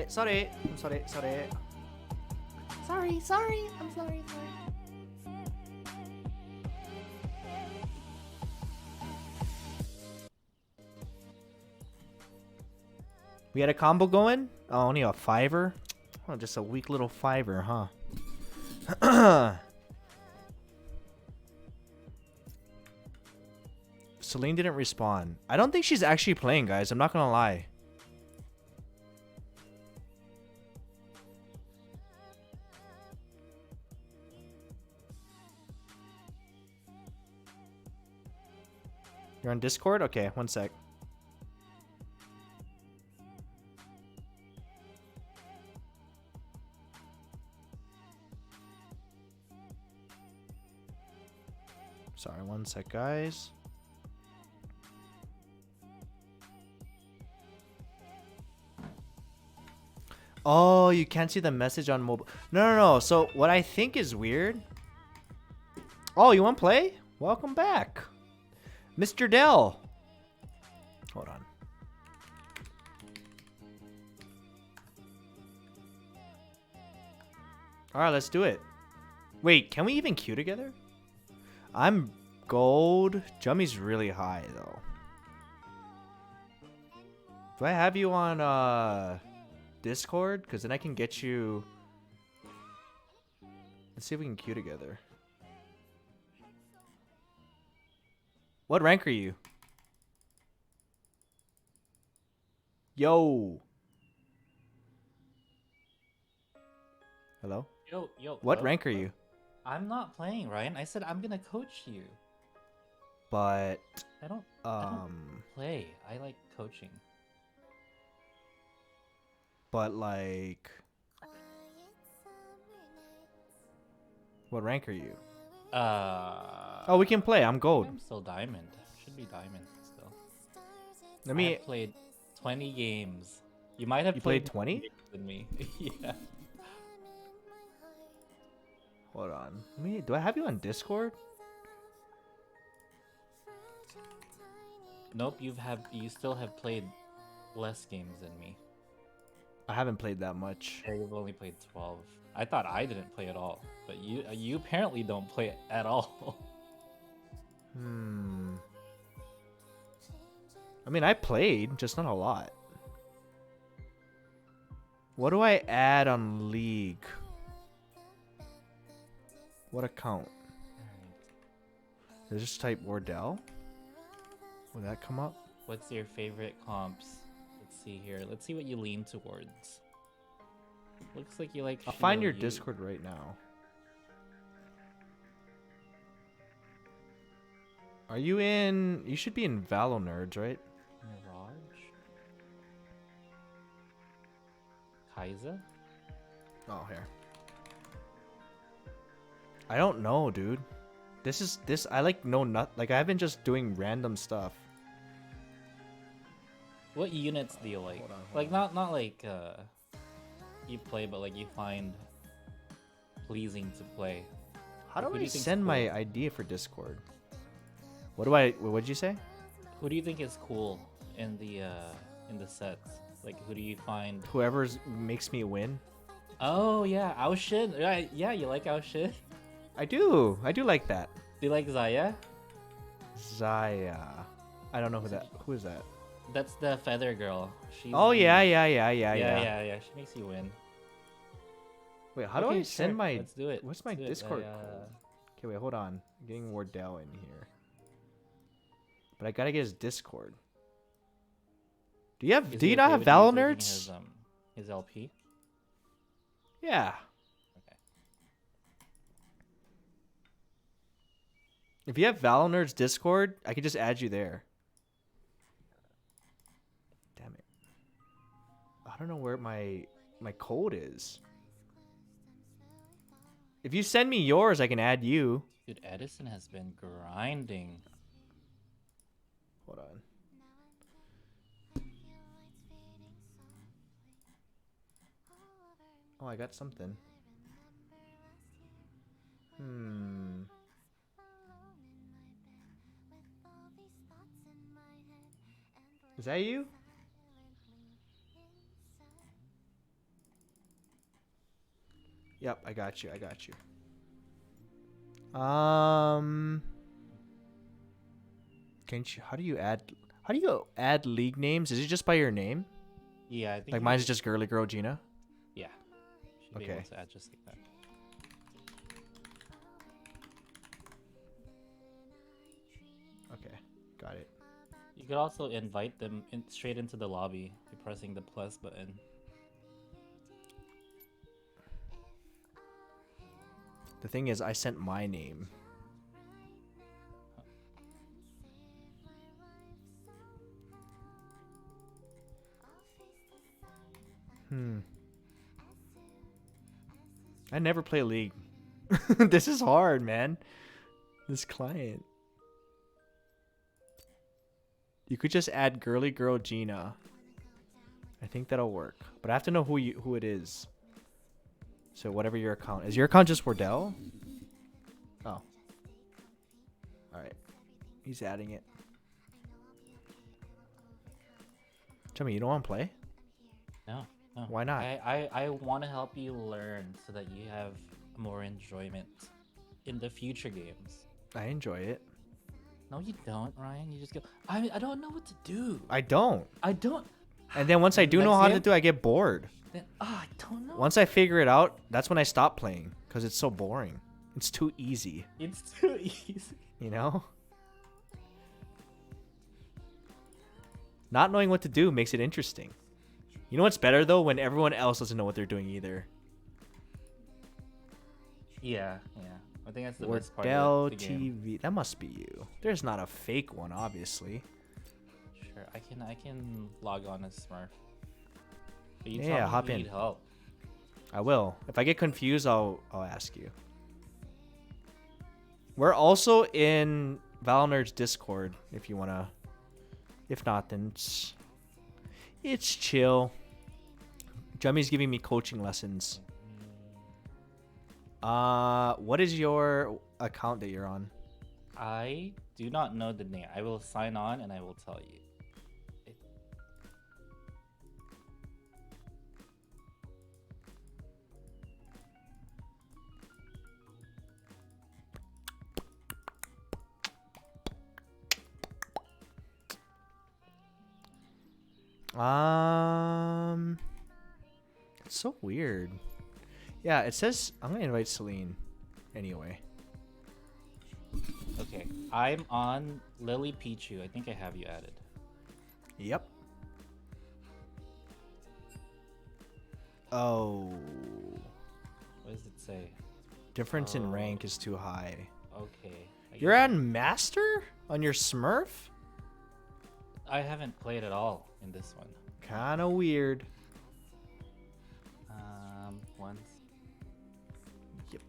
Sorry. I'm sorry. Sorry. I'm sorry. We had a combo going? Oh, only a $5? Oh, just a weak little $5, huh? Celine didn't respond. I don't think she's actually playing, guys. I'm not gonna lie. You're on Discord? Okay, one sec. Sorry, one sec, guys. Oh, you can't see the message on mobile. No. So what I think is weird. Oh, you want to play? Welcome back, Mr. Dell. Hold on. All right, let's do it. Wait, can we even queue together? I'm gold. Jummy's really high though. Do I have you on Discord? Because then I can get you. Let's see if we can queue together. What rank are you? Yo. Hello? Yo. What hello? rank are you? I'm not playing, Ryan. I said I'm gonna coach you. But I don't play. I like coaching. But like, what rank are you? Oh, we can play. I'm gold. I'm still diamond. Should be diamond still. Let me. I have played 20 games. You might have You played 20? than me. Yeah. Hold on. Let me. Do I have you on Discord? Nope. You still have played less games than me. I haven't played that much. Yeah, you've only played 12. I thought I didn't play at all, but you apparently don't play at all. I mean, I played, just not a lot. What do I add on League? What account? Did I just type Wardell? Will that come up? What's your favorite comps? Let's see here. Let's see what you lean towards. Looks like you like. I'll find your Shield. Discord right now. Are you in? You should be in Valo Nerds, right? Mirage. Kaiser. Oh, here. I don't know, dude. This. I like know not. Like I've been just doing random stuff. What units do you like? Hold on. Like not like you play, but like you find pleasing to play. How do Who I you think's send cool? my idea for Discord? What'd you say? Who do you think is cool in the sets? Like who do you find? Whoever makes me win. Oh yeah, Aoshin. Right? Yeah, you like Aoshin? I do like that. Do you like Zaya? Zaya. I don't know who is that? That's the feather girl. She's Oh the- yeah. Yeah. She makes you win. Wait, how do Okay, I send sure. my? Let's do it. What's my Let's do it. Discord code? Okay, wait, hold on. I'm getting Wardell in here. But I gotta get his Discord. Do you Is do he you not okay have with you Valo taking Nerds? His LP. Yeah. Okay. If you have Valo Nerds Discord, I could just add you there. Damn it. I don't know where my code is. If you send me yours, I can add you. Dude, Edison has been grinding. Hold on. Oh, I got something. Is that you? Yep, I got you. Can't you? How do you add league names? Is it just by your name? Yeah, I think. Like mine's just girly girl Gina. Yeah. Should be Okay. able to add just like that. Okay, got it. You could also invite them straight into the lobby by pressing the plus button. The thing is, I sent my name. I never play League. This is hard, man. This client. You could just add girly girl Gina. I think that'll work. But I have to know who it is. So whatever your account is. Your account just Wardell? Oh. Alright. He's adding it. Tell me, you don't want to play? No, no. Why not? I want to help you learn so that you have more enjoyment in the future games. I enjoy it. No, you don't, Ryan. You just go, I don't know what to do. I don't. I don't. And then once I do know Next how game? to do, I get bored. Then, I don't know. Once I figure it out, that's when I stop playing. Because it's so boring. It's too easy. It's too easy. You know? Not knowing what to do makes it interesting. You know what's better, though? When everyone else doesn't know what they're doing either. Yeah, yeah. I think that's the best part Wardell of the game. TV. That must be you. There's not a fake one, obviously. Sure, I can log on as Smurf. But you Yeah, tell me hop you in. need help. I will. If I get confused, I'll ask you. We're also in Valnerd's Discord if you wanna. If not, then it's chill. Jummy's giving me coaching lessons. What is your account that you're on? I do not know the name. I will sign on and I will tell you. It's so weird. Yeah, it says I'm gonna invite Celine anyway. Okay, I'm on Lily Pichu. I think I have you added. Yep. Oh. What does it say? Difference in rank is too high. Okay. You're on Master? On your Smurf? I haven't played at all in this one. Kinda weird. Once. Yep.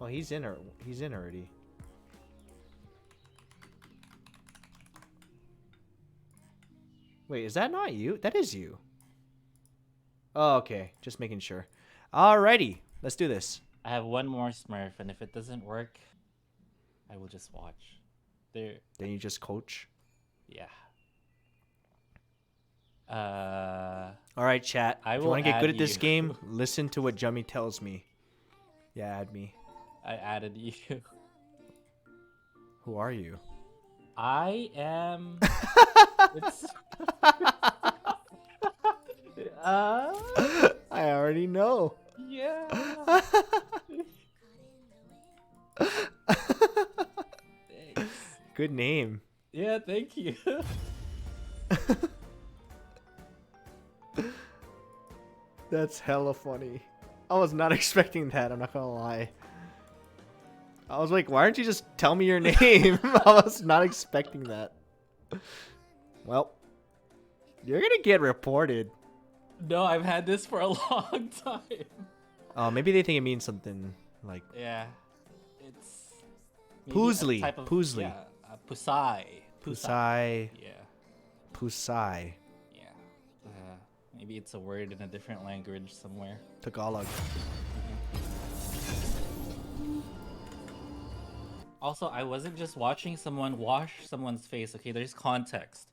Oh, he's in already. Wait, is that not you? That is you. Oh, okay. Just making sure. Alrighty. Let's do this. I have one more Smurf, and if it doesn't work, I will just watch. There. Then you just coach? Yeah. Alright, chat. I If will you want to get good add at this you. game, listen to what Jummy tells me. Yeah, add me. I added you. Who are you? I am. It's... I already know. Yeah. Good name. Yeah, thank you. That's hella funny. I was not expecting that, I'm not gonna lie. I was like, why aren't you just tell me your name? I was not expecting that. Well, you're gonna get reported. No, I've had this for a long time. Oh, maybe they think it means something like Yeah. It's... maybe a Poosley. type of- Poosley. Yeah, Pusai. Pusai. Yeah. Pusai. Yeah. Maybe it's a word in a different language somewhere. Tagalog. Also, I wasn't just watching someone wash someone's face. Okay, there's context.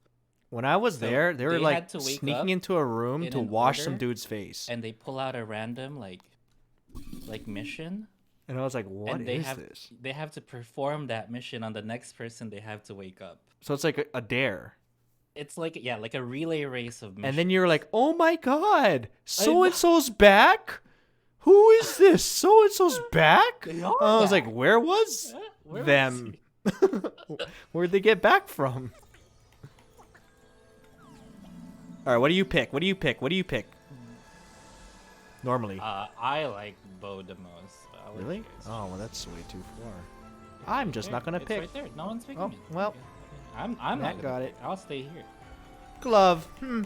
When I was So there, they were had like to wake sneaking up into a room in to an wash some order, dude's face. and they pull out a random like mission. And I was like, what and they is have, this? They have to perform that mission on the next person they have to wake up. So it's like a dare. It's like, yeah, like a relay race of missions. And then you're like, oh my god, so-and-so's back? Who is this? So-and-so's back? They are I was back. like, where was where them? Where'd they get back from? Alright, what do you pick? What do you pick? What do you pick? Normally. I like Bo the most. But I'll let Really? you guys Oh, well, that's way too far. I'm just not gonna it's pick. right there. No one's picking Oh, it. well. I'm Matt not gonna got pick it. I'll stay here. Glove. Stay here.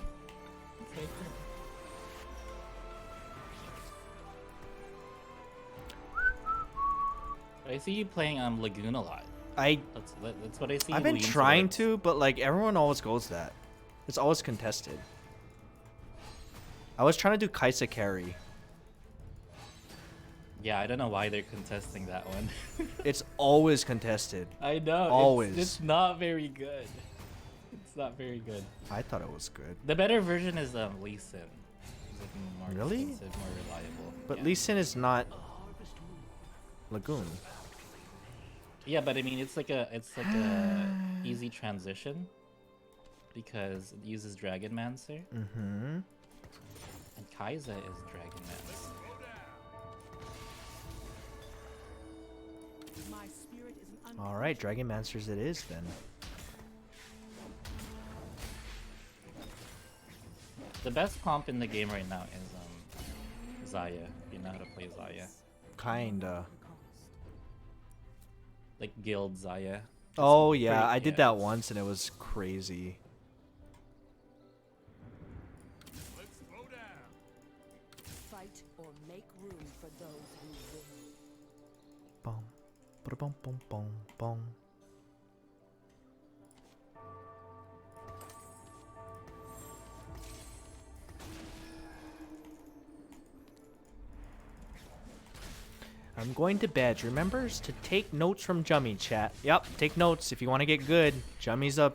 I see you playing Lagoon a lot. That's what I see. I've you been lean trying towards. to, but like everyone always goes that. It's always contested. I was trying to do Kaisa carry. Yeah, I don't know why they're contesting that one. It's always contested. I know. Always. It's not very good. It's not very good. I thought it was good. The better version is Lee Sin. It's like more Really? expensive, more reliable. But yeah. Lee Sin is not Lagoon. Yeah, but I mean, it's like a easy transition because it uses Dragonmancer. Mm-hmm. And Kai'Sa is Dragonmancer. All right, Dragonmancers it is then. The best comp in the game right now is Xayah. You know how to play Xayah. Kinda. Like guild Xayah. Oh yeah, I did that once and it was crazy. Fight or make room for those who win. Boom. Ba-da-bum, boom, boom, boom. I'm going to bed. Remembers to take notes from Jummy, chat. Yep, take notes if you want to get good. Jummy's a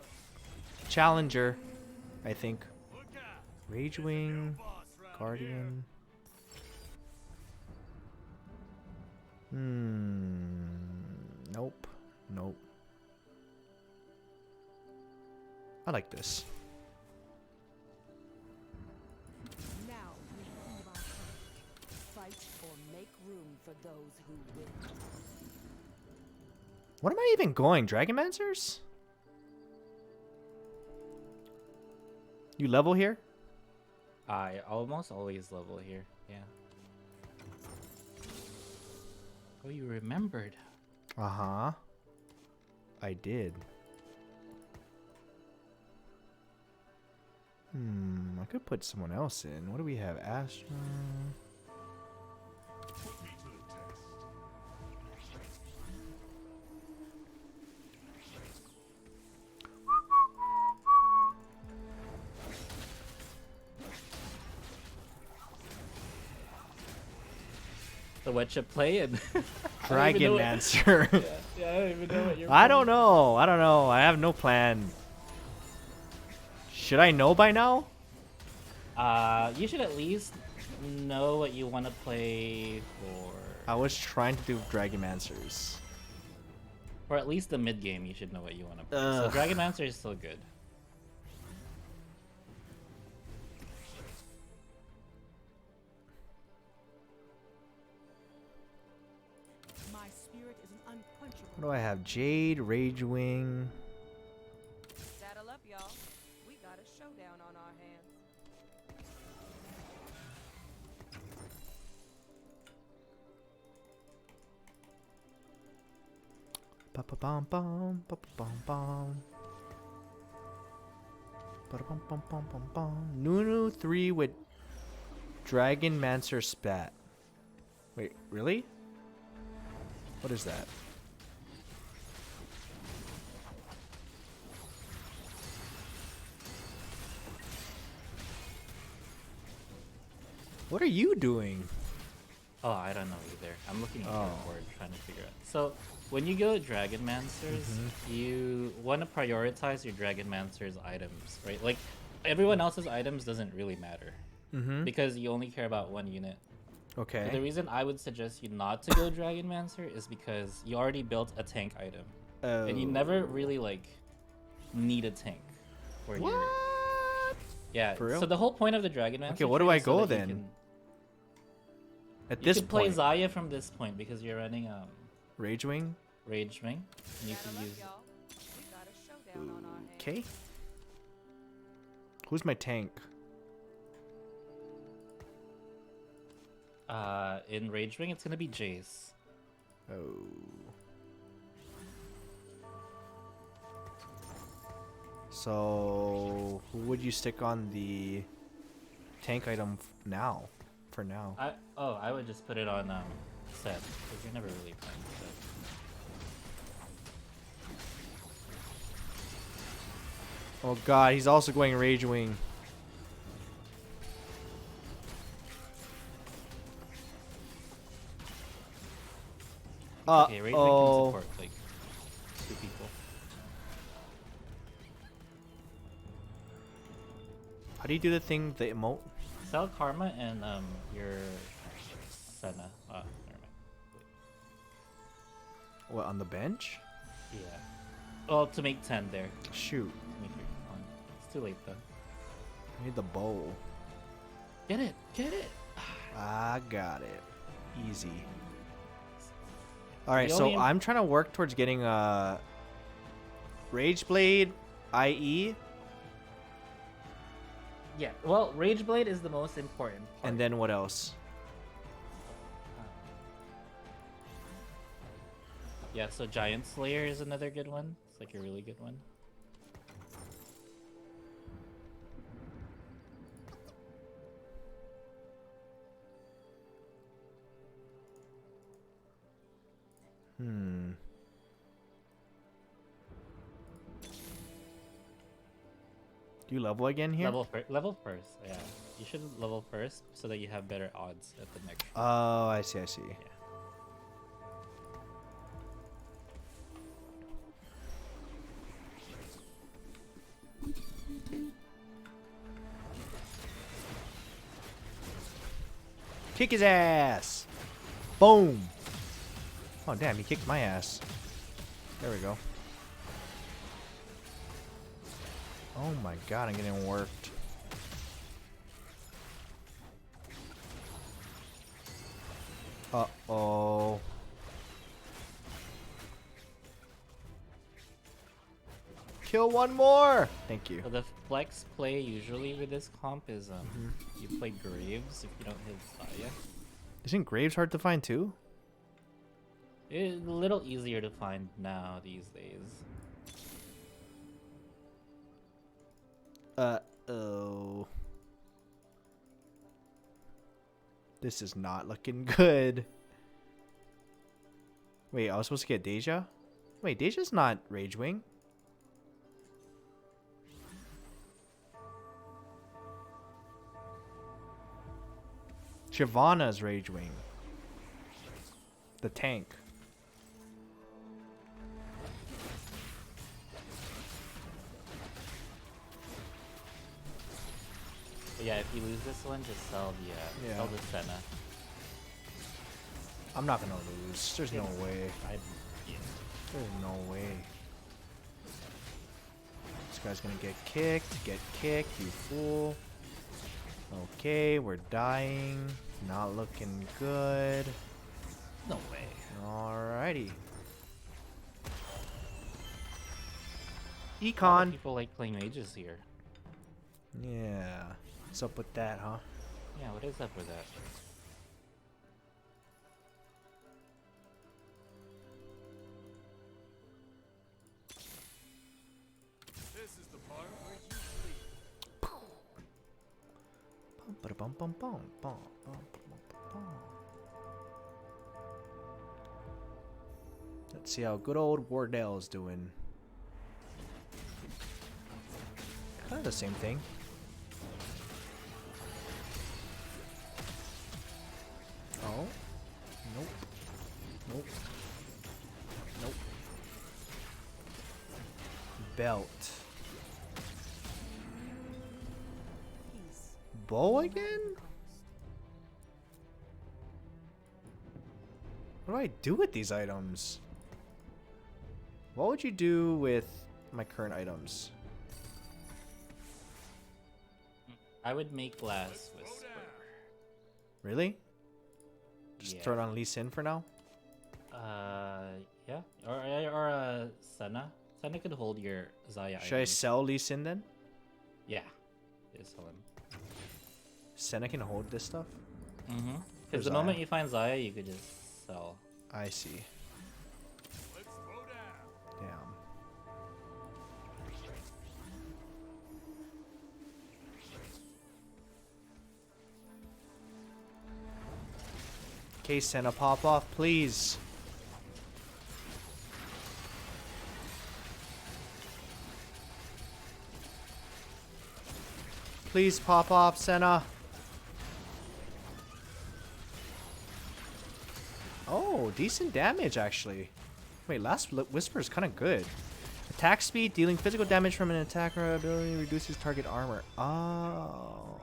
challenger, I think. Ragewing, Guardian. Nope. Nope. I like this. Now we prove our strength. Fight or make room for those who win. What am I even going? Dragonmancers? You level here? I almost always level here. Yeah. Oh, you remembered. Uh-huh. I did. I could put someone else in. What do we have? Astra. So what you playing? Dragonmancer. Yeah, I don't even know what you're I don't know. I don't know. I have no plan. Should I know by now? You should at least know what you want to play for. I was trying to do Dragonmancers. For at least the mid game, you should know what you want to play. Ugh. So Dragonmancer is still good. My spirit is an unquenchable. What do I have? Jade, Ragewing. Saddle up, y'all. We got a showdown on our hands. Ba ba bum bum ba ba bum bum. Ba da bum bum bum bum bum. Nunu 3 with Dragonmancer Spat. Wait, really? What is that? What are you doing? Oh, I don't know either. I'm looking at your board trying to figure out. So when you go Dragonmancers, you want to prioritize your Dragonmancer's items, right? Like everyone else's items doesn't really matter because you only care about one unit. Okay. So the reason I would suggest you not to go Dragonmancer is because you already built a tank item, and you never really like need a tank for your. Yeah. For real? So the whole point of the Dragonmancer. Okay, what do tree I is so go that you then? can- At you this could play point, Xayah from this point because you're running Ragewing. Ragewing. And you can use. We got a showdown on our hands. Okay. Who's my tank? In Ragewing, it's gonna be Jace. Oh. So, who would you stick on the tank item now? For now. I would just put it on set because you're never really playing set. Oh god, he's also going Ragewing. Okay, Rage Wing can support like 2 people. How do you do the thing, the emote? Sell Karma and your Senna. Never mind. What, on the bench? Yeah. Well, to make 10 there. Shoot. To make your fun. It's too late though. I need the bow. Get it! Get it! I got it. Easy. Alright, The so only- I'm trying to work towards getting Rage Blade, IE, Yeah, well, Rage Blade is the most important part. and then what else? Yeah, so Giant Slayer is another good one. It's like a really good one. Do you level again here? Level first, yeah. You should level first so that you have better odds at the next. Oh, I see, I see. Yeah. Kick his ass! Boom! Oh, damn, he kicked my ass. There we go. Oh my god, I'm getting worked. Uh-oh. Kill one more! Thank you. So the flex play usually with this comp is you play Graves if you don't hit Saya. Isn't Graves hard to find too? It's a little easier to find now these days. Uh-oh. This is not looking good. Wait, I was supposed to get Deja? Wait, Deja's not Rage Wing. Shyvana's Rage Wing. The tank. But yeah, if you lose this one, just sell the sell the Senna. I'm not gonna lose. There's no way. Yeah. There's no way. This guy's gonna get kicked, you fool. Okay, we're dying. Not looking good. No way. Alrighty. A lot Econ. of people like playing mages here. Yeah. What's up with that, huh? Yeah, what is up with that? This is the part where you sleep. Bum, bum, bum, bum, bum, bum. Let's see how good old Wardell's doing. Kind of the same thing. Oh. Nope. Nope. Nope. Belt. Bow again? What do I do with these items? What would you do with my current items? I would make Glass Whisper. Really? Just Yeah. throw it on Lee Sin for now? Yeah. Or Senna. Senna could hold your Zaya Should I items. sell Lee Sin then? Yeah. Just sell him. Senna can hold this stuff? Mm-hmm. Or Because the Zaya? moment you find Zaya, you could just sell. I see. Let's throw down. Damn. Okay, Senna, pop off, please. Please pop off, Senna. Oh, Oh, decent damage actually. Wait, Last Whisper is kind of good. Attack speed, dealing physical damage from an attacker ability reduces target armor. Oh.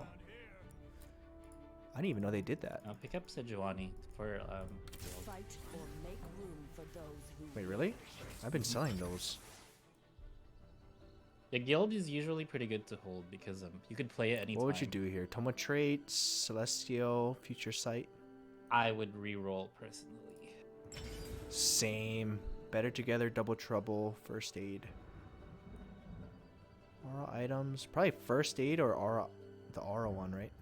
I didn't even know they did that. Pick up Sejuani for Fight or make room for those who Wait, really? I've been selling those. The guild is usually pretty good to hold because you could play it anytime. What would you do here? Toma traits, Celestial, Future Sight. I would re-roll personally. Same. Better Together, Double Trouble, First Aid. Aura items. Probably First Aid or Aura. The Aura one, right?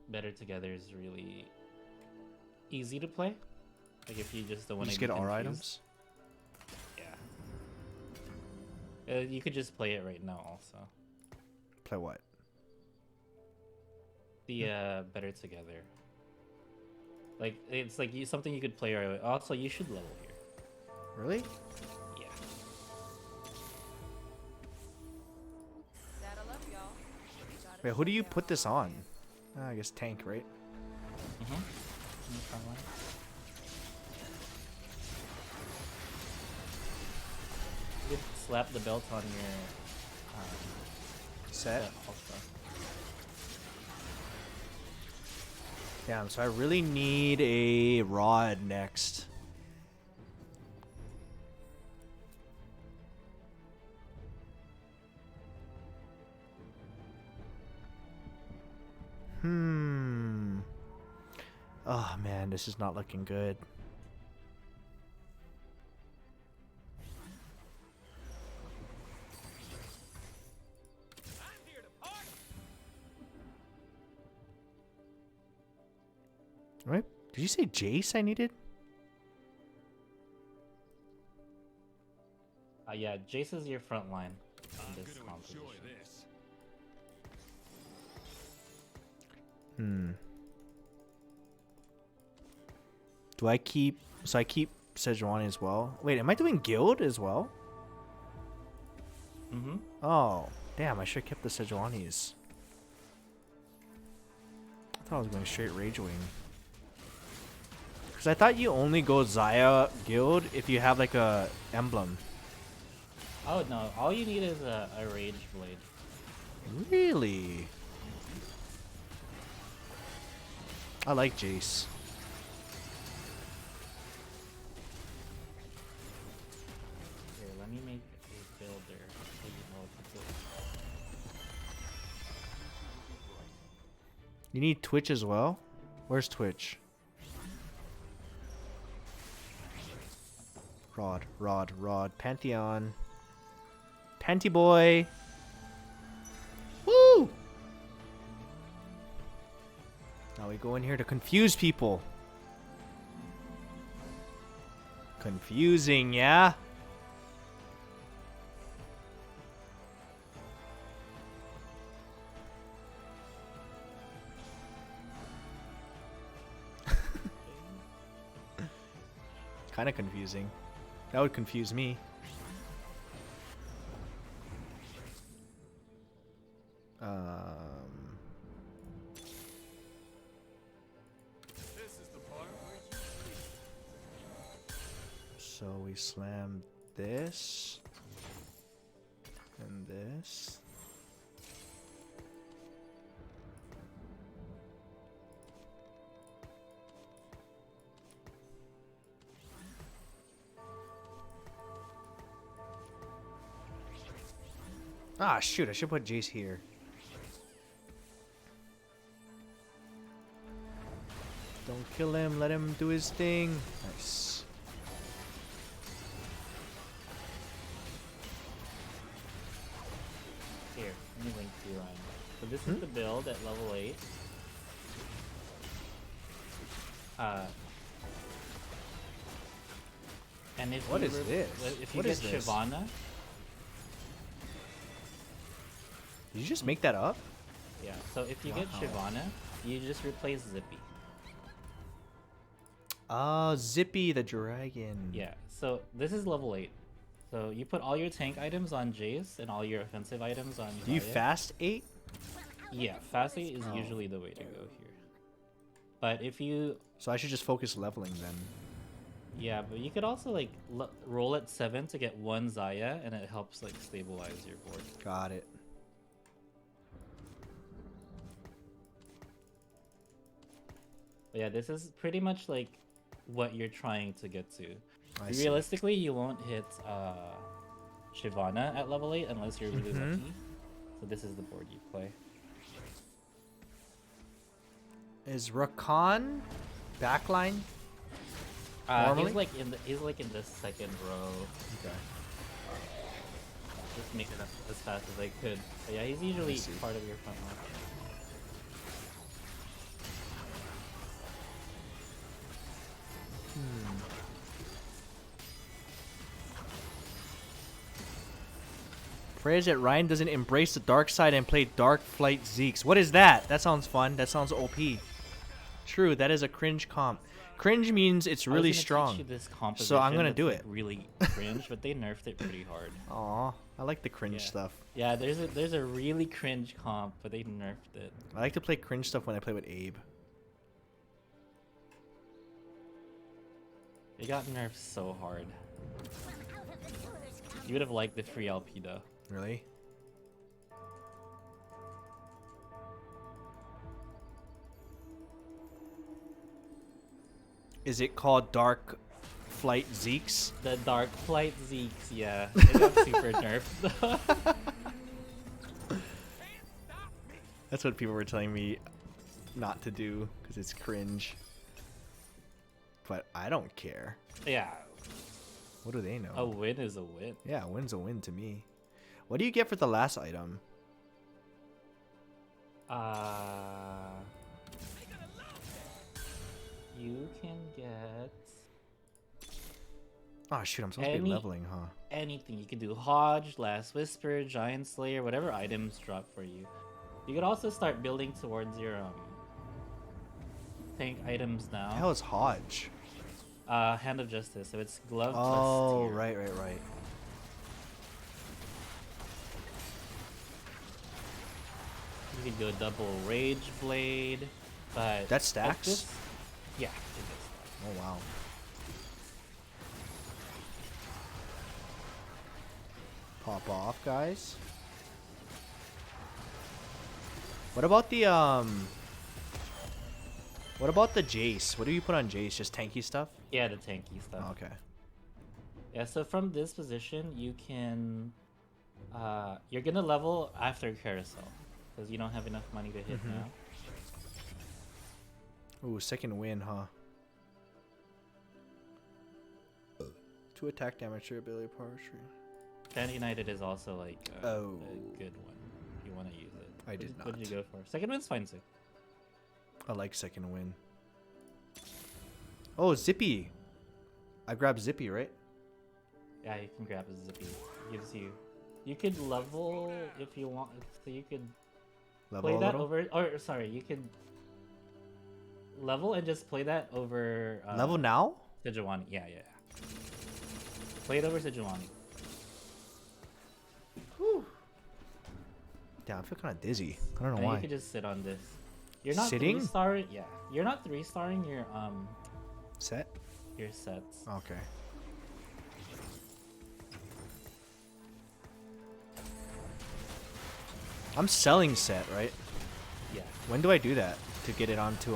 Better Together is really easy to play. Like if you just don't want to get Aura items? Yeah. You could just play it right now also. Play what? The Better Together. Like it's like something you could play right away. Also, you should level here. Really? Yeah. Saddle up, y'all. Wait, who do you put this on? I guess tank, right? You slap the belt on your set also. Damn, so I really need a rod next. Oh man, this is not looking good. Right? Did you say Jace I needed? Yeah, Jace is your front line in this competition. Do I keep... So I keep Sejuani as well? Wait, am I doing guild as well? Oh, damn, I should have kept the Sejuanis. I thought I was going straight Rage Wing. Because I thought you only go Xayah guild if you have like a emblem. Oh no, all you need is a Rage Blade. Really? I like Jace. Here, let me make a builder so you know what to do. You need Twitch as well? Where's Twitch? Rod. Pantheon. Panty boy. Woo! Now we go in here to confuse people. Confusing, yeah? Kind of confusing. That would confuse me. So we slam this and this. Ah, shoot, I should put Jace here. Don't kill him, let him do his thing. Nice. Here, let me link to you, Ryan. So this is the build at level 8. And if What you is this? If you What get is this? Shyvana, Did you just make that up? yeah. So if you get Wow. Shyvana, you just replace Zippy. Oh, Zippy the dragon. Yeah. So this is level 8. So you put all your tank items on Jace and all your offensive items on. Do you Higa. fast 8? Yeah, fast 8 is Oh. usually the way to go here. But if you... So I should just focus leveling then. Yeah, but you could also like roll at 7 to get 1 Zaya, and it helps like stabilize your board. Got it. But yeah, this is pretty much like what you're trying to get to. I see. Realistically, you won't hit Shyvana at level 8 unless you're really lucky. So this is the board you play. Is Rakan backline? He's like in the second row. Okay. Just make it up as fast as I could. But yeah, he's usually part of your front line. Phrase that Ryan doesn't embrace the dark side and play Dark Flight Zeeks. What is that? That sounds fun. That sounds OP. True, that is a cringe comp. Cringe means it's really strong. So I'm gonna do it. Really cringe, but they nerfed it pretty hard. Aw, I like the cringe stuff. Yeah, there's a really cringe comp, but they nerfed it. I like to play cringe stuff when I play with Abe. It got nerfed so hard. You would have liked the free LP though. Really? Is it called Dark Flight Zeeks? The Dark Flight Zeeks, yeah. It got super nerfed. That's what people were telling me not to do because it's cringe. But I don't care. Yeah. What do they know? A win is a win. Yeah, a win's a win to me. What do you get for the last item? You can get... Oh shoot, I'm supposed to be leveling, huh? Anything. You can do Hodge, Last Whisper, Giant Slayer, whatever items drop for you. You could also start building towards your tank items now. The hell is Hodge? Hand of Justice, so it's glove plus Oh, tier. right. You could go double Rage Blade, but... That stacks? Yeah, it does. Oh, wow. Pop off, guys. What about the, What about the Jace? What do you put on Jace? Just tanky stuff? Yeah, the tanky stuff. Oh, okay. Yeah, so from this position, you can... you're gonna level after Carousel, because you don't have enough money to hit now. Ooh, second win, huh? 2 attack damage, your ability power tree. Band United is also like a good one. If you want to use it. I did not. What did you go for? Second win's fine too. I like second win. Oh, Zippy. I grabbed Zippy, right? Yeah, you can grab a Zippy. Gives you... You could level if you want. So you could level play that little? over... Or, sorry, you could level and just play that over... level now? Sejuani. Yeah. Play it over Sejuani. Damn, I feel kind of dizzy. I don't know And why. you could just sit on this. You're not Sitting? 3-starring. Yeah, you're not 3-starring your set. Your sets. Okay. I'm selling set, right? Yeah. When do I do that to get it onto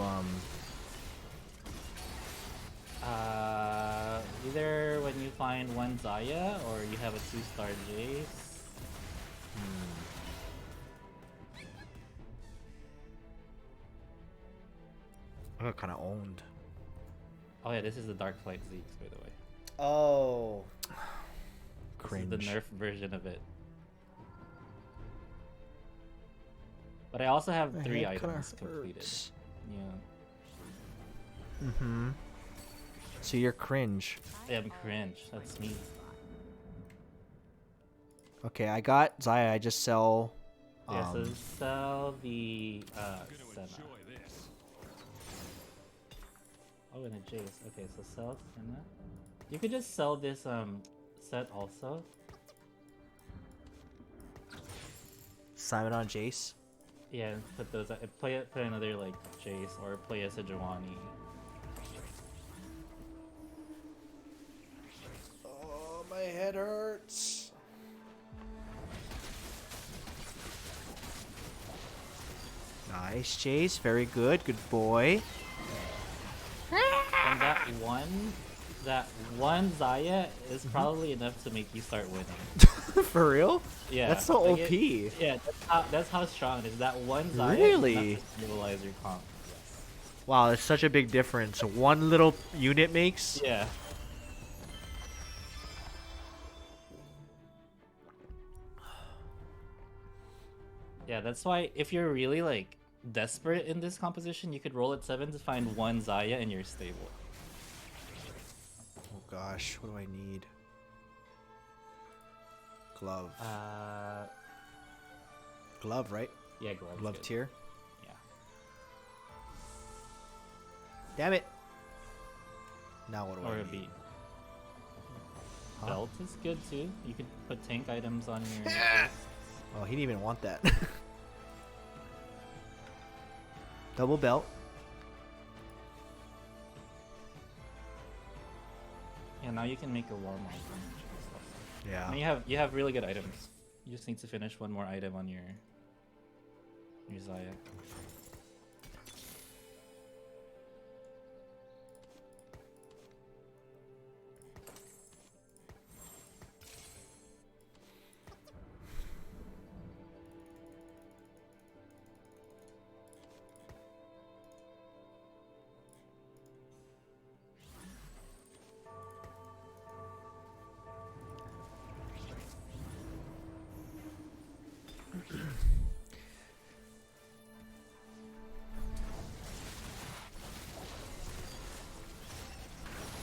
Either when you find 1 Zaya or you have a 2-star Jace. I got kind of owned. Oh yeah, this is the Dark Flight Zeeks, by the way. Oh. Cringe. This is the nerf version of it. But I also have My 3 head kinda items completed. hurts. Yeah. Mm-hmm. So you're cringe. I am cringe. That's me. Okay, I got Zaya. I just sell. Yeah, so sell the Senna. Oh, and a Jace. Okay, so sell Senna. You could just sell this set also. Simon on Jace. Yeah, put those. Play another like Jace or play as a Giovanni. Oh, my head hurts. Nice, Chase. Very good. Good boy. And that one Zaya is probably enough to make you start winning. For real? Yeah. That's so like OP. Yeah, that's how strong it is. That one Zaya Really? is enough to stabilize your comp. Yes. Wow, there's such a big difference. One little unit makes. Yeah. Yeah, that's why if you're really like desperate in this composition, you could roll at 7 to find one Zaya and you're stable. Oh gosh, what do I need? Glove. Glove, right? Yeah, glove. Glove good. tier. Yeah. Damn it. Now what do Or I a need? beat. Huh? Belt is good too. You could put tank items on your. Oh, he didn't even want that. Double belt. Yeah, now you can make a war mark. Yeah. And you have really good items. You just need to finish one more item on your Zaya.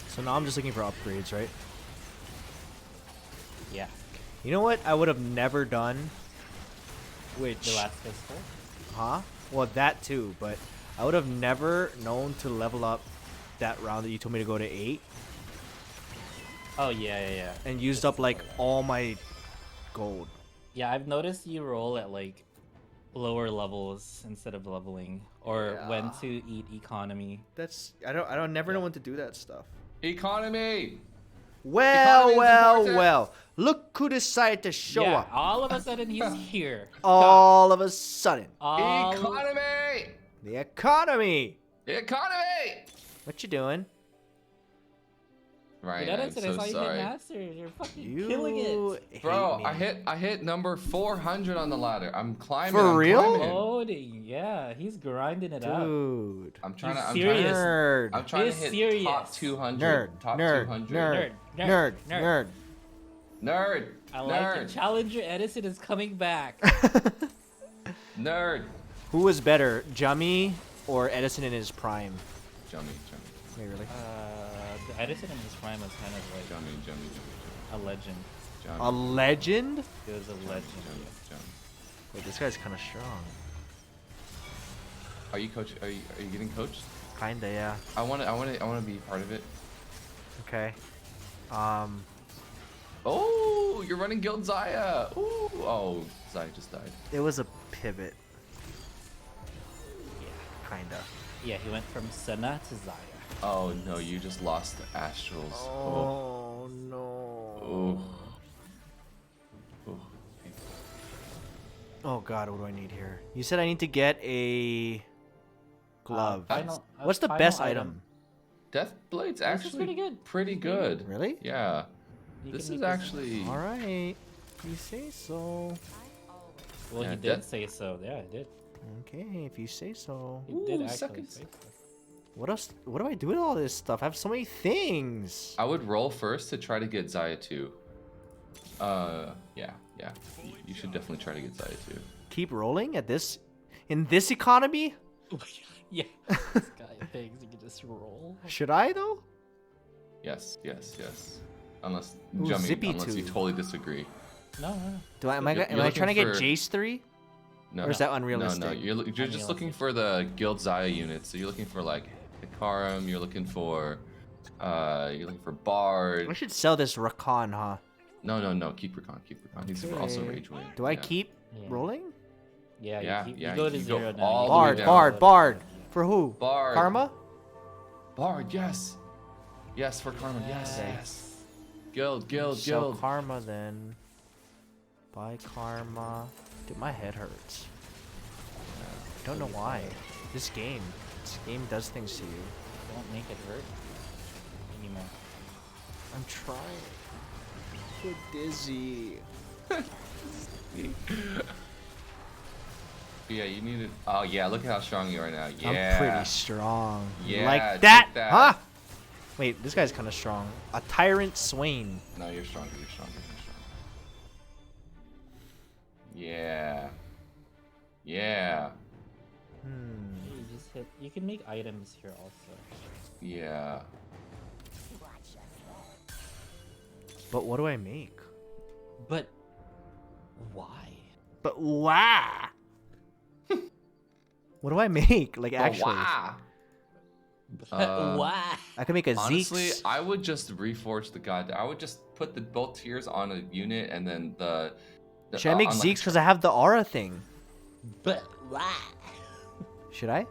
So now I'm just looking for upgrades, right? Yeah. You know what I would have never done? Which... The last pistol? Huh? Well, that too, but I would have never known to level up that round that you told me to go to 8. Oh, yeah. And used up, like, all my gold. Yeah, I've noticed you roll at, like, lower levels instead of leveling. Or when to eat economy. That's... I don't never know when to do that stuff. Economy! Well, Economy's well, important. well. Look who decided to show Yeah, up. all of a sudden he's here. All of a sudden. Economy! The economy. The economy! What you doing? Ryan, Dude, I'm Edison, I so saw you sorry. hit Masters. You're fucking killing it. Bro, I hit number 400 on the ladder. I'm climbing. For I'm real? climbing. Loading, yeah, he's grinding it out. Dude. I'm trying to. I'm serious. trying to. I'm trying to He's hit serious. top 200. Nerd. Top Nerd. 200. Nerd. Nerd. I like Nerd. it. Challenger Edison is coming back. Nerd. Who was better, Jummy or Edison in his prime? Jummy. Wait, really? The Edison in his prime was kind of like Jummy. a legend. A legend? He was a legend. Wait, this guy's kind of strong. Are you coach? Are you getting coached? Kinda, yeah. I want to be part of it. Okay. Oh, you're running Guild Zaya. Ooh. Oh, Zaya just died. It was a pivot. Kinda. Yeah, he went from Senna to Zaya. Oh no, you just lost the Astrals. Oh no. Oh. Oh god, what do I need here? You said I need to get a glove. What's the best item? Deathblade's This is actually pretty good. Pretty good. Really? Yeah. You This can is make actually. Alright. You say so. Well, Yeah, he did say so. Yeah, he did. Okay, if you say so. He did Ooh, actually seconds. say so. What else? What do I do with all this stuff? I have so many things. I would roll first to try to get Zaya 2. Yeah. You should definitely try to get Zaya 2. Keep rolling at this, in this economy? Yeah. This guy thinks he can just roll. Should I though? Yes. Unless Ooh, Jummy, Zippy unless you 2. totally disagree. No. Do I? Am I You're trying to get looking for- Jace 3? No, Or is that unrealistic? No, you're just looking for the Guild Zaya units. So you're looking for like Hikarim. You're looking for Bard. I should sell this Rakan, huh? No. Keep Rakan. He's also Okay. Rage Wing. Do I yeah. keep rolling? Yeah, Yeah, you yeah, go to you 0 go now. all You the way Bard, down. Bard, Bard. For who? Bard. Karma? Bard, yes. Yes, for Karma, yes, yes. Guild. So Karma then. Buy Karma. Dude, my head hurts. Don't know why. This game does things to you. Don't make it hurt anymore. I'm trying. I'm so dizzy. Yeah, you need to. Oh yeah, look at how strong you are now. Yeah. I'm pretty strong. Yeah, Like take that, that. huh? Wait, this guy's kind of strong. A Tyrant Swain. No, you're stronger. You're stronger. Yeah. Yeah. You just hit. You can make items here also. Yeah. But what do I make? But why? But why? What do I make? Like actually. Why? Why? I can make a Honestly, Zeke's. I would just reforge the god. I would just put the both tiers on a unit and then the Should I make on, like, Zeke's because I have the aura thing? But why? Should I?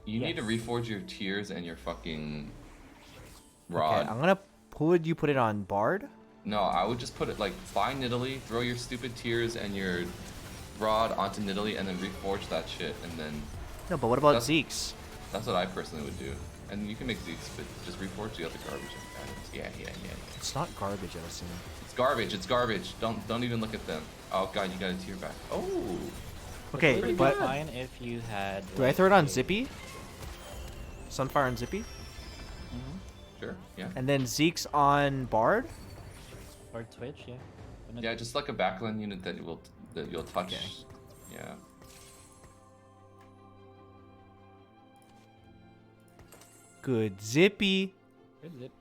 You need to reforge your tiers and your fucking rod. Okay, I'm gonna. Who would you put it on? Bard? No, I would just put it like buy Nidalee, throw your stupid tiers and your rod onto Nidalee, and then reforge that shit, and then. No, but what about that's, Zeke's? That's what I personally would do. And you can make Zeke's, but just reforge the other garbage items. Yeah. It's not garbage, Edison. It's garbage. It's garbage. Don't even look at them. Oh god, you got a tier back. Oh. Okay, It would but be fine if you had. do I like, throw it on a- Zippy? Sunfire and Zippy? Sure. Yeah. And then Zeke's on Bard? Or Twitch, yeah. Yeah, just like a backline unit that you'll touch. Okay. Yeah. Good Zippy. Good zip.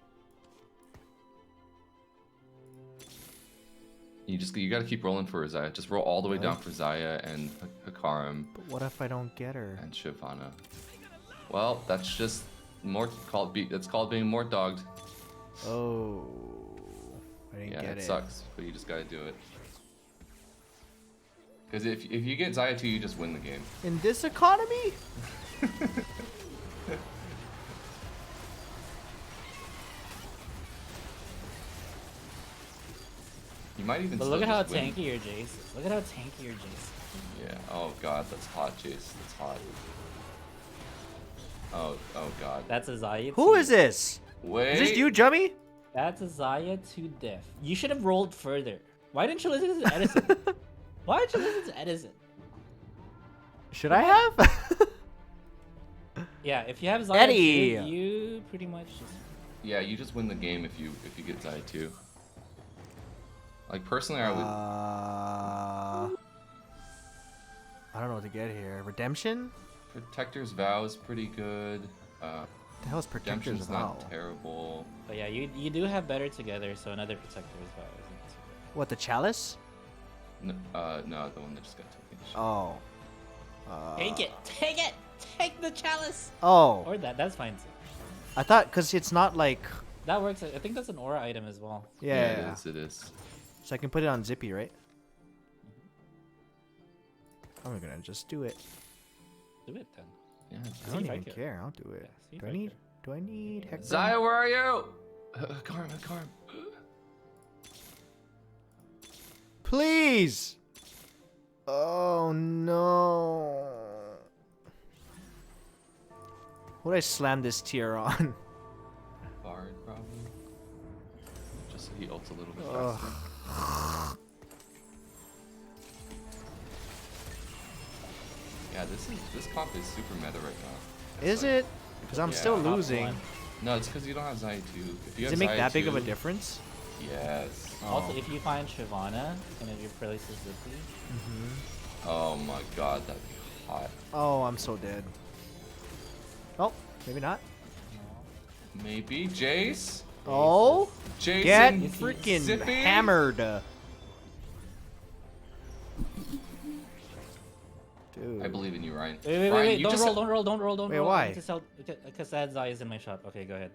You gotta keep rolling for Zaya. Just roll all the way down for Zaya and Hikarim But what if I don't get her? and Shyvana. Well, that's just that's called being more dogged. Oh. I didn't Yeah, get it sucks, but you just gotta do it. Because if you get Zaya 2, you just win the game. In this economy? You might even. But still look at how just win. tanky your Jace is. Look at how tanky your Jace is. Yeah. Oh god, that's hot, Jace. That's hot. Oh god. That's a Zaya. Who is this? Wait. Is this you, Jummy? That's a Zaya to death. You should have rolled further. Why didn't you listen to Edison? Why didn't you listen to Edison? Should I have? Yeah, if you have Zaya, Eddie! you pretty much just. Yeah, you just win the game if you get Zaya 2. Like personally, I would. I don't know what to get here. Redemption? Protector's Vow is pretty good. The hell's Protector's Redemption's Vow? not terrible. But yeah, you do have better together, so another Protector's Vow isn't. What, the Chalice? No, the one that just got taken. Oh. Take it! Take it! Take the Chalice! Oh. Or that's fine too. I thought, because it's not like... That works. I think that's an aura item as well. Yeah. It is. So I can put it on Zippy, right? I'm gonna just do it. Do it then. Yeah. I don't even care. I'll do it. Do I need Hector? Zaya, where are you? Karm. Please! Oh no. What would I slam this tier on? Bard, probably. Just so he ults a little bit Ugh. faster. Yeah, this comp is super meta right now. Is it? Because I'm still losing. No, it's because you don't have Zaya 2. If you Does have it make Zaya that big of a 2, difference? Yes. Also, if you find Shyvana and if you replace this Zippy, Oh my god, that'd be hot. Oh, I'm so dead. Oh, maybe not. Maybe Jace? Oh, Jason get freaking Zippy? hammered. Dude. I believe in you, Ryan. Wait, Ryan, don't roll. Wait, why? Because that Zaya is in my shop. Okay, go ahead.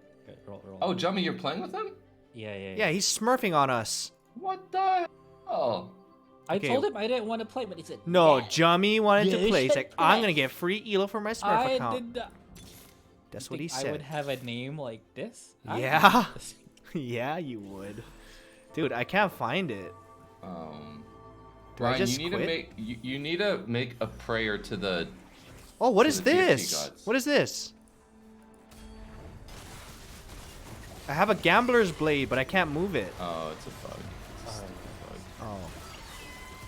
Roll. Oh, Jummy, you're playing with him? Yeah. Yeah, he's smurfing on us. What the hell? I Okay. told him I didn't want to play, but he said No, "Yeah." Jummy wanted You to play. He's should like, I'm play. gonna get free elo for my Smurf I account. did not. That's You what he think I would said. have a name like this? I Yeah. would. Yeah, you would. Dude, I can't find it. Did I Ryan, just you need quit? to make you need to make a prayer to the. Oh, what to is the TFT this? gods. What is this? I have a gambler's blade, but I can't move it. Oh, it's a bug. It's a stupid bug. Oh.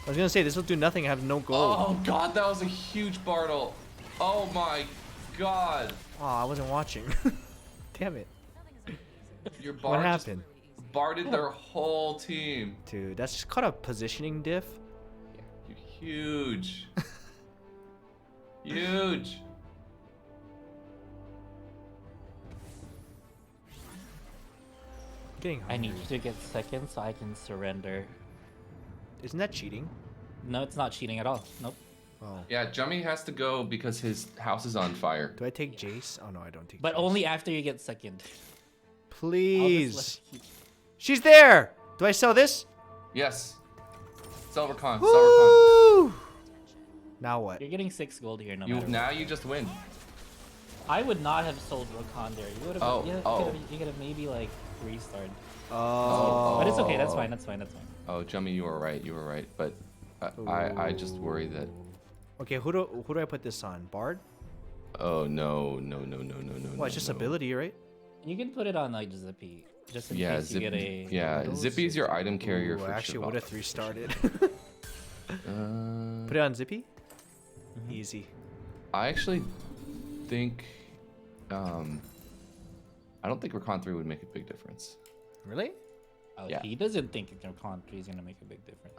I was gonna say this will do nothing. I have no gold. Oh god, that was a huge Bartle. Oh my god. Oh, I wasn't watching. Damn it. Your What Bard just happened? barded their whole team. Dude, that's just called a positioning diff. Huge. Huge. Getting I need hungry. you to get second so I can surrender. Isn't that cheating? No, it's not cheating at all. Nope. Oh. Yeah, Jummy has to go because his house is on fire. Do I take Jace? Oh no, I don't take But Jace. only after you get second. Please. She's there! Do I sell this? Yes. Silvercon. Silvercon. Woo! Now what? You're getting 6 gold here no You matter what. now you just win. I would not have sold Rakan there. You would have. Oh, You could have maybe like restarted. Oh. But it's okay. That's fine. That's fine. That's fine. Oh, Jummy, you were right. You were right. But I just worry that. Okay, who do I put this on? Bard? Oh no. Well, it's just ability, right? You can put it on like Zippy, just in Yeah, case you get a. Zippy's your item carrier Ooh, for I actually Shabbat. would have 3-started. Put it on Zippy? Easy. I actually think I don't think Rakan 3 would make a big difference. Really? Oh, Yeah. He doesn't think Rakan 3 is gonna make a big difference.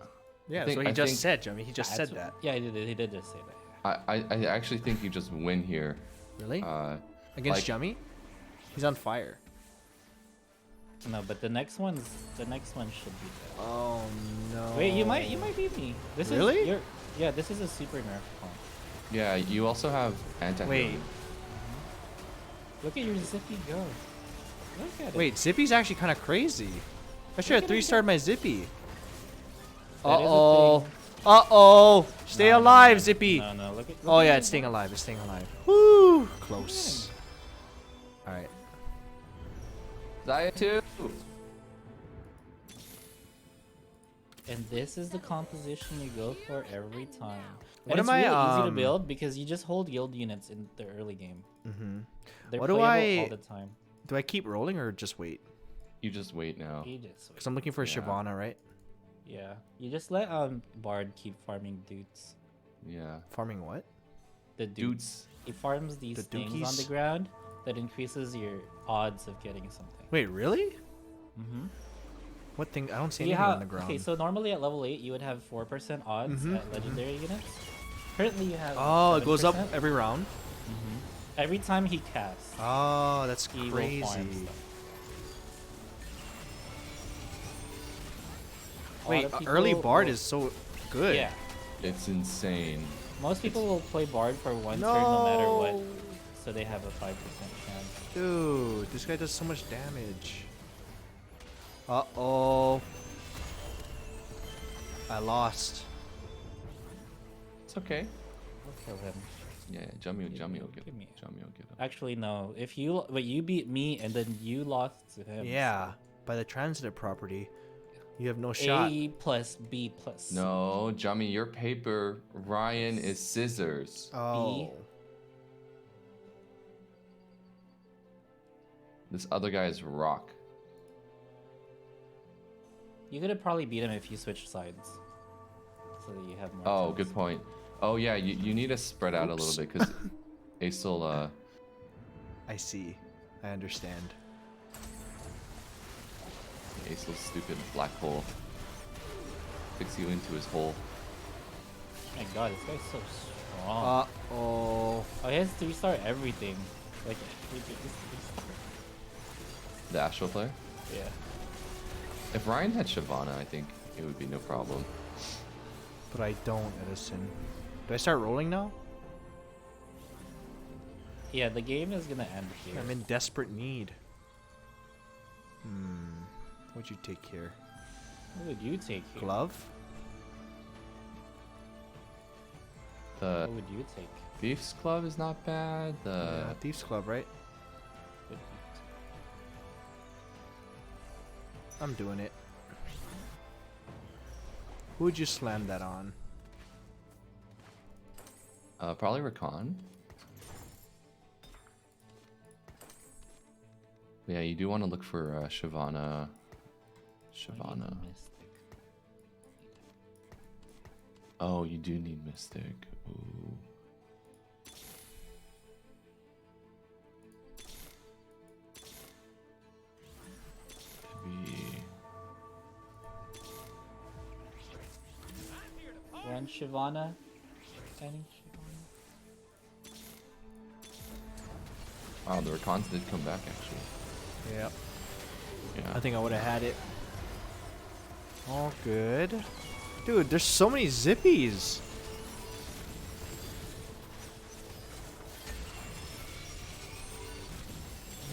Yeah, I that's think- what he I just think- said, Jimmy. He just That's said what- that. Yeah, he did just say that. I actually think you just win here. Really? like- Against Jummy? He's on fire. No, but the next one should be good. Oh no. Wait, you might beat me. This Really? is yeah, this is a super nerf comp. Yeah, you also have anti. Wait. Look at your Zippy go. Look at it. Wait, Zippy's actually kind of crazy. I should have 3-starred my Zippy. That is a Uh-oh. thing. Uh-oh. Stay No, alive, no. Zippy. No, look at. Oh yeah, it's staying alive. It's staying alive. Woo! Close. All right. Zaya 2. And this is the composition you go for every time. What And am it's I, really easy to build because you just hold guild units in the early game. Mm-hmm. They're What do playable I? all the time. Do I keep rolling or just wait? You just wait now. You just wait. Because I'm looking for Yeah. Shyvana, right? Yeah, you just let Bard keep farming dudes. Yeah. Farming what? The Dudes. He farms these The things on dookies? the ground that increases your odds of getting something. Wait, really? Mm-hmm. What thing? I don't see You anything have, on the ground. okay, so normally at level 8 you would have 4% odds Mhm, at legendary units. Currently you have. Oh, it goes up 7%. every round? Mhm. Every time he casts. Oh, that's he will farm crazy. stuff. A Wait, lot of early people Bard will- is so good. Yeah. It's insane. Most people will play Bard for one turn no matter what, so they have a 5% chance. Dude, this guy does so much damage. Uh-oh. I lost. It's okay. I'll kill him. Yeah, Jummy will get him. Give me- Jummy will get him. Actually, no. If you you beat me and then you lost to him. Yeah, by the transitive property, you have no shot. A plus B plus. No, Jummy, your paper. Ryan is scissors. Oh. This other guy is rock. You could have probably beat him if you switched sides. So that you have more. Oh, chance. good point. Oh yeah, you need to spread out a Oops. little bit because Ace will I see. I understand. Ace will stupid black hole. Fix you into his hole. My god, this guy's so strong. Uh-oh. Oh, he has 3-star everything. Like, everything is 3-star. The Astral player? Yeah. If Ryan had Shyvana, I think it would be no problem. But I don't, Edison. Do I start rolling now? Yeah, the game is gonna end here. I'm in desperate need. What'd you take here? What would you take here? Glove? The What would you take? Thieves Club is not bad. The Yeah, Thieves Club, right? I'm doing it. Who would you slam that on? Probably Rakan. Yeah, you do want to look for Shyvana. Shyvana. Oh, you do need Mystic. Ooh. Maybe. One Shyvana. Any Shyvana? Wow, the Rakans did come back actually. Yep. Yeah. I think I would have had it. All good. Dude, there's so many zippies.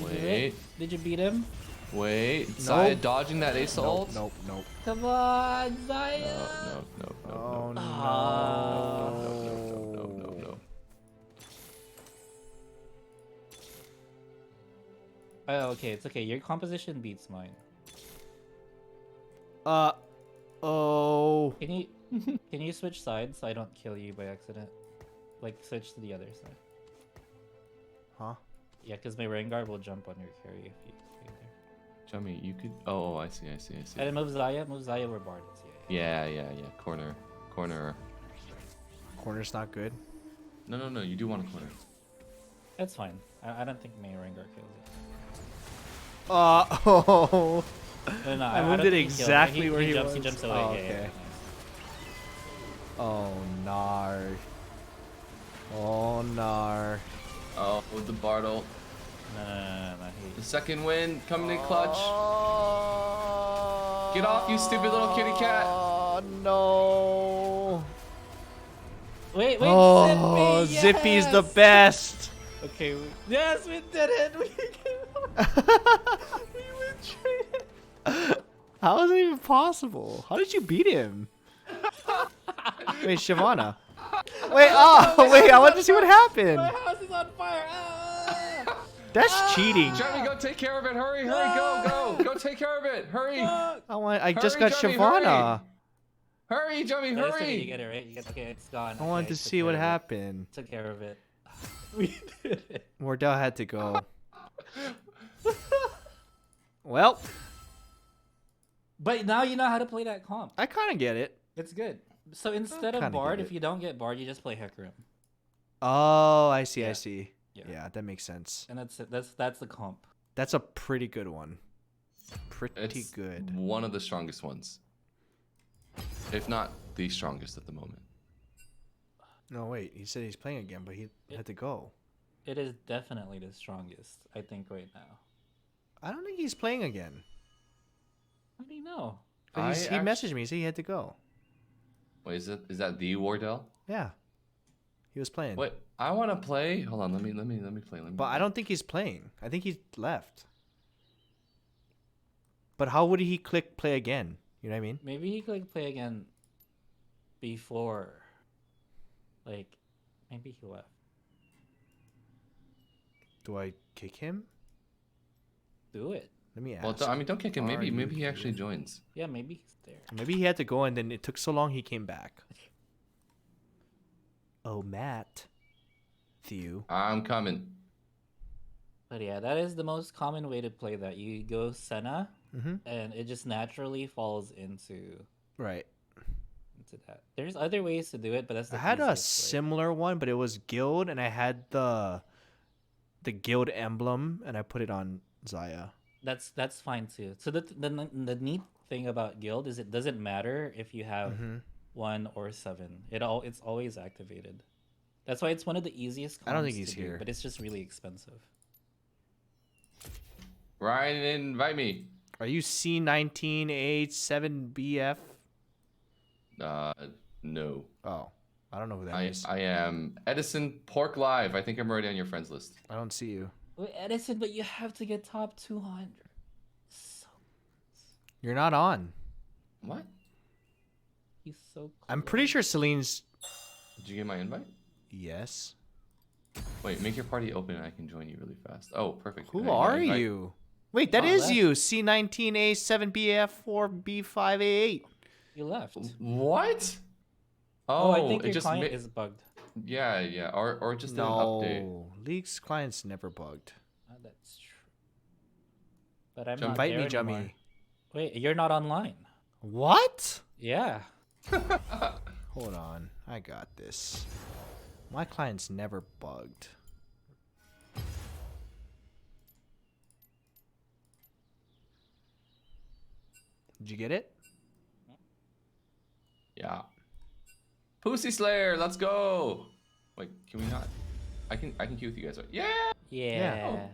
Wait. Did you beat him? Wait. Zaya Nope. dodging that ace ult? Nope, nope. Come on, Zaya. No. Oh no. No. Oh, okay, it's okay. Your composition beats mine. Oh. Can you switch sides so I don't kill you by accident? Like switch to the other side. Huh? Yeah, because my Rengar will jump on your carry if you stay there. Chummy, you could. Oh, I see. And then move Zaya where Bard is. Yeah. Corner. Corner's not good. No. You do want a corner. That's fine. I don't think my Rengar kills it. Oh. No, I don't moved think it he kills exactly where he jumps, was. He jumps away. Oh, yeah, okay. Yeah. Oh, nar. Oh, nar. Oh, with the Bartle. No. The second win coming in clutch. Get off, you stupid little kitty cat. Oh, no. Wait, Oh, Zippy, Zippy's the yes! best. Okay, yes, we did it. We went traded. How is it even possible? How did you beat him? Wait, Shyvana. Wait, wait, I want to see what happened. My house is on fire. Ah! That's cheating. Jeremy, go take care of it. Hurry, go take care of it. Hurry. I just got Jeremy, Shyvana. Hurry, Jeremy, No, it's okay, hurry. you get it right. Okay, it's gone. I wanted to see what happened. Took care of it. We did it. Wardell had to go. Well, but now you know how to play that comp. I kind of get it. It's good. So instead kinda of Bard, get if you don't get Bard, you just play Hecarim. Oh, I see. Yeah. Yeah, that makes sense. And that's it. That's the comp. That's a pretty good one. Pretty It's good. one of the strongest ones. If not the strongest at the moment. No, wait. He said he's playing again, but he had to go. It is definitely the strongest, I think, right now. I don't think he's playing again. How do you know? But he messaged me. He said he had to go. Wait, is that the Wardell? Yeah. He was playing. Wait, I want to play. Hold on, let me play. But I don't think he's playing. I think he left. But how would he click play again? You know what I mean? Maybe he could play again before. Like, maybe he left. Do I kick him? Do it. Let me ask. Well, don't kick him. Maybe he actually joins. Yeah, maybe he's there. Maybe he had to go and then it took so long he came back. Oh, Matt. Thew. I'm coming. But yeah, that is the most common way to play that. You go Senna, Mhm. and it just naturally falls into Right. that. There's other ways to do it, but that's the I had a easiest way. similar one, but it was guild, and I had the guild emblem, and I put it on Zaya. That's fine too. So the neat thing about guild is it doesn't matter if you have Mhm. 1 or 7. It's always activated. That's why it's one of the easiest. I don't think comps he's to do, here. but it's just really expensive. Ryan, invite me. Are you C19A7BF? No. Oh, I don't know who that is. I am Edison Pork Live. I think I'm already on your friends list. I don't see you. Wait, Edison, but you have to get top 200. You're not on. What? He's so. I'm pretty sure Celine's Did you get my invite? Yes. Wait, make your party open and I can join you really fast. Oh, perfect. Who I got are invite. you? Wait, that Oh, is left. you. C19A7BF4B5A8. You left. What? Oh, I think it your just client is bugged. Yeah, yeah, or just did an update. No, League's client's never bugged. That's true. But I'm Jump- not Invite there me, anymore. Jummy. Wait, you're not online. What? Yeah. Hold on, I got this. My client's never bugged. Did you get it? Yeah. Pussy Slayer, let's go. Wait, can we not? I can queue with you guys, right? Yeah. Yeah. Oh.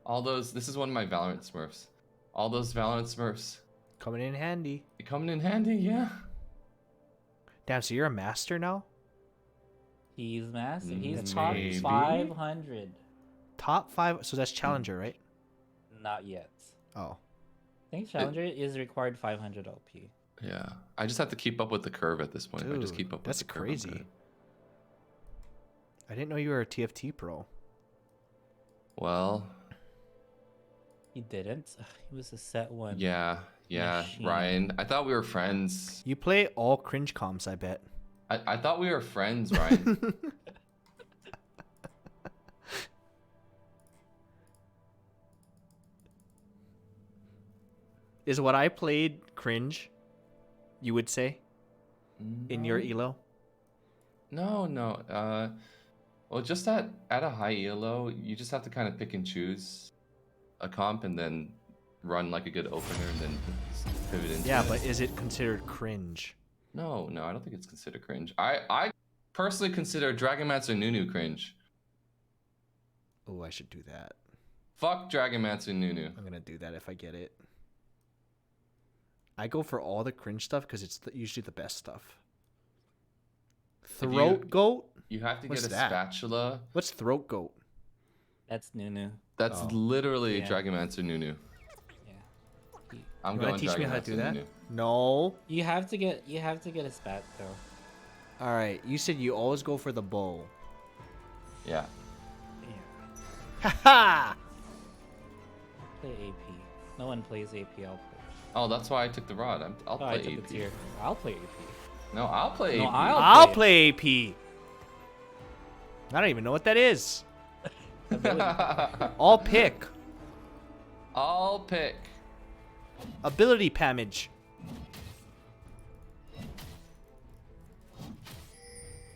All those. This is one of my Valorant Smurfs. All those Valorant Smurfs. Coming in handy. Coming in handy, yeah. Damn, so you're a master now? He's master. He's Maybe. top 500. Top 5? So that's challenger, right? Not yet. Oh. I think challenger is required 500 LP. Yeah. I just have to keep up with the curve at this point. If I just Dude, keep up with that's the curve, I'm crazy. good. I didn't know you were a TFT pro. Well, He didn't. He was a set one. yeah, Machine. Ryan. I thought we were friends. You play all cringe comps, I bet. I thought we were friends, Ryan. Is what I played cringe, you would say? In your elo? No, no. Well, just at a high elo, you just have to kind of pick and choose a comp and then run like a good opener and then pivot into Yeah, it. but is it considered cringe? No, I don't think it's considered cringe. I personally consider Dragonmancer Nunu cringe. Oh, I should do that. Fuck Dragonmancer Nunu. I'm gonna do that if I get it. I go for all the cringe stuff because it's usually the best stuff. Throat goat? You have to What's get a that? spatula. What's throat goat? That's Nunu. That's Oh. literally Yeah. Dragonmancer Nunu. Yeah. I'm You going wanna teach me how to Dragonmancer do that? Nunu. No. You have to get a spat though. Alright, you said you always go for the bow. Yeah. Haha! Play AP. No one plays AP. I'll play. Oh, that's why I took the rod. I'll Oh, I play took AP. the tier. I'll play AP. No, I'll play No, AP. I'll play AP. I don't even know what that is. I'll pick. I'll pick. Ability pammage.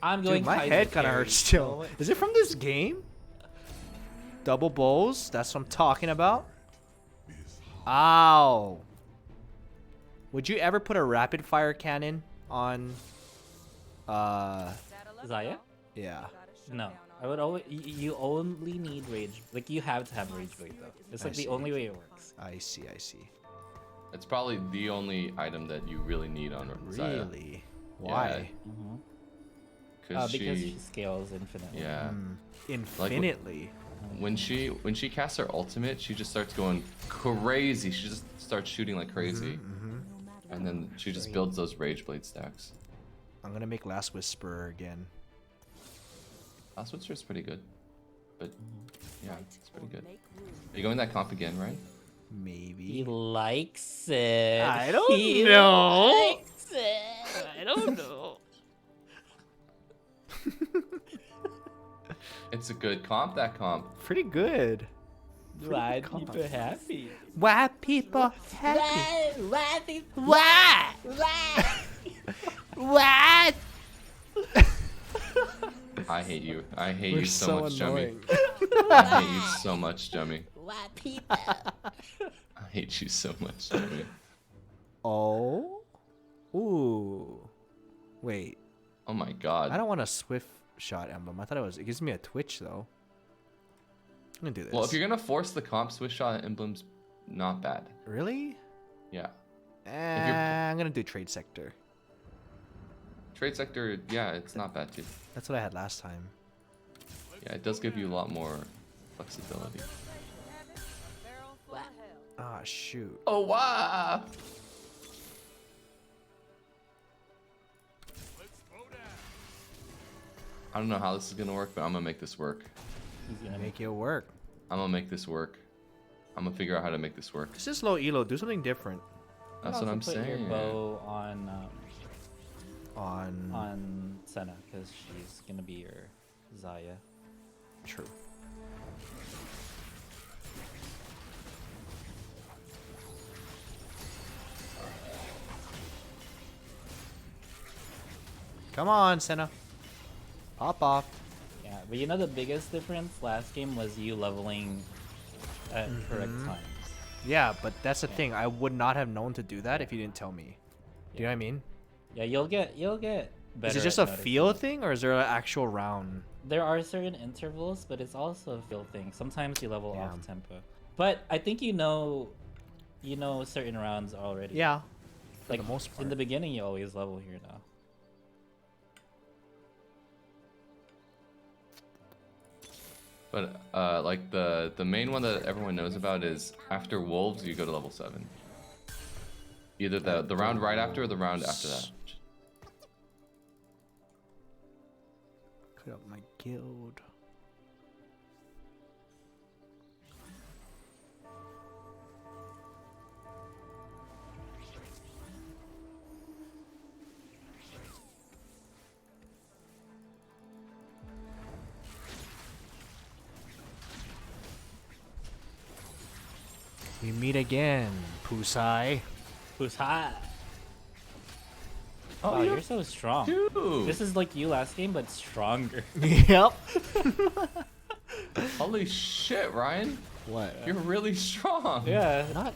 I'm going. Dude, my Kaiser head kind of carry. hurts still. Oh, Is it from this game? Double bows. That's what I'm talking about. Ow. Would you ever put a rapid fire cannon on Zaya? Yeah. No. I would always. You only need rage. Like you have to have rage blade though. It's like I the see. only way it works. I see. It's probably the only item that you really need on Zaya. Really? Why? Because she scales infinitely. Yeah. Infinitely. When she casts her ultimate, she just starts going crazy. She just starts shooting like crazy. And then she just builds those rage blade stacks. I'm gonna make Last Whisperer again. Last Whisperer is pretty good. But yeah, it's pretty good. Are you going that comp again, right? Maybe. He likes it. I don't He know. likes it. I don't know. It's a good comp, that comp. Pretty good. Why people happy? Why people happy? Why people? Why? What? I hate you. I hate We're you so much, annoying. Jummy. I hate you so much, Jummy. Why people? I hate you so much, Jummy. Oh. Ooh. Wait. Oh my god. I don't want a swift shot emblem. I thought it gives me a twitch though. I'm gonna do this. Well, if you're gonna force the comp, Swiss shot emblem's not bad. Really? Yeah. I'm gonna do trade sector. Trade sector, yeah, it's not bad too. That's what I had last time. Yeah, it does give you a lot more flexibility. Ah, shoot. Oh wow! I don't know how this is gonna work, but I'm gonna make this work. He's gonna make it work. I'm gonna make this work. I'm gonna figure out how to make this work. This is low elo. Do something different. That's what I'm put saying. Your bow on Senna, because she's gonna be your Zaya. True. Come on, Senna. Pop off. Yeah, but you know the biggest difference last game was you leveling at correct times. Yeah, but that's the thing. I would not have known to do that if you didn't tell me. Do you know what I mean? Yeah, you'll get better. Is it just a feel thing, or is there an actual round? There are certain intervals, but it's also a feel thing. Sometimes you level off tempo. But I think you know certain rounds already. Yeah. For Like the most part. in the beginning, you always level here now. But like the main one that everyone knows about is after wolves you go to level 7. Either the round right after or the round after that. Cut up my guild. We meet again, Pusai. Pusai. Oh, wow, you're so strong. Dude. This is like you last game, but stronger. Yep. Holy shit, Ryan. What? You're really strong. Yeah. Not.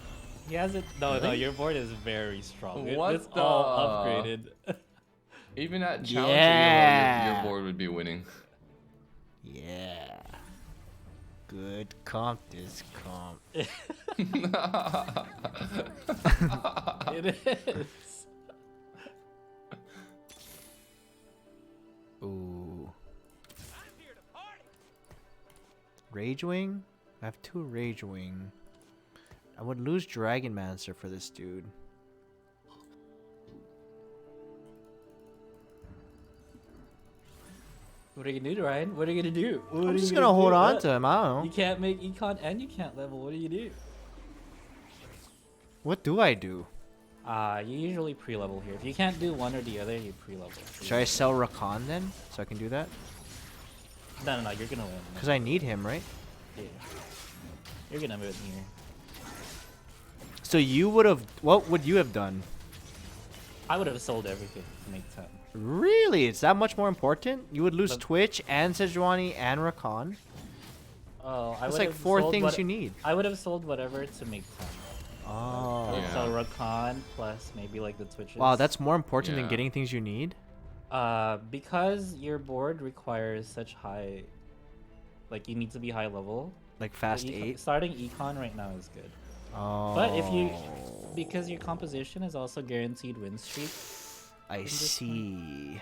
He has it. No, Really? your board is very strong. What It's the? all upgraded. Even at challenger Yeah. your board would be winning. Yeah. Good comp this comp. It is. Ooh. Rage Wing? I have 2 Rage Wing. I would lose Dragon Mancer for this dude. What are you gonna do, Ryan? What are you gonna do? I'm just gonna hold on to him. I don't know. You can't make econ and you can't level. What do you do? What do I do? You usually pre-level here. If you can't do one or the other, you pre-level. Should I sell Rakan then? So I can do that? No, you're gonna win. Because I need him, right? Yeah. You're gonna win here. So you would have... What would you have done? I would have sold everything to make 10. Really? It's that much more important? You would lose But- Twitch and Sejuani and Rakan? Oh, I That's would like have 4 sold things you need. I would have sold whatever to make 10. Oh. I would sell Rakan plus maybe like the Twitches. Wow, that's more important than Yeah. getting things you need? Because your board requires such high... Like, you need to be high level. Like fast The 8? Starting econ right now is good. Oh. But if you... Because your composition is also guaranteed win streak. I see.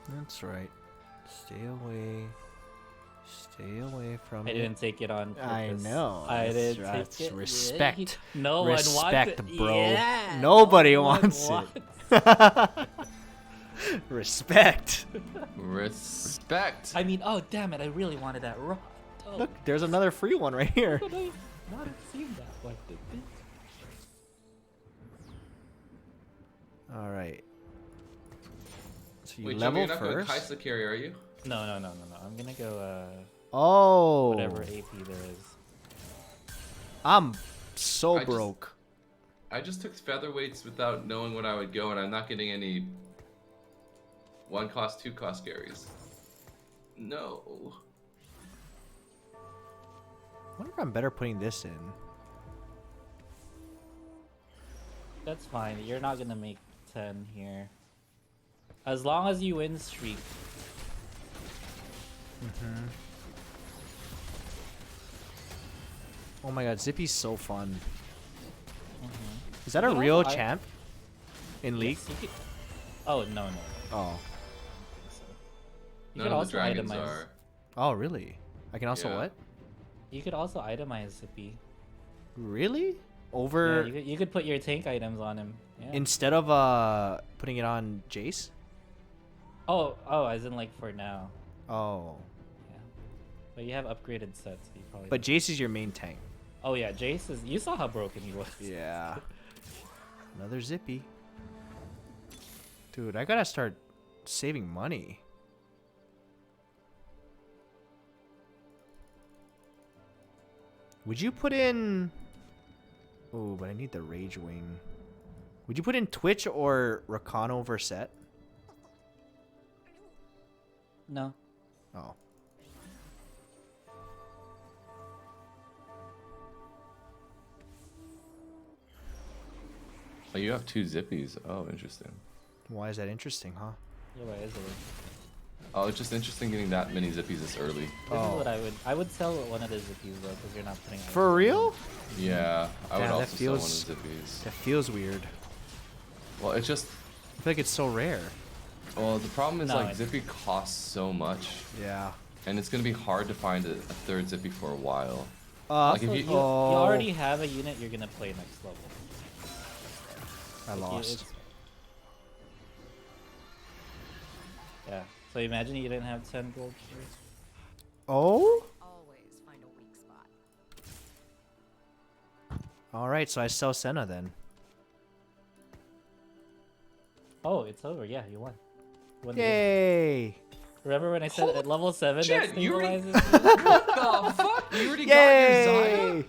That's right. Stay away. Stay away from I it. didn't take it on purpose. I know. I That's didn't right. take it. Respect. No one wants Respect, it. bro. Yeah, Nobody no one wants wants it. Respect. Respect. I mean, oh damn it! I really wanted that rock. Oh, Look, there's another free one right here. could I not have seen that one? All right. So you Wait, level you're not going first. Kaisa carry, are you? No. I'm gonna go. Oh. Whatever AP there is. I'm so I just- broke. I just took featherweights without knowing what I would go, and I'm not getting any 1 cost, 2 cost carries. No. I wonder if I'm better putting this in. That's fine. You're not gonna make 10 here. As long as you win streak. Oh my god, Zippy's so fun. Mm-hmm. Is that a You know, real I- champ? In League? Yes, you could- Oh no. Oh. You None could of also the dragons itemize. are. Oh, really? I can also Yeah. what? You could also itemize Zippy. Really? Yeah, Over... you could put your tank items on him Yeah. Instead of putting it on Jace? Oh, as in like for now. Oh. Yeah. But you have upgraded sets, so you probably. But Jace is your main tank. Oh yeah, Jace is. You saw how broken he was. Yeah. Another Zippy. Dude, I gotta start saving money. Would you put in... Oh, but I need the Rage Wing. Would you put in Twitch or Rakano Verset? No. Oh. Oh, you have 2 Zippies. Oh, interesting. Why is that interesting, huh? Yeah, why is it? Oh, it's just interesting getting that many Zippies this early. This is what I would sell one of the Zippies though, because you're not putting. For real? Yeah, I would Damn, also that feels, sell one of Zippies. That feels weird. Well, it's just... I feel like it's so rare. Well, the problem is No, like Zippy costs so much. Yeah. And it's gonna be hard to find a third Zippy for a while. Like Also, if you already have a unit you're gonna play next level. I lost. Yeah. So imagine you didn't have 10 gold shares. Oh? Always find a weak spot. Alright, so I sell Senna then. Oh, it's over. Yeah, you won. You won the game. Yay! Remember when I said at level 7 shit, that you already- stabilizes? What the fuck? You already got your Zaya?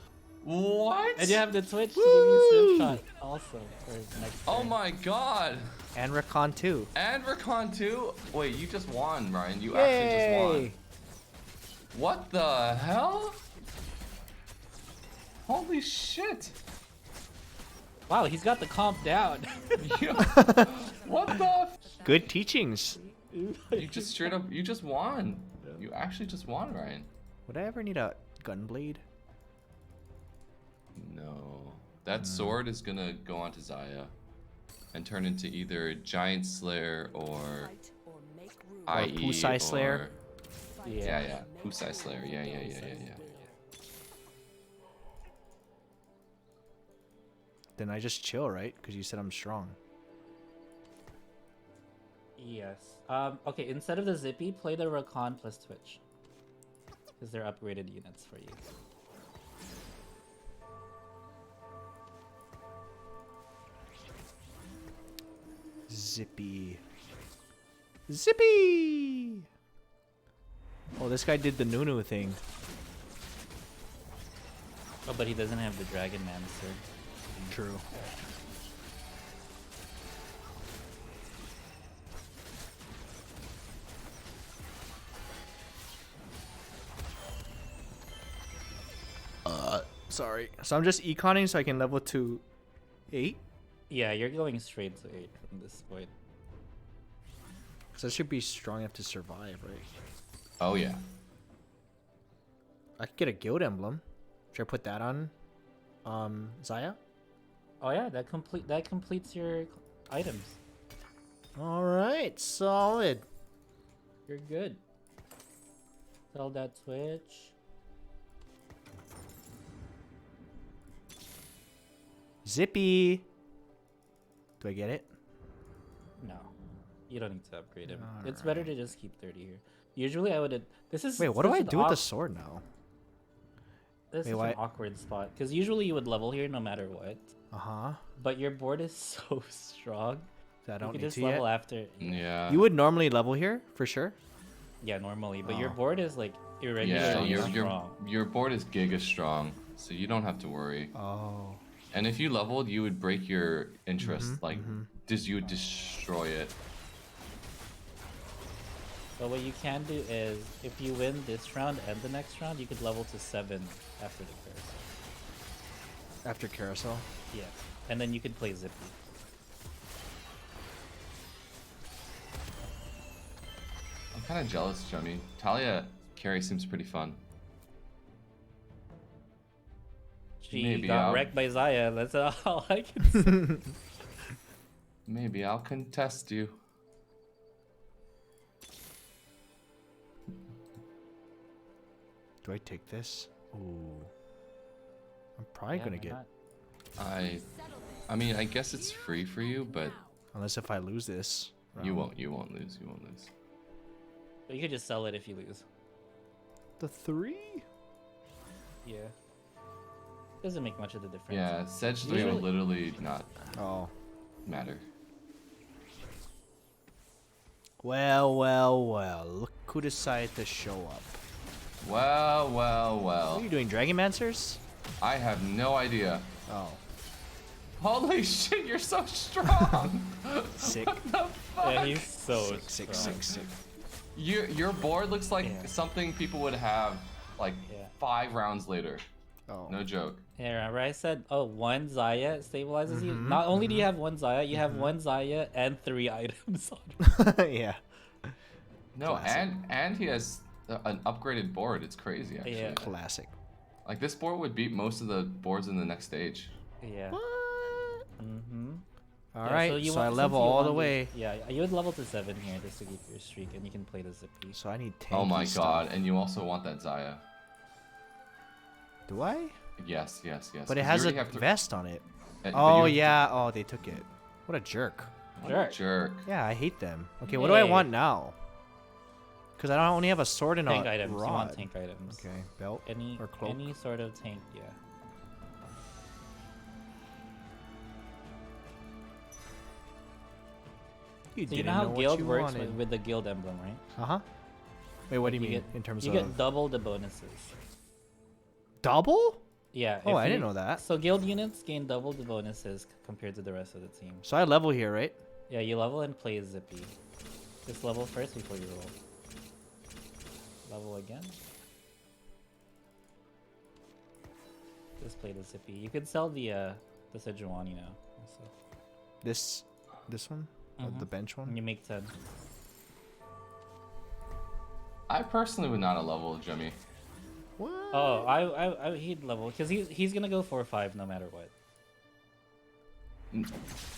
What? And you have the Twitch to give you Swift Shot also for next Oh turn. my god. And Recon too. And Recon too? Wait, you just won, Ryan. You actually just won. What the hell? Holy shit. Wow, he's got the comp down. What the? Good teachings. You just straight up, you just won. You actually just won, Ryan. Would I ever need a gunblade? No. That sword is gonna go onto Zaya and turn into either Giant Slayer or IE Pusai Slayer? Yeah. Pusai Slayer. Yeah. Then I just chill, right? Because you said I'm strong. Yes. Okay, instead of the Zippy, play the Rakan plus Twitch. Because they're upgraded units for you. Zippy. Zippy! Oh, this guy did the Nunu thing. Oh, but he doesn't have the Dragon Mancer. True. Sorry. So I'm just econing so I can level to 8? Yeah, you're going straight to 8 from this point. Because I should be strong enough to survive, right? Oh, yeah. I could get a guild emblem. Should I put that on Zaya? Oh yeah, that completes your items. Alright, solid. You're good. Sell that Twitch. Zippy! Do I get it? No. You don't need to upgrade him. It's better to just keep 30 here. Usually I would... This is... Wait, what do I do with the sword now? This is an awkward spot. Because usually you would level here no matter what. Uh-huh. But your board is so strong. That I don't you can need just to level yet? after. Yeah. You would normally level here, for sure? Yeah, normally. But your Oh. board is like irregularly strong. Your board is giga strong, so you don't have to worry. Oh. And if you leveled, you would break your interest. You would destroy it. But what you can do is, if you win this round and the next round, you could level to 7 after the carousel. After carousel? Yeah. And then you could play Zippy. I'm kind of jealous, Johnny. Talia carry seems pretty fun. She got wrecked by Zaya. That's all I can say. Maybe I'll contest you. Do I take this? Ooh. I'm probably Yeah, gonna why get... not? I I mean, I guess it's free for you, but unless if I lose this. you round. won't lose. You won't lose. But you could just sell it if you lose. The 3? Yeah. Doesn't make much of a difference. Yeah, Sedge 3 will literally not matter. Well, well, well. Look who decided to show up. Well, well, well. What are you doing, Dragomancers? I have no idea. Oh. Holy shit, you're so strong! Sick. What the fuck? Yeah, he's so sick. Your board looks like something people would have like 5 rounds later. Oh. No joke. Yeah, remember I said, oh, 1 Zaya stabilizes you? Not only do you have 1 Zaya, you have 1 Zaya and 3 items on it. Yeah. No, and he has an upgraded board. It's crazy, actually. Yeah. Classic. Like, this board would beat most of the boards in the next stage. Yeah. All right, so I level all the way. Yeah, you would level to 7 here just to keep your streak, and you can play the Zippy. So I need 10. Oh my god, and you also want that Zaya. Do I? Yes. But it has a vest on it. But Oh you yeah, oh they took it. What a jerk. Jerk. Yeah, I hate them. Okay, what do I want now? Because I don't only have a sword and Tank a items. rod. You want tank items. Okay, belt or cloak. Any sort of tank, yeah. So you know how guild works with the guild emblem, right? Uh-huh. Wait, what do you mean in terms of... You get double the bonuses. Double? Yeah. Oh, I didn't know that. So guild units gain double the bonuses compared to the rest of the team. So I level here, right? Yeah, you level and play Zippy. Just level first before you roll. Level again. Just play the Zippy. You could sell the Sejuani now. Also. This one? The bench one? And you make 10. I personally would not have leveled Jimmy. What? Oh, he'd level because he's gonna go 4-5 no matter what.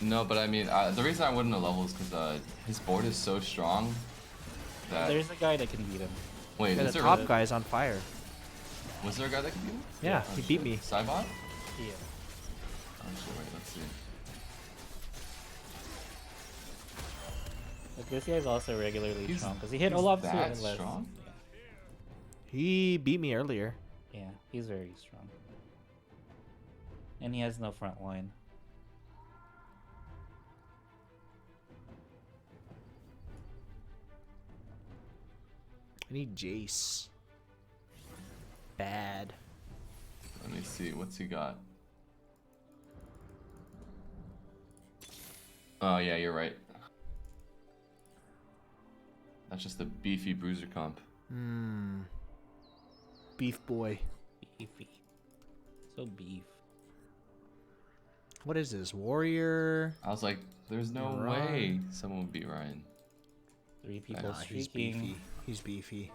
No, but I mean, the reason I wouldn't have leveled is because his board is so strong that... There's a guy that can beat him. Wait, the top guy's on fire. Was there a guy that could beat him? Yeah, he beat me. Cybot? Yeah. Oh shit, wait, let's see. But this guy's also regularly strong because he hit Olaf too and less. Strong? Yeah. He beat me earlier. Yeah, he's very strong. And he has no front line. I need Jace. Bad. Let me see, what's he got? Oh yeah, you're right. That's just a beefy bruiser comp. Beef boy. Beefy. So beef. What is this? Warrior? I was like, there's no way someone would beat Ryan. 3 people streaking. He's beefy. He's beefy.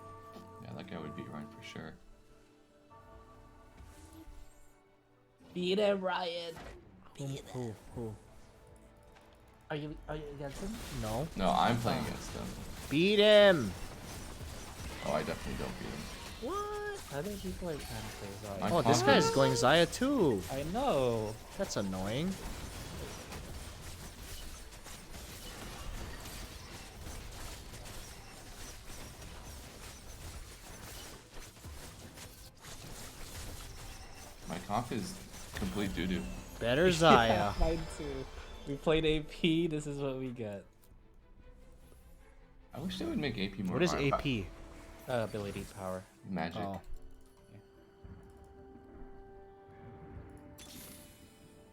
Yeah, that guy would beat Ryan for sure. Beat him, Ryan. Who? Are you against him? No. No, I'm playing against him. Beat him! Oh, I definitely don't beat him. What? Other people are trying to play Zaya. Oh, this guy's going Zaya too. I know. That's annoying. My comp is complete doo-doo. Better Zaya. Yeah, mine too. We played AP, this is what we get. I wish they would make AP more. What is AP? Ability power. Magic. Oh.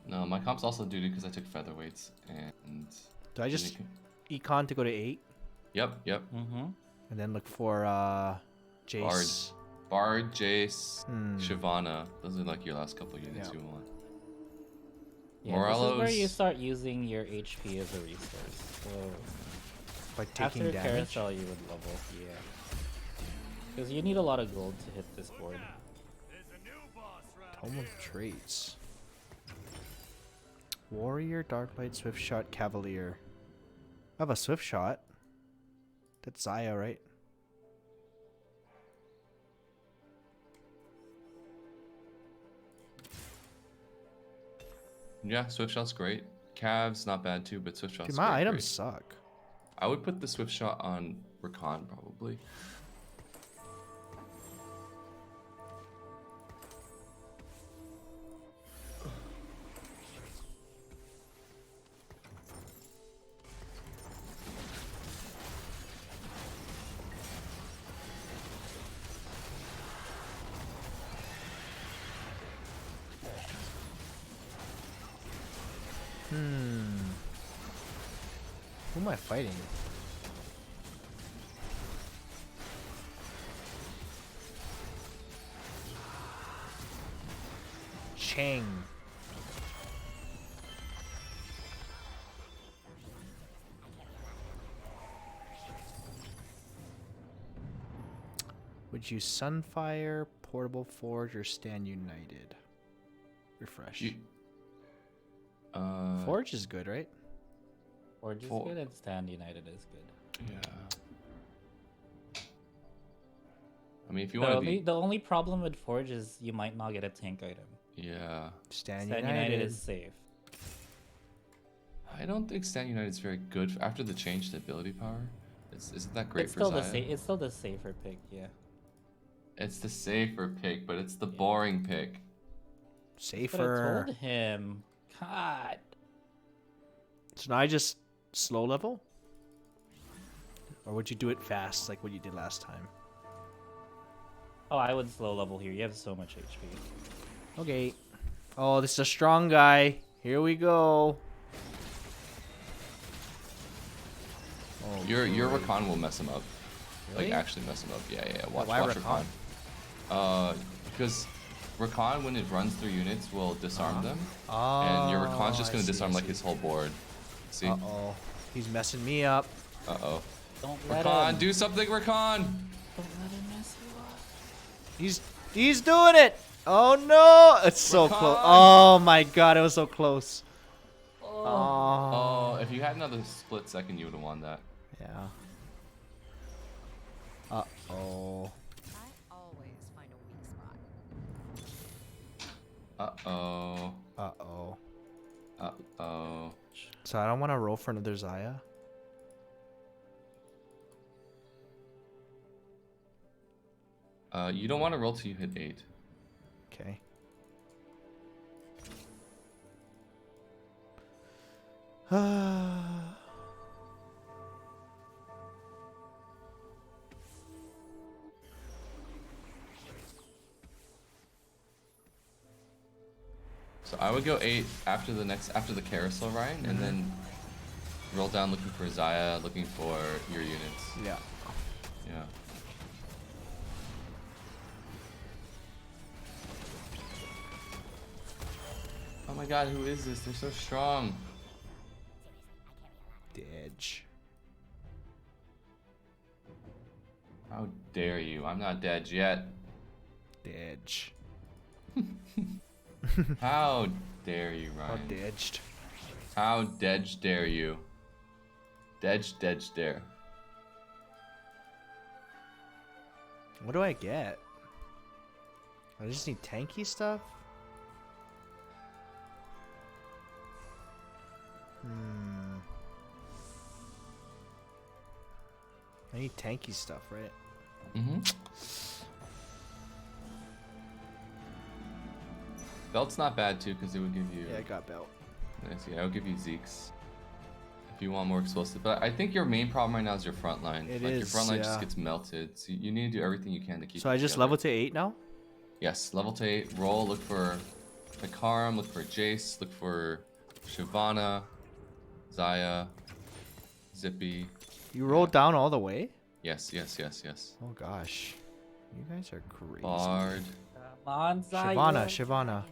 No, my comp's also doo-doo because I took featherweights and... Do I just econ to go to 8? Yep. Mm-hmm. And then look for Jace. Bard, Jace, Shyvana. Those are like your last couple units you want. Yeah, this is where you start using your HP as a resource. So by taking after damage? carousel, you would level. Yeah, because you need a lot of gold to hit this board. Tome of Traits. Warrior, Darklight, Swift Shot, Cavalier. I have a Swift Shot. That's Zaya, right? Yeah, Swift Shot's great. Cav's not bad too, but Swift Shot's Dude, my great, items great. suck. I would put the Swift Shot on Rakan probably. Who am I fighting? Chang. Would you Sunfire, Portable Forge, or Stand United? Refresh. Forge is good, right? Forge is good and Stand United is good. Yeah. I mean, if you want to be... The only problem with Forge is you might not get a tank item. Yeah. Stand United is safe. I don't think Stand United is very good after the change to ability power. Isn't that great for Zaya? It's still the safer pick, yeah. It's the safer pick, but it's the boring pick. Safer. I told him. God. So now I just slow level? Or would you do it fast like what you did last time? Oh, I would slow level here. You have so much HP. Okay. Oh, this is a strong guy. Here we go. Oh, your Rakan will mess him up. Really? Like actually mess him up. Yeah. Watch Why Rakan. Because Rakan, when it runs through units, will disarm them. And your Rakan's just gonna disarm like his whole board. See? Uh-oh. He's messing me up. Uh-oh. Don't let Rakan, him. do something, Rakan! Don't let him mess you up. He's doing it! Oh no! It's so Rakan! close. Oh my god, it was so close. Oh, if you had another split second, you would have won that. Yeah. Uh-oh. Uh-oh. Uh-oh. Uh-oh. So I don't want to roll for another Zaya. You don't want to roll till you hit 8. Okay. So I would go 8 after the carousel, Ryan, and then roll down looking for Zaya, looking for your units. Yeah. Yeah. Oh my god, who is this? They're so strong. Dedge. How dare you? I'm not dead yet. Dedge. How dare you, Ryan? How dedged. How dedge dare you? Dedge dare. What do I get? I just need tanky stuff? I need tanky stuff, right? Mm-hmm. Belt's not bad too, because it would give you... Yeah, I got belt. Nice, yeah, I'll give you Zeke's. If you want more explosive. But I think your main problem right now is your front line. It like, is, your front line yeah. just gets melted. So you need to do everything you can to keep So it I just together. level to 8 now? Yes, level to 8. Roll, look for Pikarum, look for Jace, look for Shyvana, Zaya, Zippy. You rolled down all the way? Yes. Oh gosh. You guys are crazy. Bard. Come on, Zaya. Shyvana.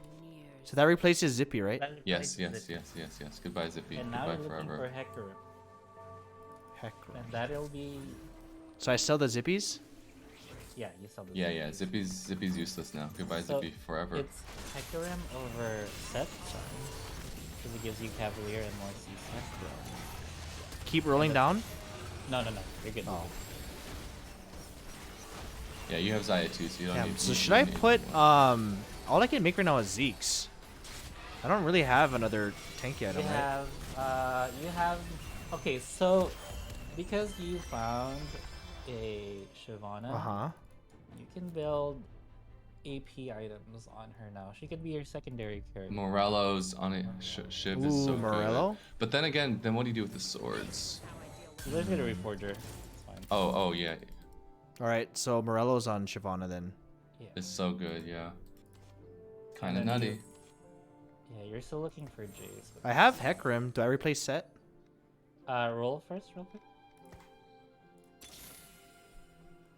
So that replaces Zippy, right? Yes. Goodbye, Zippy. And now Goodbye we're looking forever. for Hecarim. Heck. And that'll be... So I sell the Zippies? Yeah, you sell the Yeah. Zippy's useless now. Goodbye, So Zippy forever. it's Hecarim over Set Charm. Because it gives you Cavalier and more CC. Keep rolling down? No. You're good. Oh. Yeah, you have Zaya too, so you don't need. So should I put all I can make right now is Zeke's. I don't really have another tanky You item, right? have, okay, so, because you found a Shyvana, you can build AP items on her now. She could be your secondary character. Morello's on it. Shiv is so Morello? good. But then again, then what do you do with the swords? You just get a Reforger. It's fine. Oh, yeah. Alright, so Morello's on Shyvana then. Yeah. It's so good, yeah. Kind of And then nutty. Yeah, you're still looking for Jace. I have Hecarim. Do I replace Set? Roll first, real quick.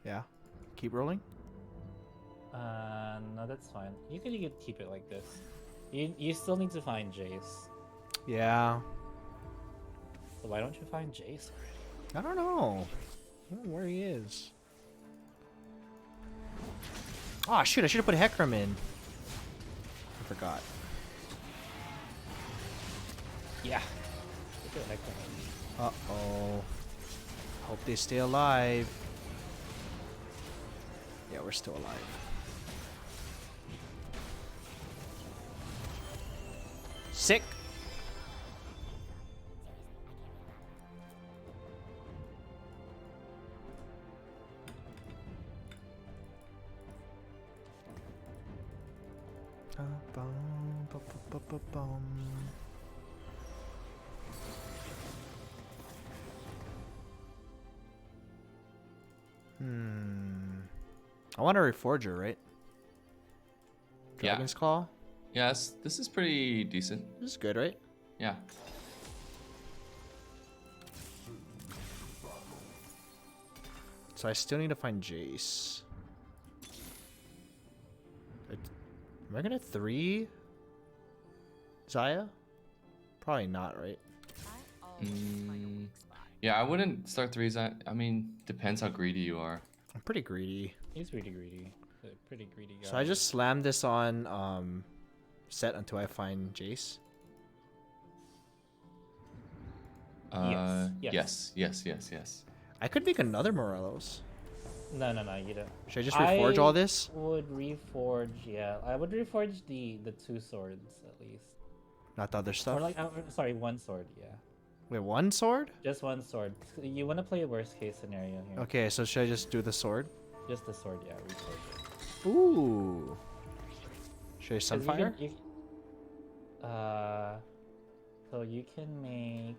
Yeah. Keep rolling? No, that's fine. You could keep it like this. You still need to find Jace. Yeah. So why don't you find Jace already? I don't know. I don't know where he is. Oh shoot, I should have put Hecarim in. I forgot. Yeah. Look at Hecarim. Uh-oh. Hope they stay alive. Yeah, we're still alive. Sick. I want a Reforger, right? Dragon's Claw? Yes, this is pretty decent. This is good, right? Yeah. So I still need to find Jace. Am I gonna 3 Zaya? Probably not, right? Yeah, I wouldn't start 3s. I mean, depends how greedy you are. I'm pretty greedy. He's pretty greedy. A pretty greedy guy. So I just slammed this on Set until I find Jace. Yes. I could make another Morelos. No, you don't. Should I just reforge all this? I would reforge, yeah. I would reforge the 2 swords at least. Not the other stuff? Or like, sorry, 1 sword, yeah. Wait, 1 sword? Just 1 sword. You want to play a worst case scenario here. Okay, so should I just do the sword? Just the sword, yeah. Reforge it. Ooh. Should I Sunfire? So you can make...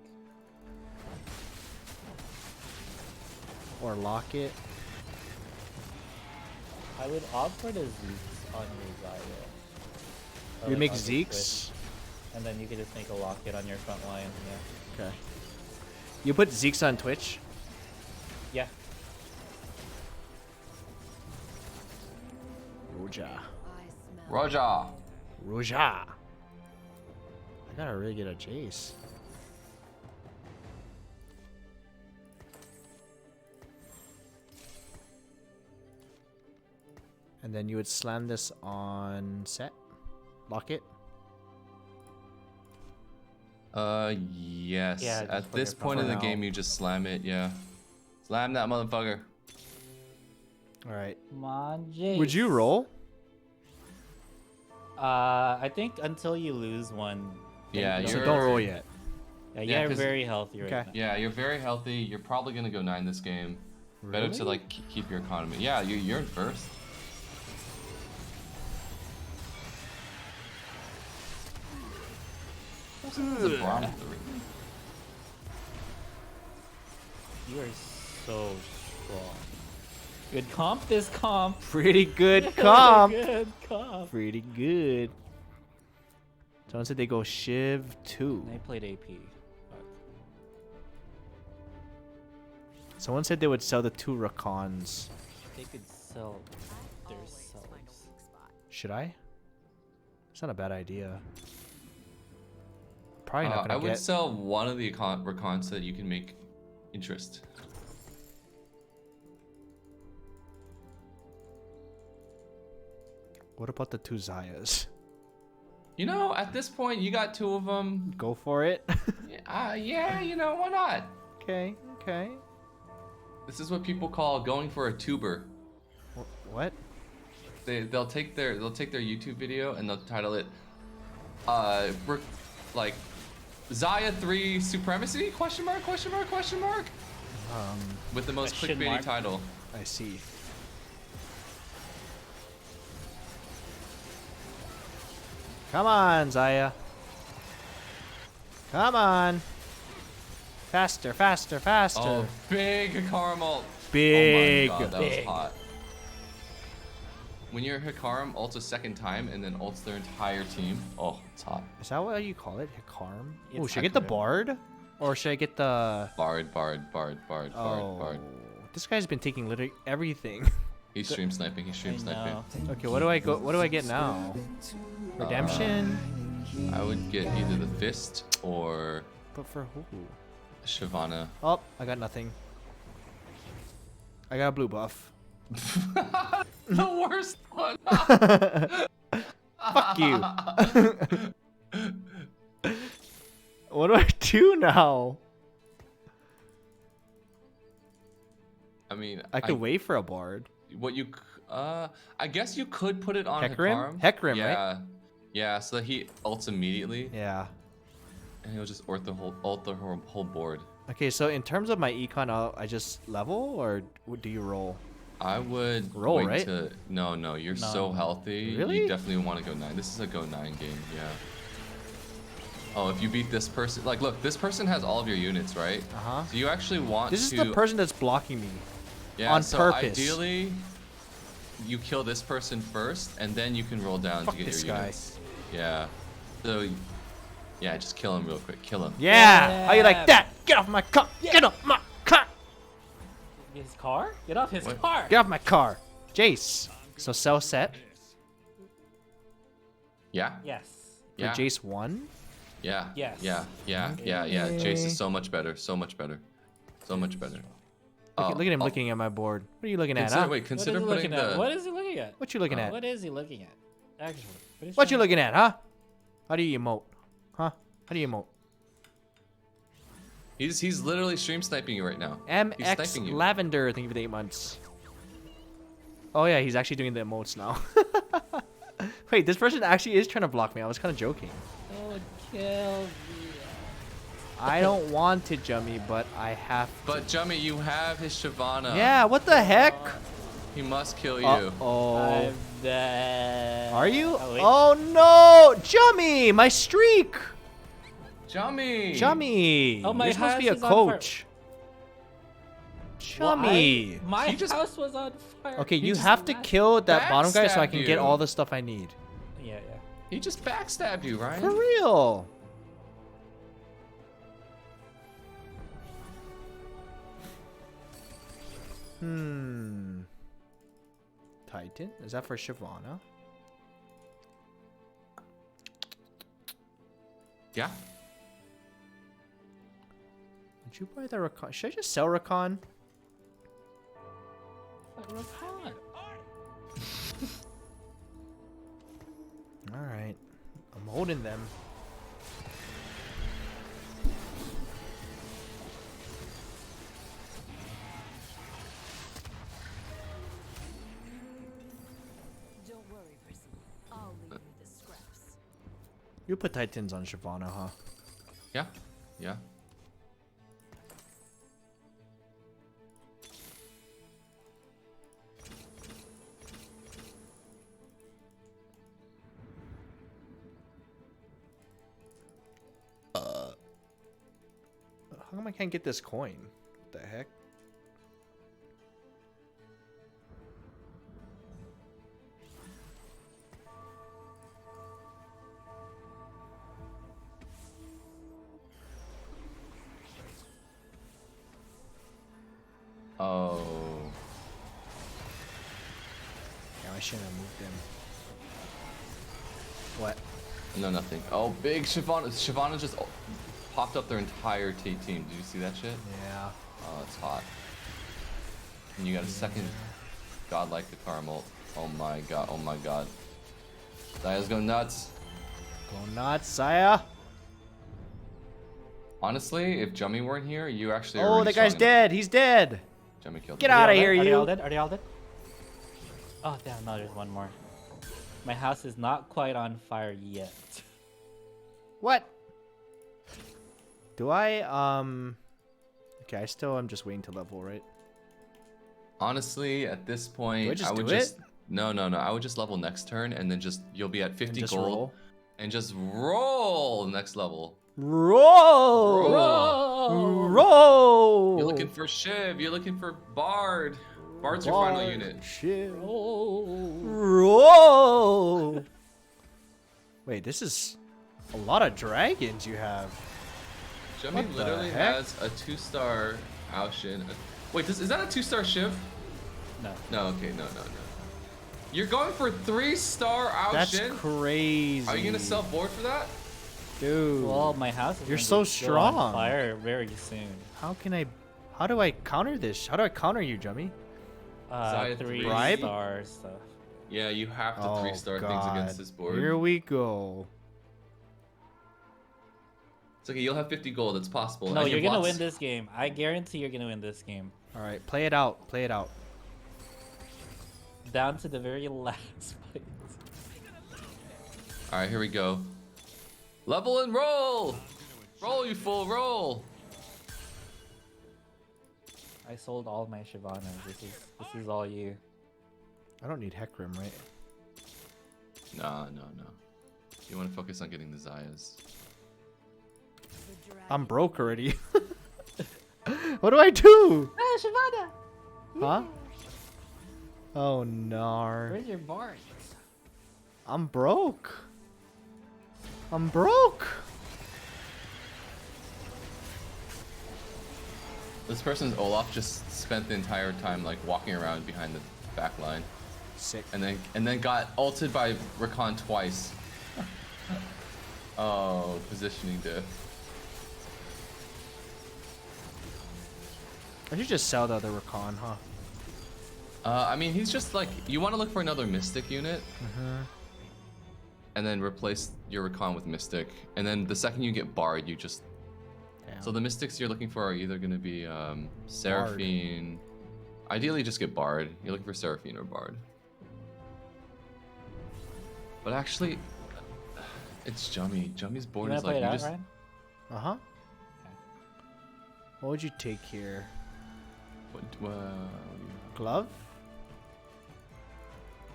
Or Locket? I would opt for the Zeeks on your Zaya. You make Zeeks? And then you could just make a Locket on your front line, yeah. Okay. You put Zeeks on Twitch? Yeah. Roja. I gotta really get a Jace. And then you would slam this on Set? Locket? Yes. Yeah, at this point in the game, you just slam it, yeah. Slam that motherfucker. Alright. Come on, Jace. Would you roll? I think until you lose one. Yeah, so don't roll yet. Yeah, you're very healthy right now. Yeah, you're very healthy. You're probably gonna go 9 this game. Better to like keep your economy. Yeah, you're in first. The bottom 3. You are so strong. Good comp this comp. Pretty good comp. Good comp. Pretty good. Someone said they go Shiv 2. They played AP. Fuck. Someone said they would sell the 2 Rakons. They could sell their selves. Should I? It's not a bad idea. Probably not gonna I would get... sell one of the recons so that you can make interest. What about the 2 Zayas? You know, at this point, you got 2 of them. Go for it. Yeah, you know, why not? Okay. This is what people call going for a tuber. What? They'll take their YouTube video and they'll title it like Zaya 3 supremacy? Question mark? Question mark? Question mark? With the most Question clickbaity mark. title. I see. Come on, Zaya. Come on. Faster, faster, faster. Oh, big Hikarum ult. Big. Oh my god, that was Big. hot. When your Hikarum ults a second time and then ults their entire team, oh, it's hot. Is that what you call it? Hikarum? Oh, It's should I get the Hikarum. Bard? Or should I get the... Bard. Oh, this guy's been taking literally everything. He's stream sniping, he's stream sniping. Okay, what do I go? What do I get now? Redemption? I would get either the Fist or But for who? Shyvana. Oh, I got nothing. I got a blue buff. The worst one. Fuck you. What do I do now? I mean, I could wait for a Bard. What you, I guess you could put it on Hecarim? Hikarum. Hecarim, yeah. right? Yeah, so that he ults immediately. Yeah. And he'll just ult the whole board. Okay, so in terms of my econ, I just level or do you roll? I would roll, wait right? to no, you're so healthy. Really? You definitely want to go 9. This is a go 9 game, yeah. Oh, if you beat this person, like look, this person has all of your units, right? Uh-huh. So you actually want This is to the person that's blocking me. Yeah, on so purpose. ideally you kill this person first and then you can roll down Fuck to get this your guy. units. Yeah. So yeah, just kill him real quick. Kill him. Yeah! How you like that? Get off my car! Get off my car! His car? Get off his What? car! Get off my car! Jace. So sell set Yeah? Yes. for Yeah. Jace 1? Yeah. Yes. Yeah. Jace is so much better. So much better. So much better. Look at him looking at my board. What are you looking at, Consider, huh? wait, consider What is he putting looking at? the What is he looking at? What you looking at? What is he looking at? Actually. What you looking at, huh? How do you emote? Huh? How do you emote? He's literally stream sniping you right now. He's MX sniping you. Lavender, thank you for the 8 months. Oh yeah, he's actually doing the emotes now. Wait, this person actually is trying to block me. I was kind of joking. Oh, kill me. I don't want to, Jummy, but I have to. But Jummy, you have his Shyvana. Yeah, what the heck? He must kill you. Uh-oh. I'm dead. Are you? Oh, wait. Oh no! Jummy! My streak! Jummy! Jummy! Oh, my You're supposed to be a house is on fire. coach. Jummy! My house was on fire. Okay, He you just have to kill that bottom guy so I can backstabbed get you. all the stuff I need. Yeah. He just backstabbed you, Ryan. For real! Titan? Is that for Shyvana? Yeah. Did you buy the Rakan? Should I just sell Rakan? Rakan. Alright. I'm holding them. Don't worry, Percy. I'll leave you the scraps. You put Titans on Shyvana, huh? Yeah. Yeah. How come I can't get this coin? What the heck? Oh. Yeah, I shouldn't have moved him. What? No, nothing. Oh, big Shyvana. Shyvana just popped up their entire team. Did you see that shit? Yeah. Oh, it's hot. And you got a second godlike Hikarum ult. Oh my god. Oh my god. Zaya's going nuts. Go nuts, Saya. Honestly, if Jummy weren't here, you actually. Oh, already that guy's strong dead. He's dead. Jummy killed Get him. out of Are here, they all you. dead? Are they all dead? Oh, damn, no, there's one more. My house is not quite on fire yet. What? Do I, okay, I still am just waiting to level, right? Honestly, at this point, Do I just would do just it? no. I would just level next turn, and then you'll be at 50 just gold, roll? and just roll next level. Roll! Roll! Roll! You're looking for Shiv. You're looking for Bard. Bard's your final unit. Shiv. Roll! Wait, this is a lot of dragons you have. Jummy What the literally heck? has a 2-star Aoshin. Wait, is that a 2-star Shiv? No. No, okay, no. You're going for 3-star Aoshin? That's crazy. Are you gonna sell board for that? Dude. Well, my house is You're gonna so go on strong. fire very soon. How do I counter this? How do I counter you, Jummy? Zaya 3 Bribe? star stuff. Yeah, you have to Oh, 3-star things God. against this board. Here we go. It's okay, you'll have 50 gold, it's possible. No, And you're your gonna bots- win this game. I guarantee you're gonna win this game. Alright, play it out. Play it out. Down to the very last fight. Alright, here we go. Level and roll! Roll, you fool, roll! I sold all my Shyvanas. This is all you. I don't need Hecarim, right? No. You want to focus on getting the Zayas. I'm broke already. What do I do? Ah, Shyvana! Huh? Oh, no. Where's your bard? I'm broke. I'm broke. This person's Olaf just spent the entire time like walking around behind the back line. Sick. And then got ulted by Rakan twice. Oh, positioning diff. I should just sell the other Rakan, huh? I mean, he's just like, you want to look for another Mystic unit, and then replace your Rakan with Mystic, and then the second you get Bard, you just... Damn. So the Mystics you're looking for are either going to be Seraphine... Ideally, just get Bard. You're looking for Seraphine or Bard. But actually, it's Jummy. Jummy's board is like, play it you out, just... Ryan? Uh-huh. What would you take here? What, Glove?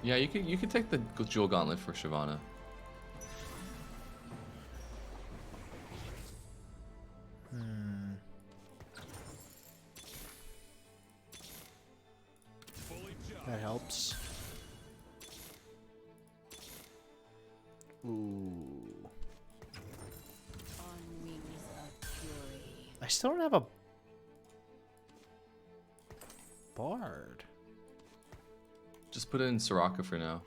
yeah, you could take the Jewel Gauntlet for Shyvana. That helps. Ooh. On wings of fury. I still don't have a Bard. Just put it in Soraka for now.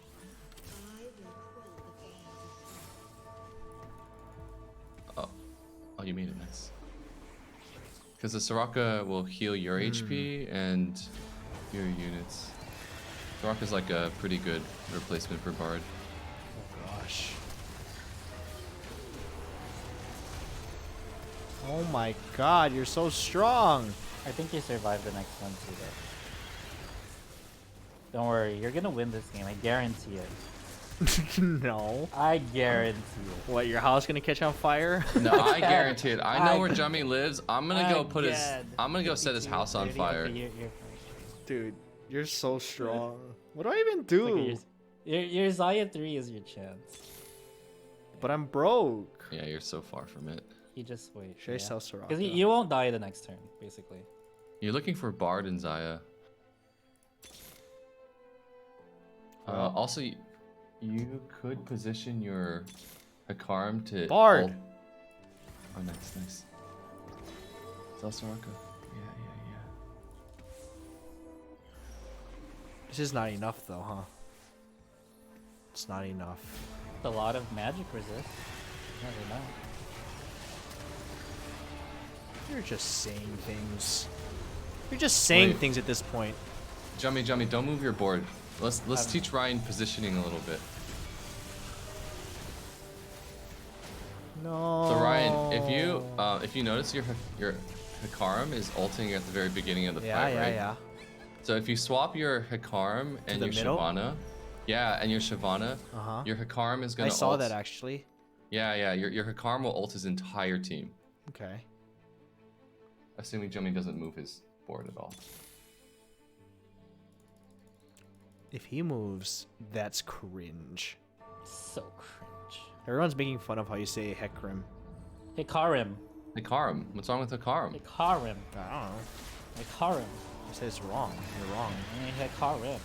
Oh, you made it nice. Because the Soraka will heal your HP and your units. Soraka's like a pretty good replacement for Bard. Oh gosh. Oh my god, you're so strong. I think you survived the next one too, though. Don't worry, you're gonna win this game. I guarantee it. No. I guarantee it. What, your house gonna catch on fire? No, I guarantee it. I know where Jummy lives. I'm gonna go put his. Again. I'm gonna go set his house on 30, fire. okay, you're Dude, you're so strong. What do I even Look do? at your Zaya 3 is your chance. But I'm broke. Yeah, you're so far from it. You just wait. Should I sell Soraka? Because you won't die the next turn, basically. You're looking for Bard and Zaya. Also, you could position your Hakarim to Bard. Oh, nice. Sell Soraka. Yeah. This is not enough though, huh? It's not enough. It's a lot of magic resist. You never know. You're just saying things. You're just saying Wait. things at this point. Jummy, don't move your board. Let's teach Ryan positioning a little bit. No. So Ryan, if you notice your Hakarim is ulting at the very beginning of the fight, right? Yeah. So if you swap your Hakarim and the your middle? Shyvana, your Uh-huh. Hakarim is gonna I saw ult. that actually. Yeah. Your Hikarim will ult his entire team. Okay. Assuming Jummy doesn't move his board at all. If he moves, that's cringe. So cringe. Everyone's making fun of how you say Hekrim. Hikarim. Hikarim. What's wrong with Hikarim? Hikarim. I don't know. Hikarim. You said it's wrong. You're wrong. Hikarim.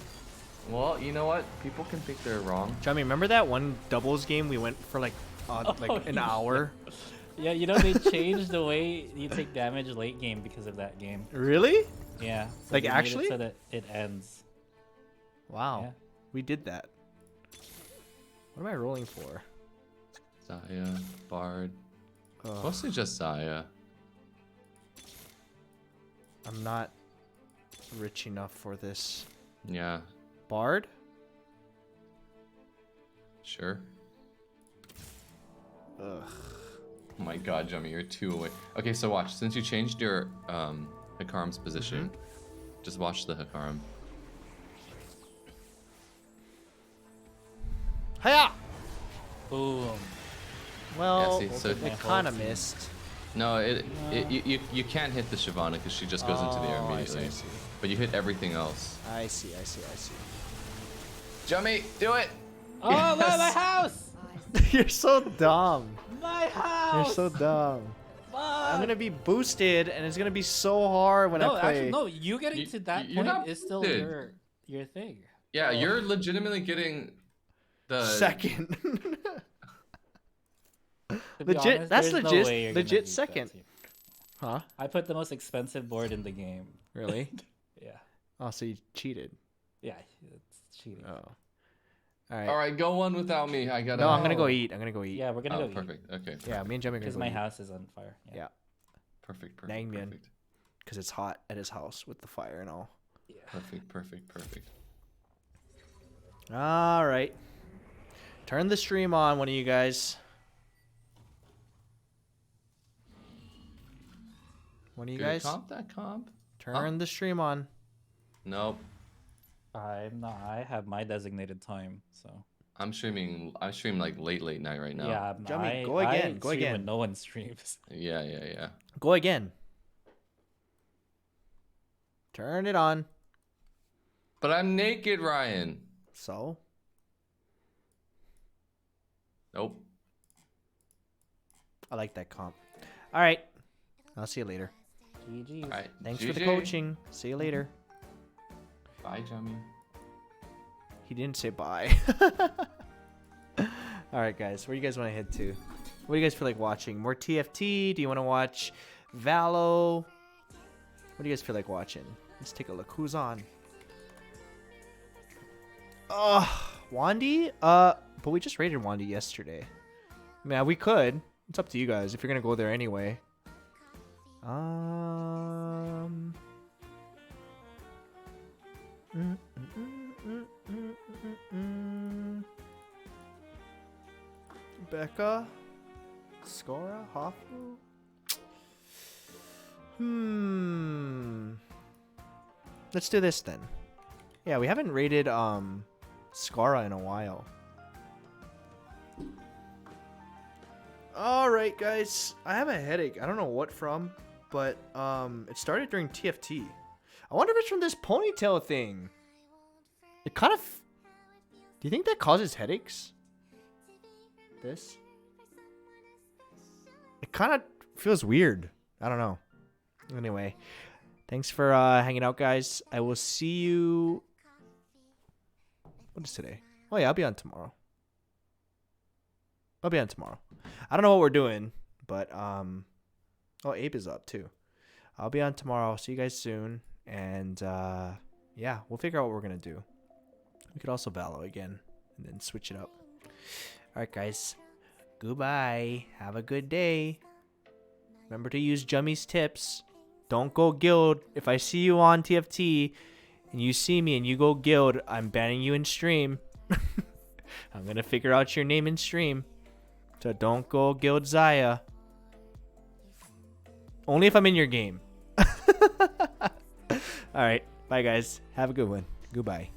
Well, you know what? People can think they're wrong. Johnny, remember that one doubles game we went for like an hour? Yeah, you know they changed the way you take damage late game because of that game. Really? Yeah. So Like they made actually? it so that it ends. Wow. Yeah. We did that. What am I rolling for? Zaya, Bard. Mostly just Zaya. I'm not rich enough for this. Yeah. Bard? Sure. Ugh. Oh my god, Jummy, you're 2 away. Okay, so watch. Since you changed your Hikarim's position, just watch the Hikarim. Hiya! Boom. Well, Yeah, see, so it kind of missed. No, you can't hit the Shyvana because she just goes into the air Oh, I immediately. see. But you hit everything else. I see. Jummy, do it! Oh, my house! You're so dumb. My house! You're so dumb. I'm gonna be boosted, and it's gonna be so hard when I play. Actually, no. You getting to that you're point not is still boosted. your thing. Yeah, you're legitimately getting the second. To be Legit. honest, That's there's no legit. way you're gonna Legit beat that second. team. Huh? I put the most expensive board in the game. Really? Yeah. Oh, so you cheated. Yeah, it's cheating. Oh. All right. All right, go one without me. I gotta. No, I'm gonna go eat. Yeah, we're gonna go eat. Perfect. Okay. Yeah, me and Jimmy are gonna Because go my eat. house is on fire. Yeah. Perfect. Dang, man. Because it's hot at his house with the fire and all. Yeah. Perfect. All right. Turn the stream on, one of you guys. One of you Good guys. comp, that comp. Turn the stream on. Nope. I'm not. I have my designated time, so. I'm streaming like late night right now. Yeah, Jummy, go again. Go stream again. when no one streams. Yeah. Go again. Turn it on. But I'm naked, Ryan. So? Nope. I like that comp. All right. I'll see you later. GG. All right. Thanks for the GG. coaching. See you later. Bye, Jummy. He didn't say bye. All right, guys. Where do you guys want to head to? What do you guys feel like watching? More TFT? Do you want to watch Valo? What do you guys feel like watching? Let's take a look. Who's on? Wandy? But we just raided Wandy yesterday. Man, we could. It's up to you guys if you're gonna go there anyway. Becca, Skora, Hofu. Let's do this then. Yeah, we haven't raided Skara in a while. All right, guys. I have a headache. I don't know what from, but it started during TFT. I wonder if it's from this ponytail thing. It kind of. Do you think that causes headaches? This? It kind of feels weird. I don't know. Anyway, thanks for hanging out, guys. I will see you. What is today? Oh yeah, I'll be on tomorrow. I don't know what we're doing, but oh, Abe is up too. I'll be on tomorrow. See you guys soon, and yeah, we'll figure out what we're gonna do. We could also Valo again, and then switch it up. All right, guys. Goodbye. Have a good day. Remember to use Jummy's tips. Don't go guild. If I see you on TFT and you see me and you go guild, I'm banning you in stream. I'm going to figure out your name in stream. So don't go guild Zaya. Only if I'm in your game. All right. Bye, guys. Have a good one. Goodbye.